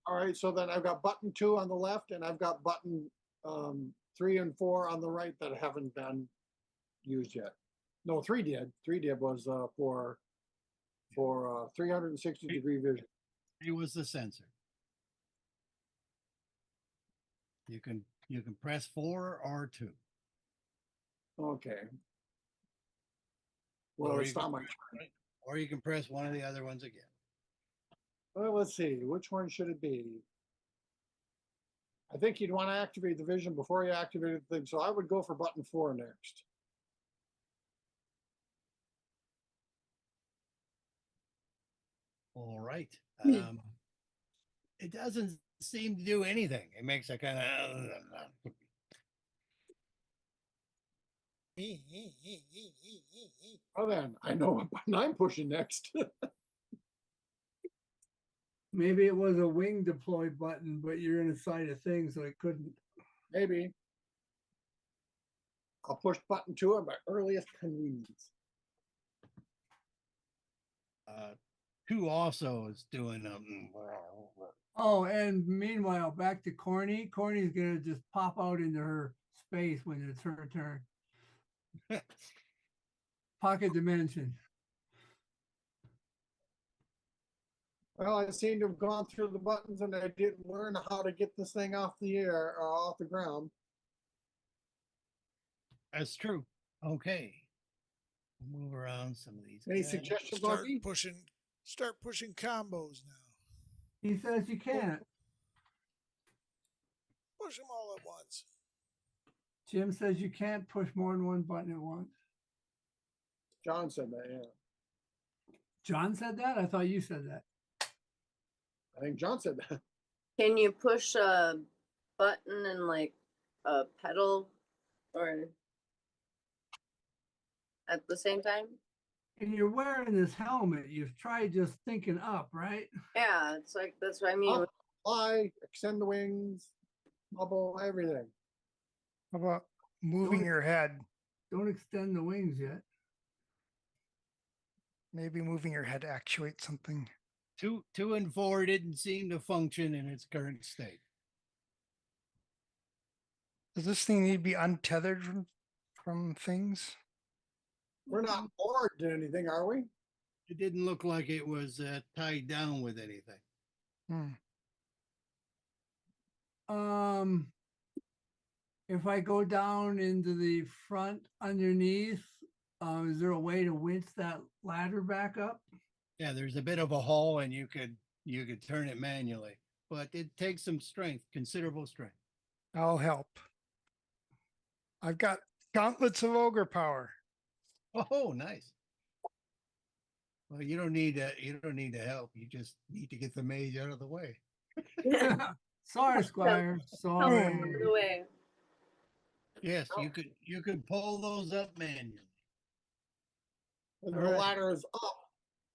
All right, so then I've got button 2 on the left and I've got button 3 and 4 on the right that haven't been used yet. No, 3 did. 3 did was for 360-degree vision. It was the sensor. You can press 4 or 2. Okay. Well, Or it's you can not my. press- Or you can press one of the other ones again. Well, let's see. Which one should it be? I think you'd want to activate the vision before you activate the thing. So I would go for button 4 next. All right. It doesn't seem to do anything. It makes a kind of. Oh, then I know what button I'm pushing next. Maybe it was a wing deploy button, but you're inside a thing, so it couldn't. Maybe. I'll push button 2 at my earliest convenience. 2 also is doing Oh, and meanwhile, back to Corny. Corny's gonna just pop out into her space when it's her turn. Pocket dimension. Well, I seem to have gone through the buttons and I didn't learn how to get this thing off the air or off the ground. That's true. Okay. We'll move around some of these. Any guys. suggestions, Start Bobby? pushing combos now. He says you can't. Push them all at once. Jim says you can't push more than one button at once. John said that, yeah. John said that? I thought you said that. I think John said that. Can you push a button and like a pedal or at the same time? And you're wearing this helmet. You've tried just thinking up, right? Yeah, it's like that's what I mean. Up, fly, extend the wings, bubble, everything. How about moving Don't- your head? Don't extend the wings yet. Maybe moving your head to actuate something. 2 and 4 didn't seem to function in its current state. Does this thing need to be untethered from things? We're not bored to anything, are we? It didn't look like it was tied down with anything. If I go down into the front underneath, is there a way to winch that ladder back up? Yeah, there's a bit of a hole and you could turn it manually, but it takes some strength, considerable strength. I'll help. I've got gauntlets of ogre power. Oh, nice. Well, you don't need to help. You just need to get the mage out of the way. Sorry, Squire. Help them out of Sorry. the way. Yes, you could pull those up manually. And the All right. ladder is up.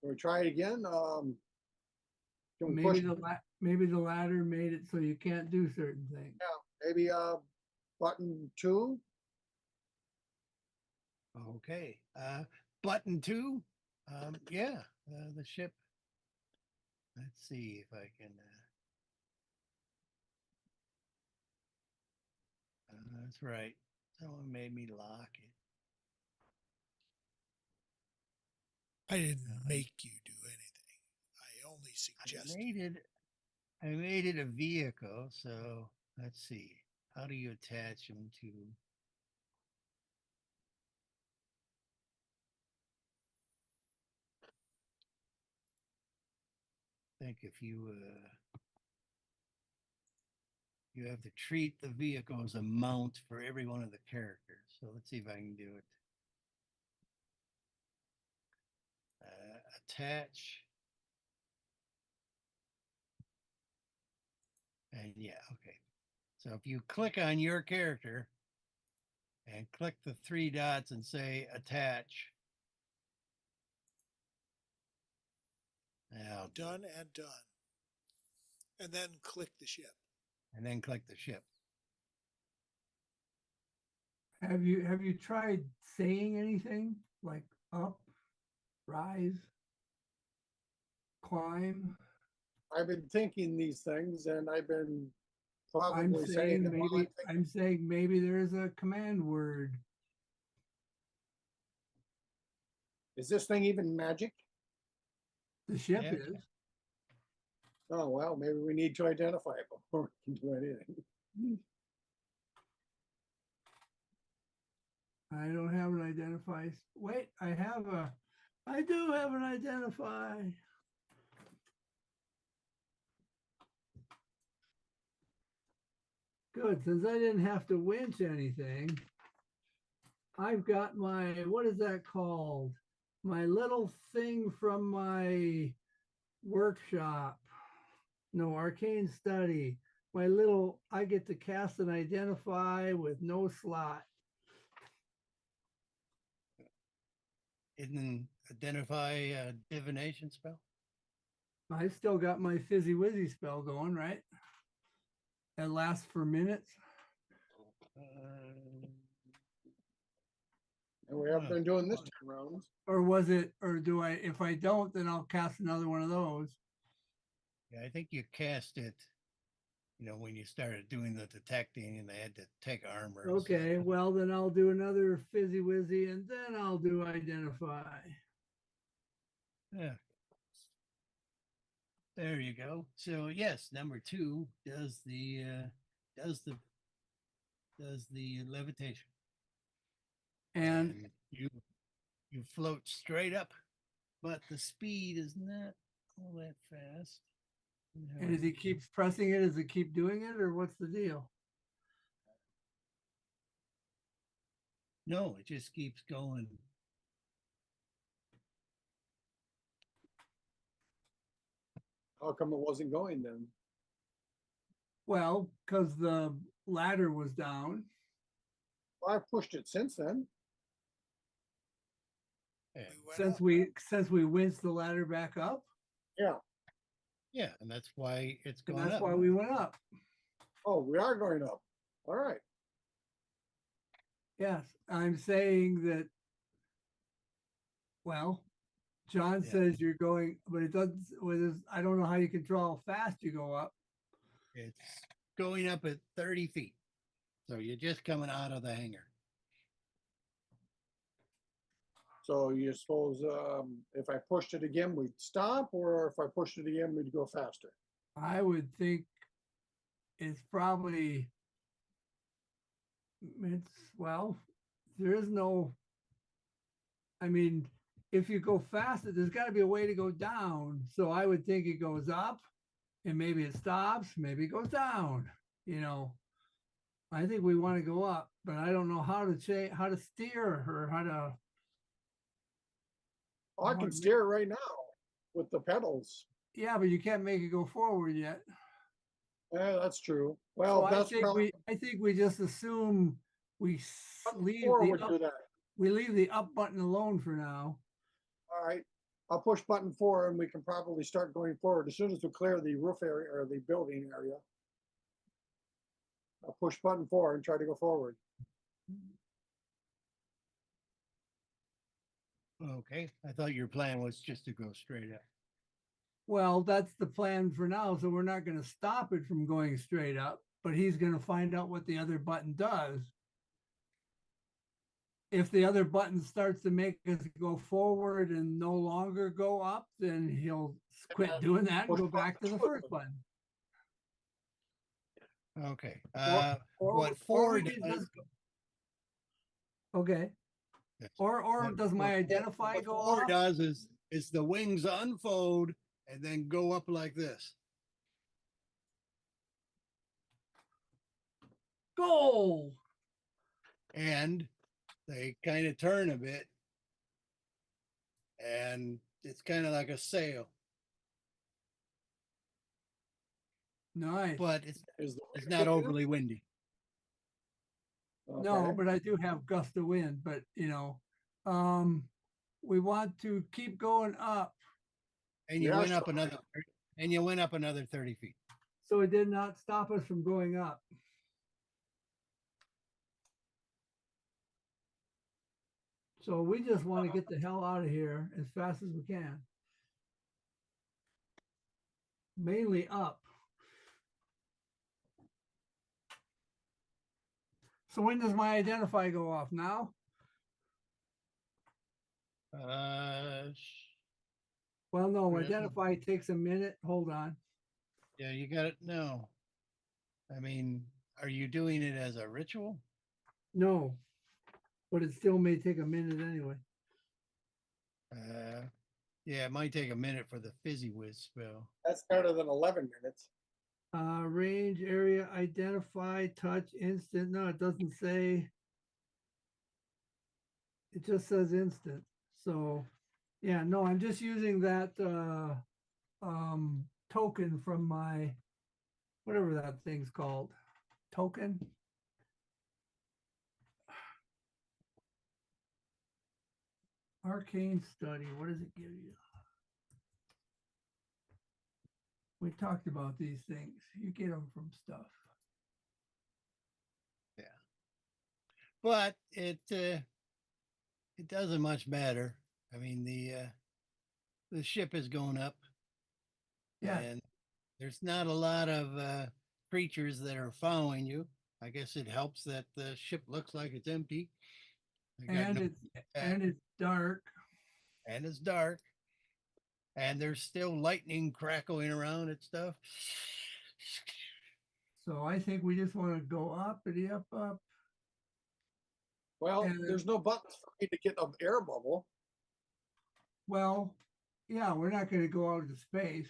Can we try it again? Can we Maybe push? maybe the ladder made it so you can't do certain things. Yeah, maybe button 2. Okay. Button 2. Yeah, the ship. Let's see if I can. That's right. Someone made me lock it. I didn't make you do anything. I only suggested. I made it a vehicle. So let's see. How do you attach them to? I think if you you have to treat the vehicle as a mount for every one of the characters. So let's see if I can do it. Attach. And yeah, okay. So if you click on your character and click the 3 dots and say attach. Now, Done and done. And then click the ship. and then click the ship. Have you tried saying anything like up, rise, climb? I've been thinking these things and I've been I'm probably saying saying them while maybe I'm I'm saying maybe there's a command word. is this thing even magic? The ship Yeah. is. Oh, well, maybe we need to identify it before we can do anything. I don't have an identify. Wait, I do have an identify. Good, since I didn't have to winch anything, I've got my, what is that called? My little thing from my workshop. No, arcane study. My little, I get to cast an identify with no slot. Didn't identify a divination spell. I still got my fizzy wizzy spell going, right? That lasts for minutes. And we haven't been doing this 10 rounds. Or was it, or do I, if I don't, then I'll cast another one of those. Yeah, I think you cast it, when you started doing the detecting and they had to take armor. and stuff. Okay, well, then I'll do another fizzy wizzy and then I'll do identify. Yeah. There you go. So yes, number 2 does the levitation. And You float straight up, but the speed is not all that fast. and as he keeps pressing it, does it keep doing it or what's the deal? No, it just keeps going. How come it wasn't going then? Well, because the ladder was down. Well, I've pushed it since then. Since we winched the ladder back up. Yeah. Yeah, and that's why it's And gone that's up. why we went up. Oh, we are going up. All right. Yes, I'm saying that. Well, John Yeah. says you're going, but it doesn't. I don't know how you control how fast you go up. It's going up at 30 feet. So you're just coming out of the hangar. So you suppose if I pushed it again, we'd stop, or if I pushed it again, we'd go faster? I would think it's probably. Well, there is no. I mean, if you go faster, there's got to be a way to go down. So I would think it goes up and maybe it stops, maybe it goes down, I think we want to go up, but I don't know how to change, how to steer or how to. Oh, I can steer it right now with the pedals. Yeah, but you can't make it go forward yet. Yeah, that's true. Well, So that's probably I think we just assume we leave forward the to up, that. we leave the up button alone for now. All right. I'll push button 4 and we can probably start going forward as soon as we clear the roof area or the building area. I'll push button 4 and try to go forward. Okay. I thought your plan was just to go straight up. Well, that's the plan for now. So we're not going to stop it from going straight up, but he's going to find out what the other button does. If the other button starts to make us go forward and no longer go up, then he'll quit doing that and go back to the first button. Okay. Or What we Ford can does, just go- Okay. Yes. Or what- does my what- identify what go Ford off? does is the wings unfold and then go up like this. Go. And they kind of turn a bit. And it's kind of like a sail. Nice. But it's Is the it's not overly windy. No, Okay. but I do have gust of wind, but we want to keep going up. And you Yeah, went up sure. another 30 feet. So it did not stop us from going up. So we just want to get the hell out of here as fast as we can. Mainly up. So when does my identify go off now? Well, no, Really? identify takes a minute. Hold on. Yeah, you got it. No. I mean, are you doing it as a ritual? No, but it still may take a minute anyway. Yeah, it might take a minute for the fizzy whiz spell. That's better than 11 minutes. Range, area, identify, touch, instant. No, it doesn't say. It just says instant. So, yeah, no, I'm just using that token from my, whatever that thing's called. Token. Arcane study. What does it give you? We talked about these things. You get them from stuff. Yeah. But it doesn't much matter. I mean, the ship is going up. Yeah. And there's not a lot of creatures that are following you. I guess it helps that the ship looks like it's empty. They got And no- it's dark. and it's dark. And there's still lightning crackling around and stuff. So I think we just want to go up and up. Well, And- there's no buttons for me to get an air bubble. Well, yeah, we're not going to go out into space.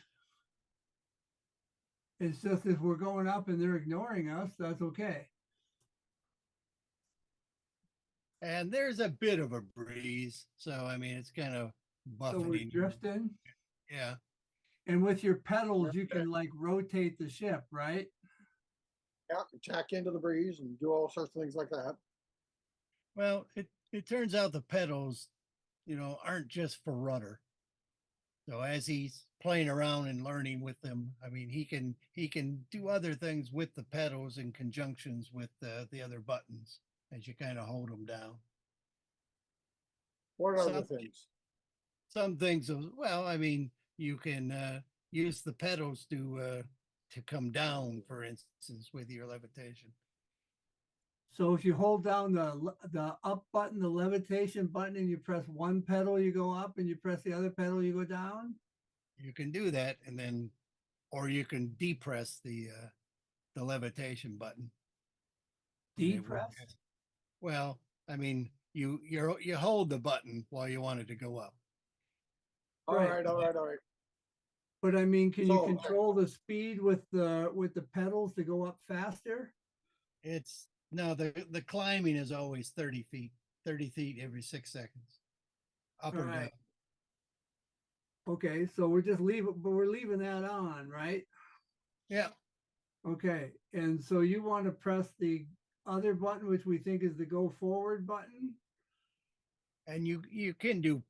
It's just if we're going up and they're ignoring us, that's okay. And there's a bit of a breeze. So, I mean, it's kind of So we're buffeting. drifting. Yeah. And with your pedals, you can like rotate the ship, right? Yeah, tack into the breeze and do all sorts of things like that. Well, it turns out the pedals, aren't just for rudder. So as he's playing around and learning with them, I mean, he can do other things with the pedals in conjunctions with the other buttons as you kind of hold them down. What are the Some- things? Some things, well, I mean, you can use the pedals to come down, for instance, with your levitation. So if you hold down the up button, the levitation button, and you press one pedal, you go up, and you press the other pedal, you go down. You can do that, and then, or you can depress the levitation button. and it Depress? works. Well, I mean, you hold the button while you want it to go up. All Right. right, all right, all right. But I mean, can you So- control the speed with the pedals to go up faster? It's no, the climbing is always 30 feet every 6 seconds, up or Right. down. Okay, so we're leaving that on, right? Yeah. Okay, and so you want to press the other button, which we think is the go forward button? And you can do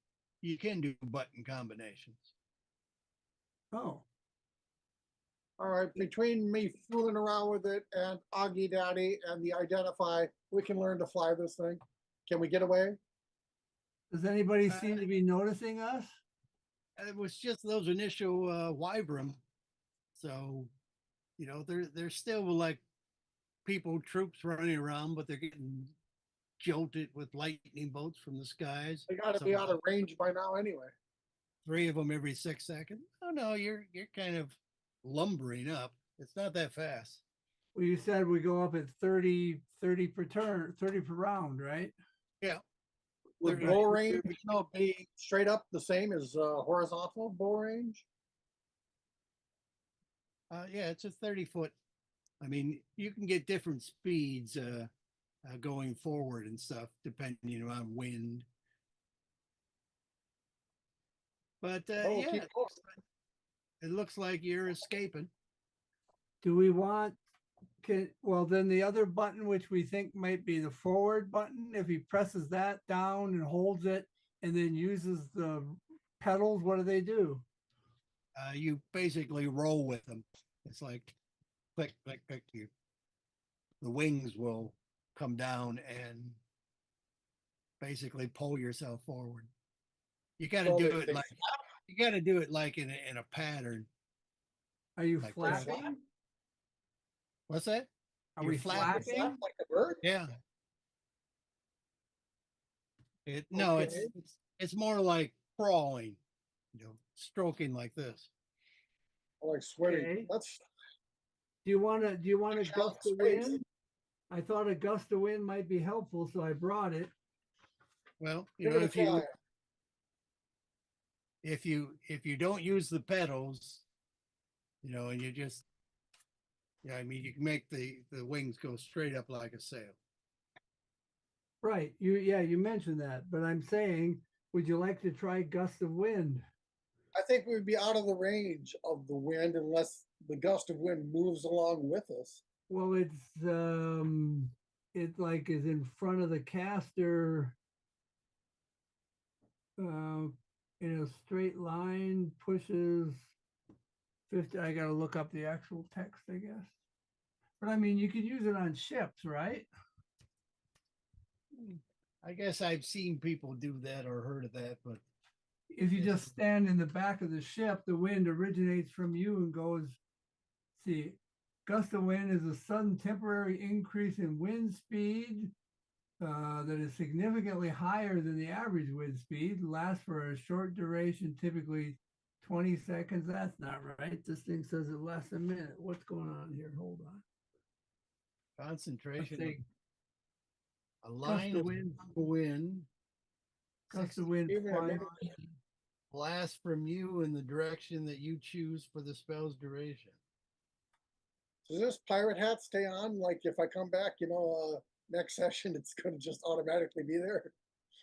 button combinations. Oh, All right, between me fooling around with it and Augie Daddy and the identify, we can learn to fly this thing. Can we get away? does anybody seem to be noticing us? It was just those initial Wyvern. So, there's still like troops running around, but they're getting jolted with lightning bolts from the skies. They got to Some be of out of range by now anyway. 3 of them every 6 seconds. Oh no, you're kind of lumbering up. It's not that fast. Well, you said we go up at 30 per turn, 30 per round, right? Yeah. Would They're- bow range, be straight up the same as horizontal bow range? Yeah, it's a 30-foot. I mean, you can get different speeds going forward and stuff depending on wind. But Oh, yeah, keep going. it looks like you're escaping. Do we want, well, then the other button, which we think might be the forward button, if he presses that down and holds it and then uses the pedals, what do they do? You basically roll with them. It's like click, click, click. The wings will come down and basically pull yourself forward. You got to So do they- it they like you got to do it like in a pattern. Are you Like this. flapping? What's that? Are You're we flapping? flapping? Flap like a bird? Yeah. No, Okay. it's more like crawling, stroking like this. Like sweating. Okay. Let's Do you want a Challenge gust of space. wind? I thought a gust of wind might be helpful, so I brought it. Well, you give know, it a try. if you don't use the pedals, and you just, I mean, you can make the wings go straight up like a sail. Right. You mentioned that, but I'm saying, would you like to try gust of wind? I think we'd be out of the range of the wind unless the gust of wind moves along with us. Well, it like is in front of the caster in a straight line, pushes 50. I gotta look up the actual text, I guess. But I mean, you can use it on ships, right? I guess I've seen people do that or heard of that, but If you just stand in the back of the ship, the wind originates from you and goes, see, gust of wind is a sudden temporary increase in wind speed that is significantly higher than the average wind speed, lasts for a short duration, typically 20 seconds. That's not right. This thing says it lasts a minute. What's going on here? Hold on. concentration. Let's see. A line of wind Gust of wind. Even a 5 minute. blast from you in the direction that you choose for the spell's duration. Does this pirate hat stay on? Like if I come back, next session, it's going to just automatically be there.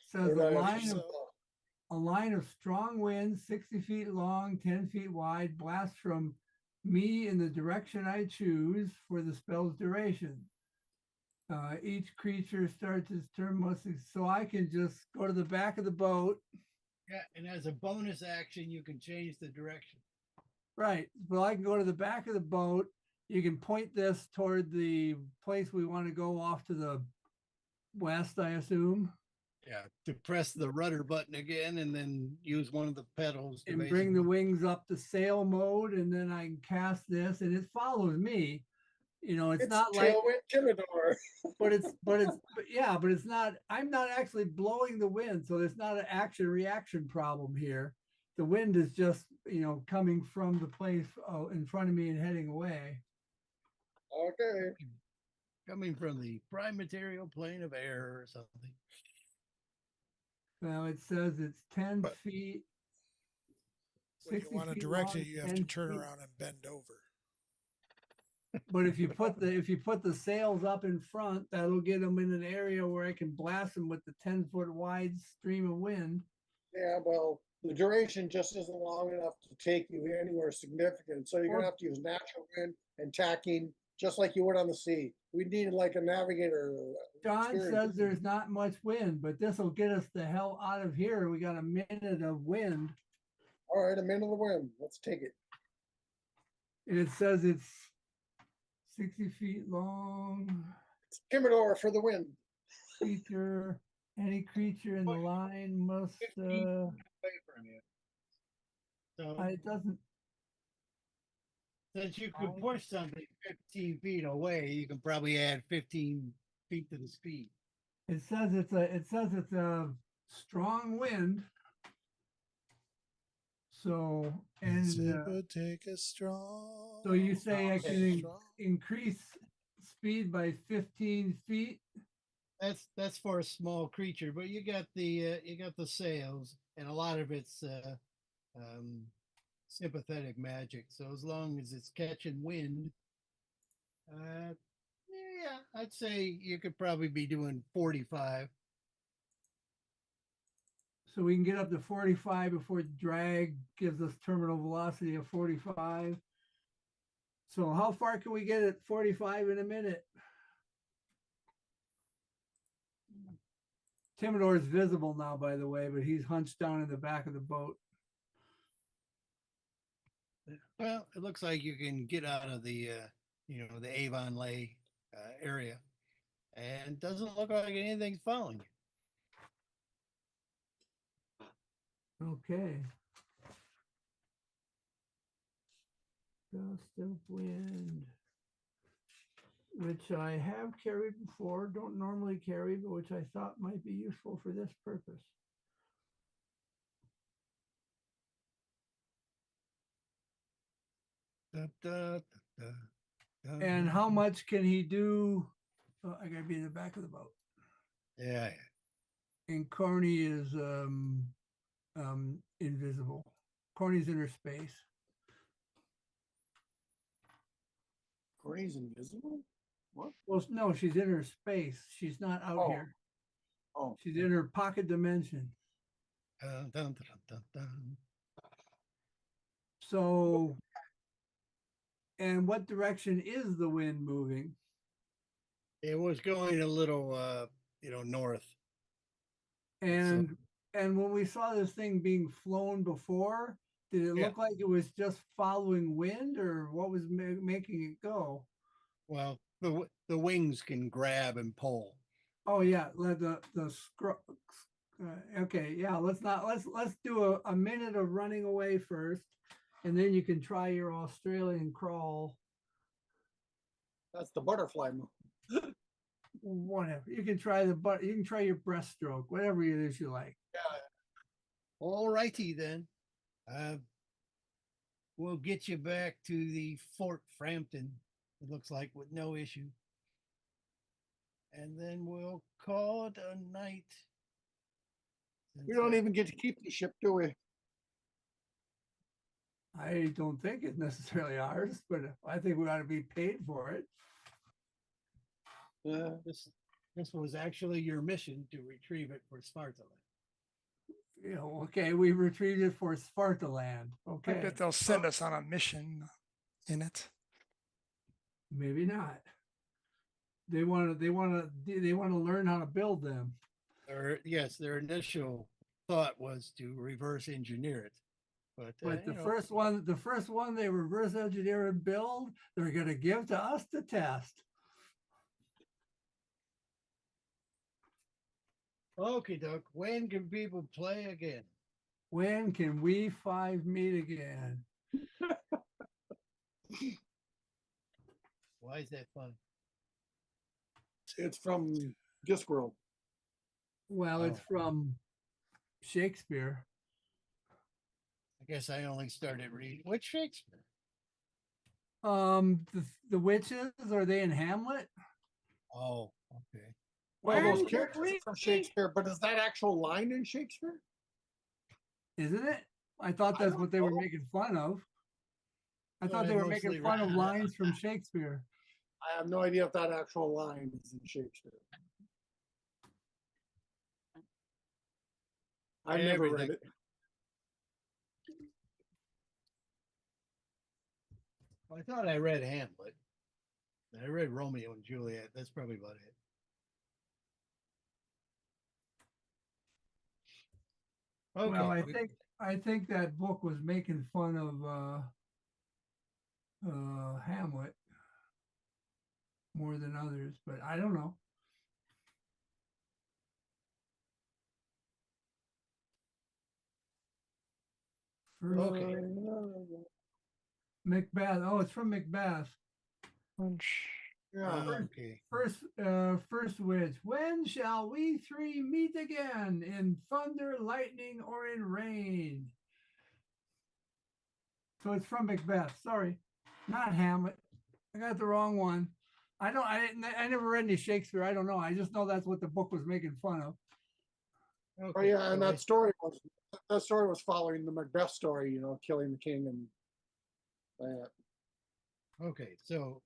Says Or a do I line have of to- a line of strong winds, 60 feet long, 10 feet wide, blasts from me in the direction I choose for the spell's duration. Each creature starts its turn so I can just go to the back of the boat. Yeah, and as a bonus action, you can change the direction. Right. Well, I can go to the back of the boat. You can point this toward the place we want to go off to the west, I assume. Yeah, to press the rudder button again and then use one of the pedals to And bring the wings up to sail mode, and then I can cast this, and it follows me. It's not like, Tailwind Timidor. but it's not. I'm not actually blowing the wind, so there's not an action reaction problem here. The wind is just coming from the place in front of me and heading away. Okay. Coming from the prime material plane of air or something. Now it says it's 10 feet. When you 60 want to feet direct long, it, you have to 10 turn feet. around and bend over. But if you put the sails up in front, that'll get them in an area where I can blast them with the 10-foot wide stream of wind. Yeah, well, the duration just isn't long enough to take you anywhere significant. So you're going to have to use natural wind and tacking, just like you would on the sea. We need like a navigator. John experience. says there's not much wind, but this will get us the hell out of here. We got a minute of wind. All right, a minute of the wind. Let's take it. And it says it's 60 feet long. It's Timidor for the wind. Creature, any creature in the line must. Away from you. So It doesn't. since you could push something 15 feet away, you can probably add 15 feet to the speed. It says it's a strong wind. So It would take a strong. so you say I can strong- increase speed by 15 feet. That's for a small creature, but you got the sails, and a lot of it's sympathetic magic. So as long as it's catching wind, yeah, I'd say you could probably be doing 45. So we can get up to 45 before drag gives us terminal velocity of 45. So how far can we get at 45 in a minute? Timidor is visible now, by the way, but he's hunched down in the back of the boat. Well, it looks like you can get out of the the Avon Lay area, and doesn't look like anything's following you. Okay. Gust of wind, which I have carried before, don't normally carry, but which I thought might be useful for this purpose. Da, da, da, da, And da. how much can he do? Oh, I gotta be in the back of the boat. Yeah. And Corny is invisible. Corny's inner space. Corey's invisible? What? Well, no, she's in her space. She's not out Oh. here. Oh, She's in her pocket dimension. Dun, dun, dun, dun, dun. So, and what direction is the wind moving? It was going a little, north. And when we saw this thing being flown before, did it Yeah. look like it was just following wind, or what was making it go? Well, the wings can grab and pull. Oh yeah, let okay, yeah. Let's do a minute of running away first, and then you can try your Australian crawl. that's the butterfly move. Whatever, you can try you can try your breaststroke, whatever it is you like. All righty then. We'll get you back to the Fort Frampton, it looks like, with no issue. And then we'll call it a night. We don't even get to keep the ship, do we? I don't think it's necessarily ours, but I think we ought to be paid for it. This was actually your mission to retrieve it for Svarta. You know, okay, we retrieved it for Svarta land. I Okay, bet they'll send us on a mission in it. maybe not. They want to learn how to build them. Their initial thought was to reverse engineer it. But the first one they reverse engineer and build, they're going to give to us to test. Okay, Doc, when can people play again? When can we five meet again? Why is that fun? It's from Discworld. Well, it's from Shakespeare. I guess I only started reading. What's Shakespeare? The witches, are they in Hamlet? Oh, okay. Well, those When characters we are from Shakespeare, but is that actual line in Shakespeare? Isn't it? I thought that's what they were making fun of. I thought they were making fun of lines from Shakespeare. I have no idea if that actual line is in Shakespeare. I never read it. I thought I read Hamlet. I read Romeo and Juliet. That's probably about it. Okay. Well, I think that book was making fun of Hamlet more than others, but I don't know. Okay. Macbeth. Oh, it's from Macbeth. Yeah. Okay. First witch. When shall we three meet again? In thunder, lightning, or in rain? So it's from Macbeth. Sorry, not Hamlet. I got the wrong one. I never read any Shakespeare. I don't know. I just know that's what the book was making fun of. Okay. Oh yeah, and that story was following the Macbeth story, killing the king and that. Okay. So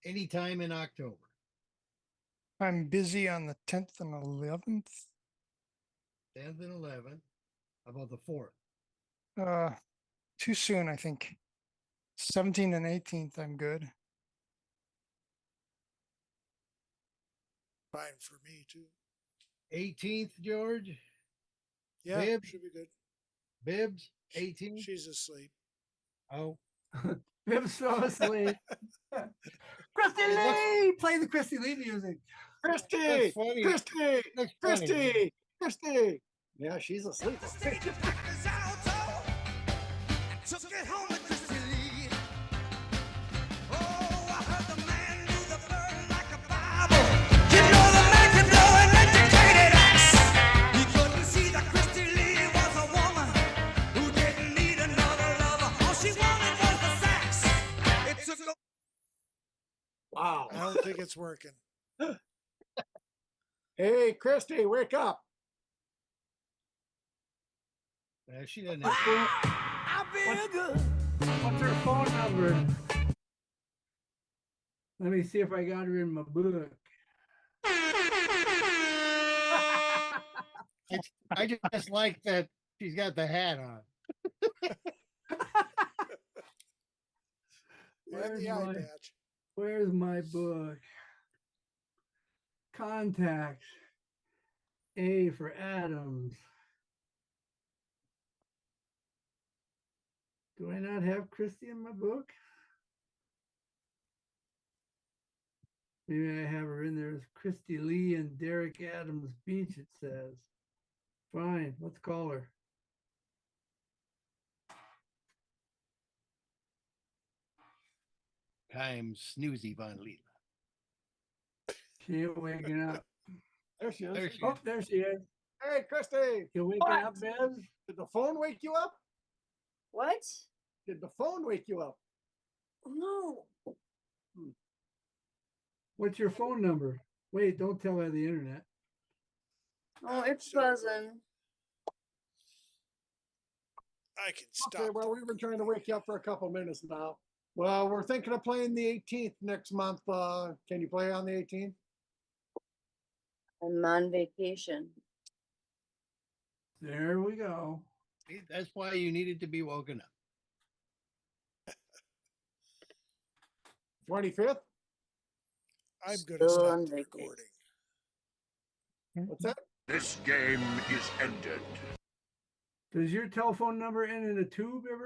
anytime in October. I'm busy on the 10th and 11th. 10th and 11th. How about the 4th? Too soon, I think. 17th and 18th, I'm good. Fine for me too. 18th, George? Yeah, Bib? should be good. Bibbs? 18th? She's asleep. Oh. Bib's so asleep. Christy Lee! Play the Christy Lee music. Christy! That's funny. Christy! That's funny. Christy! Christy! Yeah, she's asleep. Wow. I don't think it's working. Hey, Christy, wake up. She doesn't have What's her phone number? Let me see if I got her in my book. I just like that she's got the hat on. And the eye patch. Where's my book? Contacts. A for Adams. Do I not have Christy in my book? Maybe I have her in there as Christy Lee and Derek Adams Beach, it says. Fine, let's call her. I'm Snoozy Von Leela. She ain't waking up. There she is. There she Oh, is. there she is. Hey, Christy. You waking What? up, Bev? Did the phone wake you up? What? Did the phone wake you up? No. What's your phone number? Wait, don't tell her the internet. Oh, it's buzzing. I can stop. Okay, well, we've been trying to wake you up for a couple minutes now. Well, we're thinking of playing the 18th next month. Can you play on the 18th? I'm on vacation. There we go. See, that's why you needed to be woken up. 25th? I'm going to Still stop on the vacation. recording. What's that? This game is ended. Does your telephone number end in a tube ever?